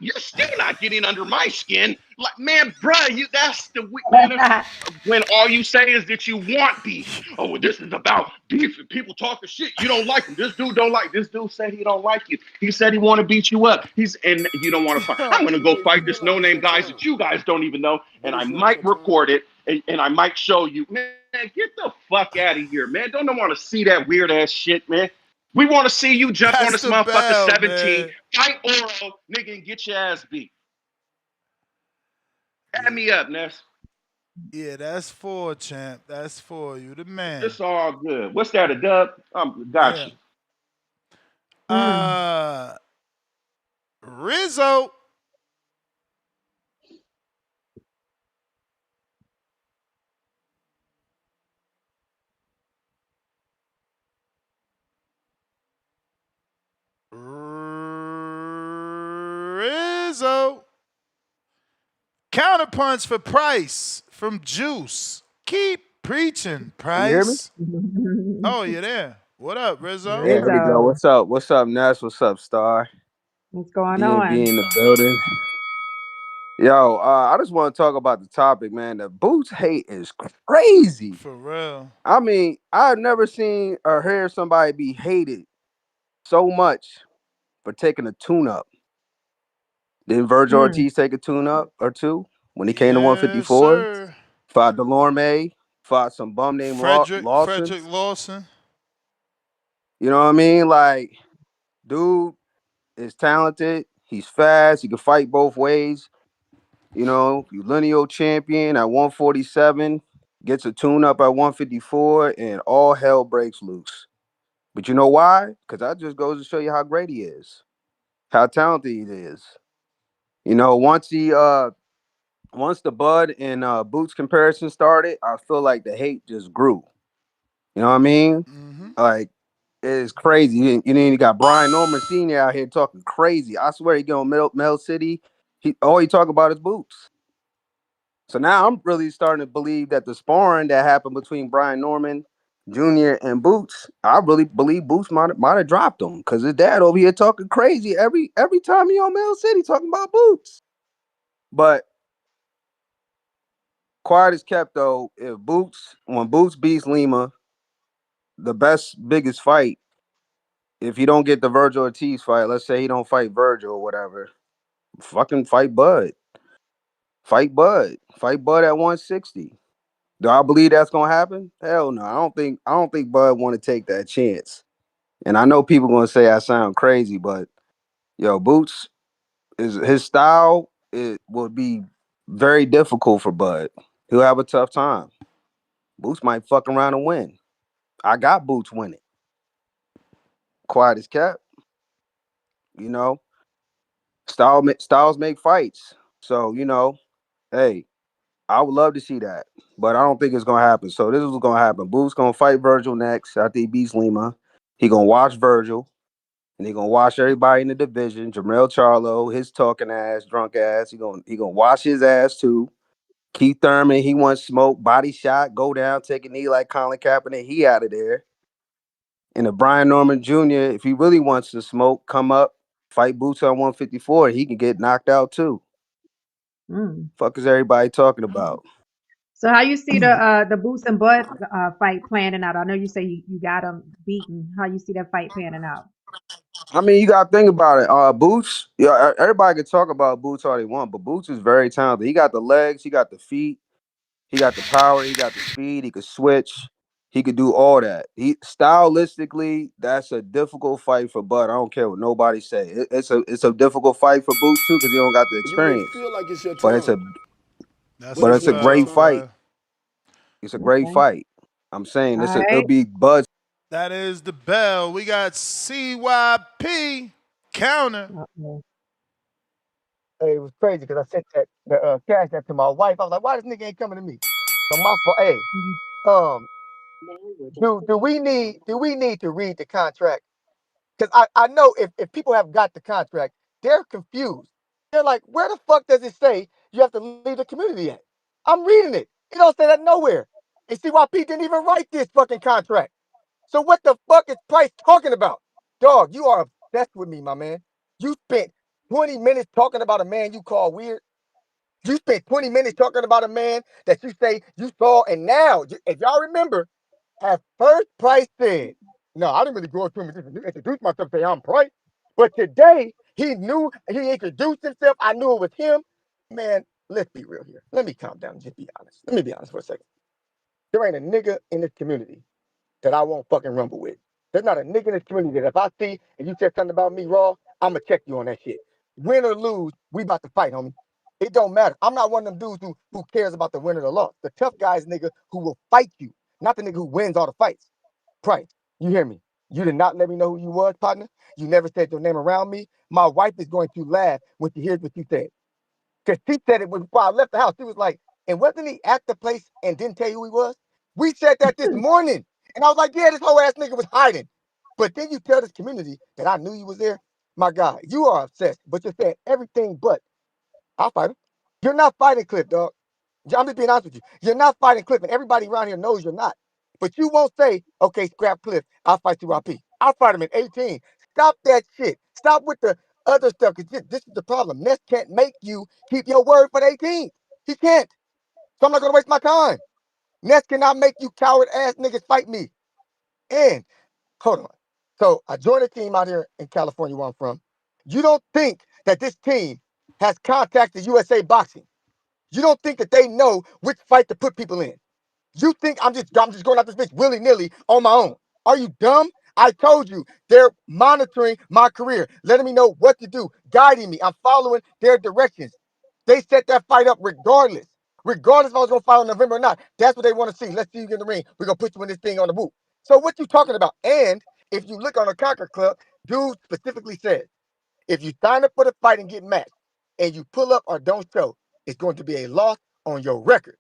You're still not getting under my skin. Like, man, bruh, that's the man. That's when all you say is that you want beef. Oh, well, this is about beef and people talking shit. You don't like him. This dude don't like. This dude said he don't like you. He said he want to beat you up. And you don't want to fight. I'm gonna go fight this no name guys that you guys don't even know, and I might record it and I might show you. Man, get the fuck out of here, man. Don't want to see that weird ass shit, man. We want to see you jump on That's this the motherfucker bell, 17, man. fight Oro, nigga, and get your ass beat. Add me up, Ness. Yeah, that's 4, champ. That's 4. You the man. It's all good. What's that, a dub? Got Yeah. you. Rizzo. Rizzo. Counterpunch for Price from Juice. Keep preaching, Can you hear me? Price. Oh, you're there. What up, Rizzo? Yeah, here we go. Rizzo, What's up? What's up, Ness? What's up, Star? what's going DMV on? in the building. Yo, I just want to talk about the topic, man. The Boots hate is crazy. For real. I mean, I've never seen or heard somebody be hated so much for taking a tune up. Didn't Virgil Mm, Ortiz take a tune up or two when he came to Yes, 154? sir. Fought Delorme, fought some bum named Lawson. Frederick Lawson. You know what I mean? Like, dude is talented. He's fast. He can fight both ways. You know, you lineal champion at 147, gets a tune up at 154, and all hell breaks loose. But you know why? Because that just goes to show you how great he is, how talented he is. You know, once the Bud and Boots comparison started, I feel like the hate just grew. You know what I mean? Mm-hmm. Like, it's crazy. You got Brian Norman Sr. out here talking crazy. I swear he go on Mel City. All he talk about is Boots. So now I'm really starting to believe that the sparring that happened between Brian Norman Jr. and Boots, I really believe Boots might have dropped him because his dad over here talking crazy every time he on Mel City talking about Boots. But quiet is kept though. When Boots beats Lima, the biggest fight, if you don't get the Virgil Ortiz fight, let's say he don't fight Virgil or whatever, fucking fight Bud. Fight Bud. Fight Bud at 160. Do I believe that's gonna happen? Hell no. I don't think Bud want to take that chance. And I know people gonna say I sound crazy, but yo, Boots is his style. It will be very difficult for Bud. He'll have a tough time. Boots might fuck around and win. I got Boots winning. Quiet as kept. You know, styles make fights. So hey, I would love to see that, but I don't think it's gonna happen. So this is what's gonna happen. Boo's gonna fight Virgil next after he beats Lima. He gonna watch Virgil, and he gonna watch everybody in the division. Jamel Charlo, his talking ass, drunk ass. He gonna wash his ass too. Keith Thurman, he wants smoke, body shot, go down, take a knee like Colin Kaepernick. He out of there. And if Brian Norman Jr., if he really wants to smoke, come up, fight Boots on 154. He can get knocked out too. Mm. Fuck is everybody talking about? So how you see the Boots and Bud fight planning out? I know you say you got them beaten. How you see that fight panning out? I mean, you gotta think about it. Boots, yeah, everybody can talk about Boots all they want, but Boots is very talented. He got the legs, he got the feet, he got the power, he got the speed, he could switch, he could do all that. He stylistically, that's a difficult fight for Bud. I don't care what nobody say. It's a difficult fight for Boots too, because he don't got the You may experience. feel like it's your But it's time, a That's but but the it's it's a not your great bell, time. fight. boy. It's a great Okay. fight. I'm saying All it'll right. be Bud's. That is the bell. We got CYP counter. Uh-oh. Hey, it was crazy because I sent that the cash app to my wife. I was like, why this nigga ain't coming to me? So my fault. Hey, Mhm. um, do we need to read the contract? Because I know if people have got the contract, they're confused. They're like, where the fuck does it say you have to leave the community at? I'm reading it. It don't say that nowhere. And CYP didn't even write this fucking contract. So what the fuck is Price talking about? Dog, you are obsessed with me, my man. You spent 20 minutes talking about a man you call weird. You spent 20 minutes talking about a man that you say you saw, and now, if y'all remember, at first Price said, no, I didn't really go up to him and introduce myself, say I'm Price. But today, he knew he introduced himself. I knew it was him. Man, let's be real here. Let me calm down and just be honest. Let me be honest for a second. There ain't a nigga in this community that I won't fucking rumble with. There's not a nigga in this community that if I see and you said something about me raw, I'ma check you on that shit. Win or lose, we about to fight, homie. It don't matter. I'm not one of them dudes who cares about the win or the loss. The tough guy is nigga who will fight you, not the nigga who wins all the fights. Price, you hear me? You did not let me know who you was, partner. You never said your name around me. My wife is going to laugh when she hears what you said. Because she said it before I left the house. She was like, and wasn't he at the place and didn't tell you who he was? We said that this morning. And I was like, yeah, this whole ass nigga was hiding. But then you tell this community that I knew you was there. My God, you are obsessed, but you're saying everything but I'll fight him. You're not fighting Cliff, dog. I'm just being honest with you. You're not fighting Cliff, and everybody around here knows you're not. But you won't say, okay, scrap Cliff, I'll fight CYP. I'll fight him in 18. Stop that shit. Stop with the other stuff, because this is the problem. Ness can't make you keep your word for the 18th. He can't. So I'm not going to waste my time. Ness cannot make you coward ass niggas fight me. And, hold on. So I joined a team out here in California where I'm from. You don't think that this team has contacted USA Boxing? You don't think that they know which fight to put people in? You think I'm just going out this bitch willy-nilly on my own? Are you dumb? I told you they're monitoring my career, letting me know what to do, guiding me. I'm following their directions. They set that fight up regardless. Regardless if I was gonna fight on November or not. That's what they want to see. Let's see you get in the ring. We're gonna put you in this thing on the boot. So what you talking about? And if you look on the Conquer Club, dude specifically says, if you sign up for the fight and get matched, and you pull up or don't show, it's going to be a loss on your record.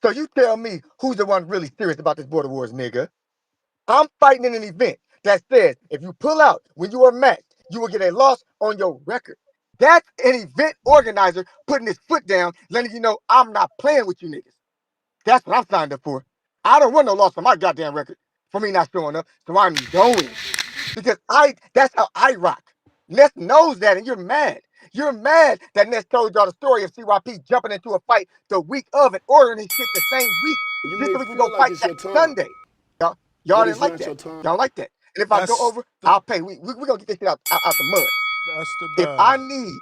So you tell me who's the one really serious about this border wars, nigga. I'm fighting in an event that says if you pull out when you are matched, you will get a loss on your record. That's an event organizer putting his foot down, letting you know I'm not playing with you niggas. That's what I'm signed up for. I don't want no loss on my goddamn record for me not showing up, so I'm going. Because that's how I rock. Ness knows that, and you're mad. You're mad that Ness told y'all the story of CYP jumping into a fight the week of and ordering his shit the same week, You just may so we can go feel like fight it's that your time, Sunday. Y'all but didn't it's like not that. your time. Y'all like that. And if I go That's over, the I'll pay. We're gonna get this shit out the mud. that's the If bell. I need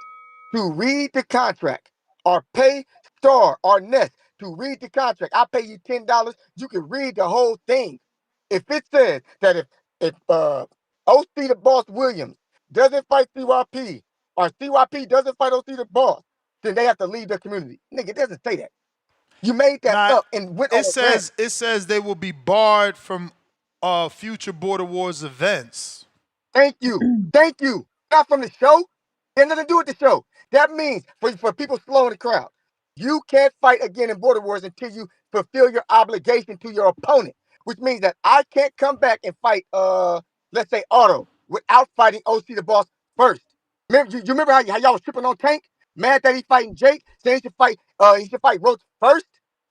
to read the contract or pay Star or Ness to read the contract, I pay you $10. You can read the whole thing. If it says that if OC the Boss Williams doesn't fight CYP or CYP doesn't fight OC the Boss, then they have to leave the community. Nigga, it doesn't say that. You made that Now up and went on a rant. it says they will be barred from future border wars events. Thank you. Thank you. Not from the show. They had nothing to do with the show. That means for people slowing the crowd. You can't fight again in Border Wars until you fulfill your obligation to your opponent, which means that I can't come back and fight, let's say Otto, without fighting OC the Boss first. Remember, you remember how y'all was tripping on Tank, mad that he fighting Jake, saying he should fight Roach first.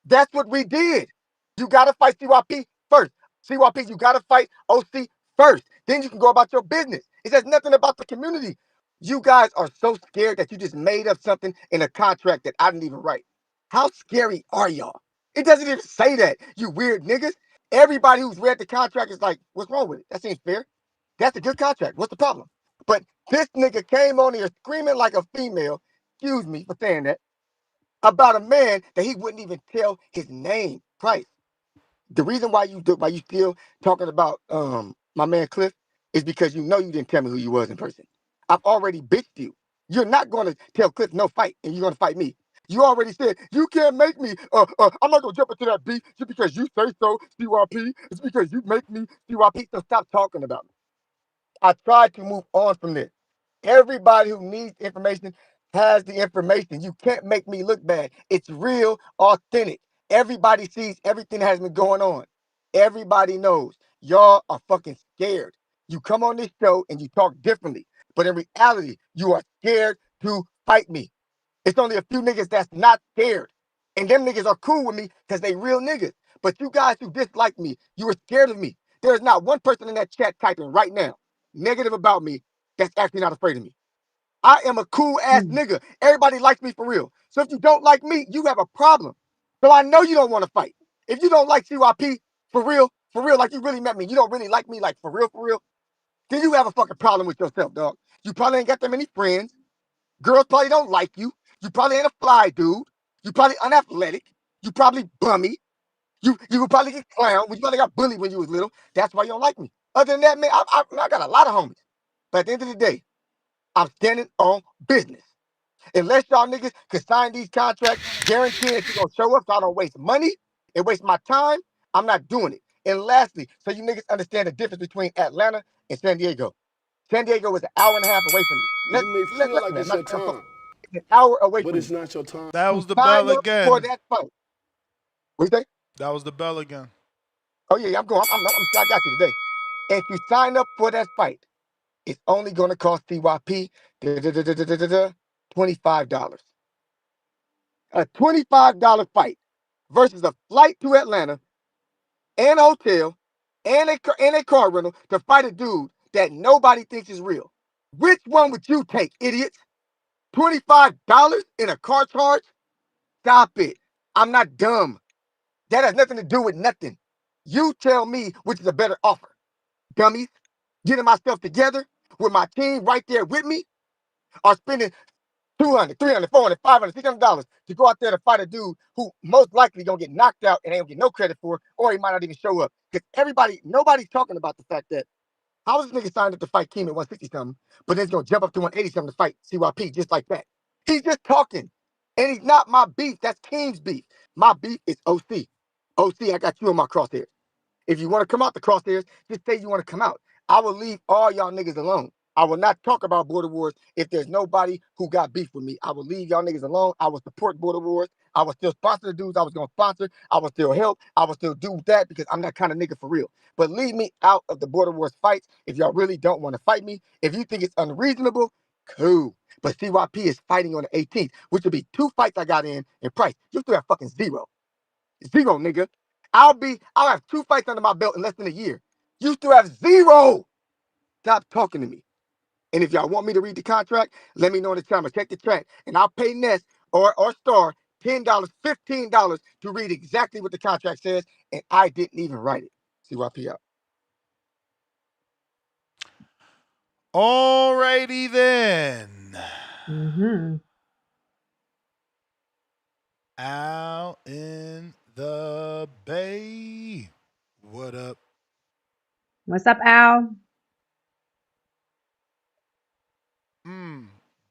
That's what we did. You gotta fight CYP first. CYP, you gotta fight OC first. Then you can go about your business. It says nothing about the community. You guys are so scared that you just made up something in a contract that I didn't even write. How scary are y'all? It doesn't even say that, you weird niggas. Everybody who's read the contract is like, what's wrong with it? That seems fair. That's a good contract. What's the problem? But this nigga came on here screaming like a female, excuse me for saying that, about a man that he wouldn't even tell his name, Price. The reason why you still talking about my man Cliff is because you know you didn't tell me who you was in person. I've already bitched you. You're not going to tell Cliff no fight, and you're going to fight me. You already said you can't make me. I'm not going to jump into that beat just because you say so, CYP. It's because you make me CYP. So stop talking about me. I tried to move on from this. Everybody who needs information has the information. You can't make me look bad. It's real, authentic. Everybody sees everything that has been going on. Everybody knows. Y'all are fucking scared. You come on this show and you talk differently. But in reality, you are scared to fight me. It's only a few niggas that's not scared. And them niggas are cool with me because they real niggas. But you guys who dislike me, you were scared of me. There's not one person in that chat typing right now negative about me that's actually not afraid of me. I am a cool ass nigga. Everybody likes me for real. So if you don't like me, you have a problem. So I know you don't want to fight. If you don't like CYP for real, like you really met me, you don't really like me like for real, then you have a fucking problem with yourself, dog. You probably ain't got that many friends. Girls probably don't like you. You probably ain't a fly dude. You probably unathletic. You probably bummy. You would probably get clowned. You probably got bullied when you was little. That's why you don't like me. Other than that, man, I got a lot of homies. But at the end of the day, I'm standing on business. Unless y'all niggas can sign these contracts guaranteeing that you're going to show up so I don't waste money and waste my time, I'm not doing it. And lastly, so you niggas understand the difference between Atlanta and San Diego. San Diego was an hour and a half away from me. You may feel like Man, it's your time, it's an hour away but from it's me. not your time. That To was the sign bell up for again. that fight. What you say? That was the bell again. Oh, yeah, I'm going. I got you today. And to sign up for that fight, it's only going to cost CYP $25. A $25 fight versus a flight to Atlanta and a hotel and a car rental to fight a dude that nobody thinks is real. Which one would you take, idiots? $25 in a car charge? Stop it. I'm not dumb. That has nothing to do with nothing. You tell me which is a better offer. Dummies, getting myself together with my team right there with me, or spending $200, $300, $400, $500, $600 to go out there to fight a dude who most likely gonna get knocked out and ain't gonna get no credit for, or he might not even show up. Because nobody's talking about the fact that how was this nigga signed up to fight Keem at 160 something, but then he's gonna jump up to 180 something to fight CYP just like that. He's just talking. And he's not my beef. That's Keem's beef. My beef is OC. OC, I got you in my crosshairs. If you want to come out the crosshairs, just say you want to come out. I will leave all y'all niggas alone. I will not talk about border wars if there's nobody who got beef with me. I will leave y'all niggas alone. I will support border wars. I will still sponsor the dudes I was going to sponsor. I will still help. I will still do that because I'm that kind of nigga for real. But leave me out of the border wars fights if y'all really don't want to fight me. If you think it's unreasonable, cool. But CYP is fighting on the 18th, which will be 2 fights I got in Price. You still have fucking zero. Zero, nigga. I'll have 2 fights under my belt in less than a year. You still have zero. Stop talking to me. And if y'all want me to read the contract, let me know in the time. Check the track. And I'll pay Ness or Star $10, $15 to read exactly what the contract says. And I didn't even write it. CYP out. Alrighty then. Out in the bay. What up? What's up, Al?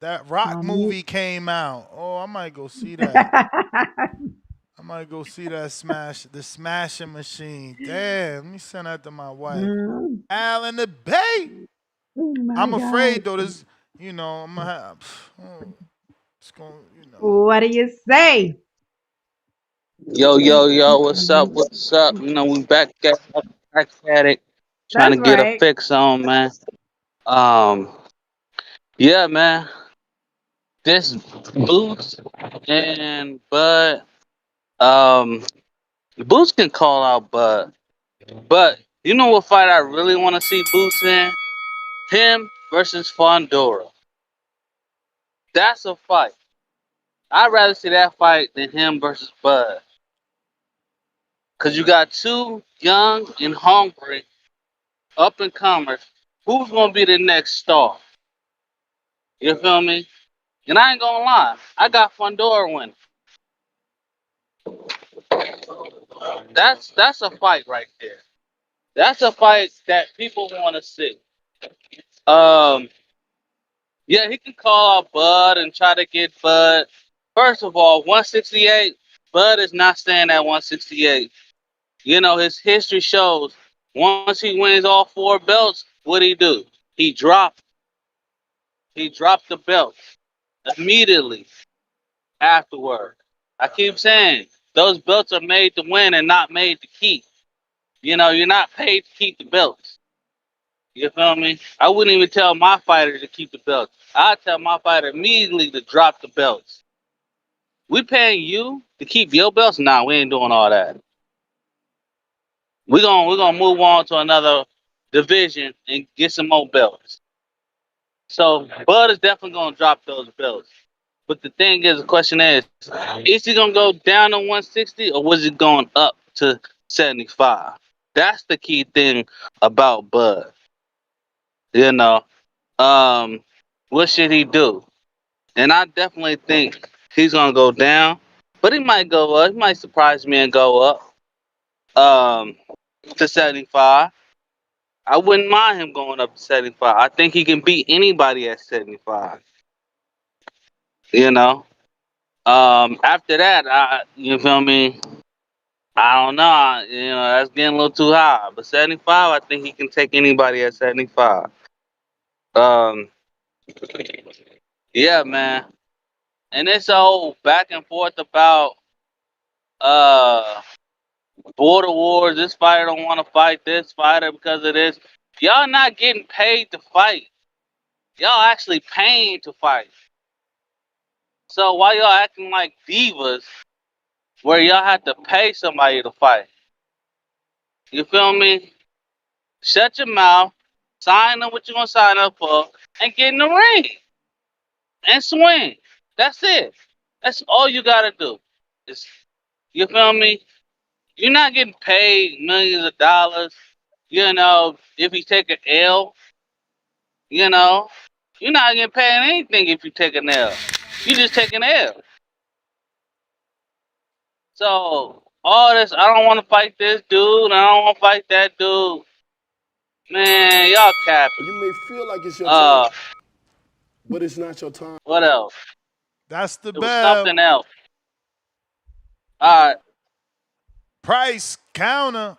That rock On mute. movie came out. Oh, I might go see that. I might go see that the smashing machine. Damn, let me send that to my wife. Al in the bay. Oh my I'm God. afraid though. I'm gonna have. It's going. What do you say? Yo, yo, yo, what's up? What's up? You know, we back at it, trying to That's get a right. fix on, man. Um, yeah, man. This Boots and Bud, um, Boots can call out Bud, but you know what fight I really want to see Boots in? Him versus Fondora. That's a fight. I'd rather see that fight than him versus Bud. Cause you got two young and hungry up and comers. Who's gonna be the next star? You feel me? And I ain't gonna lie, I got Fundora winning. That's a fight right there. That's a fight that people want to see. Um, yeah, he can call out Bud and try to get Bud. First of all, 168. Bud is not staying at 168. You know his history shows. Once he wins all four belts, what he do? He dropped. He dropped the belt immediately afterward. I keep saying those belts are made to win and not made to keep. You know, you're not paid to keep the belts. You feel me? I wouldn't even tell my fighter to keep the belts. I'd tell my fighter immediately to drop the belts. We paying you to keep your belts? Nah, we ain't doing all that. We're gonna move on to another division and get some more belts. So Bud is definitely gonna drop those belts. But the thing is, the question is he gonna go down to 160 or was he going up to 75? That's the key thing about Bud. You know, what should he do? And I definitely think he's gonna go down, but he might go up. He might surprise me and go up to 75. I wouldn't mind him going up to 75. I think he can beat anybody at 75. You know. After that, you feel me? I don't know. You know, that's getting a little too high. But 75, I think he can take anybody at 75. Um, yeah, man. And it's a whole back and forth about uh border wars. This fighter don't want to fight this fighter because of this. Y'all not getting paid to fight. Y'all actually paying to fight. So why y'all acting like divas where y'all have to pay somebody to fight? You feel me? Shut your mouth, sign up what you're gonna sign up for, and get in the ring and swing. That's it. That's all you gotta do. It's, you feel me? You're not getting paid millions of dollars. You know, if you take an L, you know, you're not getting paid anything if you take an L. You just take an L. So all this, I don't want to fight this dude. I don't want to fight that dude. Man, y'all capping. You may feel like it's your time, but it's not your time. What else? That's the It was bell. something else. All right. Price counter,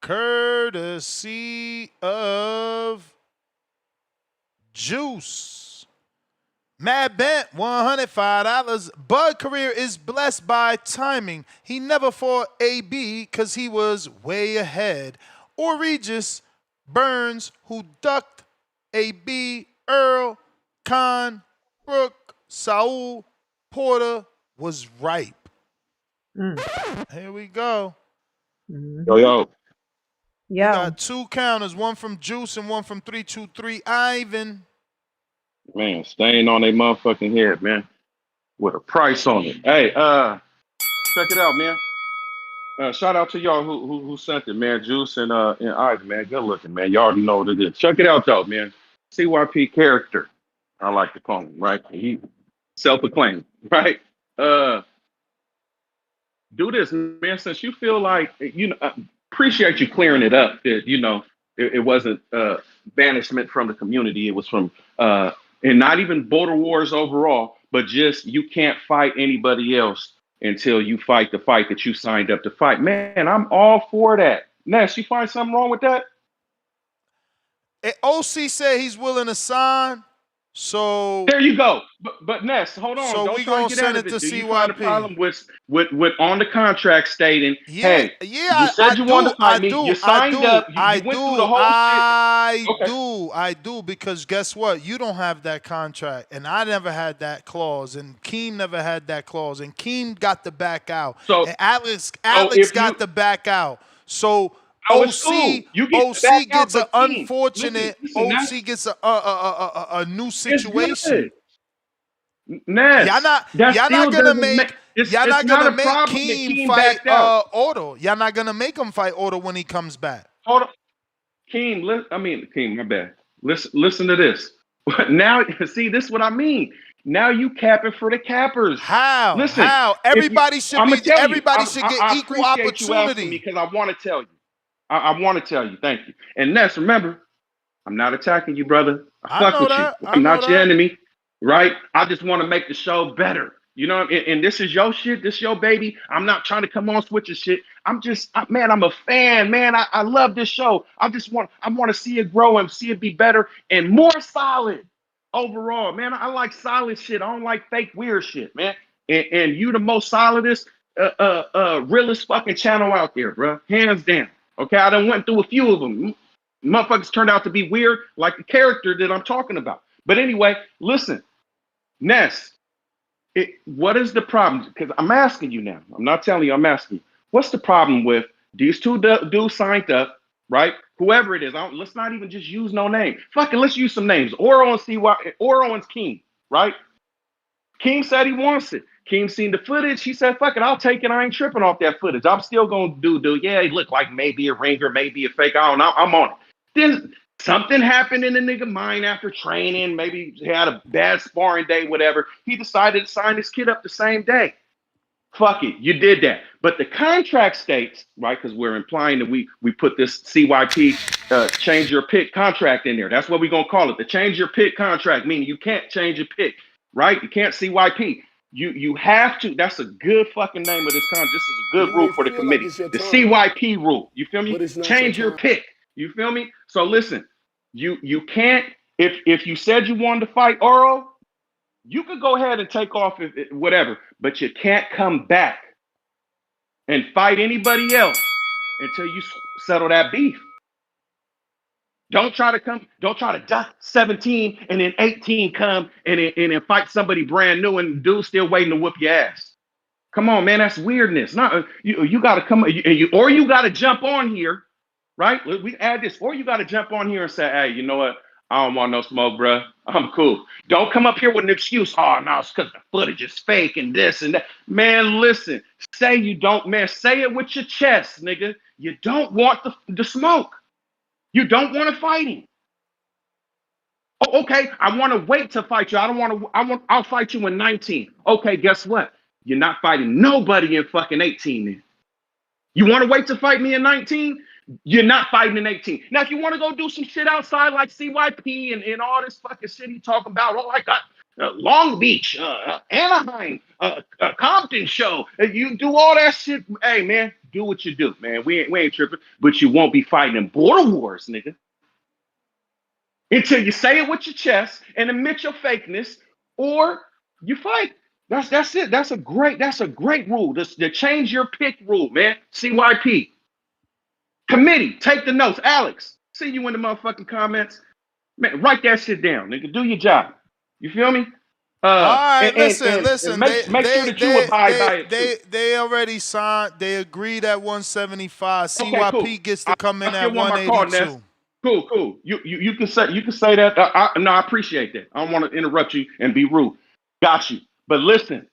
courtesy of Juice. Mad Bent, $105. Bud career is blessed by timing. He never fought AB because he was way ahead. Or Regis Burns, who ducked AB, Earl, Khan, Brooke, Saul, Porter, was ripe. Here we go. Yo, yo. We Yo. got two counters, one from Juice and one from 323 Ivan. Man, staying on their motherfucking head, man. With a price on it. Hey, check it out, man. Shout out to y'all who sent it, man. Juice and Ivan, man. Good looking, man. You already know what it is. Check it out though, man. CYP character. I like to call him, right? He self-acclaimed, right? Do this, man, since you feel like, appreciate you clearing it up that, it wasn't banishment from the community. It was from, and not even border wars overall, but just you can't fight anybody else until you fight the fight that you signed up to fight. Man, I'm all for that. Ness, you find something wrong with that? OC said he's willing to sign. So There you go. But Ness, hold on. so Don't we try to gonna get out send of it to it. Do you find a CYP. problem with on the contract stating, Yeah, hey, you yeah, I said you wanted do, to I fight me, you do, I signed do, up, I you went through the do, whole shit. Okay. I do, because guess what? You don't have that contract, and I never had that clause, and Keem never had that clause, and Keem got to back out, So and Alex if you got to back out. So oh, it's cool. You get to back OC out, gets an but King, unfortunate. listen, OC Ness, gets a new it's situation. good. Ness, that Y'all not still gonna doesn't make make y'all it's not not gonna a make problem that Keem King fight backed out. Otto. Y'all not gonna make him fight Otto when he comes back. Hold on. King, my bad. Listen to this. Now, see, this is what I mean. Now you capping for the cappers. How? Listen, How? if you, I'm gonna tell you, Everybody should get I equal appreciate you asking me opportunity. because I want to tell you. I want to tell you. Thank you. And Ness, remember, I'm not attacking you, brother. I I fuck know with you. that. I I'm know not your that. enemy, right? I just want to make the show better. You know, and this is your shit. This your baby. I'm not trying to come on switch your shit. Man, I'm a fan, man. I love this show. I want to see it grow and see it be better and more solid overall, man. I like solid shit. I don't like fake weird shit, man. And you the most solidest, realest fucking channel out there, bro. Hands down. Okay, I done went through a few of them. Motherfuckers turned out to be weird, like the character that I'm talking about. But anyway, listen, Ness, what is the problem? Because I'm asking you now. I'm not telling you, I'm asking you. What's the problem with these two dudes signed up, right? Whoever it is, let's not even just use no name. Fucking, let's use some names. Oro and Oro and King, right? King said he wants it. King seen the footage. He said, fuck it, I'll take it. I ain't tripping off that footage. I'm still going to do. Yeah, he looked like maybe a ringer, maybe a fake. I don't know. I'm on it. Then something happened in the nigga mind after training. Maybe he had a bad sparring day, whatever. He decided to sign his kid up the same day. Fuck it, you did that. But the contract states, right, because we're implying that we put this CYP change your pick contract in there. That's what we're going to call it, the change your pick contract, meaning you can't change your pick, right? You can't CYP. You have to. That's a good fucking name of this contract. This is a good You rule may for the feel like committee. it's your The time, CYP rule. You feel me? but it's not your Change your time. pick. You feel me? So listen, you can't, if you said you wanted to fight Oro, you could go ahead and take off whatever, but you can't come back and fight anybody else until you settle that beef. Don't try to duck 17 and then 18 come and then fight somebody brand new and dude still waiting to whoop your ass. Come on, man, that's weirdness. Not you got to come and you got to jump on here, right? We add this, or you got to jump on here and say, hey, you know what? I don't want no smoke, bro. I'm cool. Don't come up here with an excuse. Oh no, it's because the footage is fake and this and that. Man, listen. Say you don't, man. Say it with your chest, nigga. You don't want the smoke. You don't want to fight him. Oh, okay. I want to wait to fight you. I don't want to. I'll fight you in 19. Okay, guess what? You're not fighting nobody in fucking 18 then. You want to wait to fight me in 19? You're not fighting in 18. Now, if you want to go do some shit outside like CYP and all this fucking shit he talking about, oh, I got Long Beach, Anaheim, Compton show, you do all that shit. Hey, man, do what you do, man. We ain't tripping, but you won't be fighting in border wars, nigga. Until you say it with your chest and admit your fakeness, or you fight. That's it. That's a great rule. The change your pick rule, man. CYP. Committee, take the notes. Alex, see you in the motherfucking comments. Man, write that shit down, nigga. Do your job. You feel me? All right, And listen. make sure that you abide by it too. They already signed. They agreed at 175. Okay, cool. CYP gets to come in I at still want my call, Ness. 182. Cool. You can say that. No, I appreciate that. I don't want to interrupt you and be rude. Got you. But listen,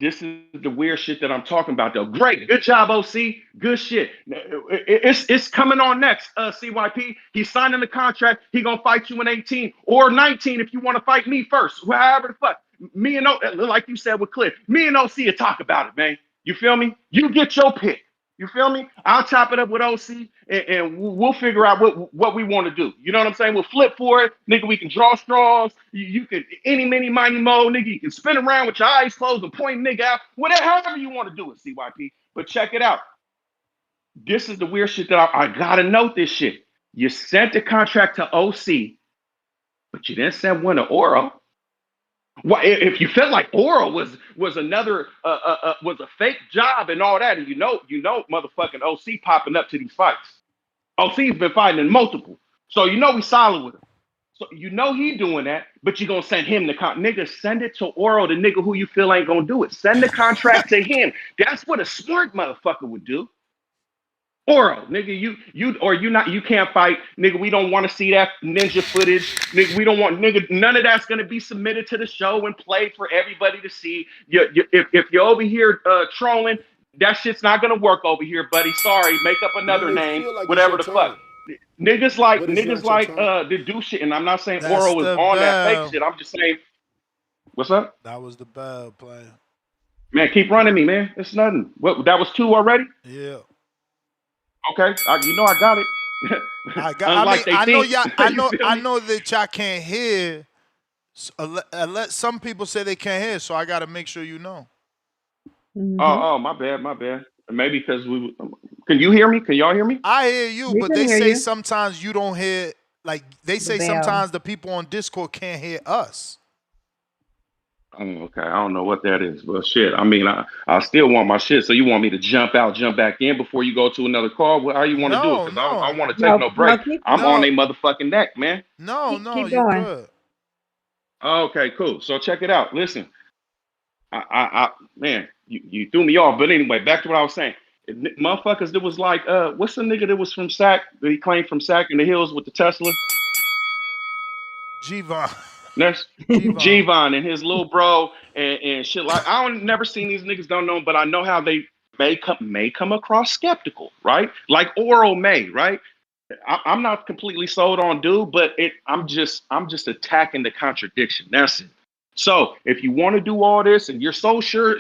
this is the weird shit that I'm talking about, though. Great, good job, OC. Good shit. It's coming on next. CYP. He's signing the contract. He gonna fight you in 18 or 19 if you want to fight me first. However the fuck. Me and like you said with Cliff. Me and OC will talk about it, man. You feel me? You get your pick. You feel me? I'll chop it up with OC and we'll figure out what we want to do. You know what I'm saying? We'll flip for it. Nigga, we can draw straws. You can any, mini, miny, mo. Nigga, you can spin around with your eyes closed and point nigga out. Whatever, however you want to do it, CYP. But check it out. This is the weird shit that I got to note this shit. You sent the contract to OC, but you didn't send one to Oro. Why, if you felt like oral was another was a fake job and all that, and motherfucking OC popping up to these fights. OC's been fighting in multiple, so we solid with him. So he doing that, but you gonna send him the nigga. Send it to Oral, the nigga who you feel ain't gonna do it. Send the contract to him. That's what a smart motherfucker would do. Oral, nigga, you can't fight, nigga. We don't want to see that ninja footage, nigga. We don't want, nigga. None of that's gonna be submitted to the show and played for everybody to see. If you're over here trolling, that shit's not gonna work over here, buddy. Sorry, make up You another may name, feel like it's whatever your the fuck. turn, Niggas but it's not your like turn. the do shit, and I'm not saying That's Oral is the on that fake bell. shit. I'm just saying, what's up, That was the bell player. man? Keep running me, man. It's nothing. What, that was two already? Yeah. Okay, I got it. I mean, Unlike they I know think, y'all. you feel I me? know that y'all can't hear. Some people say they can't hear, so I got to make sure you know. Oh, my bad. Maybe because can you hear me? Can y'all hear me? I hear you, We but can they hear say you. sometimes you don't hear. Like they The say bell. sometimes the people on Discord can't hear us. Oh, okay, I don't know what that is, but shit. I mean, I still want my shit. So you want me to jump out, jump back in before you go to another call? How you want to do it? No, Because I don't no, want to take No, no no, break. keep I'm on no, a motherfucking neck, man. no. keep You going. good? Okay, cool. So check it out. Listen, man, you threw me off. But anyway, back to what I was saying. Motherfuckers, that was like, what's the nigga that was from Sac? That he claimed from Sac in the hills with the Tesla? G-Von. Next, G-Von. Javon and his little bro and shit. Like, I don't never seen these niggas, don't know, but I know how they may come across skeptical, right? Like Oral May, right? I'm not completely sold on dude, but I'm just attacking the contradiction. That's it. So if you want to do all this and you're so sure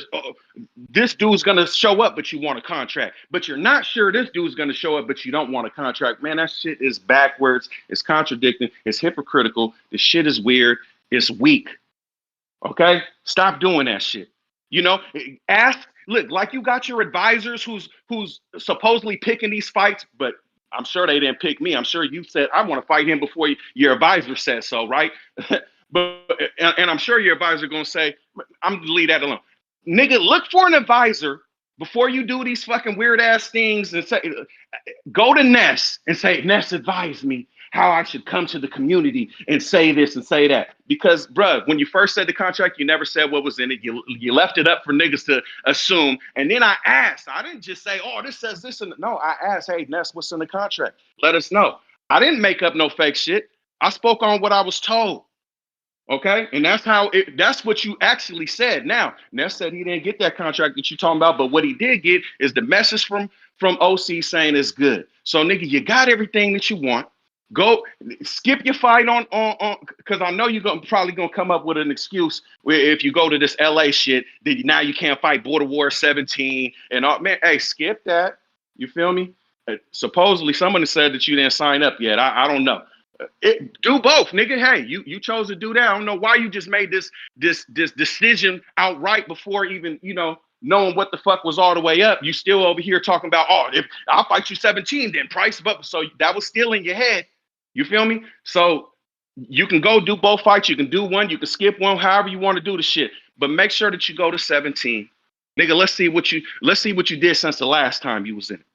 this dude's gonna show up, but you want a contract, but you're not sure this dude's gonna show up, but you don't want a contract, man, that shit is backwards. It's contradicting. It's hypocritical. The shit is weird. It's weak. Okay, stop doing that shit. You know, ask. Look, like you got your advisors who's supposedly picking these fights, but I'm sure they didn't pick me. I'm sure you said I want to fight him before your advisor said so, right? but and I'm sure your advisor gonna say, I'm gonna leave that alone. Nigga, look for an advisor before you do these fucking weird ass things and say, go to Ness and say, Ness advised me how I should come to the community and say this and say that. Because, bruh, when you first said the contract, you never said what was in it. You left it up for niggas to assume. And then I asked. I didn't just say, oh, this says this. No, I asked, hey, Ness, what's in the contract? Let us know. I didn't make up no fake shit. I spoke on what I was told. Okay, and that's what you actually said. Now, Ness said he didn't get that contract that you talking about, but what he did get is the message from OC saying it's good. So, nigga, you got everything that you want. Go skip your fight on because I know you're probably gonna come up with an excuse where if you go to this LA shit, then now you can't fight Border War 17 and all. Man, hey, skip that. You feel me? Supposedly someone said that you didn't sign up yet. I don't know. Do both, nigga. Hey, you chose to do that. I don't know why you just made this decision outright before even knowing what the fuck was all the way up. You still over here talking about, oh, if I'll fight you 17 then price, but so that was still in your head. You feel me? So you can go do both fights. You can do one. You can skip one. However you want to do the shit, but make sure that you go to 17, nigga. Let's see what you did since the last time you was in it.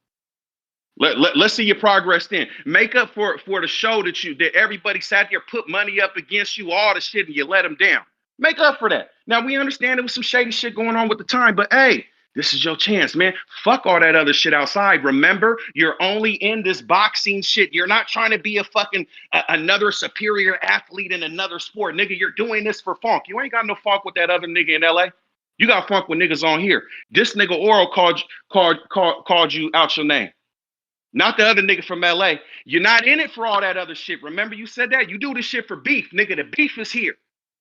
Let's see your progress then. Make up for the show that everybody sat there, put money up against you, all the shit, and you let them down. Make up for that. Now, we understand there was some shady shit going on with the time, but hey, this is your chance, man. Fuck all that other shit outside. Remember, you're only in this boxing shit. You're not trying to be a fucking another superior athlete in another sport. Nigga, you're doing this for funk. You ain't got no funk with that other nigga in LA. You got funk with niggas on here. This nigga Oral called you out your name. Not the other nigga from LA. You're not in it for all that other shit. Remember you said that? You do this shit for beef. Nigga, the beef is here.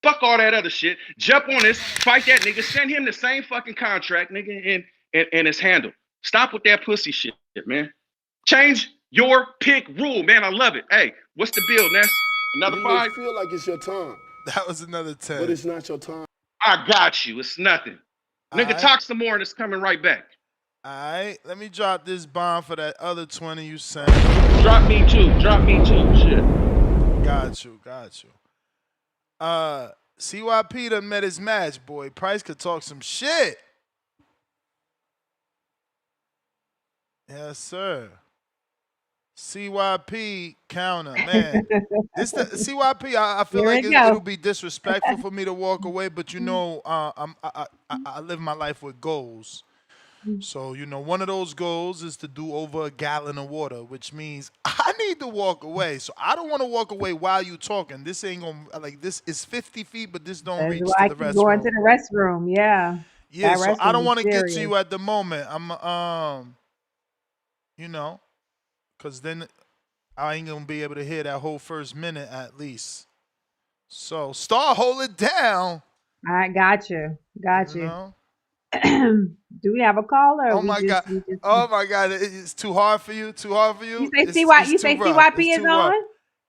Fuck all that other shit. Jump on this, fight that nigga, send him the same fucking contract, nigga, and it's handled. Stop with that pussy shit, man. Change your pick rule, man. I love it. Hey, what's the bill, Ness? Another You may 5? feel like it's your time, That was another 10. but it's not your time. I got you. It's nothing. Nigga, right. talk some more and it's coming right back. All right, let me drop this bomb for that other 20 you sent. Drop me too. Shit. Got you. CYP done met his match, boy. Price could talk some shit. Yes, sir. CYP counter, man. This the CYP. I feel Here like we it'll go. be disrespectful for me to walk away, but you know, I live my life with goals. So you know, one of those goals is to do over a gallon of water, which means I need to walk away. So I don't want to walk away while you talking. This ain't gonna like this is 50 feet, but this don't That's reach why to I the keep going to restroom. the restroom. Yeah. Yeah, That so I restroom don't is want to get to serious. you at the moment. I'm you know, cause then I ain't gonna be able to hear that whole first minute at least. So start hold it down. All right, got you. You Got you. know. Do we have a caller? Or Oh my god. we just Oh my god. It's too hard for you. Too hard for you you. say It's You too say rough. It's CYP is too rough. on?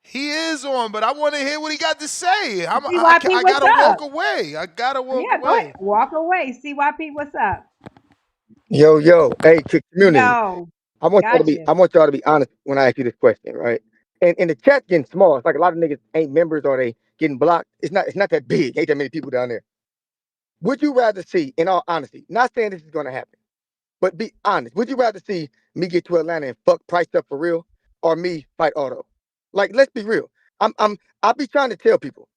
He is on, but I want to hear what he got to say. CYP, I what's gotta up? walk away. I gotta walk Yeah, go ahead. away. Walk away. CYP, what's up? Yo, hey, community. Yo, I gotcha. want y'all to be honest when I ask you this question, right? And the chat getting small. It's like a lot of niggas ain't members or they getting blocked. It's not that big. Ain't that many people down there. Would you rather see, in all honesty, not saying this is gonna happen, but be honest, would you rather see me get to Atlanta and fuck Price up for real, or me fight Auto? Like, let's be real. I'll be trying to tell people,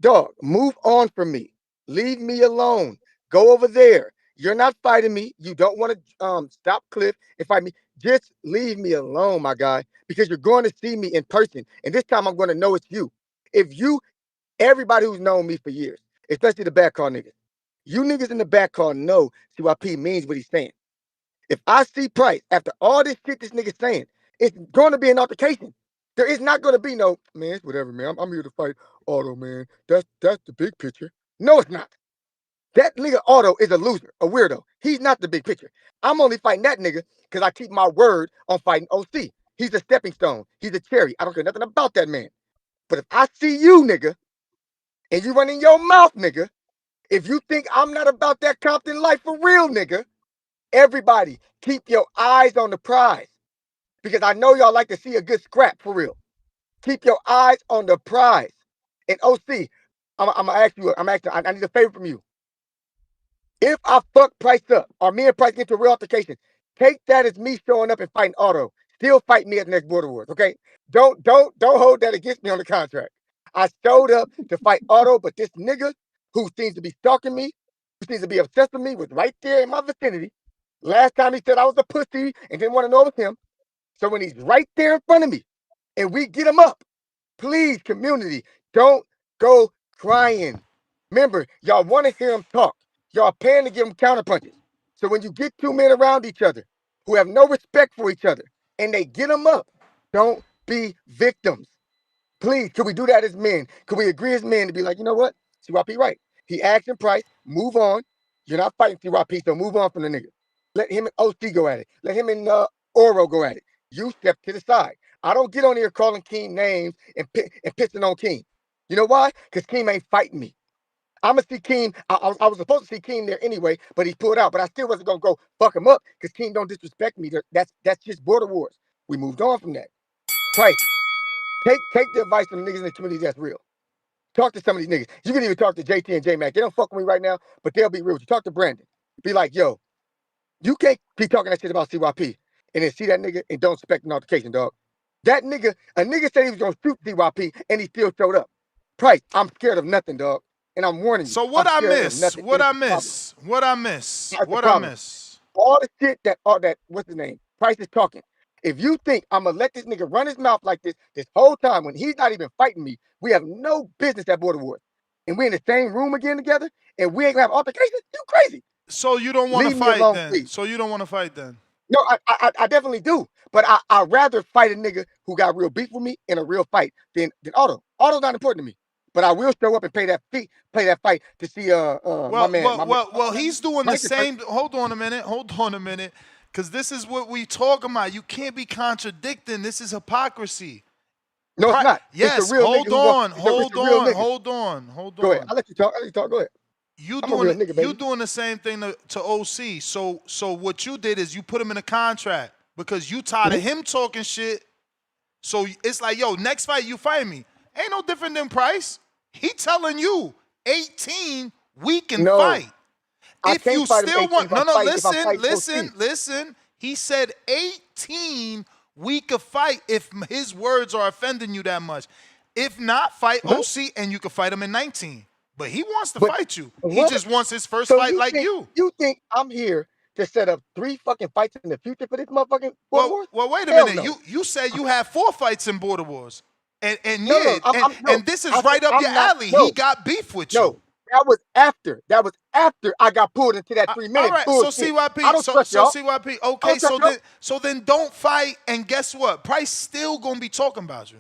dog, move on from me. Leave me alone. Go over there. You're not fighting me. You don't want to stop Cliff and fight me. Just leave me alone, my guy, because you're going to see me in person. And this time I'm going to know it's you. If you, everybody who's known me for years, especially the back car niggas, you niggas in the back car know CYP means what he's saying. If I see Price after all this shit this nigga's saying, it's going to be an altercation. There is not going to be no, man, it's whatever, man. I'm here to fight Auto, man. That's the big picture. No, it's not. That nigga Auto is a loser, a weirdo. He's not the big picture. I'm only fighting that nigga because I keep my word on fighting OC. He's a stepping stone. He's a cherry. I don't care nothing about that man. But if I see you, nigga, and you running your mouth, nigga, if you think I'm not about that Compton life for real, nigga, everybody keep your eyes on the prize. Because I know y'all like to see a good scrap for real. Keep your eyes on the prize. And OC, I'm gonna ask you, I need a favor from you. If I fuck Price up, or me and Price get into a real altercation, take that as me showing up and fighting Auto. Still fight me at the next Border Wars, okay? Don't hold that against me on the contract. I showed up to fight Auto, but this nigga who seems to be stalking me, who seems to be obsessed with me, was right there in my vicinity. Last time he said I was a pussy and didn't want to know it was him. So when he's right there in front of me and we get him up, please, community, don't go crying. Remember, y'all want to hear him talk. Y'all paying to give him counterpunches. So when you get two men around each other who have no respect for each other and they get them up, don't be victims. Please, could we do that as men? Could we agree as men to be like, you know what? CYP right. He asked in Price, move on. You're not fighting CYP, so move on from the nigga. Let him and OC go at it. Let him and Oro go at it. You step to the side. I don't get on here calling Keem names and pissing on Keem. You know why? Because Keem ain't fighting me. I'm going to see Keem. I was supposed to see Keem there anyway, but he pulled out. But I still wasn't going to go fuck him up because Keem don't disrespect me. That's just border wars. We moved on from that. Price, take the advice from the niggas in the community that's real. Talk to some of these niggas. You can even talk to JT and J Mac. They don't fuck with me right now, but they'll be real with you. Talk to Brandon. Be like, yo, you can't be talking that shit about CYP and then see that nigga and don't expect an altercation, dog. That nigga, a nigga said he was gonna shoot CYP and he still showed up. Price, I'm scared of nothing, dog. And I'm warning you. So I'm what I scared of miss? nothing. What It's I the problem. miss? What I miss? That's the What I problem. miss? All the shit that what's his name? Price is talking. If you think I'm gonna let this nigga run his mouth like this whole time when he's not even fighting me, we have no business at Border Wars. And we in the same room again together, and we ain't gonna have altercation? You crazy. So you don't want to Leave me fight alone, then? please. So you don't want to fight then? No, I definitely do. But I'd rather fight a nigga who got real beef with me in a real fight than Auto. Auto's not important to me. But I will show up and play that fight to see my man. Well, he's doing the Price is hurt. same. Hold on a minute. Because this is what we talking about. You can't be contradicting. This is hypocrisy. No, it's not. It's a Yes, real nigga hold who wants. on. It's a real nigga. Go ahead. I'll let you talk. Go ahead. I'm a real nigga, baby. You doing the same thing to OC. So what you did is you put him in a contract because you tired of him talking shit. So it's like, yo, next fight you fight me. Ain't no different than Price. He telling you 18, we can No, fight. I If can't you fight him still 18 want, if I'm no, fighting OC. listen. He said 18, we could fight if his words are offending you that much. If not, fight Huh? OC and you can fight him in 19. But he wants to But fight you. He what? just wants his first So fight like you. you think I'm here to set up 3 fucking fights in the future for this motherfucking Border Wars? Well, wait a Hell minute. no. You said you had 4 fights in Border Wars. And No. and this is I said right up your I'm not. alley. He No, got beef with you. no. That was after. That was after I got pulled into that 3 minute All right, so bullshit. I CYP, don't trust y'all. CYP. I Okay, don't trust y'all. so then don't fight. And guess what? Price still gonna be talking about you.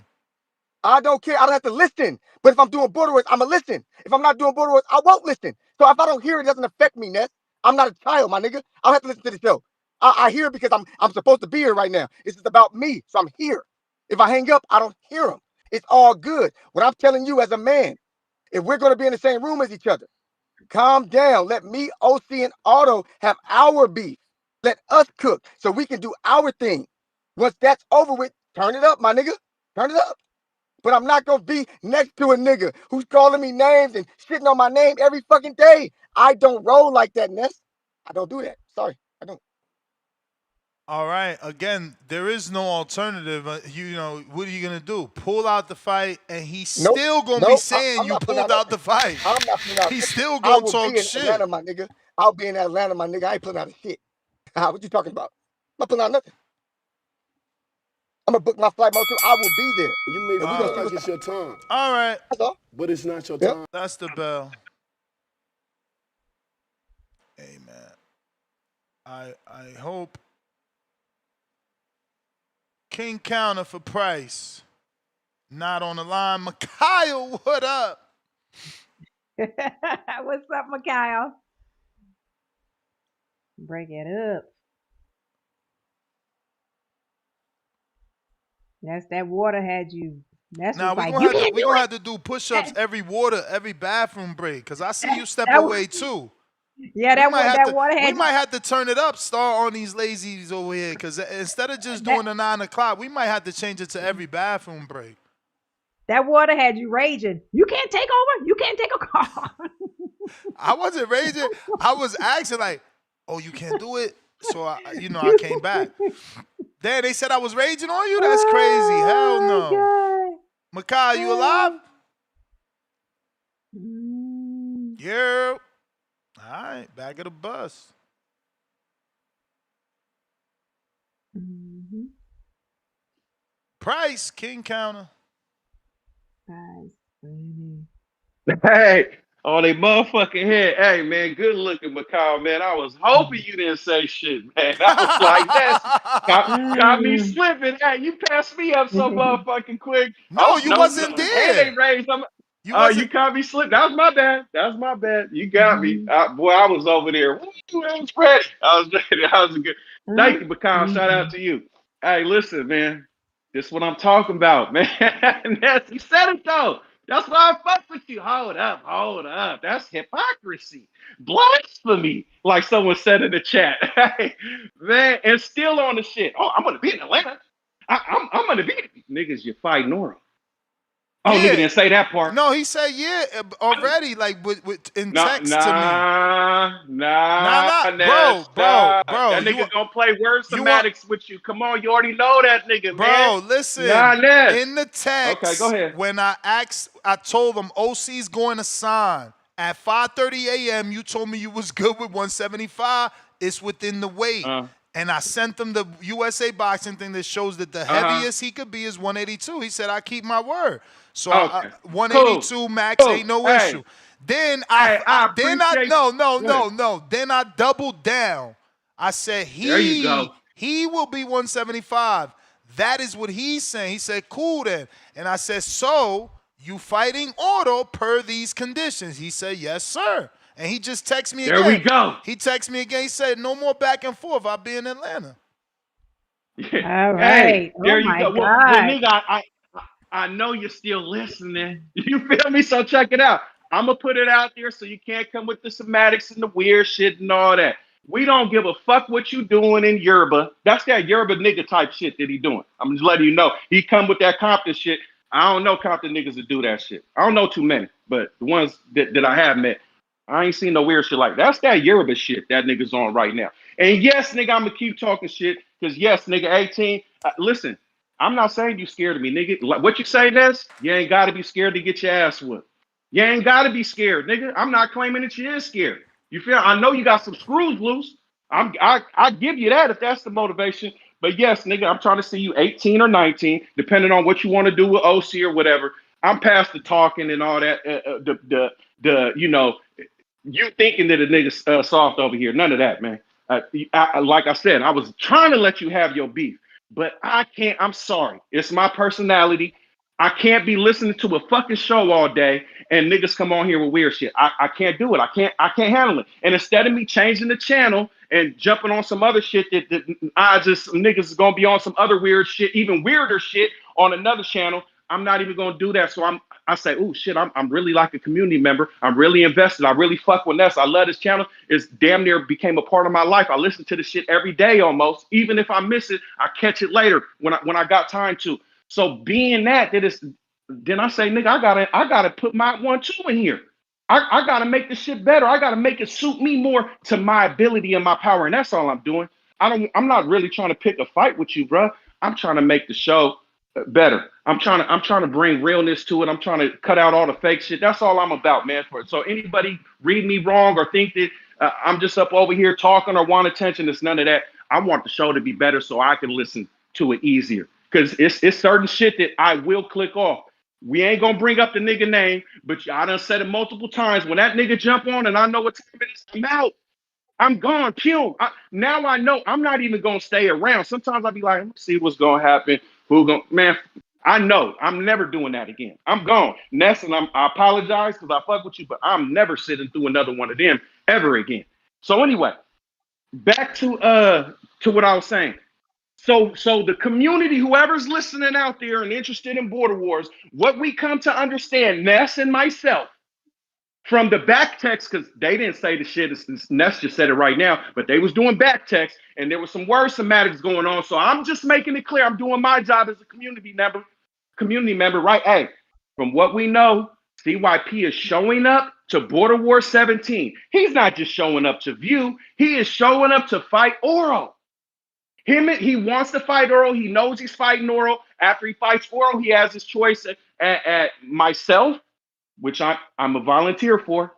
I don't care. I don't have to listen. But if I'm doing Border Wars, I'm going to listen. If I'm not doing Border Wars, I won't listen. So if I don't hear it, it doesn't affect me, Ness. I'm not a child, my nigga. I don't have to listen to the show. I hear it because I'm supposed to be here right now. It's just about me, so I'm here. If I hang up, I don't hear them. It's all good. What I'm telling you as a man, if we're going to be in the same room as each other, calm down. Let me, OC, and Otto have our beef. Let us cook so we can do our thing. Once that's over with, turn it up, my nigga. Turn it up. But I'm not gonna be next to a nigga who's calling me names and shitting on my name every fucking day. I don't roll like that, Ness. I don't do that. Sorry, I don't. All right. Again, there is no alternative. You know, what are you gonna do? Pull out the fight, and he's still gonna be saying I'm you not putting pulled out the fight. I'm not putting out. He's still I gonna will talk be in shit. Atlanta, my nigga. I'll be in Atlanta, my nigga. I ain't putting out a shit. What you talking about? I'm not putting out nothing. I'm gonna book my flight motel. I will be there. You may And we feel gonna see like what's it's your time, All right. That's all. but it's not your Yep. time. That's the bell. Amen. I hope King Counter for Price not on the line. Mikhail, what up? What's up, Mikhail? Break it up. That water had you. That's Now we're gonna have to do push-ups every bathroom break. Cause I see you step away too. Yeah, that water had we might have to turn it up, star on these lazies over here. Cause instead of just doing the 9 o'clock, we might have to change it to every bathroom break. That water had you raging. You can't take over. You can't take a call. I wasn't raging. I was asking like, "Oh, you can't do it." So I came back. Then they said I was raging on you. That's crazy. Hell no. Mikhail, you alive? Yeah. All right, back of the bus. Price, King Counter. Hey, on they motherfucking head. Hey, man, good looking, McCall, man. I was hoping you didn't say shit, man. I was like, that's got me slipping. Hey, you passed me up so motherfucking quick. No, you wasn't And there. they raised them. You caught me slipping. That was my bad. That was my bad. You got me. Boy, I was over there. Woo, I was ready. I was ready. I was good. Thank you, McCall. Shout out to you. Hey, listen, man. This is what I'm talking about, man. He said it, though. That's why I fuck with you. Hold up. That's hypocrisy. Blasphemy, like someone said in the chat. Hey, man, and still on the shit. Oh, I'm going to be in Atlanta. I'm going to be. Niggas, you fight Nora. Oh, nigga didn't say that part. No, he said already, like in text to me. Nah, bro. That nigga gonna play word semantics with you. Come on, you already know that nigga, man. Bro, listen. In the text, okay, go ahead. When I told him OC's going to sign at 5:30 a.m. You told me you was good with 175. It's within the weight. And I sent him the USA boxing thing that shows that the heaviest he could be is 182. He said, I keep my word. So 182 max ain't no issue. Then Then I doubled down. I said he will be 175. That is what he's saying. He said, cool then. And I said, so you fighting Auto per these conditions? He said, yes, sir. And he just texted me again. There we go. He texted me again. He said, no more back and forth. I'll be in Atlanta. All right. Hey, there you my go. God. Well, nigga, I know you're still listening. You feel me? So check it out. I'm going to put it out there so you can't come with the semantics and the weird shit and all that. We don't give a fuck what you doing in Yerba. That's that Yerba nigga type shit that he doing. I'm just letting you know. He come with that Compton shit. I don't know Compton niggas that do that shit. I don't know too many, but the ones that I have met, I ain't seen no weird shit like that. That's that Yoruba shit that nigga's on right now. And yes, nigga, I'm gonna keep talking shit because yes, nigga, 18. Listen, I'm not saying you scared of me, nigga. Like what you say, Ness? You ain't gotta be scared to get your ass whooped. You ain't gotta be scared, nigga. I'm not claiming that you is scared. You feel? I know you got some screws loose. I give you that if that's the motivation. But yes, nigga, I'm trying to see you 18 or 19, depending on what you want to do with OC or whatever. I'm past the talking and all that. You know, you thinking that a nigga's soft over here. None of that, man. Like I said, I was trying to let you have your beef, but I can't. I'm sorry. It's my personality. I can't be listening to a fucking show all day and niggas come on here with weird shit. I can't do it. I can't handle it. And instead of me changing the channel and jumping on some other shit that niggas is gonna be on some other weird shit, even weirder shit on another channel, I'm not even gonna do that. So I say, oh shit, I'm really like a community member. I'm really invested. I really fuck with Ness. I love this channel. It's damn near became a part of my life. I listen to this shit every day almost. Even if I miss it, I catch it later when I got time to. So being that is, then I say, nigga, I gotta put my 1-2 in here. I gotta make this shit better. I gotta make it suit me more to my ability and my power, and that's all I'm doing. I'm not really trying to pick a fight with you, bro. I'm trying to make the show better. I'm trying to bring realness to it. I'm trying to cut out all the fake shit. That's all I'm about, man. So anybody read me wrong or think that I'm just up over here talking or want attention, it's none of that. I want the show to be better so I can listen to it easier. Because it's certain shit that I will click off. We ain't gonna bring up the nigga name, but I done said it multiple times. When that nigga jump on and I know what time it is, I'm out. I'm gone. Pew. Now I know I'm not even gonna stay around. Sometimes I'll be like, let's see what's gonna happen. Man, I know I'm never doing that again. I'm gone. Ness, and I apologize because I fuck with you, but I'm never sitting through another one of them ever again. So anyway, back to what I was saying. So the community, whoever's listening out there and interested in border wars, what we come to understand, Ness and myself, from the back text, because they didn't say the shit, Ness just said it right now, but they was doing back text and there was some word semantics going on. So I'm just making it clear I'm doing my job as a community member, right? Hey, from what we know, CYP is showing up to Border War 17. He's not just showing up to view, he is showing up to fight Oro. He wants to fight Earl. He knows he's fighting Earl. After he fights Earl, he has his choice at myself, which I'm a volunteer for.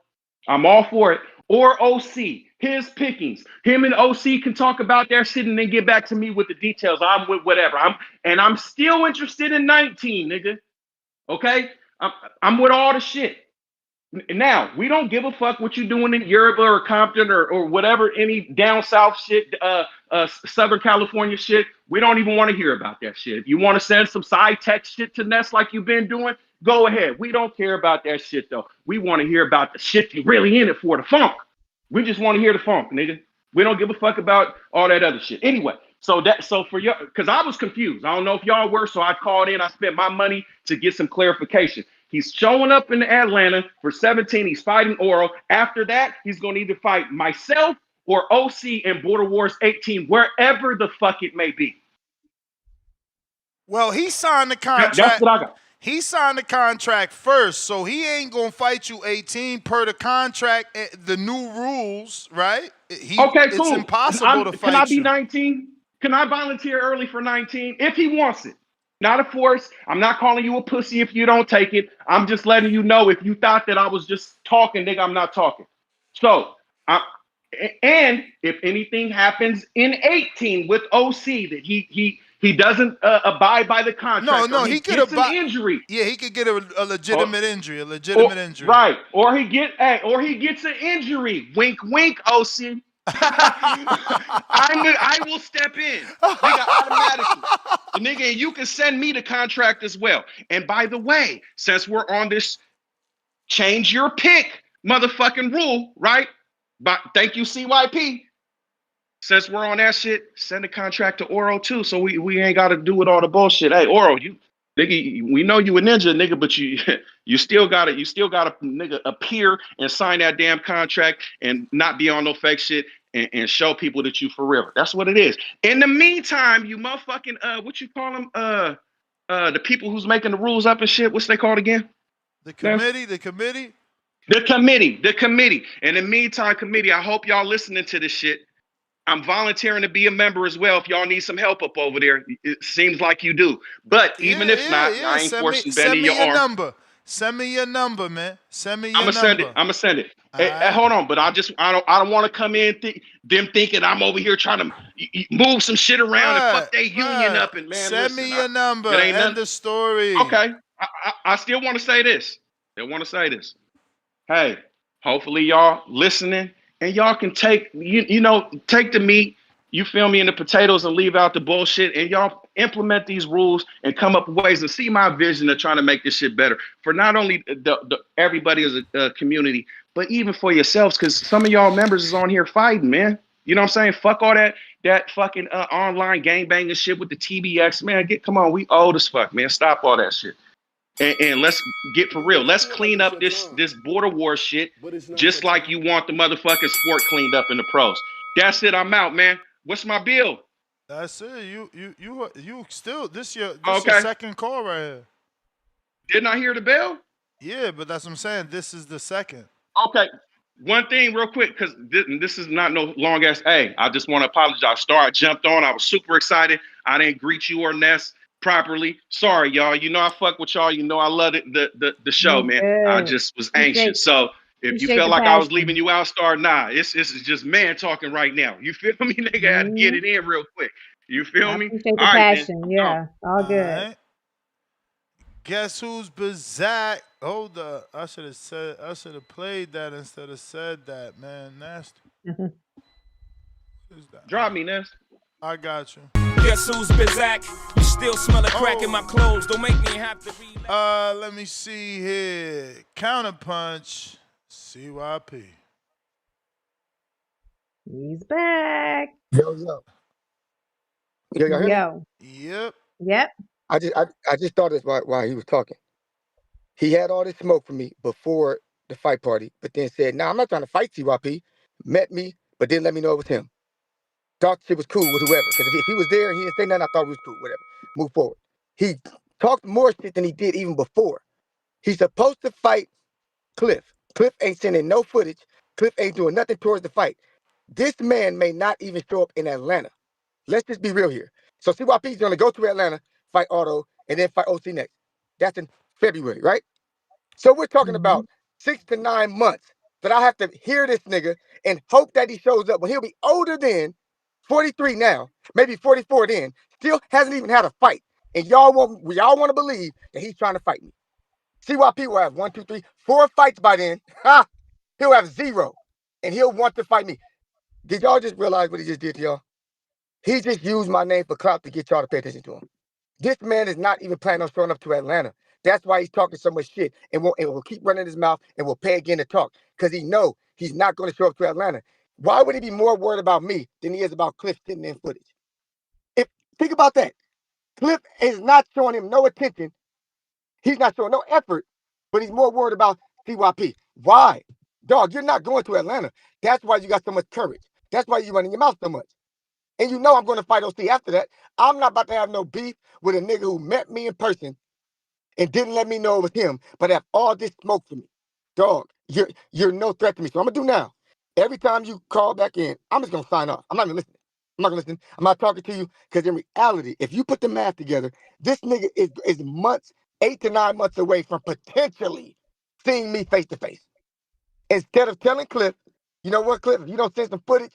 I'm all for it. Or OC, his pickings. Him and OC can talk about their shit and then get back to me with the details. I'm with whatever. I'm still interested in 19, nigga. Okay? I'm with all the shit. Now, we don't give a fuck what you're doing in Europe or Compton or whatever, any down south shit, Southern California shit. We don't even want to hear about that shit. If you want to send some side text shit to Ness like you've been doing, go ahead. We don't care about that shit, though. We want to hear about the shit you're really in it for, the funk. We just want to hear the funk, nigga. We don't give a fuck about all that other shit. Anyway, so for y'all, because I was confused. I don't know if y'all were, so I called in. I spent my money to get some clarification. He's showing up in Atlanta for 17. He's fighting Oro. After that, he's going to either fight myself or OC in Border Wars 18, wherever the fuck it may be. Well, he signed the contract. That's what I got. He signed the contract first, so he ain't going to fight you 18 per the contract, the new rules, right? Okay, cool. It's impossible to fight you. Can I be 19? Can I volunteer early for 19? If he wants it. Not a force. I'm not calling you a pussy if you don't take it. I'm just letting you know if you thought that I was just talking, nigga, I'm not talking. So, and if anything happens in 18 with OC that he doesn't abide by the contract. No, he could get an injury. Yeah, he could get a legitimate injury. A legitimate injury. Right. Or he gets an injury. Wink, wink, OC. I will step in, nigga, automatically. Nigga, you can send me the contract as well. And by the way, since we're on this change your pick motherfucking rule, right? But thank you, CYP. Since we're on that shit, send the contract to Oro too, so we ain't got to do with all the bullshit. Hey, Oro, you nigga, we know you a ninja, nigga, but you still gotta nigga appear and sign that damn contract and not be on no fake shit and show people that you for real. That's what it is. In the meantime, you motherfucking what you call them the people who's making the rules up and shit. What's they called again? The Yes. committee. The committee. The committee. The committee. And in the meantime, committee, I hope y'all listening to this shit. I'm volunteering to be a member as well if y'all need some help up over there. It seems like you do. But even if not, I ain't forcing Send bending me your your arm. number. Send me your number, man. Send me your I'm number. gonna send it. All Hey, right. hold on, but I don't want to come in them thinking I'm over here trying to move some shit around and fuck their union up. And man, Send listen, me your number. it ain't End nothing. the story. Okay, I still want to say this. Hey, hopefully y'all listening and y'all can take take the meat, you feel me, and the potatoes and leave out the bullshit, and y'all implement these rules and come up with ways and see my vision of trying to make this shit better for not only everybody as a community, but even for yourselves, because some of y'all members is on here fighting, man. You know what I'm saying? Fuck all that fucking online gangbanging shit with the TBX, man. Come on, we old as fuck, man. Stop all that shit. And let's get for real. Let's clean up this border war shit, just like you want the motherfucking sport cleaned up in the pros. That's it. I'm out, man. What's my bill? That's it. You still this your Okay. second call right here. Didn't I hear the bell? Yeah, but that's what I'm saying. This is the second. Okay. One thing real quick, because this is not no long ass. Hey, I just want to apologize. Star, I jumped on. I was super excited. I didn't greet you or Ness properly. Sorry, y'all. You know I fuck with y'all. You know I love it, the show, man. I just was anxious. So if you felt like I was leaving you out, Star, nah. It's just man talking right now. You feel me? Nigga had to get it in real quick. You feel me? Appreciate the All right, passion. then. Yeah, all good. Right. Guess who's Bazak? Hold up. I should have played that instead of said that, man. Nasty. Who's that? Drop me, Ness. I got you. Guess who's Bazak? You still smell a crack in my clothes. Don't make me have to read. Let me see here. Counterpunch. CYP. He's back. Yo. Yo, y'all hear me? Yo. Yep. Yep. I just thought this while he was talking. He had all this smoke for me before the fight party, but then said, "Nah, I'm not trying to fight CYP." Met me, but didn't let me know it was him. Thought shit was cool with whoever, because if he was there and he didn't say nothing, I thought it was cool. Whatever. Move forward. He talked more shit than he did even before. He's supposed to fight Cliff. Cliff ain't sending no footage. Cliff ain't doing nothing towards the fight. This man may not even show up in Atlanta. Let's just be real here. So CYP is going to go to Atlanta, fight Otto, and then fight OC next. That's in February, right? So we're talking about 6 to 9 months that I have to hear this nigga and hope that he shows up when he'll be older than 43 now, maybe 44 then, still hasn't even had a fight. And y'all want to believe that he's trying to fight me. CYP will have 1, 2, 3, 4 fights by then. Ha! He'll have 0. And he'll want to fight me. Did y'all just realize what he just did to y'all? He just used my name for clout to get y'all to pay attention to him. This man is not even planning on showing up to Atlanta. That's why he's talking so much shit and will keep running his mouth and will pay again to talk, because he know he's not going to show up to Atlanta. Why would he be more worried about me than he is about Cliff sitting in footage? Think about that. Cliff is not showing him no attention. He's not showing no effort, but he's more worried about CYP. Why? Dog, you're not going to Atlanta. That's why you got so much courage. That's why you're running your mouth so much. And you know I'm going to fight OC after that. I'm not about to have no beef with a nigga who met me in person and didn't let me know it was him, but have all this smoke for me. Dog, you're no threat to me. So I'm going to do now. Every time you call back in, I'm just going to sign off. I'm not even listening. I'm not going to listen. I'm not talking to you, because in reality, if you put the math together, this nigga is months, 8 to 9 months away from potentially seeing me face to face. Instead of telling Cliff, you know what, Cliff, if you don't send some footage,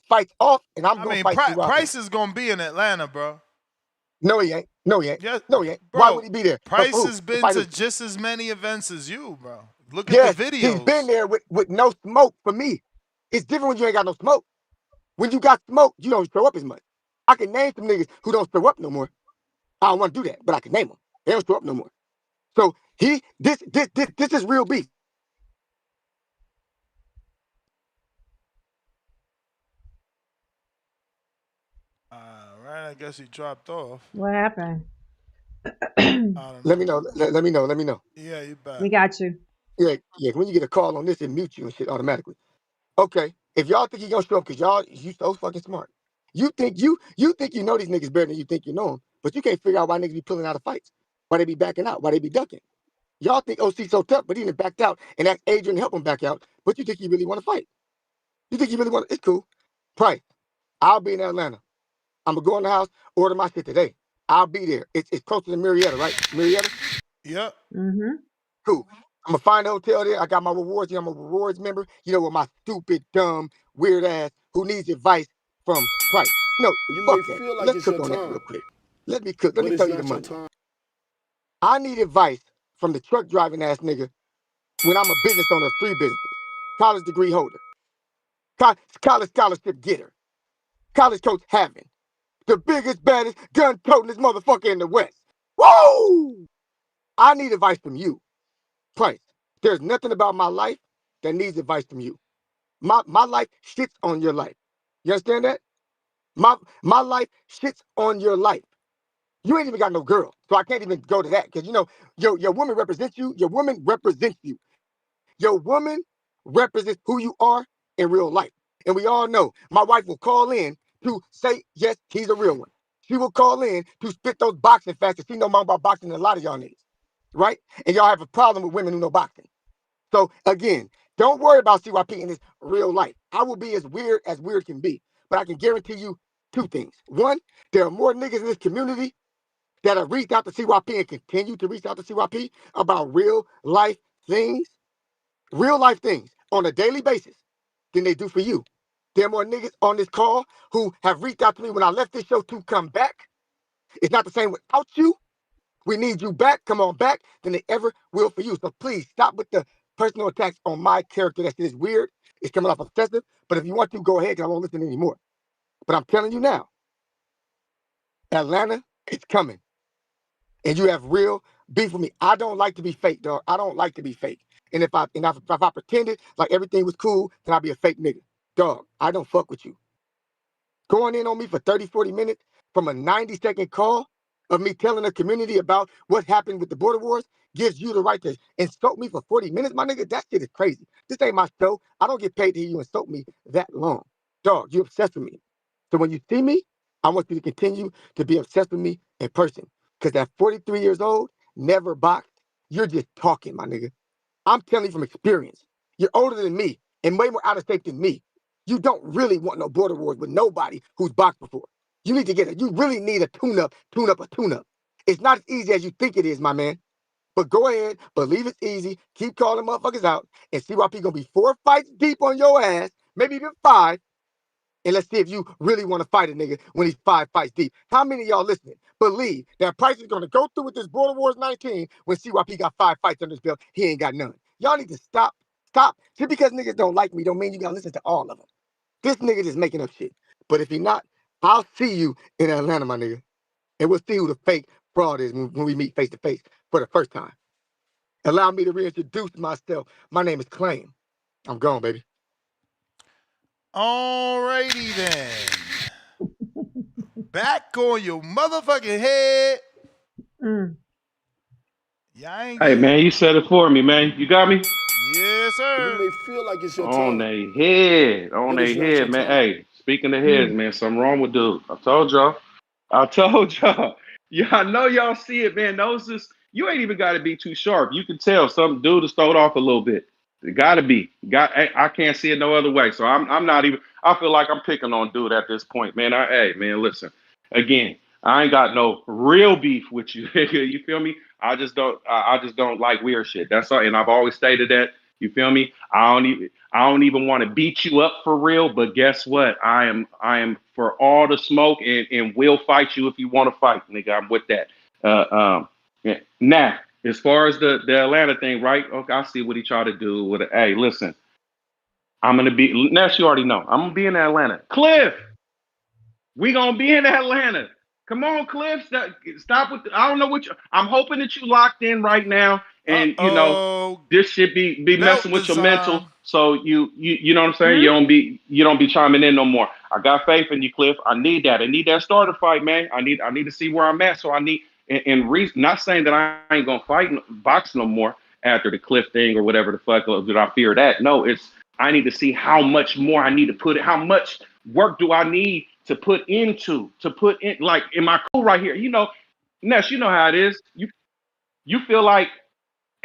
fights off, and I'm going to fight CYP. Price is going to be in Atlanta, bro. No, he ain't. Yes, no, he ain't. Bro, why would he be there? Price has been to just as many events as you, bro. Look at the videos. He's been there with no smoke for me. It's different when you ain't got no smoke. When you got smoke, you don't show up as much. I can name some niggas who don't show up no more. I don't want to do that, but I can name them. They don't show up no more. So this is real beef. Right, I guess he dropped off. What happened? Let me know. Let me know. Yeah, you back. We got you. Yeah. When you get a call on this, it mute you and shit automatically. Okay. If y'all think he's gonna show up, because you so fucking smart. You think you know these niggas better than you think you know them, but you can't figure out why niggas be pulling out of fights, why they be backing out, why they be ducking. Y'all think OC so tough, but he done backed out and asked Adrian to help him back out. But you think he really want to fight? You think he really want? It's cool. Price. I'll be in Atlanta. I'm gonna go in the house, order my shit today. I'll be there. It's close to Marietta, right? Marietta. Yep. Mm-hmm. Cool. I'm gonna find a hotel there. I got my rewards. I'm a rewards member. You know, with my stupid, dumb, weird ass who needs advice from Price. No, You fuck may that. feel like Let's it's cook your on that time, real quick. Let me cook. Let but me it's tell you the not your money. time. I need advice from the truck driving ass nigga when I'm a business owner of 3 businesses, college degree holder, college scholarship getter, college coach having, the biggest, baddest, gun toting motherfucker in the West. Woo! I need advice from you. Price. There's nothing about my life that needs advice from you. My life shits on your life. You understand that? My life shits on your life. You ain't even got no girl, so I can't even go to that because you know your woman represents you. Your woman represents you. Your woman represents who you are in real life. And we all know my wife will call in to say, yes, he's a real one. She will call in to spit those boxing facts and she know more about boxing than a lot of y'all niggas, right? And y'all have a problem with women who know boxing. So again, don't worry about CYP in his real life. I will be as weird can be. But I can guarantee you 2 things. One, there are more niggas in this community that have reached out to CYP and continue to reach out to CYP about real life things on a daily basis than they do for you. There are more niggas on this call who have reached out to me when I left this show to come back. It's not the same without you. We need you back. Come on back than they ever will for you. So please stop with the personal attacks on my character. That shit is weird. It's coming off obsessive. But if you want to, go ahead because I won't listen anymore. But I'm telling you now, Atlanta is coming. And you have real beef with me. I don't like to be fake, dog. I don't like to be fake. And if I pretended like everything was cool, then I'd be a fake nigga. Dog, I don't fuck with you. Going in on me for 30, 40 minutes from a 90-second call of me telling the community about what happened with the border wars gives you the right to insult me for 40 minutes, my nigga. That shit is crazy. This ain't my show. I don't get paid to hear you insult me that long. Dog, you obsessed with me. So when you see me, I want you to continue to be obsessed with me in person. Because at 43 years old, never boxed, you're just talking, my nigga. I'm telling you from experience. You're older than me and way more out of shape than me. You don't really want no border wars with nobody who's boxed before. You need to get it. You really need a tune-up. It's not as easy as you think it is, my man. But go ahead, believe it's easy. Keep calling motherfuckers out and CYP gonna be 4 fights deep on your ass, maybe even 5. And let's see if you really want to fight a nigga when he's 5 fights deep. How many of y'all listening believe that Price is going to go through with this Border Wars 19 when CYP got 5 fights under his belt? He ain't got none. Y'all need to stop. Just because niggas don't like me don't mean you got to listen to all of them. This nigga just making up shit. But if he not, I'll see you in Atlanta, my nigga. And we'll see who the fake fraud is when we meet face to face for the first time. Allow me to reintroduce myself. My name is Claim. I'm gone, baby. Alrighty then. Back on your motherfucking head. Y'all ain't Hey get. man, you said it for me, man. You got me? Yes, You sir. may feel like it's your On time, they head. On but they it's not your head, man. time. Hey, speaking of heads, man, something wrong with dude. I told y'all. Y'all know y'all see it, man. Those just you ain't even gotta be too sharp. You can tell some dude is throwed off a little bit. It gotta be. I can't see it no other way. So I'm not even I feel like I'm picking on dude at this point, man. Hey, man, listen. Again, I ain't got no real beef with you. You feel me? I just don't like weird shit. That's all, and I've always stated that. You feel me? I don't even want to beat you up for real, but guess what? I am for all the smoke and will fight you if you want to fight, nigga. I'm with that. Yeah. Now, as far as the Atlanta thing, right? Okay, I see what he tried to do with it. Hey, listen, I'm gonna be. Ness, you already know. I'm gonna be in Atlanta. Cliff, we gonna be in Atlanta. Come on, Cliff. Stop with. I don't know what you. I'm hoping that you locked in right now, and you know Uh-oh. this should be Belt messing with your mental. design. So you know what I'm saying. You don't be chiming in no more. I got faith in you, Cliff. I need that. I need that starter fight, man. I need to see where I'm at. So I need and reason. Not saying that I ain't gonna box no more after the Cliff thing or whatever the fuck. Did I fear that? No, it's I need to see how much more I need to put it. How much work do I need to put in like in my crew right here. You know, Ness, you know how it is. You feel like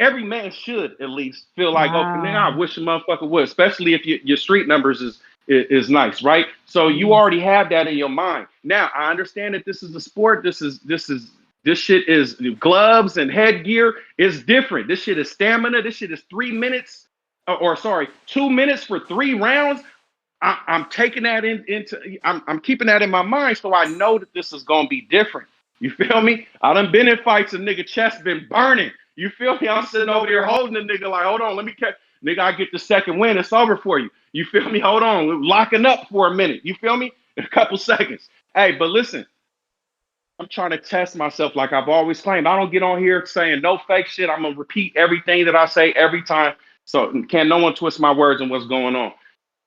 every man should at least feel like, okay, man, I Wow. wish a motherfucker would, especially if your street numbers is nice, right? So you Mm. already have that in your mind. Now I understand that this is a sport. This shit is gloves and headgear is different. This shit is stamina. This shit is 3 minutes, or sorry, 2 minutes for 3 rounds. I'm taking that I'm keeping that in my mind, so I know that this is gonna be different. You feel me? I done been in fights and nigga chest been burning. You feel me? I'm sitting over there holding the nigga like, hold on, let me catch. Nigga, I get the second win. It's over for you. You feel me? Hold on. We're locking up for a minute. You feel me? In a couple seconds. Hey, but listen, I'm trying to test myself like I've always claimed. I don't get on here saying no fake shit. I'm going to repeat everything that I say every time. So can't no one twist my words and what's going on.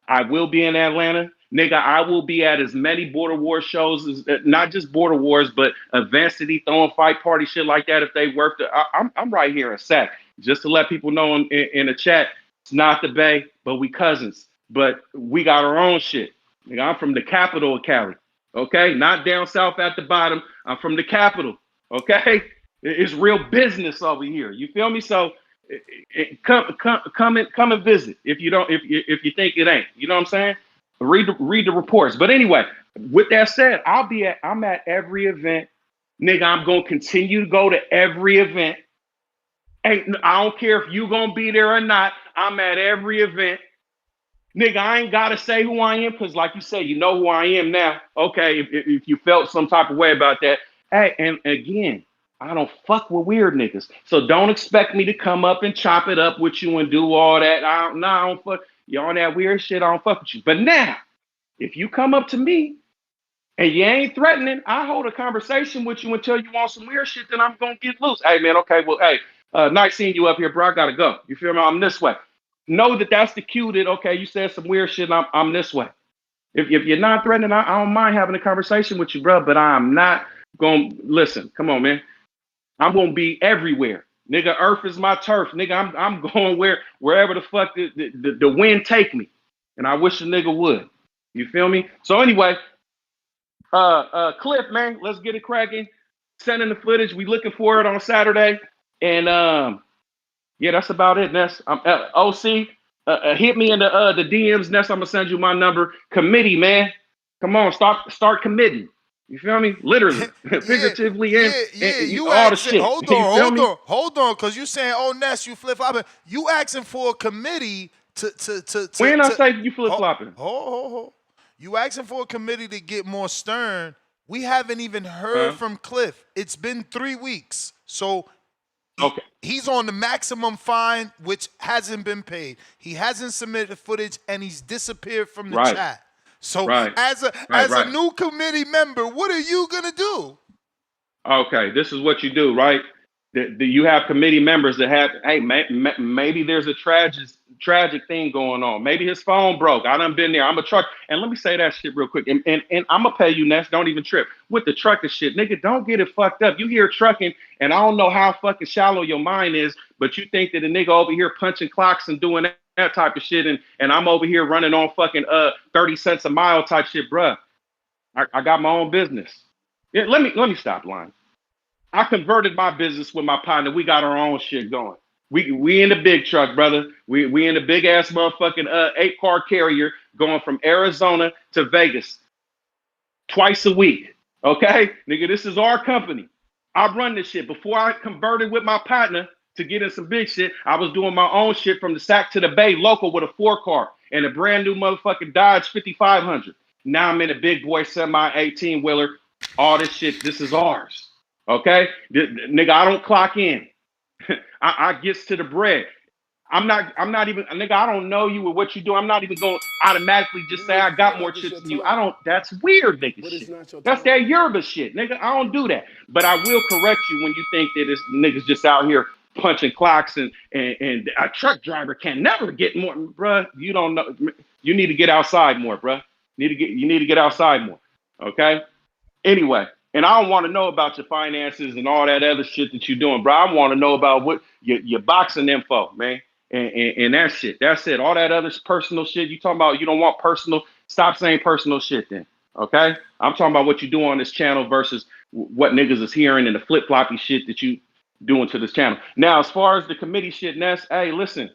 I will be in Atlanta. Nigga, I will be at as many Border Wars shows, as not just Border Wars, but Advancity, throwing fight party, shit like that. If they work, I'm right here in Sac. Just to let people know in the chat, it's not the Bay, but we cousins. But we got our own shit. Nigga, I'm from the capital of Cali. Okay? Not down south at the bottom. I'm from the capital. Okay? It's real business over here. You feel me? So come and visit if you think it ain't. You know what I'm saying? Read the reports. But anyway, with that said, I'm at every event. Nigga, I'm gonna continue to go to every event. I don't care if you gonna be there or not. I'm at every event. Nigga, I ain't gotta say who I am, because like you said, you know who I am now. Okay, if you felt some type of way about that. Hey, and again, I don't fuck with weird niggas. So don't expect me to come up and chop it up with you and do all that. I don't fuck you on that weird shit. I don't fuck with you. But now, if you come up to me and you ain't threatening, I hold a conversation with you until you want some weird shit, then I'm gonna get loose. Hey man, okay, well, hey, nice seeing you up here, bro. I gotta go. You feel me? I'm this way. Know that that's the cue that, okay, you said some weird shit, and I'm this way. If you're not threatening, I don't mind having a conversation with you, bro, but I'm not gonna listen. Come on, man. I'm gonna be everywhere. Nigga, earth is my turf. Nigga, I'm going wherever the fuck the wind take me. And I wish a nigga would. You feel me? So anyway, Cliff, man, let's get it cracking. Sending the footage. We looking for it on Saturday. And yeah, that's about it, Ness. OC, hit me in the DMs, Ness. I'm gonna send you my number. Committee, man. Come on, start committing. You feel me? Literally, figuratively, and You all the asking? shit. Hold You feel me? on, because you saying, "Oh, Ness, you flip flopping." You asking for a committee to. When I say you flip flopping, Hold. You asking for a committee to get more stern. We haven't even heard from Cliff. It's been 3 weeks, so okay. He's on the maximum fine, which hasn't been paid. He hasn't submitted footage, and he's disappeared from the chat. So, as a new committee member, what are you gonna do? Okay, this is what you do, right? You have committee members that have, hey, maybe there's a tragic thing going on. Maybe his phone broke. I done been there. I'm a truck. And let me say that shit real quick. And I'm going to pay you, Ness. Don't even trip. With the trucking shit, nigga, don't get it fucked up. You hear trucking, and I don't know how fucking shallow your mind is, but you think that a nigga over here punching clocks and doing that type of shit, and I'm over here running on fucking 30 cents a mile type shit, bruh. I got my own business. Yeah, let me stop lying. I converted my business with my partner. We got our own shit going. We in the big truck, brother. We in the big ass motherfucking 8-car carrier going from Arizona to Vegas twice a week. Okay, nigga, this is our company. I run this shit. Before I converted with my partner to get in some big shit, I was doing my own shit from the Sac to the Bay local with a 4-car and a brand new motherfucking Dodge 5500. Now I'm in a big boy semi 18-wheeler. All this shit, this is ours. Okay, nigga, I don't clock in. I gets to the bread. I'm not even, nigga, I don't know you or what you do. I'm not even going to automatically just say I got more chips than you. I don't, that's weird, nigga shit. That's that Yoruba shit, nigga. I don't do that. But I will correct you when you think that this nigga's just out here punching clocks and a truck driver can never get more. Bruh, you don't know. You need to get outside more, bruh. You need to get outside more. Okay? Anyway. And I don't want to know about your finances and all that other shit that you're doing, bro. I want to know about what your boxing info, man, and that shit. That's it. All that other personal shit you talking about. You don't want personal. Stop saying personal shit then. Okay, I'm talking about what you do on this channel versus what niggas is hearing and the flip floppy shit that you doing to this channel. Now, as far as the committee shit, Ness, hey, listen,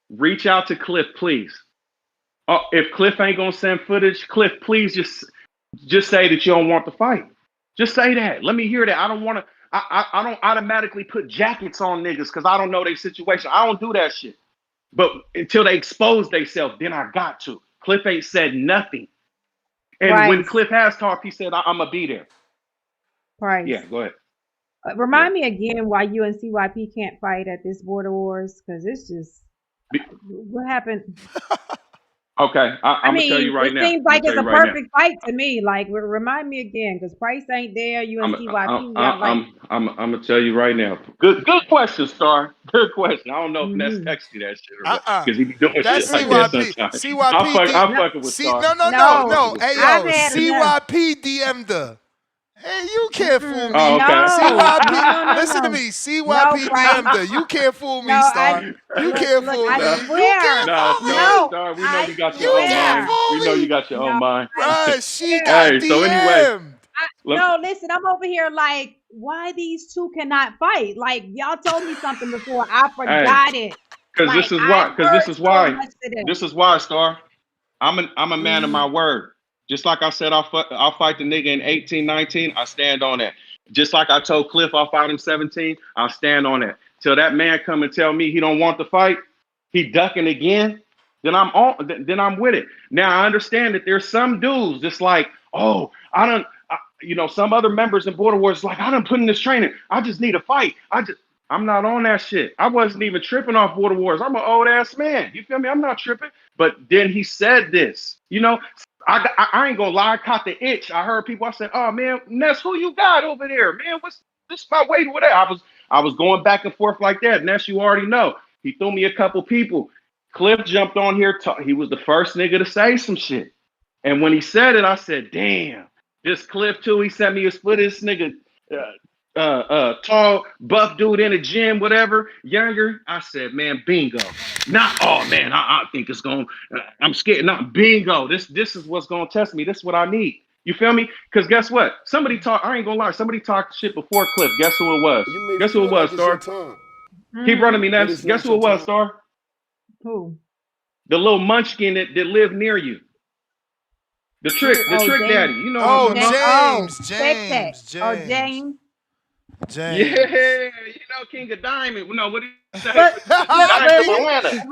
reach out to Cliff, please. If Cliff ain't gonna send footage, Cliff, please just say that you don't want the fight. Just say that. Let me hear that. I don't want to. I don't automatically put jackets on niggas because I don't know their situation. I don't do that shit. But until they expose themselves, then I got to. Cliff ain't said nothing. And when Cliff has talked, he said, I'm going to be there. Price. Yeah, go ahead. Remind me again why you and CYP can't fight at this Border Wars, because it's just, what happened? Okay, I'm going to tell you right now. It seems like it's a perfect fight to me. Like, remind me again, because Price ain't there, you and CYP. I'm going to tell you right now. Good question, Star. Good question. I don't know if Ness texted you that shit or what, because he be doing That's shit like that sometimes. I'm fucking with Star. No. Hey, yo, CYP DM'd her. Hey, you can't fool me. Oh, okay. CYP, listen to me. CYP DM'd her. You can't fool me, Star. You can't fool me. You can't fool me. Star, we know you got your own mind. We know you got your own mind. Right, she got DM'd. So anyway. No, listen, I'm over here like, why these two cannot fight? Like, y'all told me something before. I forgot it. Because this is why. This is why, Star. I'm a man of my word. Just like I said, I'll fight the nigga in 18, 19. I stand on that. Just like I told Cliff I'll fight him 17. I'll stand on that. Till that man come and tell me he don't want the fight, he ducking again. Then I'm with it. Now I understand that there's some dudes just like, oh, some other members in Border Wars like, I done put in this training. I just need a fight. I'm not on that shit. I wasn't even tripping off Border Wars. I'm an old ass man. You feel me? I'm not tripping. But then he said this, I ain't gonna lie, I caught the itch. I heard people, I said, oh man, Ness, who you got over there? Man, what's this my weight or whatever? I was going back and forth like that. Ness, you already know. He threw me a couple people. Cliff jumped on here. He was the first nigga to say some shit. And when he said it, I said, damn, this Cliff too, he sent me a split. This nigga, tall, buff dude in the gym, whatever, younger. I said, man, bingo. Not, oh man, I think it's going, I'm scared. Not bingo. This is what's going to test me. This is what I need. You feel me? Because guess what? I ain't gonna lie, somebody talked shit before Cliff. Guess who it was? Guess who it was, Star? Keep running me, Ness. Guess who it was, Star? Who? The little munchkin that lived near you. The trick daddy. You know James. Oh, James. Yeah, King of Diamond. No, what do you say?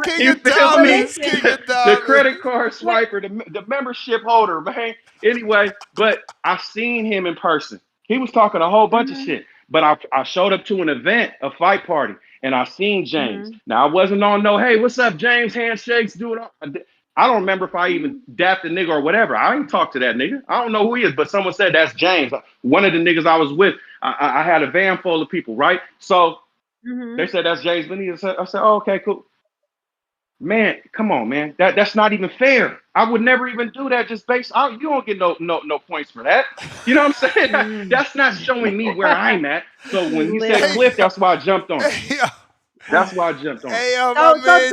King of Diamonds. The credit card swiper, the membership holder, man. Anyway, but I seen him in person. He was talking a whole bunch of shit. But I showed up to an event, a fight party, and I seen James. Now I wasn't on no, hey, what's up, James? Handshakes, dude. I don't remember if I even dapped the nigga or whatever. I ain't talked to that nigga. I don't know who he is, but someone said that's James. One of the niggas I was with, I had a van full of people, right? So they said that's James Benitez. I said, oh, okay, cool. Man, come on, man. That's not even fair. I would never even do that just based out. You don't get no points for that. You know what I'm saying? That's not showing me where I'm at. So when he said Cliff, that's why I jumped on it. That's why I jumped on it. Hey, my man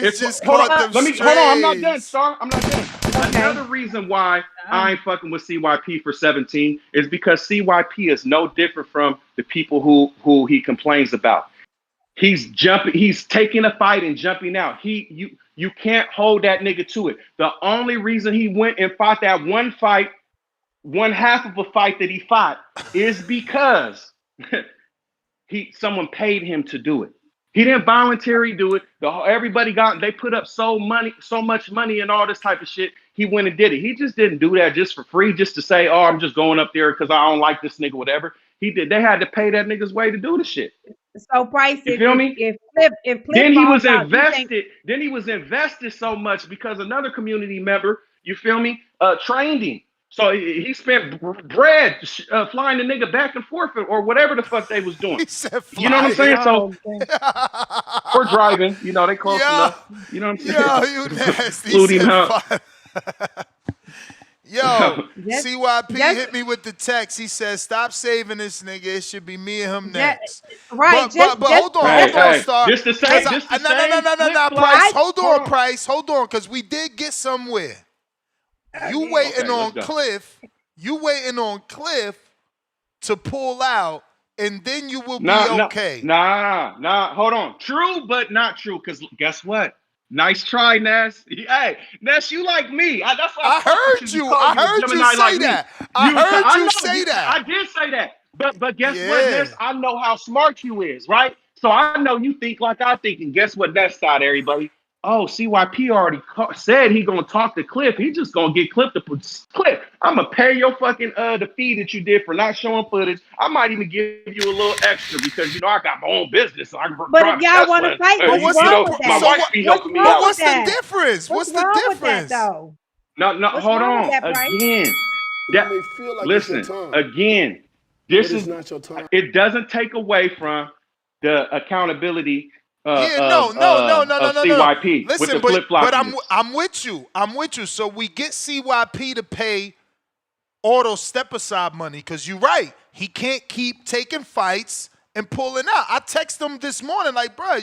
James just caught them Hold on, I'm not done, Star. I'm not done. Another reason why I ain't fucking with CYP for 17 is because CYP is no different from the people who he complains about. He's jumping, he's taking a fight and jumping out. You can't hold that nigga to it. The only reason he went and fought that one fight, one half of a fight that he fought, is because someone paid him to do it. He didn't voluntarily do it. They put up so much money and all this type of shit. He went and did it. He just didn't do that just for free, just to say, oh, I'm just going up there because I don't like this nigga, whatever. He did. They had to pay that nigga's way to do the shit. So Price, you feel me? If Cliff then he was invested. Then he was invested so much because another community member, you feel me, trained him. So he spent bread flying the nigga back and forth or whatever the fuck they was doing. You know what I'm saying? So we're driving. They close enough. You know what I'm saying? Yo, you nasty. Flew him out. Yo, CYP hit me with the text. He says, stop saving this nigga. It should be me and him next. Right. But hold on, Star. Just to say, no, Price. Hold on, Price. Hold on, because we did get somewhere. You Okay. waiting Okay, let's on go. Cliff. You waiting on Cliff to pull out, and then you will be Nah, nah, okay. nah. Hold on. True, but not true. Cause guess what? Nice try, Ness. Hey, Ness, you like me. That's why I I fuck with you heard you. because I you a heard you Gemini say like me. that. I heard I you know say you. that. I did say that. But guess what, Yeah. Ness? I know how smart you is, right? So I know you think like I think. And guess what? Ness thought, everybody. Oh, CYP already said he gonna talk to Cliff. He just gonna get Cliff to put Cliff. I'm gonna pay your fucking the fee that you did for not showing footage. I might even give you a little extra because you know I got my own business, so I can But if drive a y'all want Tesla. to fight, But what's what's You the wrong know, with my that? so wife what? be What's helping me But wrong out. with what's the that? difference? What's What's the wrong with that difference? though? No, What's hold wrong with on. that, Price? Again, You that may feel like it's your listen time, again. but This it's is not your time. it. Doesn't take away from the accountability Yeah, no. of CYP with Listen, the but flip floppiness. I'm with you. I'm with you. So we get CYP to pay Auto step aside money because you're right. He can't keep taking fights and pulling out. I text him this morning like, bro,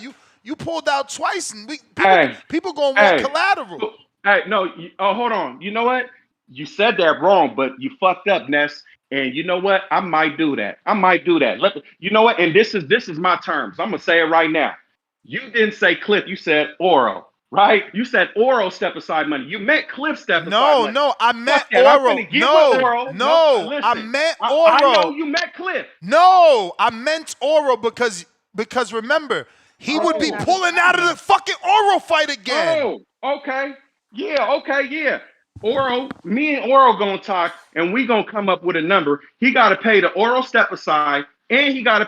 you pulled out twice and Hey, people gonna want hey, collateral. hey, no. Oh, hold on. You know what? You said that wrong, but you fucked up, Ness. And you know what? I might do that. I might do that. You know what? And this is my terms. I'm gonna say it right now. You didn't say Cliff. You said Oro, right? You said Oro step aside money. You meant Cliff step aside money. No, I meant Fuck that. I'm Oro. finna get with Oro. No, I listen. meant I know Oro. you met Cliff. No, I meant Oro because remember, he would Oro's be Oh, not pulling out of responding. the fucking Oro fight again. oh, okay. Yeah, okay, yeah. Oro, me and Oro gonna talk, and we gonna come up with a number. He gotta pay the Oro step aside, and he gotta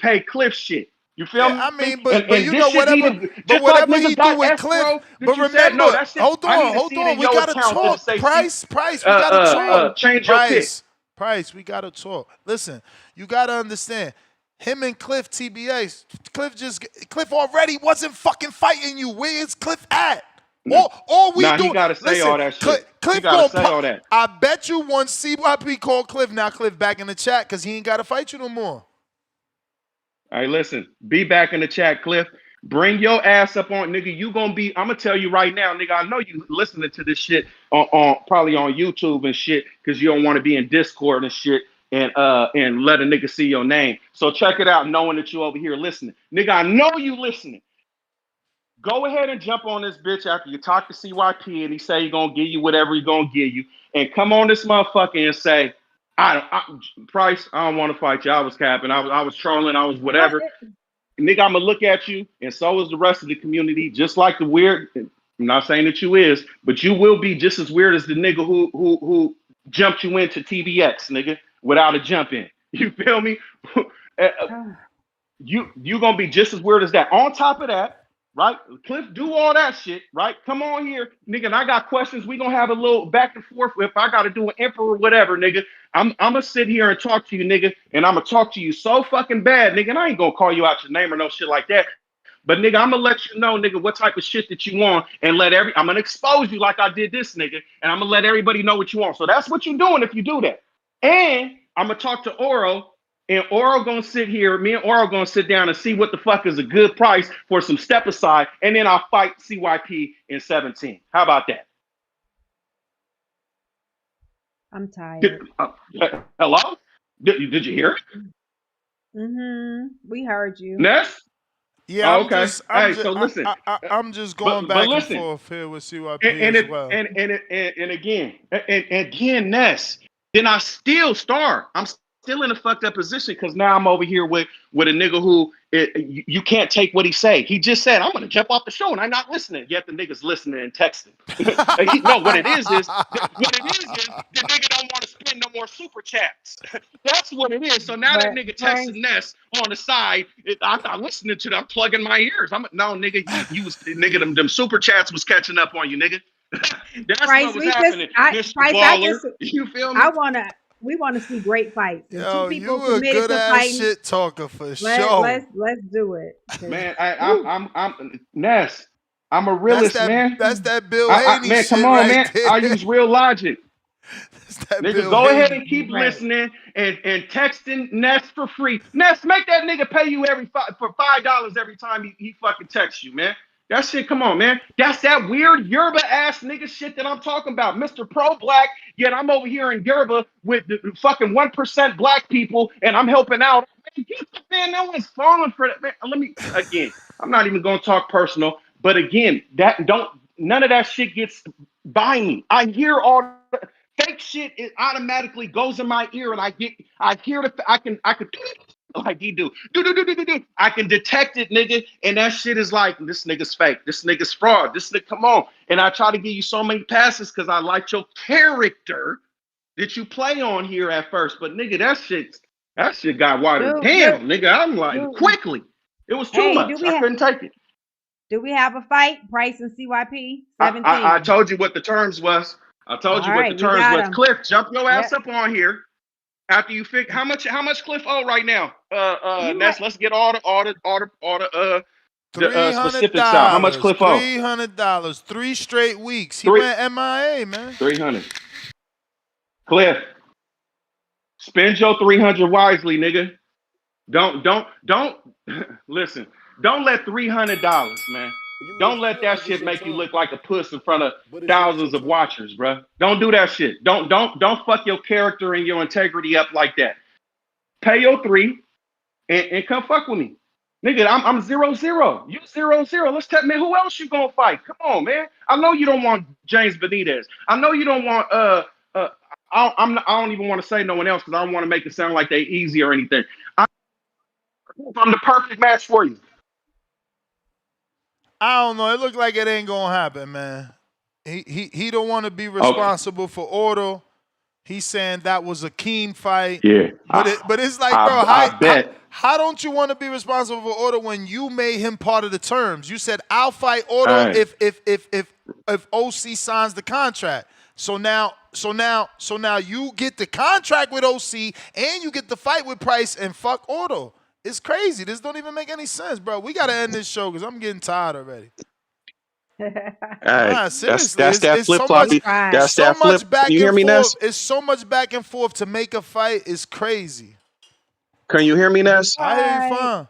pay Cliff shit. You feel Yeah, me? I mean, And you this know, shit need whatever, to but just like whatever he niggas do got with Cliff, escrow that but you said remember, no. That shit I need to hold see it on, in we your gotta account to talk. say see Price, we gotta talk. change your pick. Price, we gotta talk. Listen, you gotta understand. Him and Cliff TBA, Cliff already wasn't fucking fighting you. Where is Cliff at? No, All we nah, he do, gotta say listen, all that shit. He Cliff gotta gonna say all that. I bet you once CYP called Cliff, now Cliff back in the chat because he ain't gotta fight you no more. All right, listen. Be back in the chat, Cliff. Bring your ass up on, nigga. You gonna be. I'm gonna tell you right now, nigga. I know you listening to this shit on probably on YouTube and shit because you don't want to be in Discord and shit and let a nigga see your name. So check it out, knowing that you over here listening, nigga. I know you listening. Go ahead and jump on this bitch after you talk to CYP and he say he gonna give you whatever he gonna give you, and come on this motherfucker and say, Price, I don't want to fight you. I was capping. I was trolling. I was What? whatever. Nigga, I'm gonna look at you, and so is the rest of the community. Just like the weird. I'm not saying that you is, but you will be just as weird as the nigga who jumped you into TBX, nigga, without a jump in. You feel me? You gonna be just as weird as that. On top of that, right? Cliff, do all that shit, right? Come on here, nigga. And I got questions. We gonna have a little back and forth. If I gotta do an emperor or whatever, nigga, I'm gonna sit here and talk to you, nigga. And I'm gonna talk to you so fucking bad, nigga. And I ain't gonna call you out your name or no shit like that. But nigga, I'm gonna let you know, nigga, what type of shit that you want, and I'm gonna expose you like I did this, nigga, and I'm gonna let everybody know what you want. So that's what you're doing if you do that. And I'm gonna talk to Oro, and Oro gonna sit here. Me and Oro gonna sit down and see what the fuck is a good price for some step aside, and then I'll fight CYP in 17. How about that? I'm tired. Hello? Did you hear it? We heard you. Ness? Yeah, Oh, okay. Hey, so listen. I'm just going But back and listen. forth here with CYP And as it, well. and again, Ness. Then I still start. I'm still in a fucked up position because now I'm over here with a nigga who you can't take what he say. He just said I'm gonna jump off the show and I'm not listening. Yet the nigga's listening and texting. No, what it is the nigga don't want to spend no more super chats. That's what it is. So now that But nigga Price, texting Ness on the side, I'm listening to that. I'm plugging my ears. No, nigga, you was nigga. Them super chats was catching up on you, nigga. That's Price, what was happening, Mr. Baller. You feel me? we want to see great fights and two Yo, people you a committed good to ass fighting. shit talker for Let sure. let's do it. 'Cause, Man, whew, I'm Ness. I'm a realist, man. That's that Bill Haney Man, come shit on, right man. there. I use real logic. That's that Nigga, Bill go ahead Haney. and keep right. listening and texting Ness for free. Ness, make that nigga pay you for $5 every time he fucking texts you, man. That shit, come on, man. That's that weird Yoruba ass nigga shit that I'm talking about. Mr. Pro Black, yet I'm over here in Yoruba with the fucking 1% black people and I'm helping out. Man, no one's falling for that. Man, let me, again, I'm not even going to talk personal, but again, none of that shit gets by me. I hear all the fake shit, it automatically goes in my ear and I hear I can like he do. I can detect it, nigga. And that shit is like, this nigga's fake. This nigga's fraud. This nigga, come on. And I try to give you so many passes because I like your character that you play on here at first. But nigga, that shit got watered down, nigga. I'm like, quickly. It was too much. I couldn't take it. Do we have a fight? Price and CYP? 17. I told you what the terms was. I told you what the terms was. Cliff, jump your ass up on here. After you figure how much Cliff owe right now? Let's get all the specifics out. How much Cliff owe? $300. 3 straight weeks. He went MIA, man. 300. Cliff, spend your 300 wisely, nigga. Don't listen. Don't let $300, man. Don't let that shit make you look like a puss in front of thousands of watchers, bro. Don't do that shit. Don't fuck your character and your integrity up like that. Pay your 3 and come fuck with me. Nigga, I'm 0-0. You 0-0. Let's tell me who else you gonna fight. Come on, man. I know you don't want James Benitez. I know you don't want I don't even want to say no one else because I don't want to make it sound like they easy or anything. I'm the perfect match for you. I don't know. It looked like it ain't gonna happen, man. He don't want to be responsible for Ordo. He's saying that was a keen fight. Yeah. But it's like, bro, how don't you want to be responsible for Ordo when you made him part of the terms? You said I'll fight Ordo if OC signs the contract. So now you get the contract with OC and you get the fight with Price and fuck Ordo. It's crazy. This don't even make any sense, bro. We gotta end this show because I'm getting tired already. Seriously, that's that flip flop. That's so that flip. Much back you hear me, Ness? Ness? It's so much back and forth to make a fight. It's crazy. Can you hear me, Ness? I hear you fine.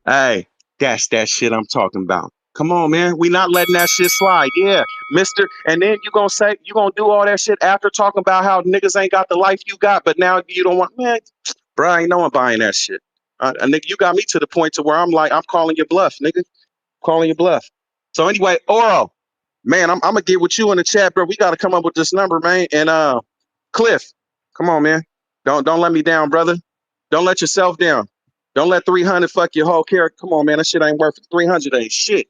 Hey, that's that shit I'm talking about. Come on, man. We not letting that shit slide. Yeah, mister. And then you gonna do all that shit after talking about how niggas ain't got the life you got, but now you don't want, man, bro, ain't no one buying that shit. Nigga, you got me to the point to where I'm like, I'm calling your bluff, nigga. Calling your bluff. So anyway, Oro, man, I'm gonna get with you in the chat, bro. We gotta come up with this number, man. And Cliff, come on, man. Don't let me down, brother. Don't let yourself down. Don't let 300 fuck your whole character. Come on, man. That shit ain't worth 300 ain't shit.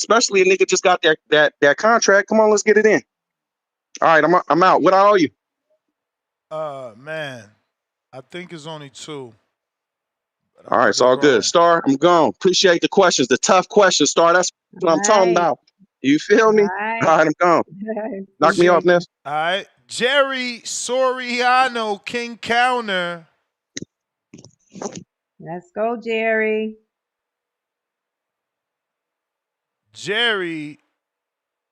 Especially a nigga just got that contract. Come on, let's get it in. All right, I'm out. What I owe you? Man, I think it's only 2. All right, it's all good. Star, I'm gone. Appreciate the questions, the tough questions, Star. That's what I'm talking about. You feel me? All right, I'm gone. Knock me off, Ness. All right. Jerry Soriano, King Counter. Let's go, Jerry. Jerry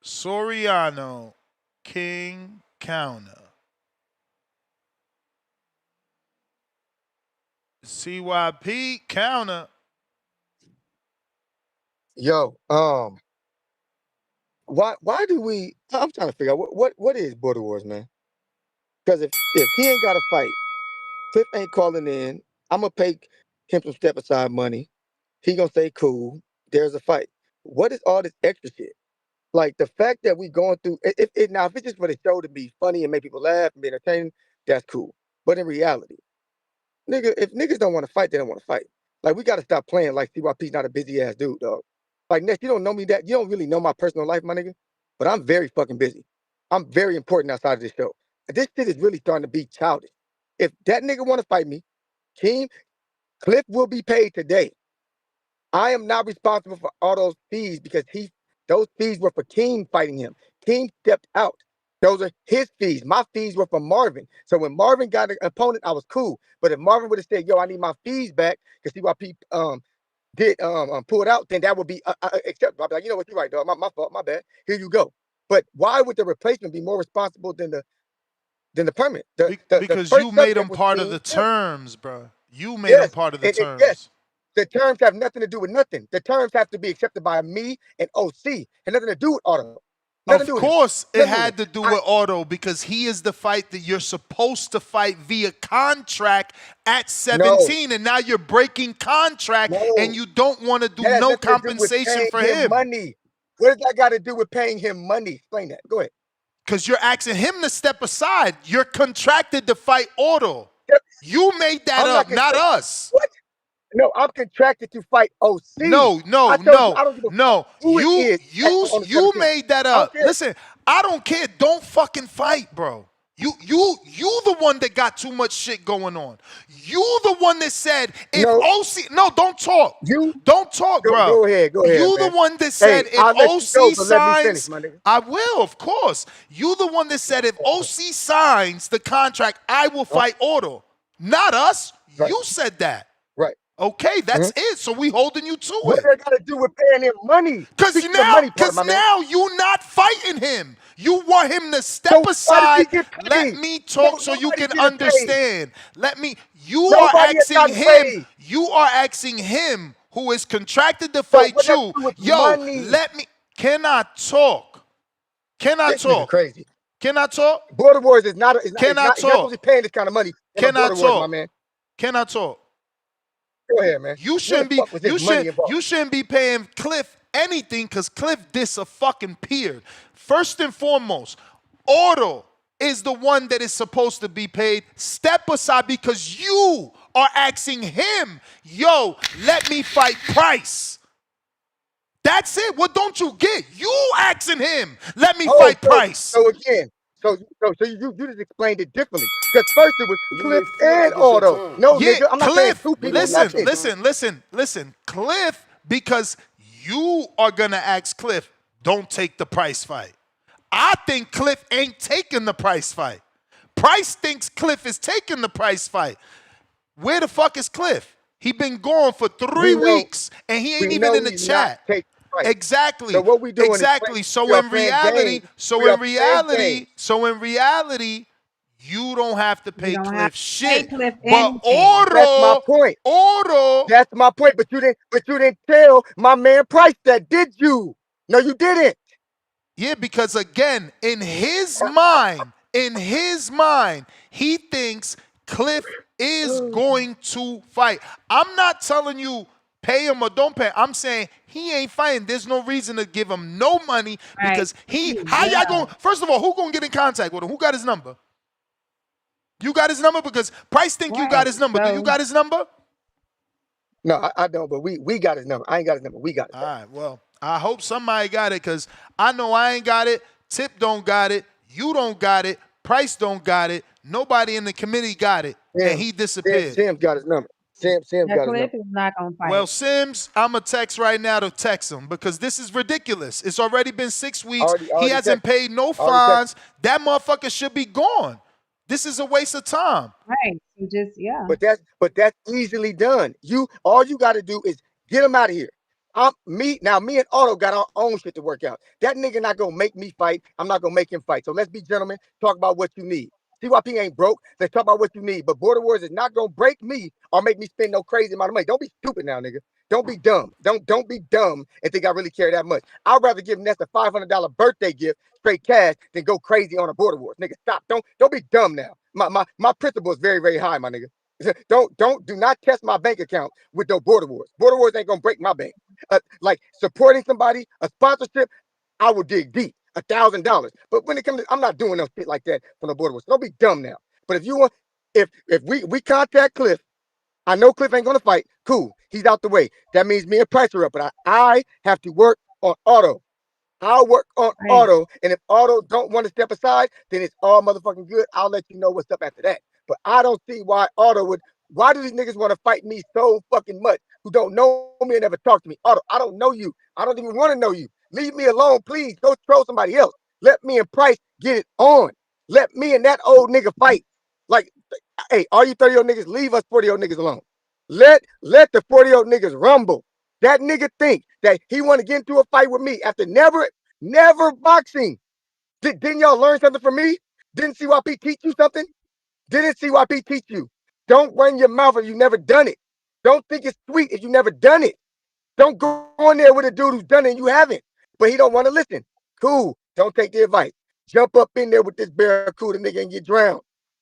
Soriano, King Counter. CYP Counter. Yo, why do we? I'm trying to figure out what is Border Wars, man. Because if he ain't got a fight, Cliff ain't calling in. I'm gonna pay him some step aside money. He gonna say cool. There's a fight. What is all this extra shit? Like the fact that we going through if it's just for the show to be funny and make people laugh and be entertaining, that's cool. But in reality, nigga, if niggas don't want to fight, they don't want to fight. Like we gotta stop playing like CYP's not a busy ass dude, dog. Like Ness, you don't know me that you don't really know my personal life, my nigga. But I'm very fucking busy. I'm very important outside of this show. This shit is really starting to be childish. If that nigga want to fight me, Cliff will be paid today. I am not responsible for all those fees because those fees were for King fighting him. King stepped out. Those are his fees. My fees were for Marvin. So when Marvin got an opponent, I was cool. But if Marvin would have said, yo, I need my fees back because CYP did pull it out, then that would be acceptable. I'd be like, you know what, you're right, dog. My fault, my bad. Here you go. But why would the replacement be more responsible than the permit? Because you made him part of the terms, bro. You made him part of the terms. Yes. The terms have nothing to do with nothing. The terms have to be accepted by me and OC. And nothing to do with Auto. Nothing to Of do with him. course, it Nothing with had him. to do with Auto because he is the fight that you're supposed to fight via contract at 17, and now you're breaking contract, and you don't want to do That has no nothing to do with compensation paying for him him. money. What does that got to do with paying him money? Explain that. Go ahead. Because you're asking him to step aside. You're contracted to fight Auto. You made that up, not us. What? No, I'm contracted to fight OC. No. I don't give a fuck who it is on the You 17th. made that I don't up. care. Listen, I don't care. Don't fucking fight, bro. You the one that got too much shit going on. You the one that said if OC don't talk. Don't talk, bro. Go ahead. You the Man. one that said if I'll let you OC go, but let me signs, finish, my nigga. I will, of course. You the one that said if OC signs the contract, I will fight Auto. Not us. Right. You said that. Right. Okay, that's it. So we holding you to What it. does that got to do with paying him money? Because now you not fighting him. You want him to step aside. Let me talk so you can understand. You are asking him who is contracted to fight you. Yo, can I talk? Can I talk? Crazy. Can I talk? Border Wars is not. Can I not talk? supposed to be paying this kind of money. Can I Border Wars, talk? my man. Can I talk? Go ahead, man. You shouldn't be paying Cliff anything because Cliff diss a fucking peer. First and foremost, Auto is the one that is supposed to be paid. Step aside because you are asking him, yo, let me fight Price. That's it. What don't you get? You asking him, let me fight Price. So again, so you just explained it differently. Because first it was Cliff and Auto. No, nigga, I'm not saying two people. Listen. Cliff, because you are gonna ask Cliff, don't take the Price fight. I think Cliff ain't taking the Price fight. Price thinks Cliff is taking the Price fight. Where the fuck is Cliff? He been gone for 3 weeks and he ain't even in the chat. Exactly. So what we doing? Exactly. So in reality, you don't have to pay Cliff shit. But Auto. That's my point. But you didn't tell my man Price that, did you? No, you didn't. Yeah, because again, in his mind, he thinks Cliff is going to fight. I'm not telling you pay him or don't pay him. I'm saying he ain't fighting. There's no reason to give him no money because how y'all going? First of all, who gonna get in contact with him? Who got his number? You got his number? Because Price think you got his number. Do you got his number? No, I don't, but we got his number. I ain't got his number. We got it. All right, well, I hope somebody got it because I know I ain't got it. Tip don't got it. You don't got it. Price don't got it. Nobody in the committee got it. And he disappeared. Sims got his number. Sims got his number. Cliff is not going to fight. Well, Sims, I'm going to text right now to text him because this is ridiculous. It's already been 6 weeks. He hasn't paid no fines. That motherfucker should be gone. This is a waste of time. Right. You just, But that's easily done. All you got to do is get him out of here. Me and Auto got our own shit to work out. That nigga not gonna make me fight. I'm not gonna make him fight. So let's be gentlemen. Talk about what you need. CYP ain't broke. Let's talk about what you need. But Border Wars is not gonna break me or make me spend no crazy amount of money. Don't be stupid now, nigga. Don't be dumb. Don't be dumb and think I really care that much. I'd rather give Ness a $500 birthday gift, straight cash, than go crazy on a Border Wars. Nigga, stop. Don't be dumb now. My principle is very, very high, my nigga. Do not test my bank account with those Border Wars. Border Wars ain't gonna break my bank. Like supporting somebody, a sponsorship, I will dig deep, $1,000. But when it comes to, I'm not doing no shit like that from the Border Wars. Don't be dumb now. But if you want, if we contact Cliff, I know Cliff ain't gonna fight. Cool, he's out the way. That means me and Price are up. But I have to work on Auto. I'll work on Auto, and if Auto don't want to step aside, then it's all motherfucking good. I'll let you know what's up after that. But I don't see why Auto would. Why do these niggas want to fight me so fucking much who don't know me and never talk to me? Auto, I don't know you. I don't even want to know you. Leave me alone, please. Go troll somebody else. Let me and Price get it on. Let me and that old nigga fight. Like, hey, all you 30-year-old niggas, leave us 40-year-old niggas alone. Let the 40-year-old niggas rumble. That nigga think that he want to get into a fight with me after never boxing. Didn't y'all learn something from me? Didn't CYP teach you something? Didn't CYP teach you? Don't run your mouth if you never done it. Don't think it's sweet if you never done it. Don't go in there with a dude who's done it and you haven't, but he don't want to listen. Cool. Don't take the advice. Jump up in there with this barracuda nigga and get drowned.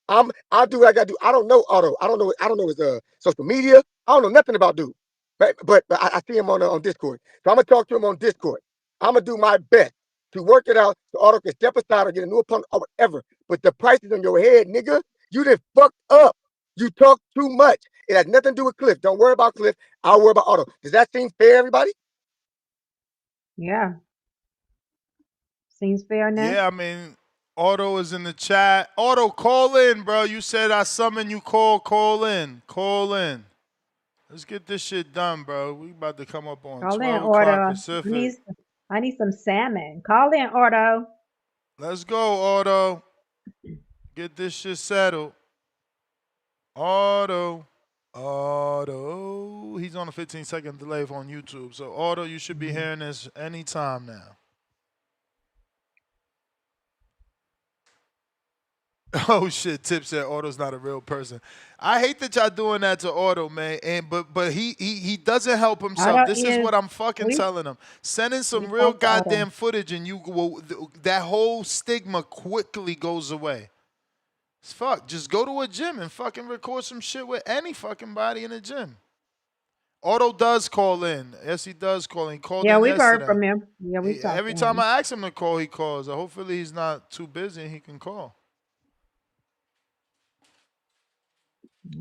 I'll do what I gotta do. I don't know Otto. I don't know his social media. I don't know nothing about dude. But I see him on Discord. So I'm gonna talk to him on Discord. I'm gonna do my best to work it out so Otto can step aside or get a new opponent or whatever. But the price is on your head, nigga. You done fucked up. You talk too much. It has nothing to do with Cliff. Don't worry about Cliff. I'll worry about Otto. Does that seem fair, everybody? Yeah. Seems fair enough. Yeah, I mean, Auto is in the chat. Auto, call in, bro. You said I summon you. Call in. Call in. Let's get this shit done, bro. We about to come up on Call 12 in, o'clock Ordo. Pacific. I need some salmon. Call in, Ordo. Let's go, Auto. Get this shit settled. Auto. He's on a 15-second delay on YouTube. So, Auto, you should be hearing this anytime now. Oh shit! Tip said Auto's not a real person. I hate that y'all doing that to Auto, man. But he doesn't help himself. Otto This is what I'm fucking telling him. Send in some real goddamn footage, and that whole stigma quickly goes away. It's fuck. Just go to a gym and fucking record some shit with any fucking body in a gym. Auto does call in. Yes, he does call in. He called in we've yesterday. heard from him. Yeah, we talked. Every time I ask him to call, he calls. Hopefully he's not too busy and he can call.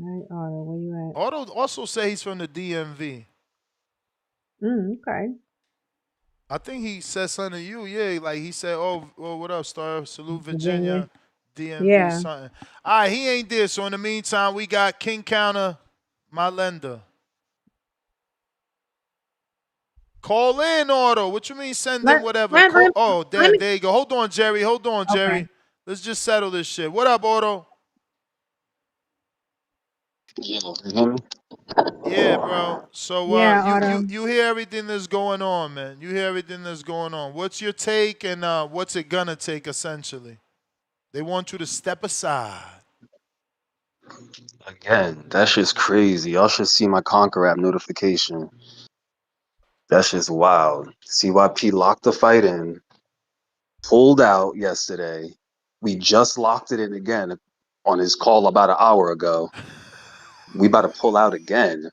All right, Otto, where you at? Otto also say he's from the DMV. Okay. I think he said something to you, yeah. Like he said, oh what up, Star? Salute Virginia, DMV, something. All right, he ain't there. So in the meantime, we got King Counter, my lender. Call in, Otto. What you mean send in whatever? There you go. Hold on, Jerry. Okay. Let's just settle this shit. What up, Otto? Yeah, bro. So you hear everything that's going on, man. You hear everything that's going on. What's your take and what's it gonna take essentially? They want you to step aside. Again, that shit's crazy. Y'all should see my Conquer app notification. That shit's wild. CYP locked the fight in, pulled out yesterday. We just locked it in again on his call about an hour ago. We about to pull out again.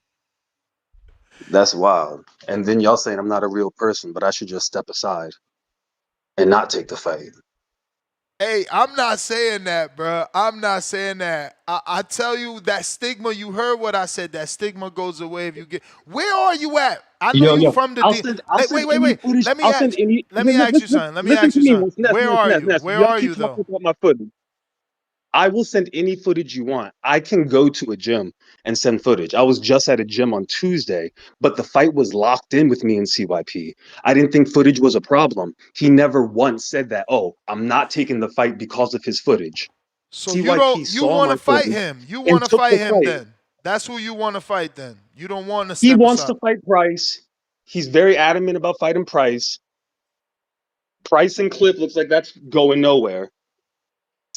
That's wild. And then y'all saying I'm not a real person, but I should just step aside and not take the fight. Hey, I'm not saying that, bro. I'm not saying that. I tell you that stigma, you heard what I said. That stigma goes away if you get. Where are you at? I know you from the wait. Let me ask you something. Where are you? Where are you though? My footage. I will send any footage you want. I can go to a gym and send footage. I was just at a gym on Tuesday, but the fight was locked in with me and CYP. I didn't think footage was a problem. He never once said that, oh, I'm not taking the fight because of his footage. So you want to fight him. You want to fight him then. That's who you want to fight then. You don't want to step He wants aside. to fight Price. He's very adamant about fighting Price. Price and Cliff looks like that's going nowhere.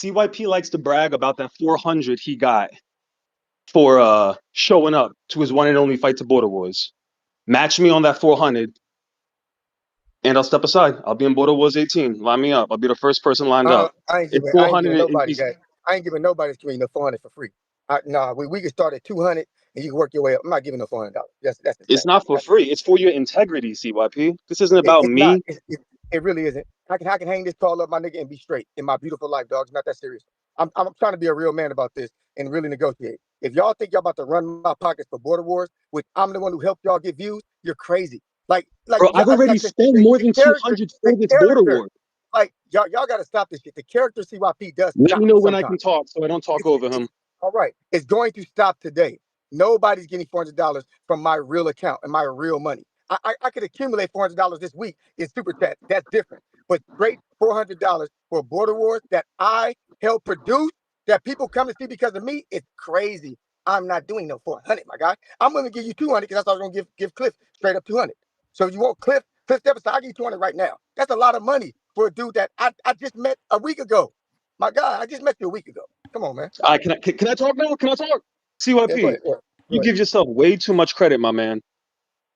CYP likes to brag about that 400 he got for showing up to his one and only fight to Border Wars. Match me on that 400, and I'll step aside. I'll be in Border Wars 18. Line me up. I'll be the first person lined up. I ain't giving nobody screen the 400 for free. We can start at 200 and you can work your way up. I'm not giving no $400. That's it's not for free. It's for your integrity, CYP. This isn't about me. It really isn't. I can hang this call up, my nigga, and be straight in my beautiful life, dog. It's not that serious. I'm trying to be a real man about this and really negotiate. If y'all think y'all about to run my pockets for Border Wars, which I'm the one who helped y'all get views, you're crazy. Like bro, I've already spent more than 200 for this Border War. Like y'all got to stop this shit. The character CYP does. Let me know when I can talk, so I don't talk over him. All right, it's going to stop today. Nobody's getting $400 from my real account and my real money. I could accumulate $400 this week in super chat. That's different. But straight $400 for Border Wars that I helped produce, that people come to see because of me, it's crazy. I'm not doing no 400, my guy. I'm going to give you 200 because that's what I was going to give Cliff straight up 200. So you want Cliff step aside, I'll give you 200 right now. That's a lot of money for a dude that I just met a week ago. My God, I just met you a week ago. Come on, man. Can I talk now? Can I talk? CYP. Yeah, you give yourself way too much credit, my man.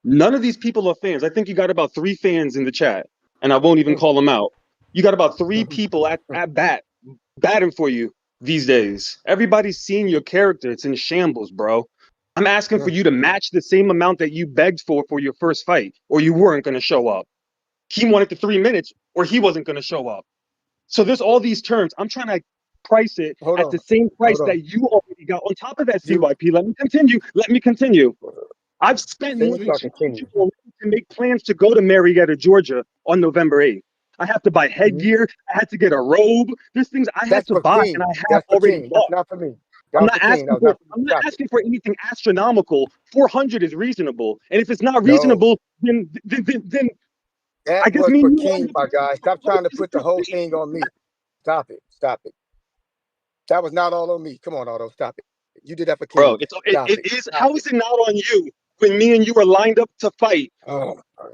None of these people are fans. I think you got about 3 fans in the chat, and I won't even call them out. You got about 3 people at bat batting for you these days. Everybody's seeing your character. It's in shambles, bro. I'm asking for you to match the same amount that you begged for your first fight, or you weren't going to show up. He wanted the 3 minutes, or he wasn't going to show up. So there's all these terms. I'm trying to price it at the same price that you already got. On top of that, CYP, let me continue. I've spent more than $200 to make plans to go to Marietta, Georgia on November 8th. I have to buy headgear. I had to get a robe. There's things I had to buy, and I have already bought. That's not for me. I'm not asking for anything astronomical. 400 is reasonable, and if it's not reasonable, then that I guess was me for and you King, my guy. Stop trying to put the whole thing on me. Stop it. That was not all on me. Come on, Otto. Stop it. You did that for King. Bro, it is. How is it not on you when me and you were lined up to fight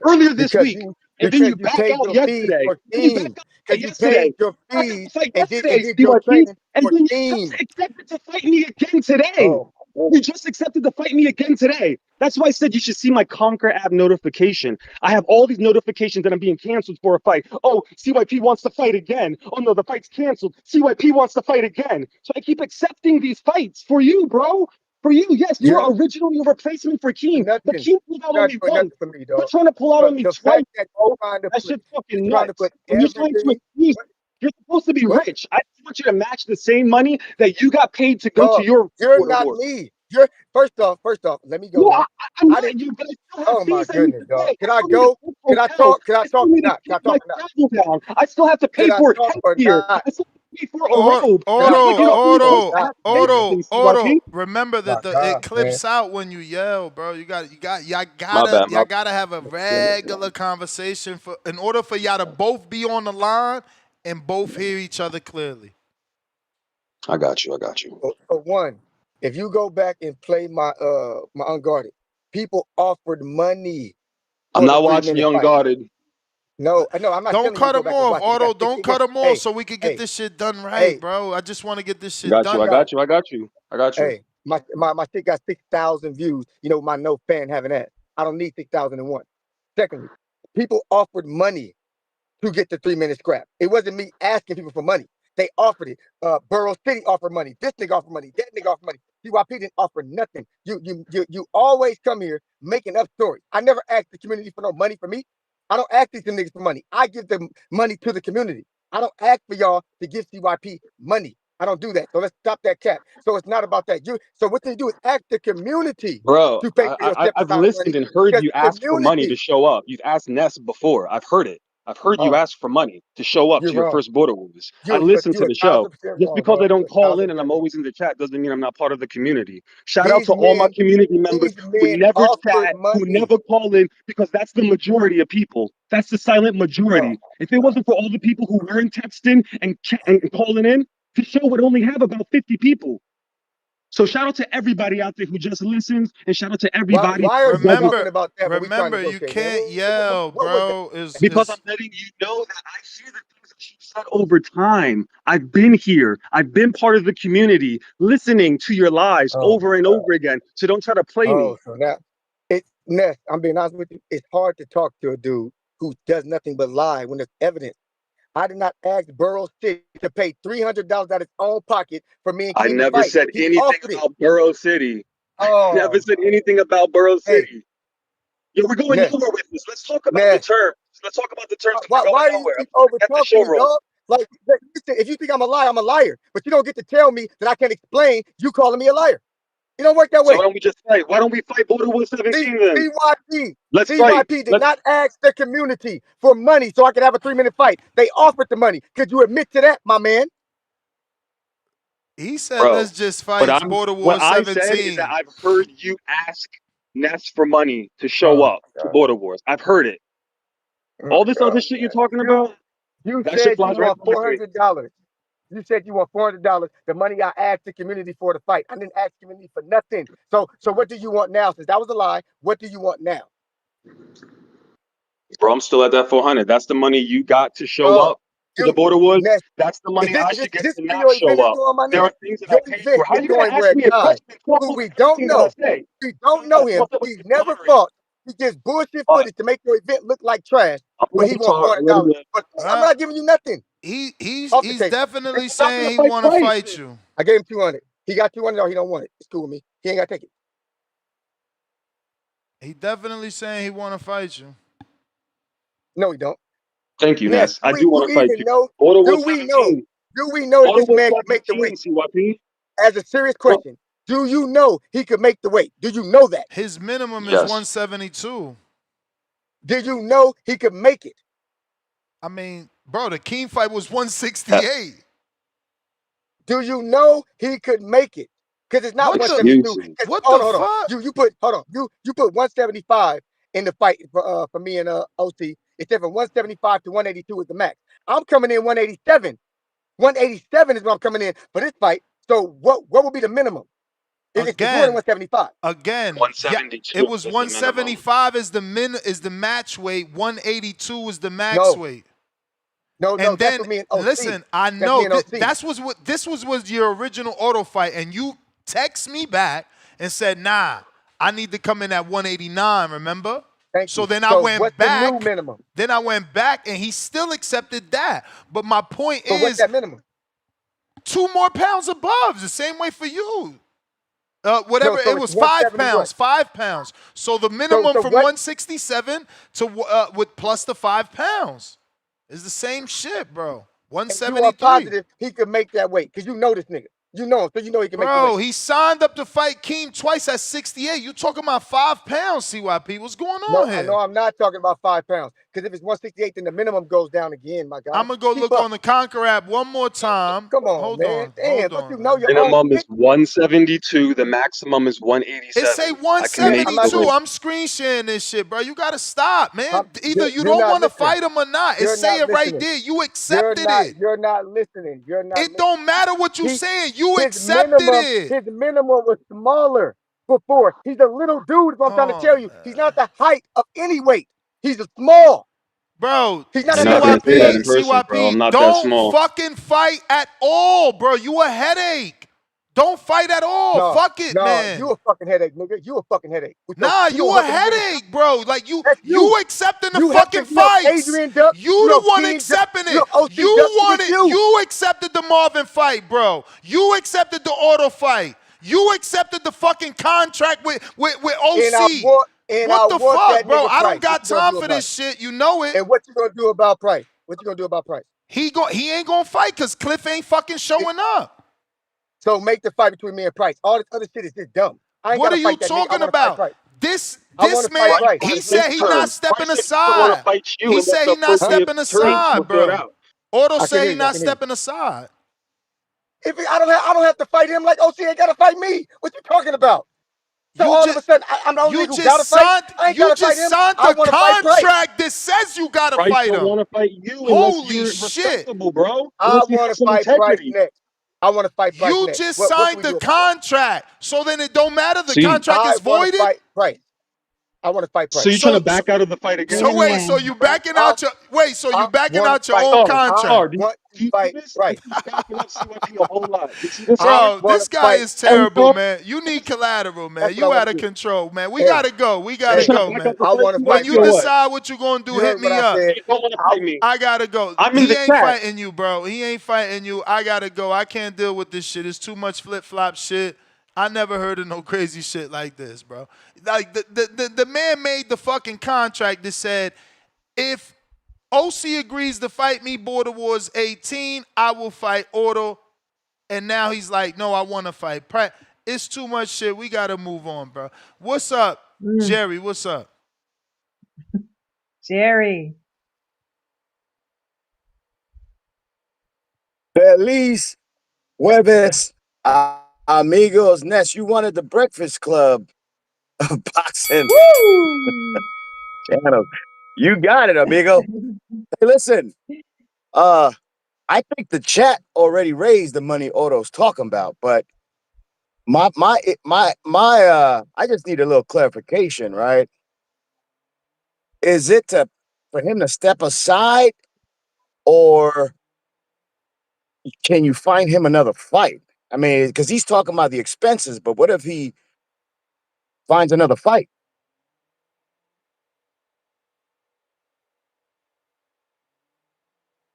earlier this week? And then you back out yesterday. You paid your fees and did your CYP, training and for then you King. just accepted to fight me again today. You just accepted to fight me again today. That's why I said you should see my Conquer app notification. I have all these notifications that I'm being canceled for a fight. Oh, CYP wants to fight again. Oh no, the fight's canceled. CYP wants to fight again. So I keep accepting these fights for you, bro. For you, yes, you were originally a replacement for Keem, but Keem pulled out on me once. You're trying to pull out on me twice, bro. That shit's fucking nuts. And you're trying to excuse. You're supposed to be rich. I just want you to match the same money that you got paid to go to your. You're not me. You're first off. Let me go. No, I'm not you, but I still have my fees I need goodness, to dog. pay. Can I go? Can I talk? Can I talk? Can I talk or not? I still have to pay for headgear. I still have to pay for a robe. Auto. Remember that it clips out when you yell, bro. You gotta have a regular conversation in order for y'all to both be on the line and both hear each other clearly. I got you. For one, if you go back and play my Unguarded, people offered money. I'm not watching you Unguarded. No, I'm not. Don't cut him off, Auto. Don't cut him off so we can get this shit done right, bro. I just want to get this shit done. I got you. Hey, my shit got 6,000 views. You know, my no fan having that. I don't need 6,001. Secondly, people offered money to get the 3-minute scrap. It wasn't me asking people for money. They offered it. Borough City offered money. This nigga offered money. That nigga offered money. CYP didn't offer nothing. You always come here making up stories. I never asked the community for no money for me. I don't ask these niggas for money. I give them money to the community. I don't ask for y'all to give CYP money. I don't do that. So let's stop that cap. So it's not about that. So what they do is ask the community to pay for your I've listened and heard you ask for money to show up. You've asked Ness before. I've heard it. I've heard you ask for money to show up to your first Border Wars. I listened to the show. Just because I don't call in and I'm always in the chat doesn't mean I'm not part of the community. Shout out to all my community members who never chat, who never call in, because that's the majority of people. That's the silent majority. If it wasn't for all the people who weren't texting and calling in, the show would only have about 50 people. So shout out to everybody out there who just listens, and shout out to everybody. Why are you talking about that? Remember, you can't yell, bro. Because I'm letting you know that I hear the things that you said over time. I've been here. I've been part of the community, listening to your lies over and over again. So don't try to play me. So now, Ness, I'm being honest with you. It's hard to talk to a dude who does nothing but lie when there's evidence. I did not ask Borough City to pay $300 out of his own pocket for me and King I never said anything about Borough City. I never said anything about Borough City. Yo, we're going nowhere with this. Let's talk about the terms. Let's talk about the terms. Why do you keep over talking, dog? Like, listen, if you think I'm a liar, I'm a liar. But you don't get to tell me that I can't explain you calling me a liar. It don't work that way. So why don't we just fight? Why don't we fight Border Wars 17 then? CYP did not ask the community for money so I could have a 3-minute fight. They offered the money. Could you admit to that, my man? He said, let's just fight Border Wars 17. What I said is that I've heard you ask Ness for money to show up to Border Wars. I've heard it. All this other shit you're talking about, you said you want $400. You said you want $400, the money I asked the community for the fight. I didn't ask the community for nothing. So what do you want now? Since that was a lie, what do you want now? Bro, I'm still at that 400. That's the money you got to show up. to the Border Wars, Ness, that's the money I is should get this to where not your show event is up. going, my There nigga? are things that I Your paid event for. How is you gonna going where ask a me a guy question and talk who over we don't everything that I know, say? we don't know him, What's up with he's the never moderator? fought, he gives bullshit footage to make your event look like trash, I'm but gonna he wants talk a little $400. bit. But I'm not giving you nothing. Off the He's table. definitely It's not gonna saying he fight want to twice. fight you. I gave him 200. He got 200. He don't want it. It's cool with me. He ain't got to take it. He definitely saying he want to fight you. No, he don't. Thank you, Ness, Ness. I do want to we fight even you. know? Border War Do we know? 17. Do we know that Border this War man can make the 17, weight? CYP. As a serious question, do you know he could make the weight? Do you know that? His minimum is Yes. 172. Did you know he could make it? I mean, bro, the King fight was 168. Do you know he could make it? Because it's not What the 172. what Hold the on, hold on. fuck? You put 175 in the fight for me and OC. It said from 175 to 182 is the max. I'm coming in 187. 187 is what I'm coming in for this fight. So what would be the minimum? It's more than 175. Again, 172 it was is the minimum. 175 is the match weight, 182 is the max No. weight. No, And that's then for me and OC. listen, I That's know me and OC. this was your original auto fight, and you text me back and said, "Nah, I need to come in at 189." Remember? Thank So you. then I So went what's back. the new minimum? Then I went back, and he still accepted that. But my point So what's is, that minimum? 2 more pounds above. The same way for you. Whatever, No, so it it's was 5 170 what? pounds. 5 pounds. So the minimum so from what? 167 to with plus the 5 pounds is the same shit, bro. And you are 173. positive he could make that weight because you know this nigga. You know him, so you know he can make the Bro, weight. he signed up to fight Keem twice at 68. You talking about 5 pounds, CYP. What's going No, on here? no, I'm not talking about 5 pounds. Because if it's 168, then the minimum goes down again, my guy. I'm going to go Keep look up. on the Conquer app one more time. Come on, Hold man. on. Damn, Hold don't you on, know man. your own Minimum is shit? 172. The maximum is It 187. say I can make the 172. weight. I'm screen sharing this shit, bro. You gotta stop, man. Either you You're don't not want to listening. fight him or not. It You're say not it right listening. there. You accepted it. You're not listening. You're not It don't matter what you saying. You accepted it. His minimum was smaller before. He's a little dude, is what I'm trying to tell you. He's not the height of any weight. He's a small. Bro, He's not You're not gonna say that in person, bro. I'm not that don't small. fucking fight at all, bro. You a headache. Don't fight at all. No, Fuck it, no, man. you a fucking headache, nigga. You a fucking headache. Nah, you don't a help the nigga. headache, bro. Like you accepting the You helped fucking to help fights. Adrian Duck. You You the helped one King Duck. accepting You it. helped OC You Duck. wanted. You accepted the Marvin fight, bro. You accepted the auto fight. You accepted the fucking contract with OC. And I want fuck, that bro? nigga I Price. don't got What you gonna time do for about this shit. You know it. And what you gonna do about Price? What you gonna do about Price? He ain't gonna fight because Cliff ain't fucking showing up. So make the fight between me and Price. All this other shit is just dumb. I ain't What gotta are you fight that nigga. I talking wanna fight about? Price. This I wanna man, fight Price. he said he not stepping Price said he don't want to aside. fight you He unless said the he not appropriate stepping terms aside, were filled bro. out. Auto I can said hear he you. I not can hear you. stepping aside. I don't have to fight him like OC ain't gotta fight me. What you talking about? So all of a sudden, I'm the only nigga who gotta fight. I ain't gotta fight him. signed I the wanna fight Price. contract that says you gotta Price fight don't him. want to fight you unless Holy you're shit. respectable, bro. I Unless you wanna have some fight Price integrity. next. I wanna fight Price You next. just What can signed we the do about that? contract. So then it don't matter. The See, contract I is wanna voided. fight Price. I wanna fight Price. so you're trying to back out of the fight again? So wait, so you backing out your I wanna your fight. own Star, contract. do Want you see fight this? Price. He's backing up CYP a whole lot. You see this? Bro, this guy fight. is terrible, man. You need collateral, man. That's what I You out wanna of do. control, man. We Hey, gotta go. We gotta You're trying go, to back man. up the I fight, wanna When fight CYP, you or Price. what? decide what you gonna do, You hit heard what me I up. said. You don't want to fight me. I gotta go. I'm in He the ain't chat. fighting you, bro. He ain't fighting you. I gotta go. I can't deal with this shit. It's too much flip flop shit. I never heard of no crazy shit like this, bro. Like the man made the fucking contract that said, if OC agrees to fight me, Border Wars 18, I will fight Auto. And now he's like, no, I want to fight. It's too much shit. We got to move on, bro. What's up, Jerry? What's up? Jerry. Feliz Jueves, amigos. Ness, you wanted the Breakfast Club of boxing Woo! channel. You got it, amigo. Hey, listen. I think the chat already raised the money Otto's talking about, but I just need a little clarification, right? Is it for him to step aside, or can you find him another fight? I mean, because he's talking about the expenses, but what if he finds another fight?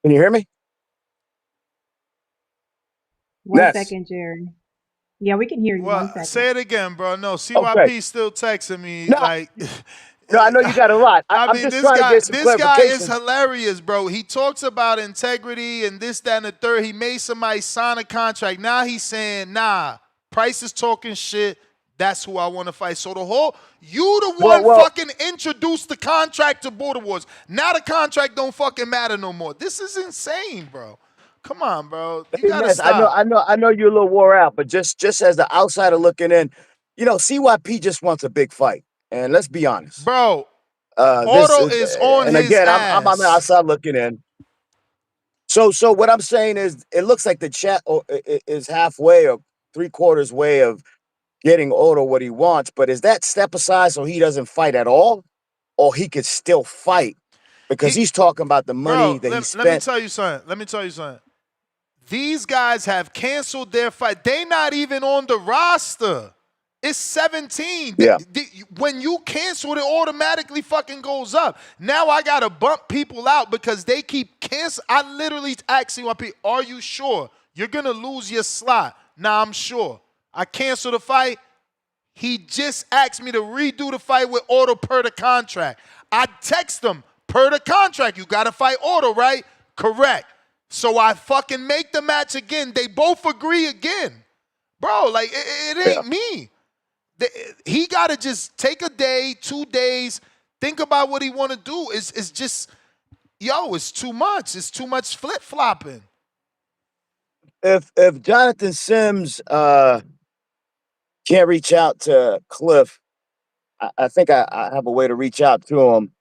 Can you hear me? One Ness. second, Jerry. Yeah, we can hear you. One Well, second. say it again, bro. No, Okay. CYP still texting me No, like. no, I know you got a lot. I I'm mean, just trying to get some this guy is clarification. hilarious, bro. He talks about integrity and this, that, and the third. He made somebody sign a contract. Now he's saying, nah, Price is talking shit. That's who I want to fight. So you the one fucking introduced the contract to Border Wars. Now the contract don't fucking matter no more. This is insane, bro. Come on, bro. You gotta stop. I know you're a little wore out, but just as the outsider looking in, CYP just wants a big fight. And let's be honest. Bro, This Auto is on and his again, I'm on the ass. outside looking in. So what I'm saying is, it looks like the chat is halfway or 3/4 way of getting Otto what he wants. But is that step aside so he doesn't fight at all, or he could still fight because he's talking about the money that he spent? Let me tell you something. These guys have canceled their fight. They not even on the roster. It's 17. Yeah. When you cancel, it automatically fucking goes up. Now I got to bump people out because they keep canceling. I literally asked CYP, are you sure? You're going to lose your slot. Nah, I'm sure. I canceled the fight. He just asked me to redo the fight with Auto per the contract. I text him, per the contract, you got to fight Auto, right? Correct. So I fucking make the match again. They both agree again. Bro, like, it ain't me. He got to just take a day, 2 days, think about what he want to do. It's just, it's too much. It's too much flip-flopping. If Jonathan Sims can't reach out to Cliff, I think I have a way to reach out to him.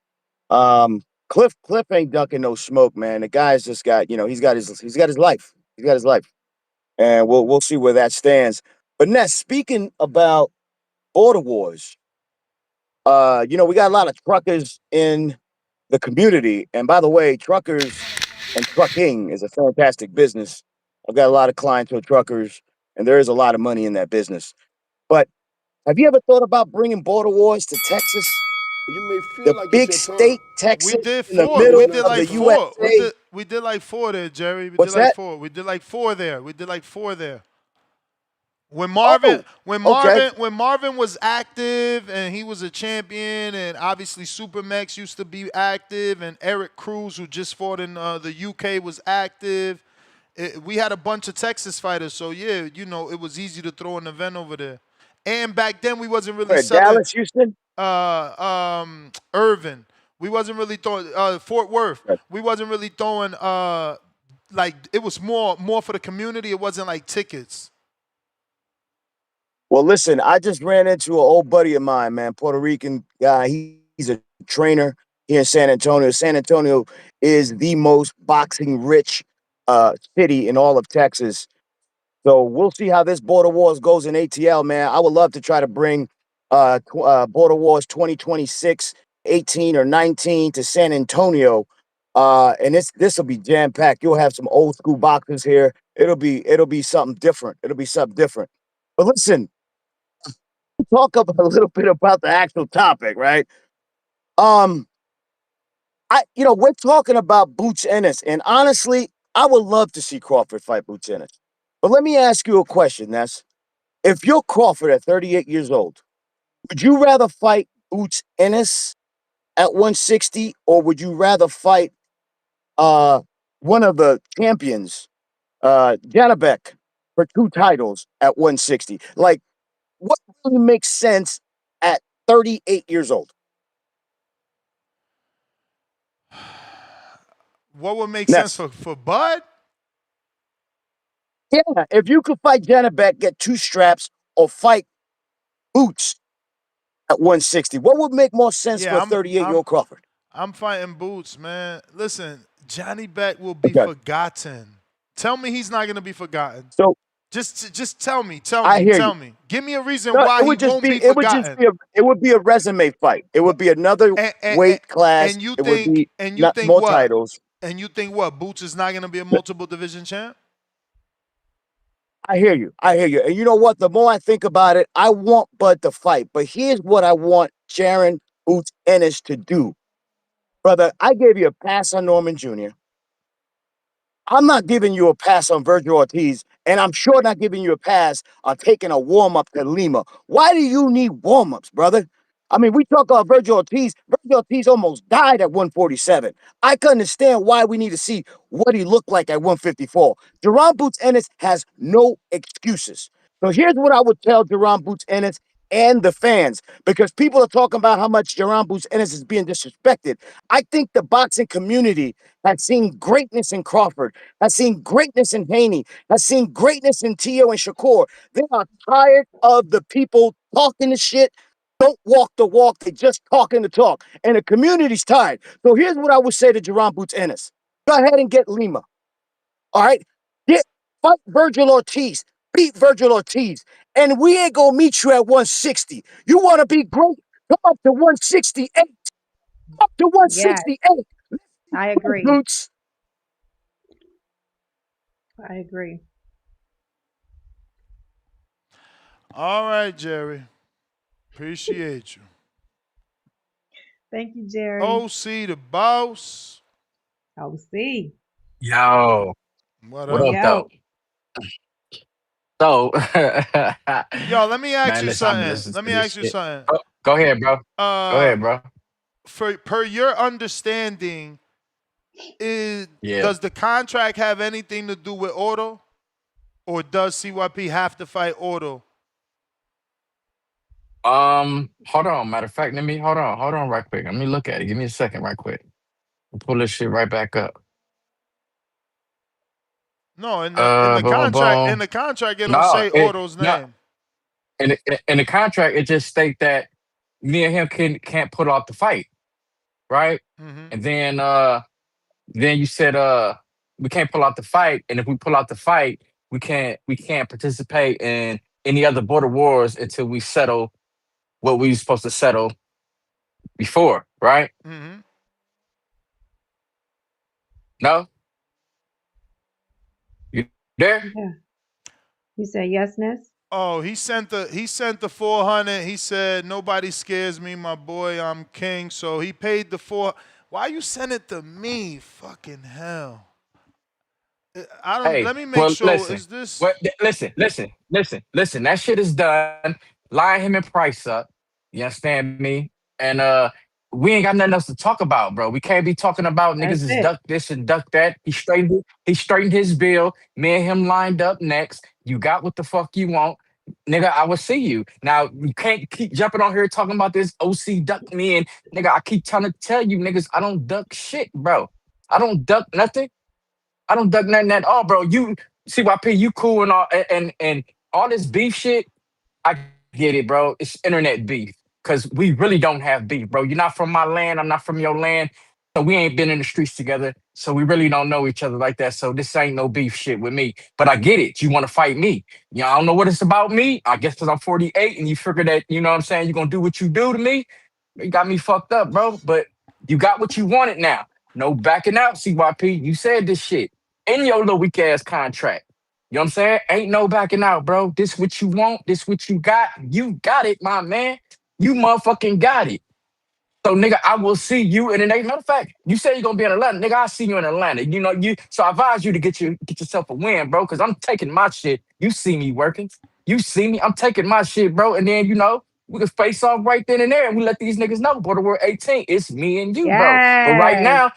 Cliff ain't ducking no smoke, man. The guy's just got, he's got his life. He's got his life. And we'll see where that stands. But Ness, speaking about Border Wars, we got a lot of truckers in the community. And by the way, truckers and trucking is a fantastic business. I've got a lot of clients who are truckers, and there is a lot of money in that business. But have you ever thought about bringing Border Wars to Texas? You may feel The like big it's your state, time. Texas, We did in the 4. middle We did of like the 4. USA. We did like 4 there, Jerry. What's that? 4. We did like 4 there. When Okay. Marvin was active and he was a champion, and obviously Supermax used to be active, and Eric Cruz, who just fought in the UK, was active. We had a bunch of Texas fighters, so yeah, it was easy to throw an event over there. And back then we wasn't really selling Dallas, Houston, Irvin. We wasn't really throwing Fort Worth. We wasn't really throwing like, it was more for the community. It wasn't like tickets. Well, listen, I just ran into an old buddy of mine, man, Puerto Rican guy. He's a trainer here in San Antonio. San Antonio is the most boxing rich city in all of Texas. So we'll see how this Border Wars goes in ATL, man. I would love to try to bring Border Wars 2026, 18 or 19 to San Antonio. And this will be jam packed. You'll have some old school boxers here. It'll be something different. But listen, talk a little bit about the actual topic, right? We're talking about Boots Ennis, and honestly, I would love to see Crawford fight Boots Ennis. But let me ask you a question, Ness. If you're Crawford at 38 years old, would you rather fight Boots Ennis at 160, or would you rather fight one of the champions, Janabek, for 2 titles at 160? Like, what really makes sense at 38 years old? What would make sense for Bud? Yeah, if you could fight Janabek, get 2 straps, or fight Boots at 160, what would make more sense for a 38-year-old Crawford? I'm fighting Boots, man. Listen, Johnny Beck will be forgotten. Tell me he's not going to be forgotten. So just tell me. Give me a reason why he won't be forgotten. It would be a resume fight. It would be another weight class. And you think what? Titles. And you think what? Boots is not going to be a multiple division champ? I hear you. I hear you. And you know what? The more I think about it, I want Bud to fight. But here's what I want Jaron Boots Ennis to do. Brother, I gave you a pass on Norman Jr. I'm not giving you a pass on Virgil Ortiz, and I'm sure not giving you a pass on taking a warm-up to Lima. Why do you need warm-ups, brother? I mean, we talk about Virgil Ortiz. Virgil Ortiz almost died at 147. I can understand why we need to see what he looked like at 154. Jaron Boots Ennis has no excuses. So here's what I would tell Jaron Boots Ennis and the fans, because people are talking about how much Jaron Boots Ennis is being disrespected. I think the boxing community has seen greatness in Crawford, has seen greatness in Haney, has seen greatness in Tio and Shakur. They are tired of the people talking the shit, don't walk the walk, they just talking the talk. And the community's tired. So here's what I would say to Jaron Boots Ennis. Go ahead and get Lima. All right? Fight Virgil Ortiz. Beat Virgil Ortiz. And we ain't gonna meet you at 160. You wanna be great? Come up to 168. Up to Yes, 168. I agree. Boots. I agree. All right, Jerry. Appreciate you. Thank you, Jerry. OC the boss. OC. Yo, What what up? up, though? So, Yo, let me ask man, you listen, I'm something. listening Let to me this ask you shit. something. Oh, go ahead, bro. Go ahead, bro. Per your understanding, Yeah. does the contract have anything to do with Auto, or does CYP have to fight Auto? Hold on. Matter of fact, hold on right quick. Let me look at it. Give me a second right quick. I'll pull this shit right back up. No, in the Boom, contract, boom. it don't No, say Auto's name. in the contract, it just state that me and him can't put off the fight, right? Mm-hmm. And then you said we can't pull out the fight, and if we pull out the fight, we can't participate in any other border wars until we settle what we were supposed to settle before, right? Mm-hmm. No? You there? Yeah. You said yes, Ness? Oh, he sent the 400. He said nobody scares me, my boy. I'm king. So he paid the 4. Why you send it to me? Fucking hell. I don't. Hey, Let me make well, sure. listen. Is this? Listen. That shit is done. Line him and Price up. You understand me? And we ain't got nothing else to talk about, bro. We can't be talking about That's niggas is it. duck this and duck that. He straightened his bill. Me and him lined up next. You got what the fuck you want. Nigga, I will see you. Now, you can't keep jumping on here talking about this OC duck me. And nigga, I keep trying to tell you niggas, I don't duck shit, bro. I don't duck nothing. I don't duck nothing at all, bro. You CYP, you cool and all and all this beef shit. I get it, bro. It's internet beef. Cause we really don't have beef, bro. You're not from my land, I'm not from your land. So we ain't been in the streets together. So we really don't know each other like that. So this ain't no beef shit with me. But I get it. You want to fight me. I don't know what it's about me. I guess because I'm 48 and you figure that, you know what I'm saying, you're gonna do what you do to me. You got me fucked up, bro. But you got what you wanted now. No backing out, CYP. You said this shit in your little weak ass contract. You know what I'm saying? Ain't no backing out, bro. This what you want. This what you got. You got it, my man. You motherfucking got it. So, nigga, I will see you in the next. Matter of fact, you say you're gonna be in Atlanta, nigga. I'll see you in Atlanta. You know, so I advise you to get yourself a win, bro. Cause I'm taking my shit. You see me working. You see me. I'm taking my shit, bro. And then, we can face off right then and there, and we let these niggas know, Border War 18, it's me and you, bro. But right Yes. now,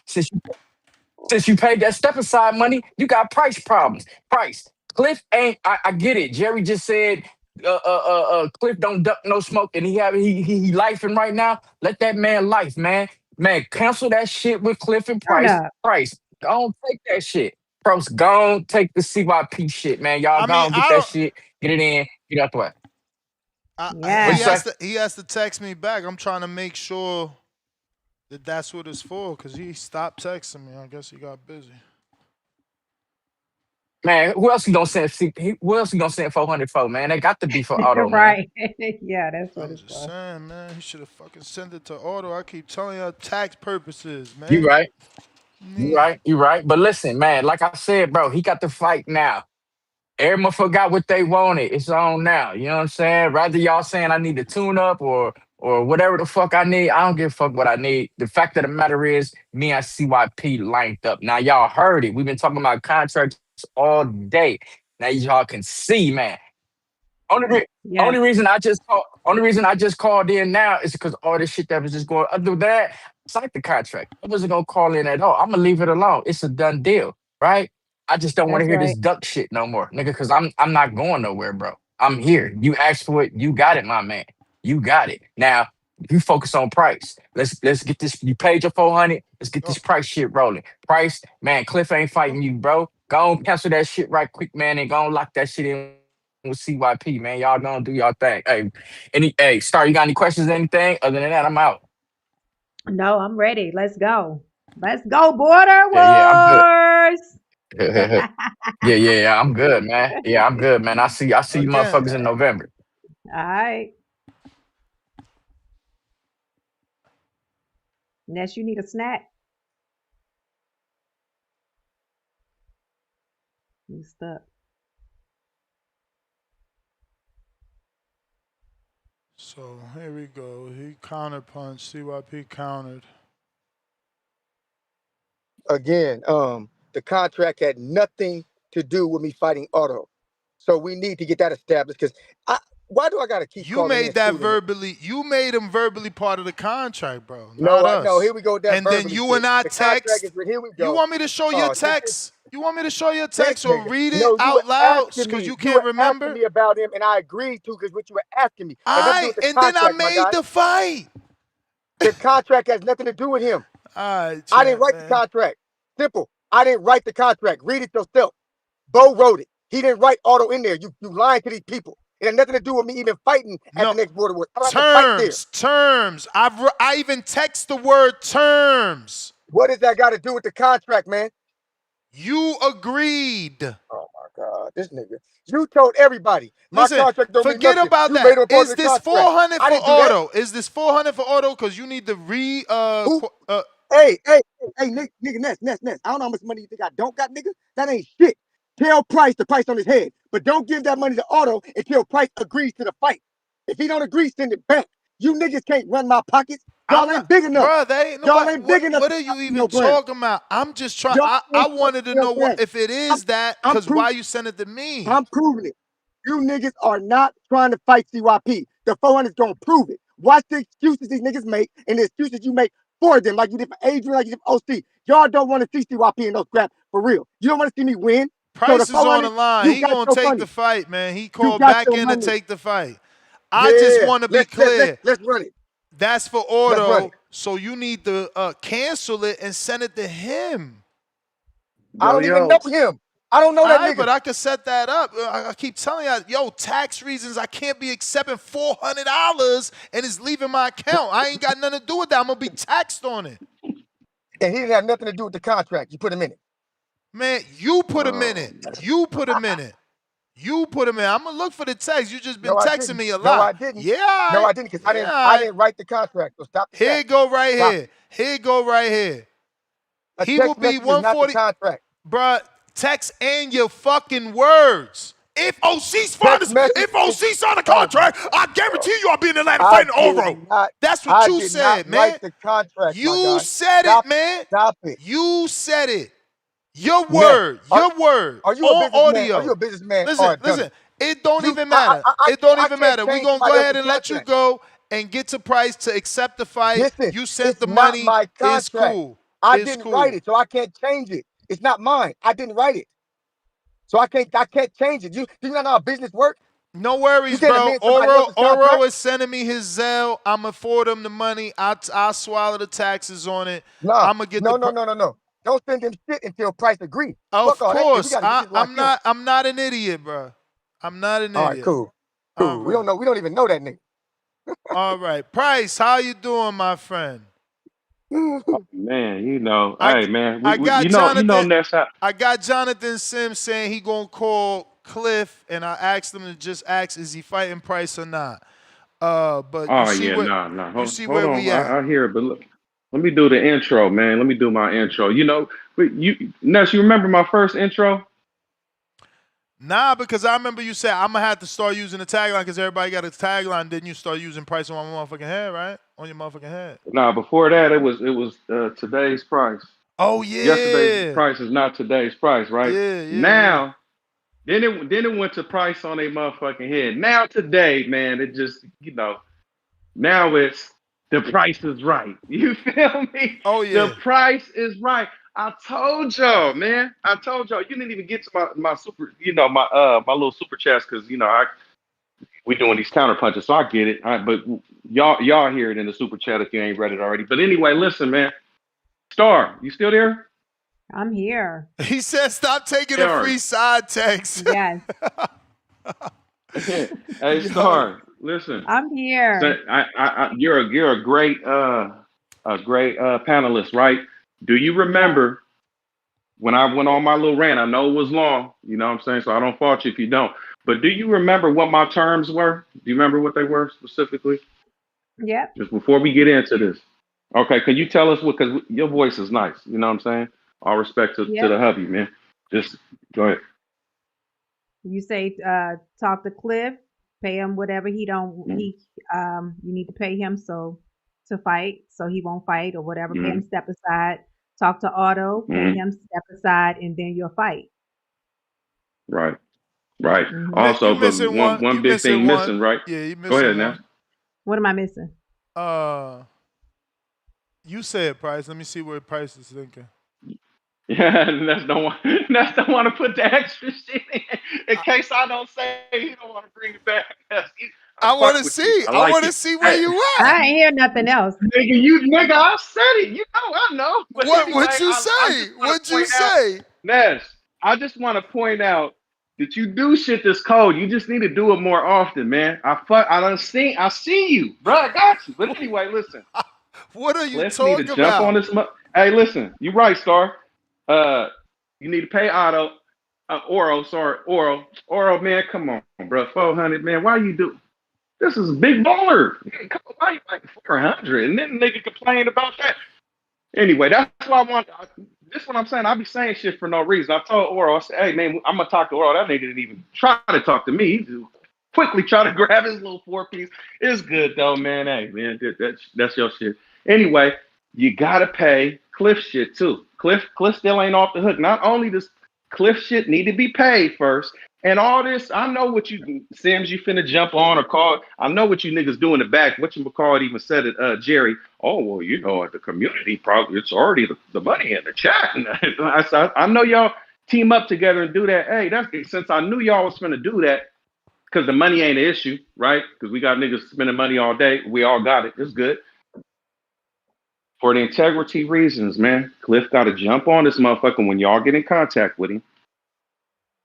since you paid that step aside money, you got price problems. Price. Cliff ain't. I get it. Jerry just said, Cliff don't duck no smoke, and he lifing right now. Let that man life, man. Man, cancel that shit with Cliff and Turn Price. up. Price, don't take that shit. Pros, don't take the CYP shit, man. Y'all I mean, gonna get I that don't. shit. Get it in. Get out the way. What you Yes. say? He has to text me back. I'm trying to make sure that that's what it's for, because he stopped texting me. I guess he got busy. Man, who else you gonna send? Who else you gonna send 400 for, man? They got to be for auto, man. Right. Yeah, that's what I'm it's just for. saying, man. He should have fucking sent it to Auto. I keep telling you, tax purposes, You man. right. You right. But listen, man, like I said, bro, he got to fight now. Every motherfucker got what they wanted. It's on now. You know what I'm saying? Rather y'all saying I need to tune up or whatever the fuck I need, I don't give a fuck what I need. The fact of the matter is, me and CYP linked up. Now y'all heard it. We've been talking about contracts all day. Now y'all can see, man. Only, re- Yes. only reason I just called in now is because all this shit that was just going. Other than that, signed the contract. I wasn't gonna call in at all. I'm gonna leave it alone. It's a done deal, right? I just don't want to That's hear this right. duck shit no more, nigga. Because I'm not going nowhere, bro. I'm here. You asked for it. You got it, my man. You got it. Now you focus on price. Let's get this. You paid your 400. Let's get Oh, this price shit rolling. Price, man. Cliff ain't fighting you, bro. Go on, cancel that shit right quick, man, and go on lock that shit in with CYP, man. Y'all gonna do y'all thing. Star, you got any questions or anything? Other than that, I'm out. No, I'm ready. Let's go. Let's go, Border Yeah, I'm good. Wars. Yeah, I'm good, man. Yeah, I'm good, man. I see you again. motherfuckers in November. All right. Ness, you need a snack? You stuck. So here we go. He counterpunched. CYP countered. Again, the contract had nothing to do with me fighting Auto. So we need to get that established because why do I gotta keep You calling in made that shooting? verbally. You made him verbally part of the contract, bro. No, Not no, here us. we go with that And then verbally you shit. and I The contract text. is here we You go. want me to show your This is text? You want me to show your this text or nigga. read it No, you were out loud asking because me. you You can't were asking remember? me about him, and I agreed to because what you were asking me. All Had nothing to do right, with the and then I contract, my made guy. the fight. The contract has nothing to do with him. All right, I didn't champ, write the man. contract. Simple. I didn't write the contract. Read it yourself. Bo wrote it. He didn't write Auto in there. You lying to these people. It had nothing to do with me even fighting at No, the next border war. I don't have to fight there. terms. I even text the word terms. What does that got to do with the contract, man? You agreed. Oh my God, this nigga. You told everybody my Listen, contract don't mean forget nothing. about You made that. him a part Is of the this contract. 400 I for didn't do that. auto? Is this 400 for auto? Because you need to Who? Hey, nigga, Ness. I don't know how much money you think I don't got, nigga. That ain't shit. Tell Price the price on his head, but don't give that money to Auto until Price agrees to the fight. If he don't agree, send it back. You niggas can't run my pockets. Y'all I'm ain't not, big enough. bro. They ain't Y'all nobody. ain't big enough What to are you stop even no ground. talking about? I'm just trying. Y'all I ain't wanted to no know what ground. if it is that. I'm Because proving. why you send it to me? I'm proving it. You niggas are not trying to fight CYP. The 400's gonna prove it. Watch the excuses these niggas make and the excuses you make for them, like you did for Adrian, like you did for OC. Y'all don't want to see CYP in those scraps for real. You don't want to see me win. So the Price is on the 400, line. you He got gonna your take the money. fight, man. He You called got back your in to money. take the fight. I just Yeah. want to be Let's clear. run it. That's for Let's run auto. it. So you need to cancel it and send it to him. I don't even know him. I don't know All that right, nigga. but I could set that up. I keep telling you, yo, tax reasons, I can't be accepting $400 and it's leaving my account. I ain't got nothing to do with that. I'm gonna be taxed on it. And he didn't have nothing to do with the contract. You put him in it. Man, you put him in it. You put him in it. You put him in. I'm gonna look for the text. You just been No, I texting didn't. me a No, I lot. didn't. Yeah, all No, right. I didn't, because Yeah, I all right. didn't write the contract. So stop the Here text. it go right Stop here. it. Here it go right here. A He will text be message is not the 140. contract. Bruh, text and your fucking words. If OC's Text finest, message if is OC signed a oh contract, I guarantee you I'll be in Atlanta I fighting did Oro. not That's what I you did not said, write man. the contract, my You guy. said it, man. Stop it. You said it. Your Ness, word, your word are you a on businessman? Are you audio. a businessman or Listen, a dummy? listen. It don't You even matter. It don't I even can't matter. We're change gonna go somebody ahead else's and let you contract. go and get to Price to accept the fight. Listen, You sent it's the not money. my It's contract. cool. I It's didn't write cool. it, so I can't change it. It's not mine. I didn't write it. So I can't change it. You not know how business works? No You worries, can't bro. amend somebody else's Oro contract. is sending me his Zelle. I'm going to forward him the money. I'll swallow the taxes on it. Nah, I'm going to get no. the... Don't send them shit until Price agree. Of Fuck all that shit. We course. gotta get this I'm locked in. not an idiot, bro. I'm not an All right, idiot. cool. All We right. don't even know that nigga. All right. Price, how you doing, my friend? Man, I hey man, I got Jonathan. Ness. I got Jonathan Sims saying he gonna call Cliff, and I asked him to just ask, is he fighting Price or not? But you Oh see yeah, what nah. Hold where on. we at. I hear it, but look, let me do the intro, man. Let me do my intro. Ness, you remember my first intro? Nah, because I remember you said I'm gonna have to start using the tagline because everybody got a tagline. Didn't you start using price on my motherfucking head, right? On your motherfucking head. Nah, before that it was today's price. Oh Yesterday's yeah. price is not today's price, right? Yeah. Now, then it went to price on a motherfucking head. Now today, man, it just now it's the price is right. You feel me? Oh The yeah. price is right. I told y'all, man. I told y'all. You didn't even get to my super, my little super chats because we doing these counter punches, so I get it. All right, but y'all hear it in the super chat if you ain't read it already. But anyway, listen, man. Star, you still there? I'm here. He said, "Stop taking a Star. free side text." Yes. Hey, Star, listen. I'm here. So you're a great panelist, right? Do you remember when I went on my little rant? I know it was long, you know what I'm saying? So I don't fault you if you don't. But do you remember what my terms were? Do you remember what they were specifically? Yep. Just before we get into this. Okay, can you tell us what, because your voice is nice, you know what I'm saying? All respect to Yep. the hubby, man. Just go ahead. You say talk to Cliff, pay him whatever he don't you need to pay him to fight so he won't fight or whatever. Pay him step aside. Talk to Otto, pay him step aside, and then you'll fight. Right. Right. Mm-hmm. Also, You but missing one. one You big missing thing one. missing, right? Yeah, you Go ahead, missing now. one. What am I missing? You said Price. Let me see what Price is thinking. Yeah, and that's the one. That's the one to put the extra shit in case I don't say he don't want to bring it back. I want to Fuck with you. see. I I like want to it. see where Hey, you I at. ain't hear nothing else. nigga, I said it. I know. But What anyway, would you I say? just want What'd to you point out, say? Ness. I just want to point out that you do shit that's cold. You just need to do it more often, man. I see you, bro. I got you. But anyway, listen. What are you Cliff need to talking jump on about? this. Hey, listen, you right, Star. You need to pay Otto, Oro, man. Come on, bro, 400, man. Why you do? This is a big baller. Come on, why you like 400? And then the nigga complained about that. Anyway, that's why I want. This is what I'm saying. I be saying shit for no reason. I told Oro, I said, hey man, I'm gonna talk to Oro. That nigga didn't even try to talk to me. He just quickly try to grab his little 4-piece. It's good though, man. Hey man, that's your shit. Anyway, you gotta pay Cliff shit too. Cliff still ain't off the hook. Not only does Cliff shit need to be paid first, and all this, I know what you Sims, you finna jump on or call. I know what you niggas do in the back. What you call it even said it, Jerry. Oh well, at the community probably it's already the money in the chat. And I know y'all team up together and do that. Hey, that's since I knew y'all was finna do that because the money ain't an issue, right? Because we got niggas spending money all day. We all got it. It's good. For the integrity reasons, man, Cliff got to jump on this motherfucker when y'all get in contact with him.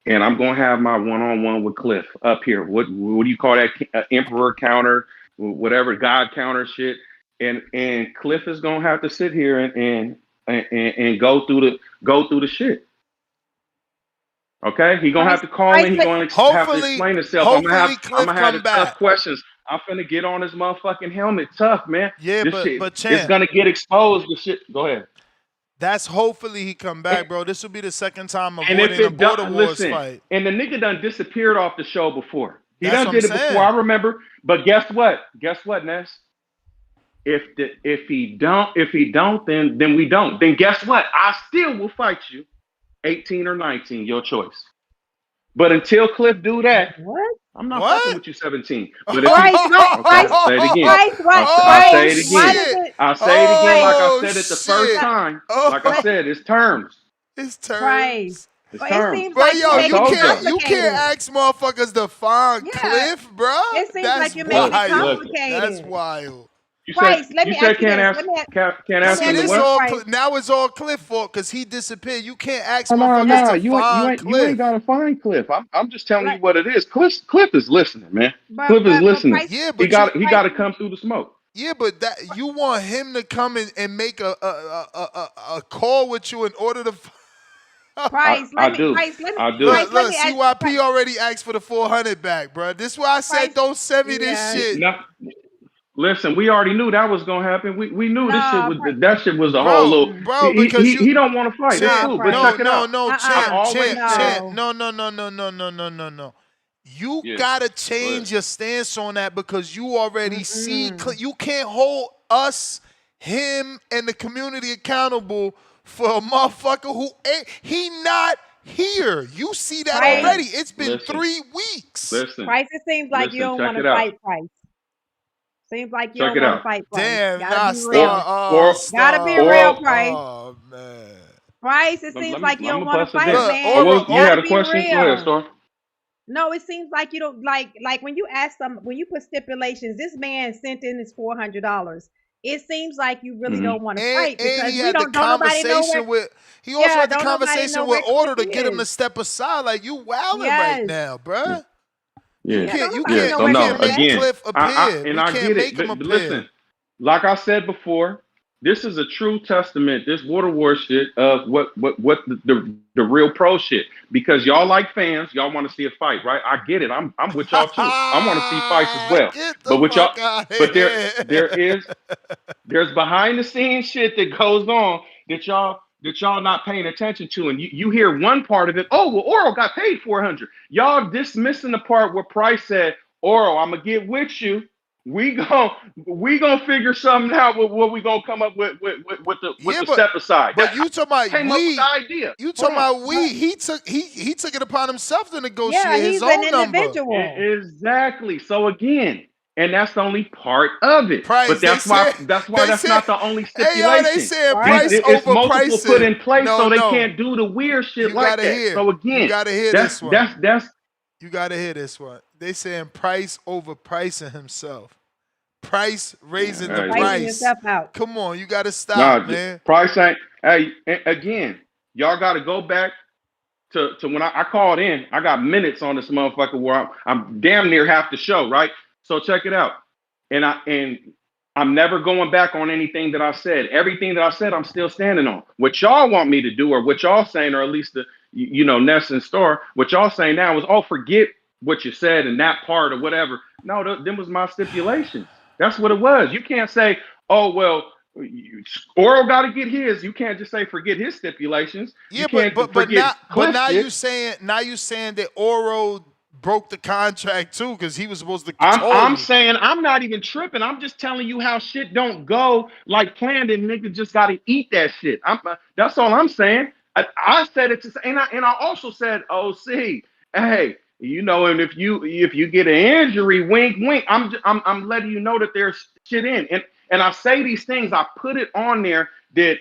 And I'm gonna have my one-on-one with Cliff up here. What do you call that? Emperor counter, whatever God counter shit. And Cliff is gonna have to sit here and go through the shit. Okay, he gonna have to call in. He gonna have to explain himself. I'm Hopefully gonna Cliff have come the tough back. questions. I'm finna get on his motherfucking helmet tough, man. Yeah, This shit, but it's champ, gonna get exposed. The shit. Go ahead. that's hopefully he come back, bro. This will be the second time And if avoiding a it border don't, wars listen, fight. and the nigga done disappeared off the show before. He That's done what I'm did it before. saying. I remember. But guess what? Guess what, Ness? If he don't, then we don't. Then guess what? I still will fight you, 18 or 19, your choice. But until Cliff do that, What? I'm not fucking What? with you, 17. But if he, Price, okay, I'll say it again. Price, what? I'll Price, say it why again. does shit. it? I'll say it again like I Oh said it the first shit. time. Like I Oh, But said, it's terms. it's Price, terms. It's but it terms. seems Bro, like you're yo, I you making it told can't y'all. you can't complicated. ask motherfuckers to find Yeah, Cliff, bro. it seems That's like you're making Look, it look. wild. That's complicated. wild. Price, let You me ask said you can't this. ask can't Let ask me See, him ask to you this this, what? all Price. now it's all Cliff fault because he disappeared. You can't ask motherfuckers No. to You find ain't Cliff. gotta find Cliff. I'm just telling you Let, what it is. Cliff is listening, man. but Cliff is listening. Price, Yeah, He but you got Price, to come through the smoke. yeah, but that you want him to come in and make a call with you in order to Price. I do. Price. I do. Price. Let look, me ask CYP Price. already asked for the 400 back, bro. This is why I said Price. don't send me this Yeah. shit. No, Listen, we already knew that was gonna happen. We knew this shit No, was that shit was a whole Bro, little. mm-mm. bro, because you He don't want to fight. That's Nah, champ, cool. But Price. check it out. I've champ, always said. No. no. You Yeah. gotta Go ahead. change your stance on that because you already see, Mm-mm. you can't hold us, him, and the community accountable for a motherfucker who ain't, he not here. You see that Price. already. It's been Listen. 3 weeks. Listen. Price. It seems like you Listen. don't Check want to it out. fight Price. Seems like you Check don't it want to out. fight Price. Damn, Gotta nah, be real. Gotta be real, Oral. Price. Oh, man. Price. It Let seems me. like you I'm don't gonna want to bust it fight, down. Look, man. Oh, well, you Gotta had a be question? Go ahead, real. Star. No, it seems like you don't like when you ask them when you put stipulations. This man sent in his $400. It seems like you really don't want to fight And because he we had the don't nobody know where. conversation with, he also Yeah, had the don't nobody know conversation where with Cliff Order to get him to is. step aside. Like, you wilding right Yes. now, bruh. You Yeah. Yeah, don't can't, you nobody can't, know So you where no, can't Cliff make at. again, Cliff appear. and We I can't get make it. him But appear. listen, like I said before, this is a true testament. This water war shit of what the real pro shit. Because y'all like fans, y'all want to see a fight, right? I get it. I'm with y'all too. I want to see fights as well. Get But the with y'all, fuck out of but here. there's behind the scenes shit that goes on that y'all not paying attention to, and you hear one part of it. Oh, well, Oro got paid 400. Y'all dismissing the part where Price said, Oro, I'm gonna get with you. We gonna figure something out with what we gonna come up with Yeah, the step aside. but you talking about Came up with the idea. you Hold talking on. about he took it upon himself to Yeah, negotiate his he's an own number. individual. Exactly. So again, and that's the only part of it. Price, But that's why that's not the only hey yo, they stipulation. saying Right? price It's multiple put overpricing. in place No, so they no. can't do the weird shit You like gotta that. hear. So You again, gotta hear that's this one. that's You gotta hear this one. They saying price overpricing himself. Price raising the Pricing look. price. yourself out. Come on, you gotta stop, Nah, man. Price ain't. Hey, again, y'all got to go back to when I called in. I got minutes on this motherfucker where I'm damn near half the show, right? So check it out. And I'm never going back on anything that I said. Everything that I said, I'm still standing on. What y'all want me to do, or what y'all saying, or at least the Ness and Star, what y'all saying now is, oh, forget what you said in that part or whatever. No, them was my stipulations. That's what it was. You can't say, oh well, Oro got to get his. You can't just say forget his stipulations. Yeah, You can't forget but Cliff shit. now you saying that Oro broke the contract too because he was supposed to control I'm you. saying I'm not even tripping. I'm just telling you how shit don't go like planned, and niggas just got to eat that shit. That's all I'm saying. I said it to say, and I also said, oh, see, hey, and if you get an injury, wink, wink. I'm letting you know that there's shit in, and I say these things. I put it on there that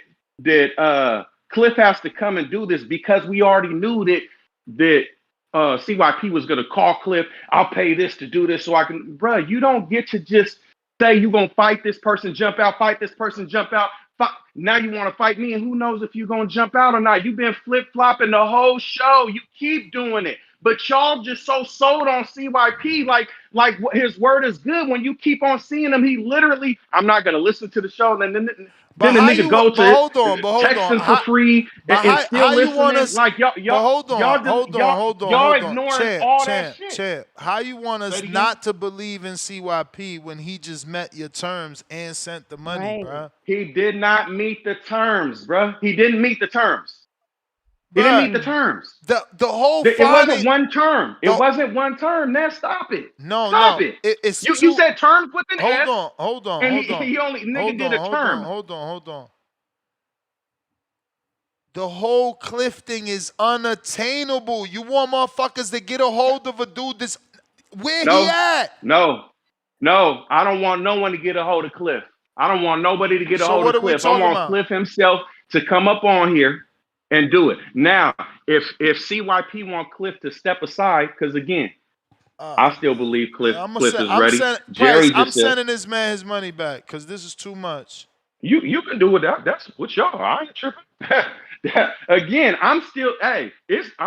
Cliff has to come and do this because we already knew that CYP was gonna call Cliff. I'll pay this to do this so I can, bruh. You don't get to just say you gonna fight this person, jump out, fight this person, jump out. Now you want to fight me, and who knows if you're gonna jump out or not? You've been flip flopping the whole show. You keep doing it, but y'all just so sold on CYP, like his word is good. When you keep on seeing him, he literally, I'm not gonna listen to the show. And then But the how nigga you? go But to hold on. But hold on. texting for free and still How you want listening. us? Like But hold on. y'all ignoring all that shit. Champ. How you want Say us it again. not to believe in CYP when he just met your terms and sent the money, Right. bro? He did not meet the terms, bro. He didn't meet the terms. He didn't meet the Mm. terms. The whole It finding. wasn't one term. It The, wasn't one term. Now stop it. Stop no. it. It's You two. said terms with an Hold S, on. and he only nigga did a term. Hold on. The whole Cliff thing is unattainable. You want motherfuckers to get a hold of a dude that's where he at. No. I don't want no one to get a hold of Cliff. I don't want nobody to get a So hold what of are we Cliff. I talking want about? Cliff himself to come up on here and do it. Now, if CYP want Cliff to step aside, because again, I still believe Cliff is ready. Price, Jerry I'm just said sending this man his money back because this is too much. you can do it. That's what y'all. I ain't tripping. Again, I'm still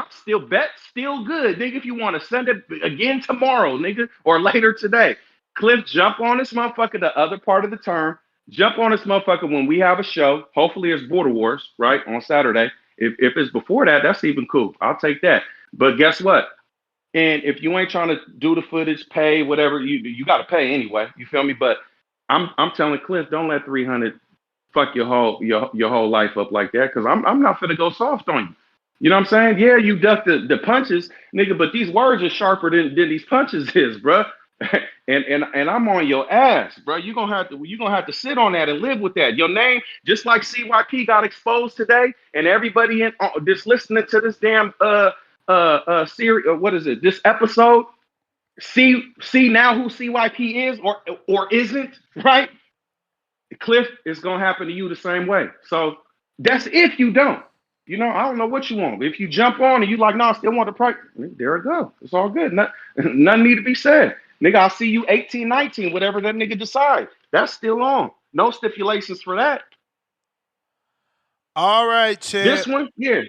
still good, nigga. If you want to send it again tomorrow, nigga, or later today, Cliff, jump on this motherfucker. The other part of the term, jump on this motherfucker when we have a show. Hopefully, it's Border Wars, right, on Saturday. If it's before that, that's even cool. I'll take that. But guess what? And if you ain't trying to do the footage, pay whatever, you got to pay anyway. You feel me? But I'm telling Cliff, don't let 300 fuck your whole life up like that, because I'm not finna go soft on you. You know what I'm saying? Yeah, you duck the punches, nigga, but these words are sharper than these punches is, bro. and I'm on your ass, bro. You gonna have to sit on that and live with that. Your name, just like CYP got exposed today, and everybody in just listening to this damn series, what is it? This episode. See now who CYP is or isn't, right? Cliff, is gonna happen to you the same way. So that's if you don't. I don't know what you want. If you jump on and you like, no, I still want the price, there it go. It's all good. Nothing need to be said. Nigga, I'll see you 18, 19, whatever that nigga decide. That's still on. No stipulations for that. All right, champ. This one, yeah.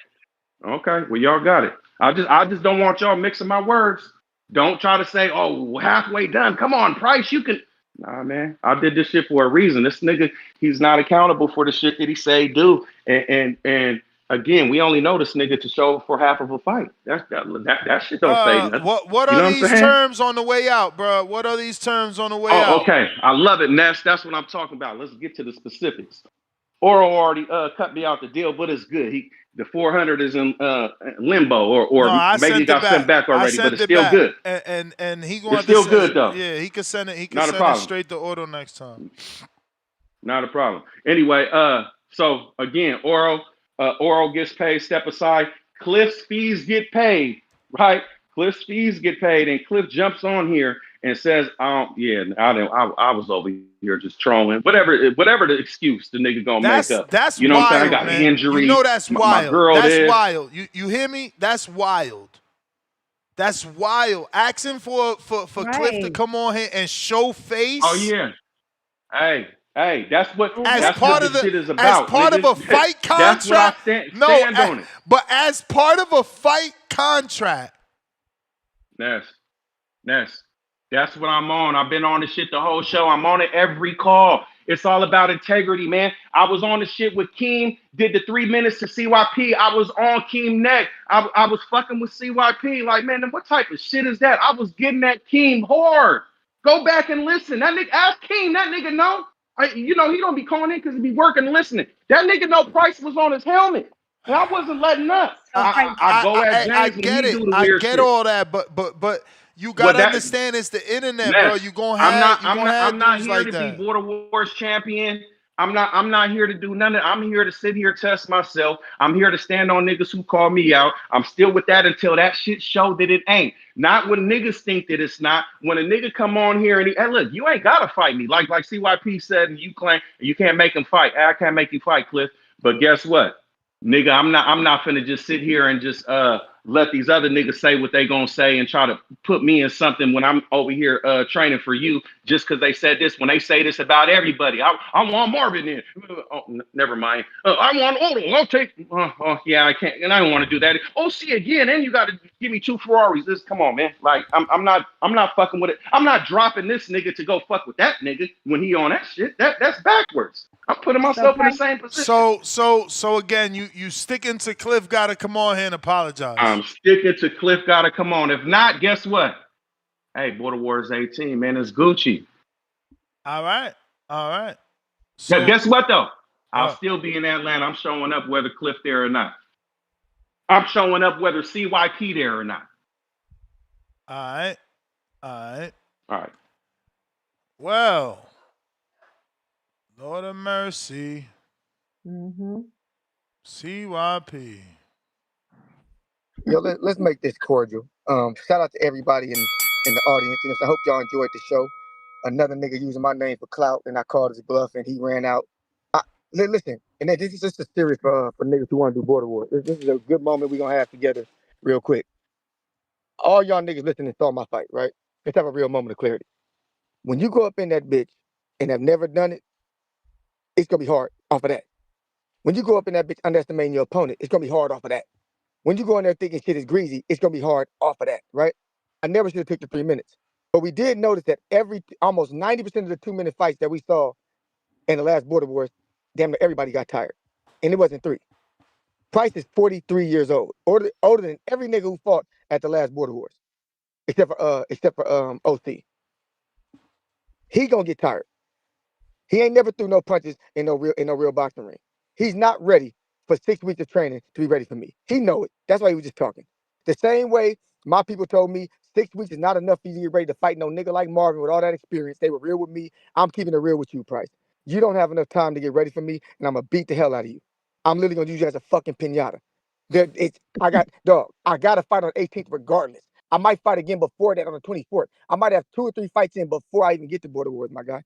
Okay, well, y'all got it. I just don't want y'all mixing my words. Don't try to say, oh, halfway done. Come on, Price, you can. Nah, man, I did this shit for a reason. This nigga, he's not accountable for the shit that he say do. And again, we only know this nigga to show for half of a fight. That shit don't say nothing. What are these terms on the way out, bro? What are these terms on the way out? Oh, okay. I love it, Ness. That's what I'm talking about. Let's get to the specifics. Oro already cut me out the deal, but it's good. The 400 is in limbo, or no, maybe it got sent back already, but it's still good. And he going to still send, good though. Yeah, he can send it. He can send it straight to Oro next time. Not a problem. Anyway, so again, Oro gets paid. Step aside. Cliff's fees get paid, right? Cliff's fees get paid, and Cliff jumps on here and says, I was over here just trolling. Whatever the excuse the nigga gonna make up. That's you know wild, what I'm saying? I got man. an injury. You know that's wild. My girl that's wild. You hear me? That's wild. That's wild. Asking for right. Cliff to come on here and show face. Oh yeah. Hey, that's what the shit is about. As part of a fight contract. That's what I stand on it. But as part of a fight contract. Ness. That's what I'm on. I've been on this shit the whole show. I'm on it every call. It's all about integrity, man. I was on the shit with Keem, did the 3 minutes to CYP. I was on Keem neck. I was fucking with CYP. Like, man, what type of shit is that? I was getting that Keem hard. Go back and listen. That nigga, ask Keem. That nigga know. He don't be calling in because he be working and listening. That nigga know Price was on his helmet. And I wasn't letting up. I go at James I get it. I get shit. all that, but you gotta understand it's the internet, bro. You gonna have. I'm not here like to that. be Border Wars champion. I'm not here to do none of. I'm here to sit here, test myself. I'm here to stand on niggas who call me out. I'm still with that until that shit show that it ain't. Not when niggas think that it's not. When a nigga come on here and hey, look, you ain't gotta fight me. Like CYP said, and you claim you can't make him fight. I can't make you fight, Cliff. But guess what? Nigga, I'm not finna just sit here and just let these other niggas say what they gonna say and try to put me in something when I'm over here training for you just because they said this. When they say this about everybody, I want Marvin in. Oh, never mind. I want Odo. I'll take. Yeah, I can't, and I don't want to do that. Oh, see again, and you got to give me 2 Ferraris. Come on, man. Like I'm not fucking with it. I'm not dropping this nigga to go fuck with that nigga when he on that shit. That's backwards. I'm putting myself in the same position. So again, you sticking to Cliff gotta come on here and apologize. I'm sticking to Cliff gotta come on. If not, guess what? Hey, Border Wars 18, man, it's Gucci. All right. So, guess what though? I'll still be in Atlanta. I'm showing up whether Cliff there or not. I'm showing up whether CYP there or not. All right. Well. Lord of mercy. CYP. Yo, let's make this cordial. Shout out to everybody in the audience. I hope y'all enjoyed the show. Another nigga using my name for clout, and I called his bluff, and he ran out. Listen, and this is just a series for niggas who want to do border war. This is a good moment we're gonna have together, real quick. All y'all niggas listening saw my fight, right? Let's have a real moment of clarity. When you go up in that bitch and have never done it, it's gonna be hard off of that. When you go up in that bitch underestimating your opponent, it's gonna be hard off of that. When you go in there thinking shit is greasy, it's gonna be hard off of that, right? I never should have took the 3 minutes. But we did notice that almost 90% of the 2-minute fights that we saw in the last Border Wars, damn near everybody got tired. And it wasn't 3. Price is 43 years old, older than every nigga who fought at the last Border Wars, except for OC. He gonna get tired. He ain't never threw no punches in no real boxing ring. He's not ready for 6 weeks of training to be ready for me. He know it. That's why he was just talking. The same way my people told me 6 weeks is not enough for you to get ready to fight no nigga like Marvin with all that experience. They were real with me. I'm keeping it real with you, Price. You don't have enough time to get ready for me, and I'm gonna beat the hell out of you. I'm literally gonna use you as a fucking pinata. I gotta fight on 18th regardless. I might fight again before that on the 24th. I might have 2 or 3 fights in before I even get to Border Wars, my guy,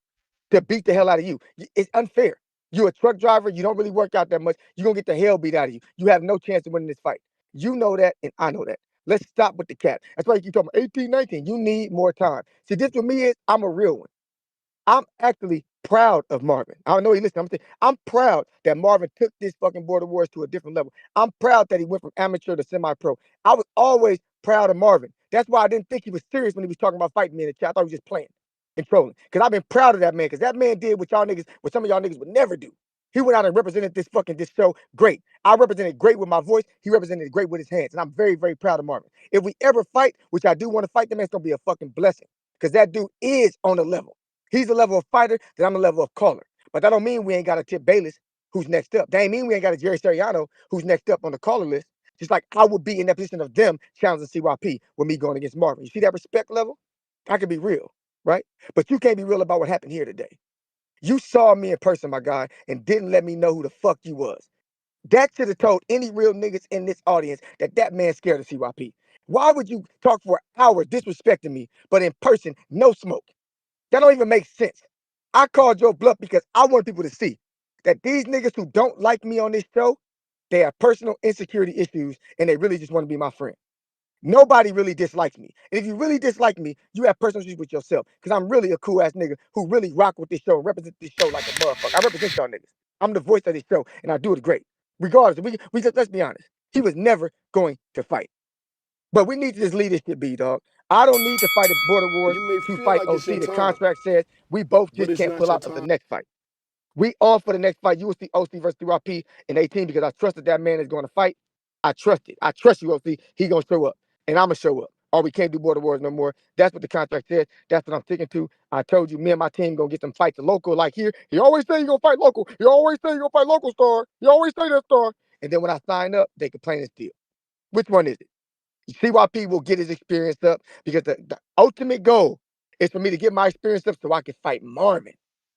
to beat the hell out of you. It's unfair. You're a truck driver. You don't really work out that much. You're going to get the hell beat out of you. You have no chance of winning this fight. You know that, and I know that. Let's stop with the cap. That's why you keep talking about 18, 19. You need more time. See, this with me is I'm a real one. I'm actually proud of Marvin. I don't know he listened. I'm proud that Marvin took this fucking Border Wars to a different level. I'm proud that he went from amateur to semi-pro. I was always proud of Marvin. That's why I didn't think he was serious when he was talking about fighting me in the chat. I thought he was just playing and trolling. Because I've been proud of that man. Because that man did what y'all niggas, what some of y'all niggas would never do. He went out and represented this show great. I represented great with my voice. He represented great with his hands. And I'm very, very proud of Marvin. If we ever fight, which I do want to fight, the man's going to be a fucking blessing. Because that dude is on the level. He's a level of fighter, then I'm a level of caller. But that don't mean we ain't got a Tip Bayless who's next up. That ain't mean we ain't got a Jerry Sariano who's next up on the caller list. Just like I would be in that position of them challenging CYP with me going against Marvin. You see that respect level? I can be real, right? But you can't be real about what happened here today. You saw me in person, my guy, and didn't let me know who the fuck you was. That should have told any real niggas in this audience that that man's scared of CYP. Why would you talk for hours disrespecting me, but in person, no smoke? That don't even make sense. I called your bluff because I want people to see that these niggas who don't like me on this show, they have personal insecurity issues and they really just want to be my friend. Nobody really dislikes me. And if you really dislike me, you have personal issues with yourself. Because I'm really a cool ass nigga who really rock with this show and represent this show like a motherfucker. I represent y'all niggas. I'm the voice of this show and I do it great. Regardless, we just let's be honest. He was never going to fight. But we need to just leave this shit be, dog. I don't need to fight at Border Wars You may to feel fight like it's OC. your The time, contract says we both but just it's can't not pull your out of the time. next fight. We on for the next fight. You will see OC versus 3RP in 18 because I trusted that man is going to fight. I trust it. I trust you, OC. He going to show up, and I'm going to show up. Or we can't do Border Wars no more. That's what the contract says. That's what I'm sticking to. I told you, me and my team going to get them fights local like here. He always say he going to fight local. He always say he going to fight local, star. He always say that, star. And then when I sign up, they complain and steal. Which one is it? CYP will get his experience up because the ultimate goal is for me to get my experience up so I can fight Marvin.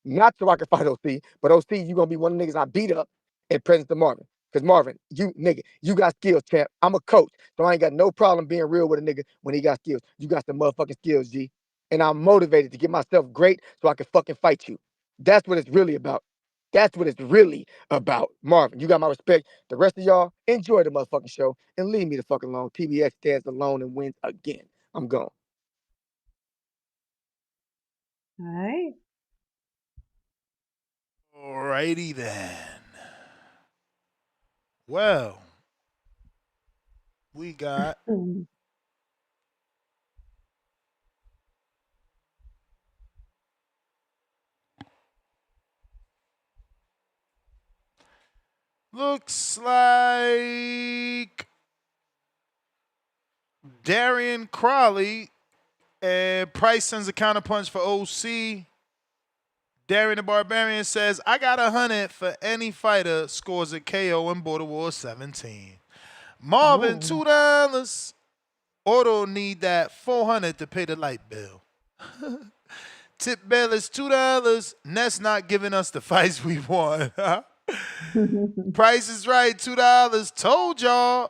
Not so I can fight OC, but OC, you're going to be one of the niggas I beat up in presence of Marvin. Because Marvin, you nigga, you got skills, champ. I'm a coach, so I ain't got no problem being real with a nigga when he got skills. You got some motherfucking skills, G. And I'm motivated to get myself great so I can fucking fight you. That's what it's really about. That's what it's really about. Marvin, you got my respect. The rest of y'all, enjoy the motherfucking show and leave me the fuck alone. TBX stands alone and wins again. I'm gone. All right. Alrighty then. Well, we got looks like Darian Crawley and Price sends a counterpunch for OC. Darian the Barbarian says, I got 100 for any fighter scores a KO in Border Wars 17. Marvin, $2. Auto need that 400 to pay the light bill. Tip Bayless, $2. Ness not giving us the fights we want. Price is right, $2. Told y'all.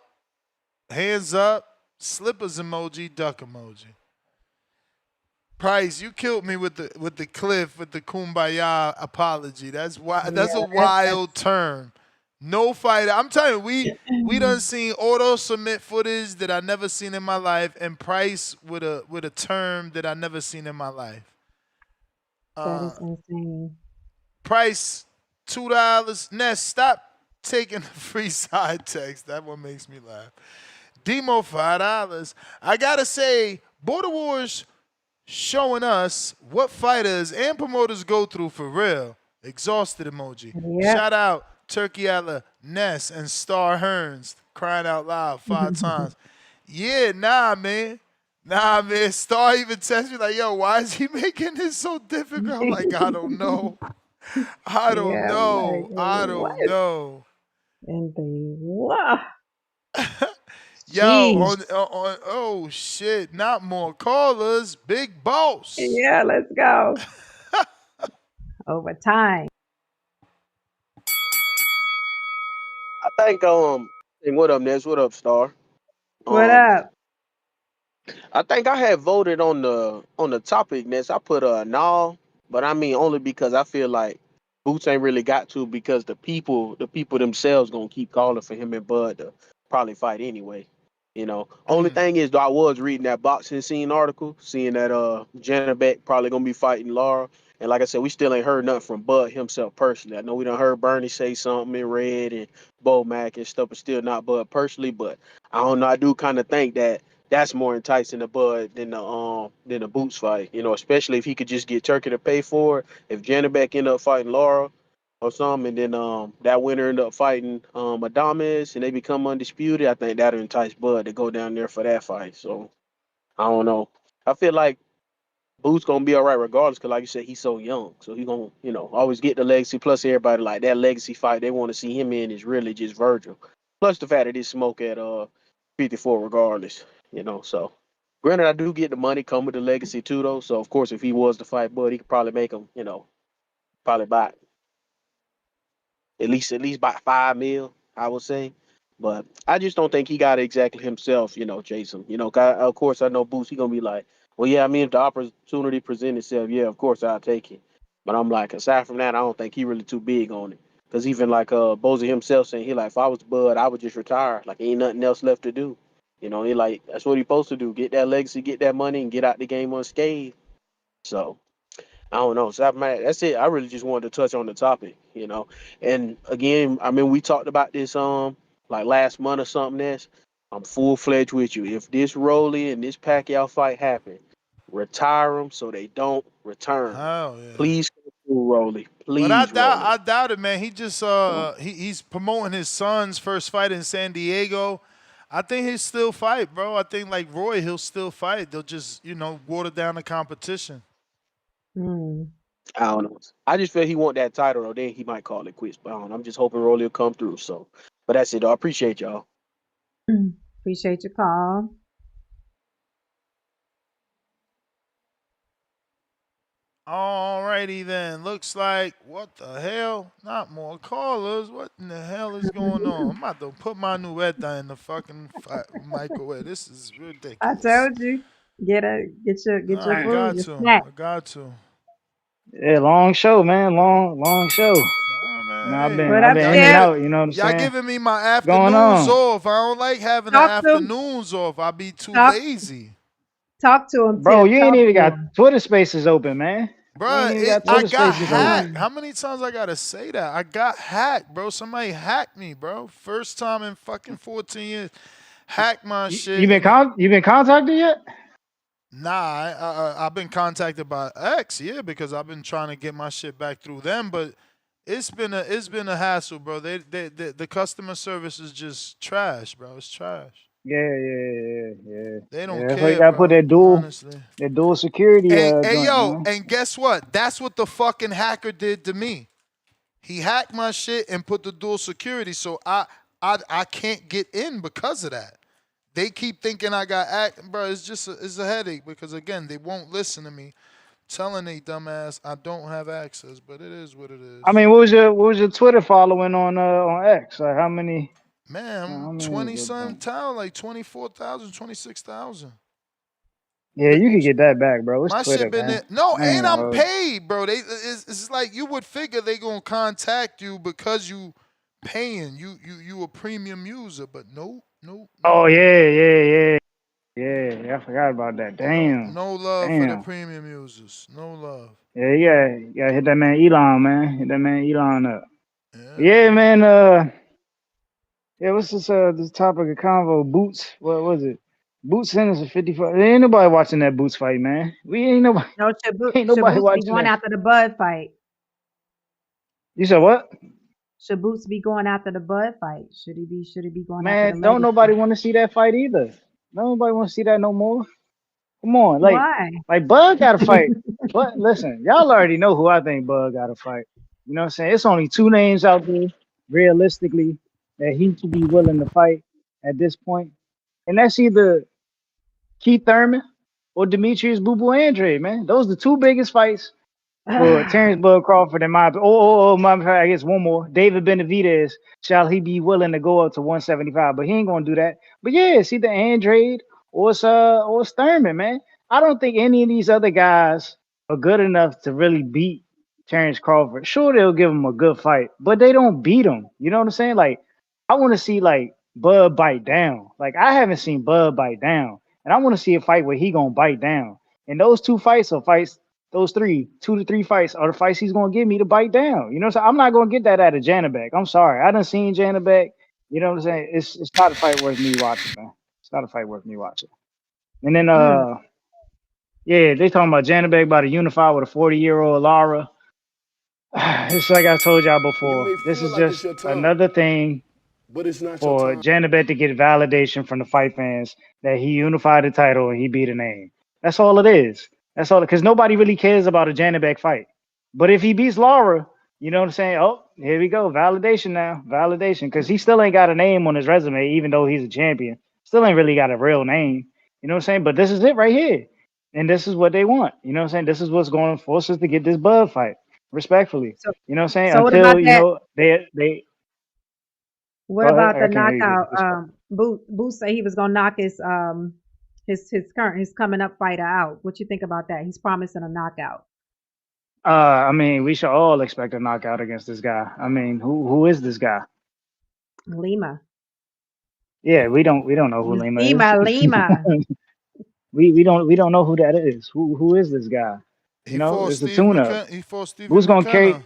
Hands up, slippers emoji, duck emoji. Price, you killed me with the cliff with the kumbaya apology. That's why. That's a wild term. No fighter. I'm telling you, we done seen auto submit footage that I never seen in my life, and Price with a term that I never seen in my life. That is insane. Price, $2. Ness, stop taking the free side text. That one makes me laugh. Demo, $5. I gotta say, Border Wars showing us what fighters and promoters go through for real. Exhausted emoji. Yep. Shout out Turkey Atla, Ness, and Star Hearns crying out loud 5 times. Yeah, nah, man. Star even texted me like, yo, why is he making this so difficult? I'm like, I don't know. I don't Yeah, like know. I what don't know. in the what? Yo, Jeez. on oh shit, not more callers, big boss. Yeah, let's go. Overtime. I think and what up, Ness? What up, Star? What Um, up? I think I had voted on the topic, Ness. I put a no, but I mean only because I feel like Boots ain't really got to because the people themselves gonna keep calling for him and Bud to probably fight anyway. Only Mm. thing is though I was reading that boxing scene article, seeing that Janabek probably gonna be fighting Lara. And like I said, we still ain't heard nothing from Bud himself personally. I know we done heard Bernie say something in Red and Bo Mac and stuff, but still not Bud personally. But I don't know. I do kind of think that that's more enticing to Bud than the Boots fight. Especially if he could just get Turkey to pay for it. If Janabek end up fighting Laura or something, and then that winner end up fighting Adames and they become undisputed, I think that'll entice Bud to go down there for that fight. So I don't know. I feel like Boots gonna be all right regardless, cause like you said, he's so young. So he gonna, always get the legacy. Plus everybody like that legacy fight they want to see him in is really just Virgil. Plus the fact that he smoke at 54 regardless. So granted I do get the money come with the legacy too though. So of course if he was to fight Bud, he could probably make him, probably buy at least by 5 mil, I would say. But I just don't think he got it exactly himself, Jason. 'Cause of course I know Boots, he gonna be like, well, yeah, I mean if the opportunity present itself, yeah, of course I'll take it. But I'm like, aside from that, I don't think he really too big on it. Cause even like Bozy himself saying he like if I was Bud, I would just retire. Like ain't nothing else left to do. He like that's what he supposed to do. Get that legacy, get that money, and get out the game unscathed. So I don't know. So that's it. I really just wanted to touch on the topic. And again, I mean, we talked about this like last month or something. Else. I'm full fledged with you. If this Rolly and this Pacquiao fight happen, retire them so they don't return. Hell yeah. Please come through, Rolly. But I Please, doubt Rolly. I doubt it, man. He just he's promoting his son's first fight in San Diego. I think he'll still fight, bro. I think like Roy, he'll still fight. They'll just, water down the competition. Hmm. I don't know. I just feel he want that title, though. Then he might call it quits. But I don't know. I'm just hoping Rolly will come through. So, but that's it. Though. I appreciate y'all. Appreciate your call. Alrighty then. Looks like what the hell? Not more callers. What in the hell is going on? I'm about to put my nuetta in the fucking microwave. This is I ridiculous. told you. Get your I food, got your to. snack. I got to. Yeah, long show, man. Long show. Nah, man. I've Hey, been What I've up, been y'all in and Chef? giving out. You know what I'm y'all saying? giving me my What's going afternoons on, off. I don't like having the Talk to afternoons off. I be too talk lazy. talk to him, bro? Tiff. You ain't Talk even to got him. Twitter Spaces open, man. You ain't Bruh, even got I Twitter got Spaces open. hacked. How many times I gotta say that? I got hacked, bro. Somebody hacked me, bro. First time in fucking 14 years. Hacked my You shit and you been contacted yet? nah, I've been contacted by X, yeah, because I've been trying to get my shit back through them, but it's been a hassle, bro. The customer service is just trash, bro. It's trash. They don't That's why you care, gotta put bro. Honestly. that dual security And hey joint, yo, man. and guess what? That's what the fucking hacker did to me. He hacked my shit and put the dual security, so I can't get in because of that. They keep thinking I got act, bro. It's a headache because again they won't listen to me, telling they dumbass I don't have access. But it is what it I is. mean, what was your Twitter following on X? Like how many? Man, How I'm many is 20 it? some town, like 24,000, 26,000. Yeah, you can get that back, bro. It's My shit Twitter, been there. man. No, I ain't and gonna I'm hold you. paid, bro. It's like you would figure they gonna contact you because you paying. You a premium user, but nope, nope, Oh nope. yeah. I forgot about that. No, Damn, no love for the damn. premium users. No love. Yeah, you gotta hit that man Elon, man. Hit that man Elon up. Yeah, Yeah, man. man. Yeah, what's this topic of convo? Boots. What was it? Boots sentence of 55. Ain't nobody watching that Boots fight, man. We ain't nobody. No, Ain't nobody Shaboot's be watching going that. after the Bud fight. You said what? Shaboot's be going after the Bud fight. Should he be going after the Man, don't legacy? nobody want to see that fight either. Nobody want to see that no more. Come on, Why? like Bud got to fight. But listen, y'all already know who I think Bud got to fight. You know what I'm saying? It's only two names out there, realistically, that he should be willing to fight at this point. And that's either Keith Thurman or Demetrius Boo Boo Andre, man. Those are the two biggest fights for Terrence Bud Crawford in my my I guess one more. David Benavidez, shall he be willing to go up to 175? But he ain't gonna do that. But yeah, it's either Andrade or it's Thurman, man. I don't think any of these other guys are good enough to really beat Terrence Crawford. Sure, they'll give him a good fight, but they don't beat him. You know what I'm saying? Like, I want to see like Bud bite down. Like, I haven't seen Bud bite down. And I want to see a fight where he gonna bite down. And those two fights are fights, those 2 to 3 fights are the fights he's gonna give me to bite down. You know what I'm saying? I'm not gonna get that out of Janabek. I'm sorry. I done seen Janabek. You know what I'm saying? It's not a fight worth me watching, man. It's not a fight worth me watching. And then yeah, they talking about Janabek about to unify with a 40-year-old Lara. It's like I told y'all before. This is like it's just your time, another thing but it's not your for time. Janabet to get validation from the fight fans that he unified the title and he beat a name. That's all it is. That's all, because nobody really cares about a Janabek fight. But if he beats Lara, you know what I'm saying? Oh, here we go. Validation now. Validation. Because he still ain't got a name on his resume, even though he's a champion. Still ain't really got a real name. You know what I'm saying? But this is it right here. And this is what they want. You know what I'm saying? This is what's going to force us to get this Bud fight. Respectfully. So, You know what I'm saying? so what about Until, you that? know, they What go ahead. about the I can't hear you. knockout? Boots say he was gonna knock his coming up fighter out. What you think about that? He's promising a knockout. I mean, we should all expect a knockout against this guy. I mean, who is this guy? Lima. Yeah, we don't know who Lima is. Lima. we don't know who that is. Who is this guy? You He know, fought it's a Steve tune-up. McKenna. He fought Who's Stephen gonna McKenna.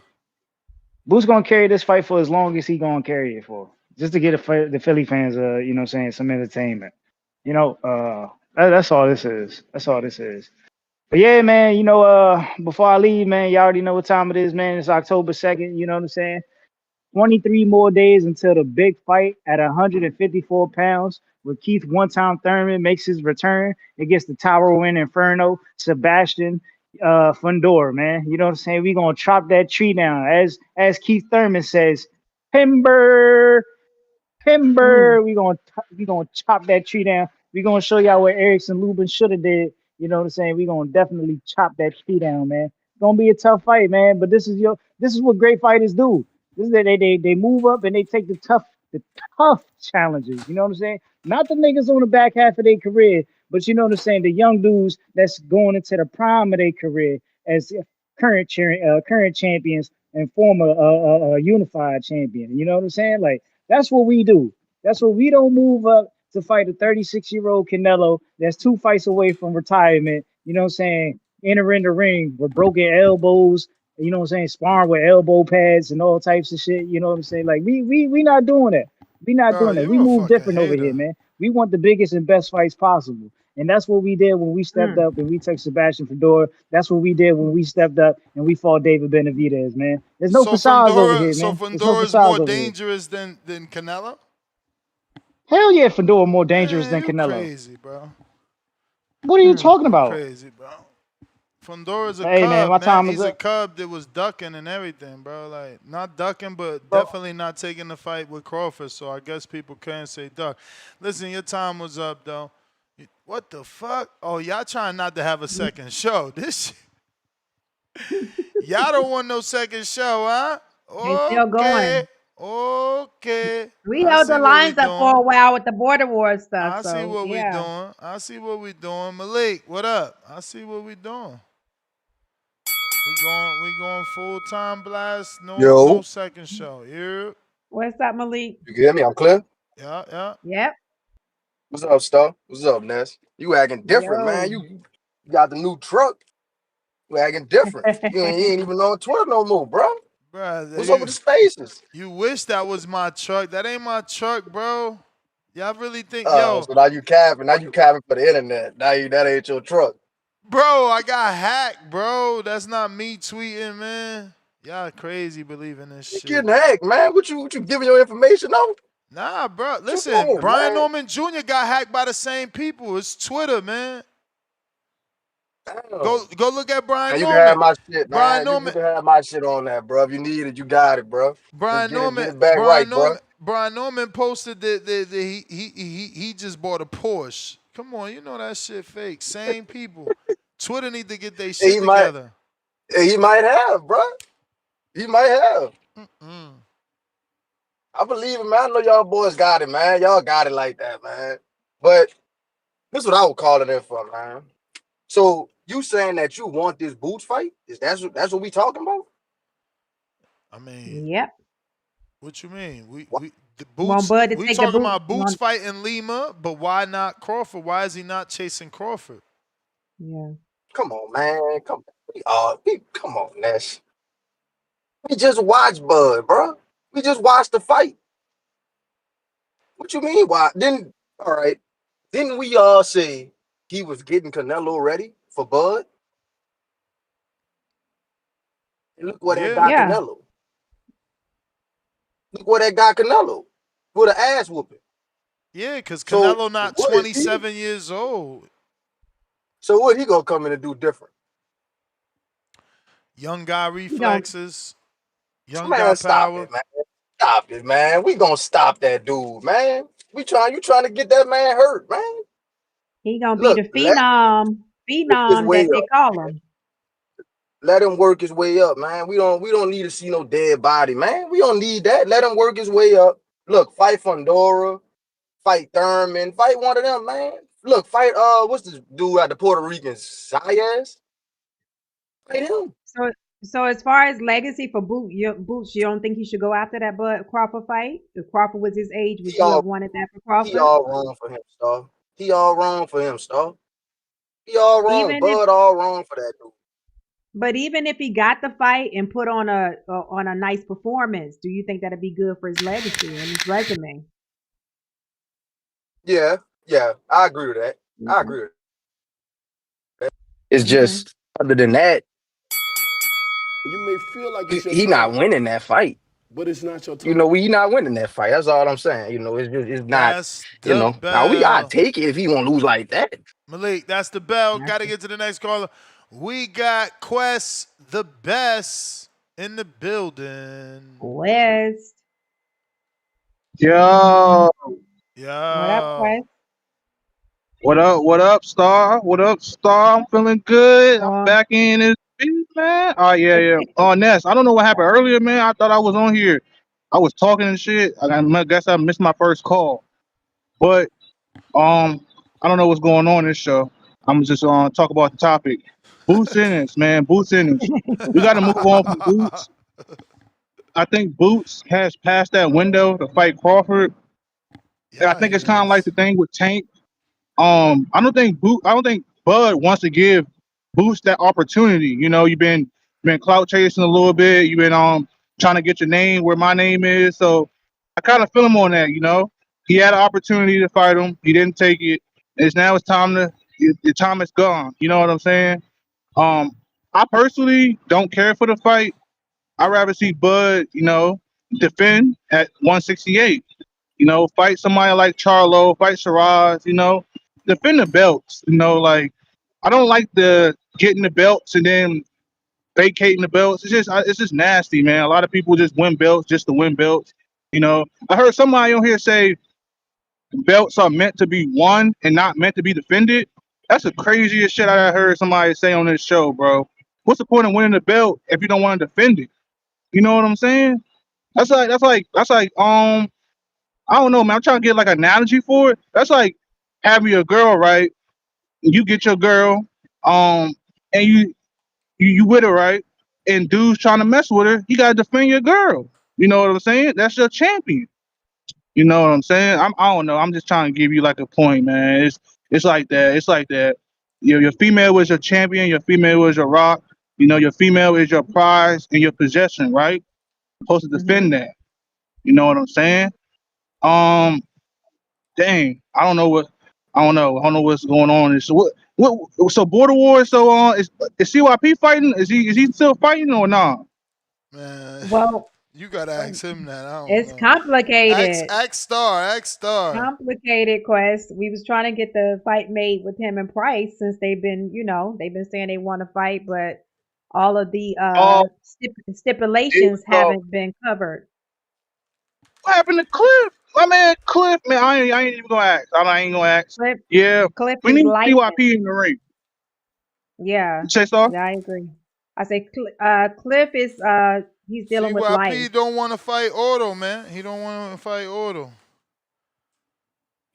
carry this fight for as long as he gonna carry it for? Just to get the Philly fans, you know, what I'm saying, some entertainment. You know, that's all this is. That's all this is. But yeah, man, you know, before I leave, man, you already know what time it is, man. It's October 2nd. You know what I'm saying? 23 more days until the big fight at 154 pounds, where Keith one-time Thurman makes his return against the Towering Inferno, Sebastian Fundora, man. You know what I'm saying? We're gonna chop that tree down. As Keith Thurman says, timber, timber. We gonna chop that tree down. We gonna show y'all what Erickson Lubin should have did. You know what I'm saying? We gonna definitely chop that tree down, man. It's gonna be a tough fight, man. But this is what great fighters do. This is they move up and they take the tough challenges. You know what I'm saying? Not the niggas on the back half of their career, but you know what I'm saying? The young dudes that's going into the prime of their career as current champions and former unified champion. You know what I'm saying? Like, that's what we do. That's what we don't move up to fight a 36-year-old Canelo that's 2 fights away from retirement. You know what I'm saying? Entering the ring with broken elbows. You know what I'm saying? Sparring with elbow pads and all types of shit. You know what I'm saying? Like, we not doing that. We not Bro, doing that. We you a move fucking different over here, hater. man. We want the biggest and best fights possible. And that's what we did when we stepped up and we took Sebastian Fedor. That's what we did when we stepped up and we fought David Benavidez, man. There's no So facades over here, So man. There's no Fundora is more facades over here. dangerous than Canelo? Hell yeah, Fedor more dangerous Man, than you Canelo. crazy, bro. What are you talking You about? crazy, bro. Fundora's a Hey, man, cub, my man. time is He's a up. cub that was ducking and everything, bro. Like, not ducking, but Bro. definitely not taking the fight with Crawford. So I guess people can't say duck. Listen, your time was up, though. What the fuck? Oh, y'all trying not to have a second show. This shit. Y'all don't want no second show, huh? They still Okay. going. Okay. We I held see the what we lines up for doing. a while with the border war stuff. I see So what we yeah. doing. I see what we doing. Malik, what up? I see what we doing. We going full time blast. No Yo, second show. Yeah. What's up, Malik? you can hear me? I'm clear. Yeah. Yep. What's up, Star? What's up, Ness? You acting different, man. Yo. You got the new truck. You acting different. You ain't even on Twitter no more, bro. What's up Bruh, with the spaces? you wish that was my truck. That ain't my truck, bro. Y'all really think, yo, So now you capping. Now you capping for the internet. That ain't your truck. bro, I got hacked, bro. That's not me tweeting, man. Y'all crazy believing this You shit. getting hacked, man. What you giving your information out? Nah, bro. What you Listen, doing, Brian man? Norman Jr. got hacked by the same people. It's Twitter, man. Damn. Go look at Brian Man, you can have Norman. my shit, Brian man. You Norman. can have my shit on that, bro. If you need it, you got it, bro. Just Brian get Norman. it back right, bro. Brian Norman posted that he just bought a Porsche. Come on, you know that shit fake. Same people. Twitter need to get their shit He might, together. he might have, bro. He might have. Mm-mm. I believe it, man. I know y'all boys got it, man. Y'all got it like that, man. But this is what I would call it in for, man. So you saying that you want this Boots fight? That's what we talking about? I mean, Yep. what you mean? The Want Boots. Bud to We take the talking boot? about Boots fighting Lima, but why not Crawford? Why is he not chasing Crawford? Yeah. Come on, man. Come on, Ness. We just watched Bud, bro. We just watched the fight. What you mean? Why? All right. Didn't we all say he was getting Canelo ready for Bud? And look where that Yeah. got Yeah. Canelo. Look where that got Canelo. With an ass whooping. Yeah, because So Canelo not what is he? 27 years old. So what he gonna come in and do different? Young guy You don't. reflexes. Young guy Man, stop power. it, man. Stop it, man. We gonna stop that dude, man. You trying to get that man hurt, man. He gonna be Look, the phenom. work his Phenom way that they up. call him. Let him work his way up, man. We don't need to see no dead body, man. We don't need that. Let him work his way up. Look, fight Fundora, fight Thurman, fight one of them, man. Look, fight what's this dude at the Puerto Rican Zayas? Fight him. So as far as legacy for Boots, you don't think he should go after that Bud Crawford fight? If Crawford was his age, would He you all have wanted that for he Crawford? all wrong for him, Star. He all wrong for him, Star. He all wrong. Even if, Bud all wrong for that dude. but even if he got the fight and put on a nice performance, do you think that'd be good for his legacy and his resume? Yeah, I agree with that. I Okay. agree with that. It's Okay. just other than that, You may feel like it's your he not time, winning that fight. but it's not your You time. know, we not winning that fight. That's all I'm saying. You know, it's not. That's You the know, now we gotta bell. take it if he won't lose like that. Malik, that's the bell. That's Got to get to the next caller. We got Quest the best in the building. West. Yo, What up, Yo. Quest? what up? What up, Star? What up, Star? I'm feeling good. I'm Well, back in this beat, man. Oh yeah. Oh, Ness, I don't know what happened earlier, man. I thought I was on here. I was talking and shit. I guess I missed my first call, but I don't know what's going on in this show. I'm just talk about the topic. Boots Ennis, man. Boots Ennis. We got to move on from Boots. I think Boots has passed that window to fight Crawford. And I Yeah, think he it's kind of like is. the thing with Tank. I don't think Bud wants to give Boost that opportunity. You know, you've been clout chasing a little bit. You've been trying to get your name where my name is. So I kind of feel him on that. You know, he had an opportunity to fight him. He didn't take it. It's time to the time is gone. You know what I'm saying? Um, I personally don't care for the fight. I'd rather see Bud, defend at 168. Fight somebody like Charlo, fight Shiraz, defend the belts. Like I don't like the getting the belts and then vacating the belts. It's just nasty, man. A lot of people just win belts just to win belts. I heard somebody on here say belts are meant to be won and not meant to be defended. That's the craziest shit I heard somebody say on this show, bro. What's the point of winning the belt if you don't want to defend it? You know what I'm saying? That's like I don't know, man. I'm trying to get like an analogy for it. That's like having a girl, right? You get your girl, and you with her, right? And dude's trying to mess with her. You gotta defend your girl. You know what I'm saying? That's your champion. You know what I'm saying? I don't know. I'm just trying to give you like a point, man. It's like that. It's like that. Your female is your champion. Your female is your rock. Your female is your prize and your possession, right? Supposed to hmm defend that. You know what I'm saying? Um, Dang, I don't know. I don't know what's going on. So so Border Wars. So is CYP fighting? Is he still fighting or not? Man. well, You gotta ask him that. I don't It's know. complicated. X Star. Complicated quest. We was trying to get the fight made with him and Price since they've been, they've been saying they want to fight, but all of the Oh, there we stipulations go. haven't been covered. What happened to Cliff? My man, Cliff, man, I ain't even gonna ask. I ain't gonna ask. Cliff, Yeah, Cliff we is need licensed. CYP in the ring. Yeah, You say so? yeah, I agree. I say Cliff is he's dealing with life. CYP don't want to fight Auto, man. He don't want to fight Auto.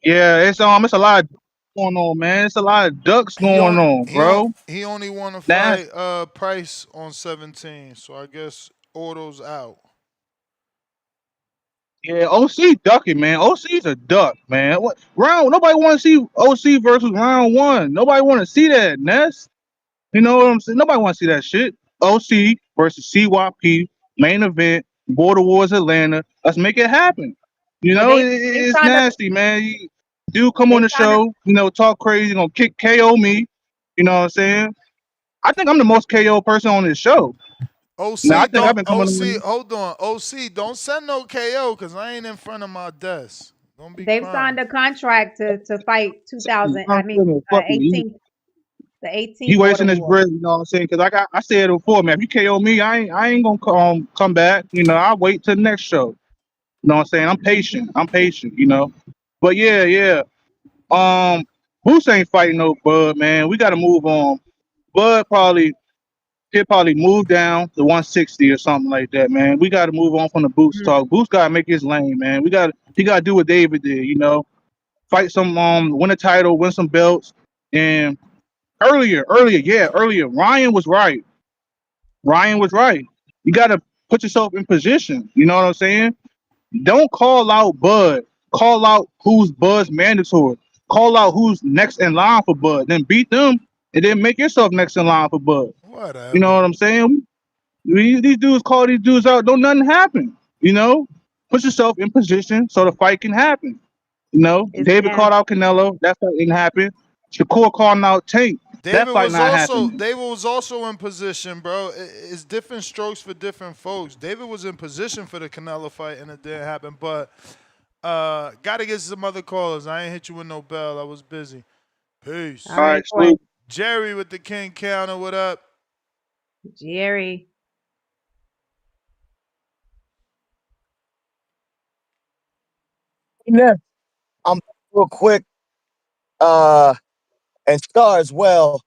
Yeah, it's a lot of going on, man. It's a lot of ducks going on, bro. He only want to Nah, fight Price on 17. So I guess Auto's out. yeah, OC ducking, man. OC's a duck, man. What round? Nobody want to see OC versus round one. Nobody want to see that, Ness. You know what I'm saying? Nobody want to see that shit. OC versus CYP main event, Border Wars Atlanta. Let's make it happen. You Well, know, they it's signed up. nasty, man. Dude, come on They the signed up. show. You know, talk crazy, gonna kick KO me. You know what I'm saying? I think I'm the most KO person on this show. Now I OC think I've don't been coming OC on. hold on. OC don't send no KO because I ain't in front of my desk. Don't be They've crying. signed a contract to fight 2000. My goodness, fuck me. 18 the He 18 border wasting his war. breath, you know what I'm saying? Because I said it before, man. If you KO me, I ain't gonna come back. You know, I'll wait till the next show. You know what I'm saying? I'm patient. I'm patient, you know. But yeah, yeah. Boots ain't fighting no Bud, man. We gotta move on. Bud he'll probably move down to 160 or something like that, man. We gotta move on from the Boots Mm. talk. Boots gotta make his lane, man. He gotta do what David did, you know. Fight some win a title, win some belts. And earlier, Ryan was right. Ryan was right. You gotta put yourself in position. You know what I'm saying? Don't call out Bud. Call out who's Bud's mandatory. Call out who's next in line for Bud. Then beat them, and then make yourself next in line for Bud. You know Whatever. what I'm saying? These dudes call these dudes out. Don't nothing happen. You know, put yourself in position so the fight can happen. You know, It's David now. called out Canelo. That fight didn't happen. Shakur calling out Tank. That fight not happening. David was also in position, bro. It's different strokes for different folks. David was in position for the Canelo fight and it didn't happen. But gotta get some other callers. I ain't hit you with no bell. I was busy. All All Peace. right, right, Quay. salute. Jerry with the King Counter, what up? Jerry. Yeah, I'm real quick. And Star as well.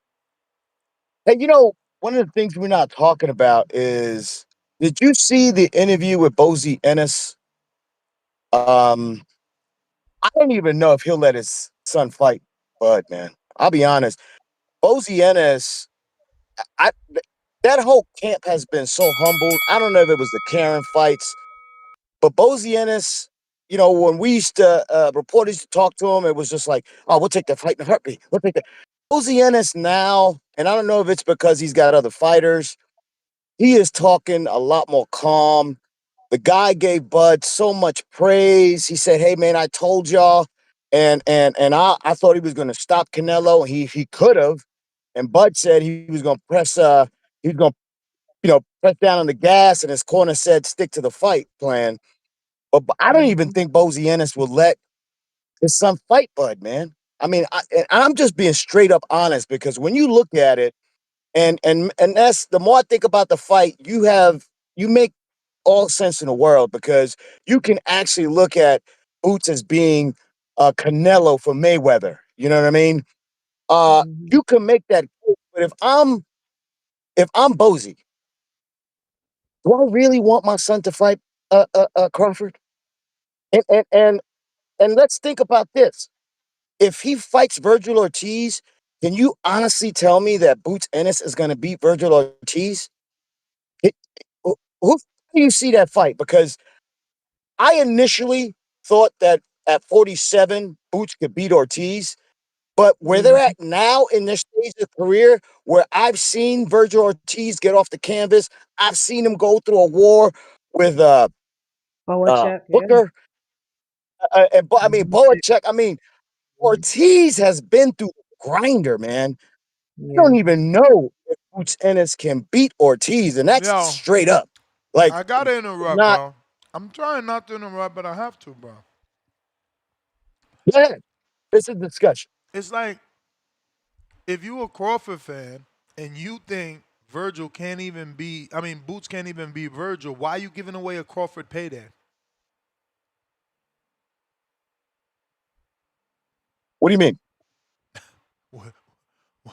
Hey, one of the things we're not talking about is, did you see the interview with Bozy Ennis? Um, I don't even know if he'll let his son fight Bud, man. I'll be honest. Bozy Ennis, I that whole camp has been so humbled. I don't know if it was the Karen fights, but Bozy Ennis, when we used to reporters used to talk to him, it was just like, oh, we'll take that fight in a heartbeat. We'll take that. Bozy Ennis now, and I don't know if it's because he's got other fighters. He is talking a lot more calm. The guy gave Bud so much praise. He said, "Hey man, I told y'all," and I thought he was going to stop Canelo. He could have, and Bud said he was going to he was going to press down on the gas, and his corner said stick to the fight plan. But I don't even Hmm. think Bozy Ennis would let his son fight Bud, man. I mean, and I'm just being straight up honest because when you look at it, and that's the more I think about the fight, you make all sense in the world because you can actually look at Boots as being Canelo for Mayweather. You know what I mean? Hmm. You can make that case, but if I'm Bozy, do I really want my son to fight Crawford? And let's think about this. If he fights Virgil Ortiz, can you honestly tell me that Boots Ennis is going to beat Virgil Ortiz? It- who do you see that fight? Because I initially thought that at 47, Boots could beat Ortiz. But where they're Hmm. at now in their stage of career, where I've seen Virgil Ortiz get off the canvas, I've seen him go through a war with Boachuk, yeah. Booker, I mean Hmm. Boacek. I mean Ortiz has been through the grinder, man. I Yeah. don't even know if Boots Ennis can beat Ortiz, and that's Yo, straight up. Like, I gotta interrupt, not. bro. I'm trying not to interrupt, but I have to, bro. Go ahead. This is discussion. It's like if you a Crawford fan and you think Virgil can't even be, I mean, Boots can't even be Virgil, why are you giving away a Crawford payday? What do you mean?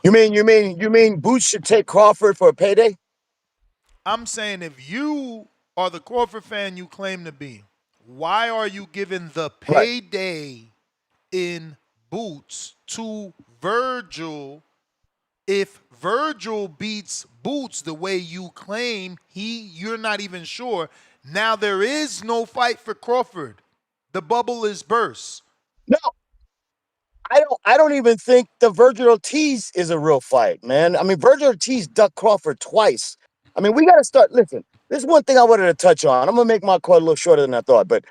You mean Boots should take Crawford for a payday? I'm saying if you are the Crawford fan you claim to be, why are you giving the Right. payday in Boots to Virgil if Virgil beats Boots the way you claim you're not even sure. Now there is no fight for Crawford. The bubble is burst. No, I don't even think the Virgil Ortiz is a real fight, man. I mean, Virgil Ortiz ducked Crawford twice. I mean, we got to start. Listen, this is one thing I wanted to touch on. I'm gonna make my quote a little shorter than I thought, but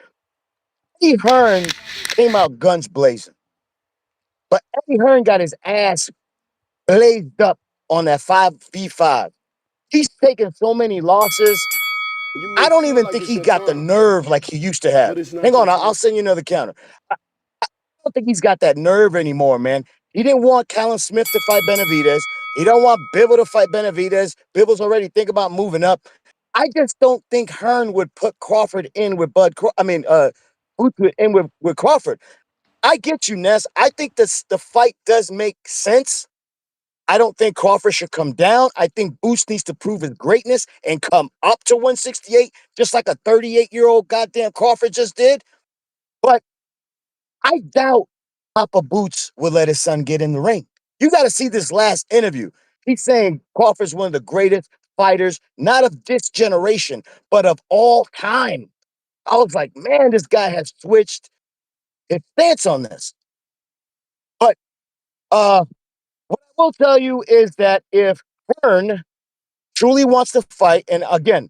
Eddie Hearn came out guns blazing, but Eddie Hearn got his ass blazed up on that 5v5. He's taken so many losses. You may I don't feel even like think it's he your got the time, nerve like he used to but have. it's not Hang your on, time. I'll send you another counter. I don't think he's got that nerve anymore, man. He didn't want Callum Smith to fight Benavidez. He don't want Bivol to fight Benavidez. Bivol's already thinking about moving up. I just don't think Hearn would put Crawford in with Boots in with Crawford. I get you, Ness. I think the fight does make sense. I don't think Crawford should come down. I think Boots needs to prove his greatness and come up to 168, just like a 38-year-old goddamn Crawford just did. But I doubt Papa Boots will let his son get in the ring. You got to see this last interview. He's saying Crawford's one of the greatest fighters, not of this generation, but of all time. I was like, man, this guy has switched his stance on this. But what I will tell you is that if Hearn truly wants to fight, and again,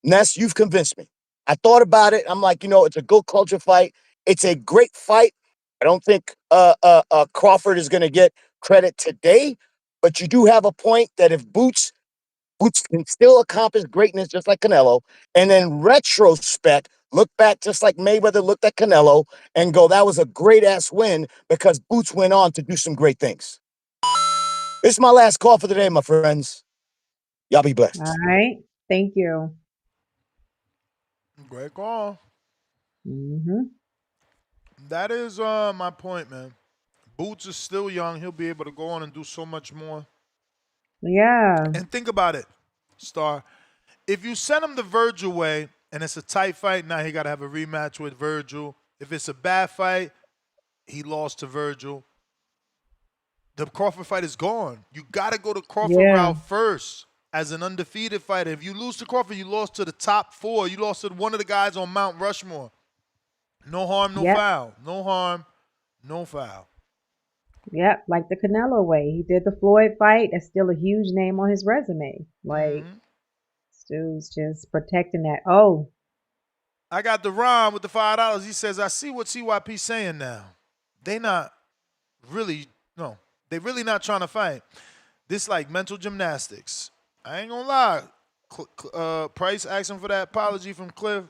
Ness, you've convinced me. I thought about it. I'm like, it's a good culture fight. It's a great fight. I don't think Crawford is going to get credit today, but you do have a point that if Boots can still accomplish greatness just like Canelo, and then retrospect, look back just like Mayweather looked at Canelo and go, that was a great ass win because Boots went on to do some great things. This is my last call for the day, my friends. Y'all be blessed. All right. Thank you. Great call. Hmm. That is my point, man. Boots is still young. He'll be able to go on and do so much more. Yeah. And think about it, Star. If you send him the Virgil way and it's a tight fight, now he got to have a rematch with Virgil. If it's a bad fight, he lost to Virgil. The Crawford fight is gone. You got to go the Crawford Yeah. route first as an undefeated fighter. If you lose to Crawford, you lost to the top 4. You lost to one of the guys on Mount Rushmore. No harm, no Yep. foul. No harm, no foul. Yep. Like the Canelo way. He did the Floyd fight. That's still a huge name on his resume. Like, Stu's just protecting that. Oh, I got the Ron with the $5. He says, I see what CYP's saying now. They not really, no, they really not trying to fight. This like mental gymnastics. I ain't gonna lie. Price asking for that apology from Cliff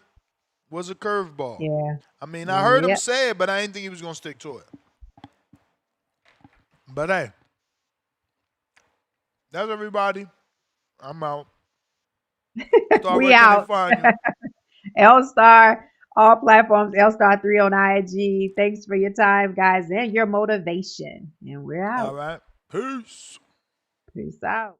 was a curveball. yeah. I mean, I heard him Yep. say it, but I didn't think he was gonna stick to it. But hey, that's everybody. I'm out. Star, We where can they out. find you? L Star, all platforms, L Star 3 on IG. Thanks for your time, guys, and your motivation. And we're All out. right. Peace. Peace out.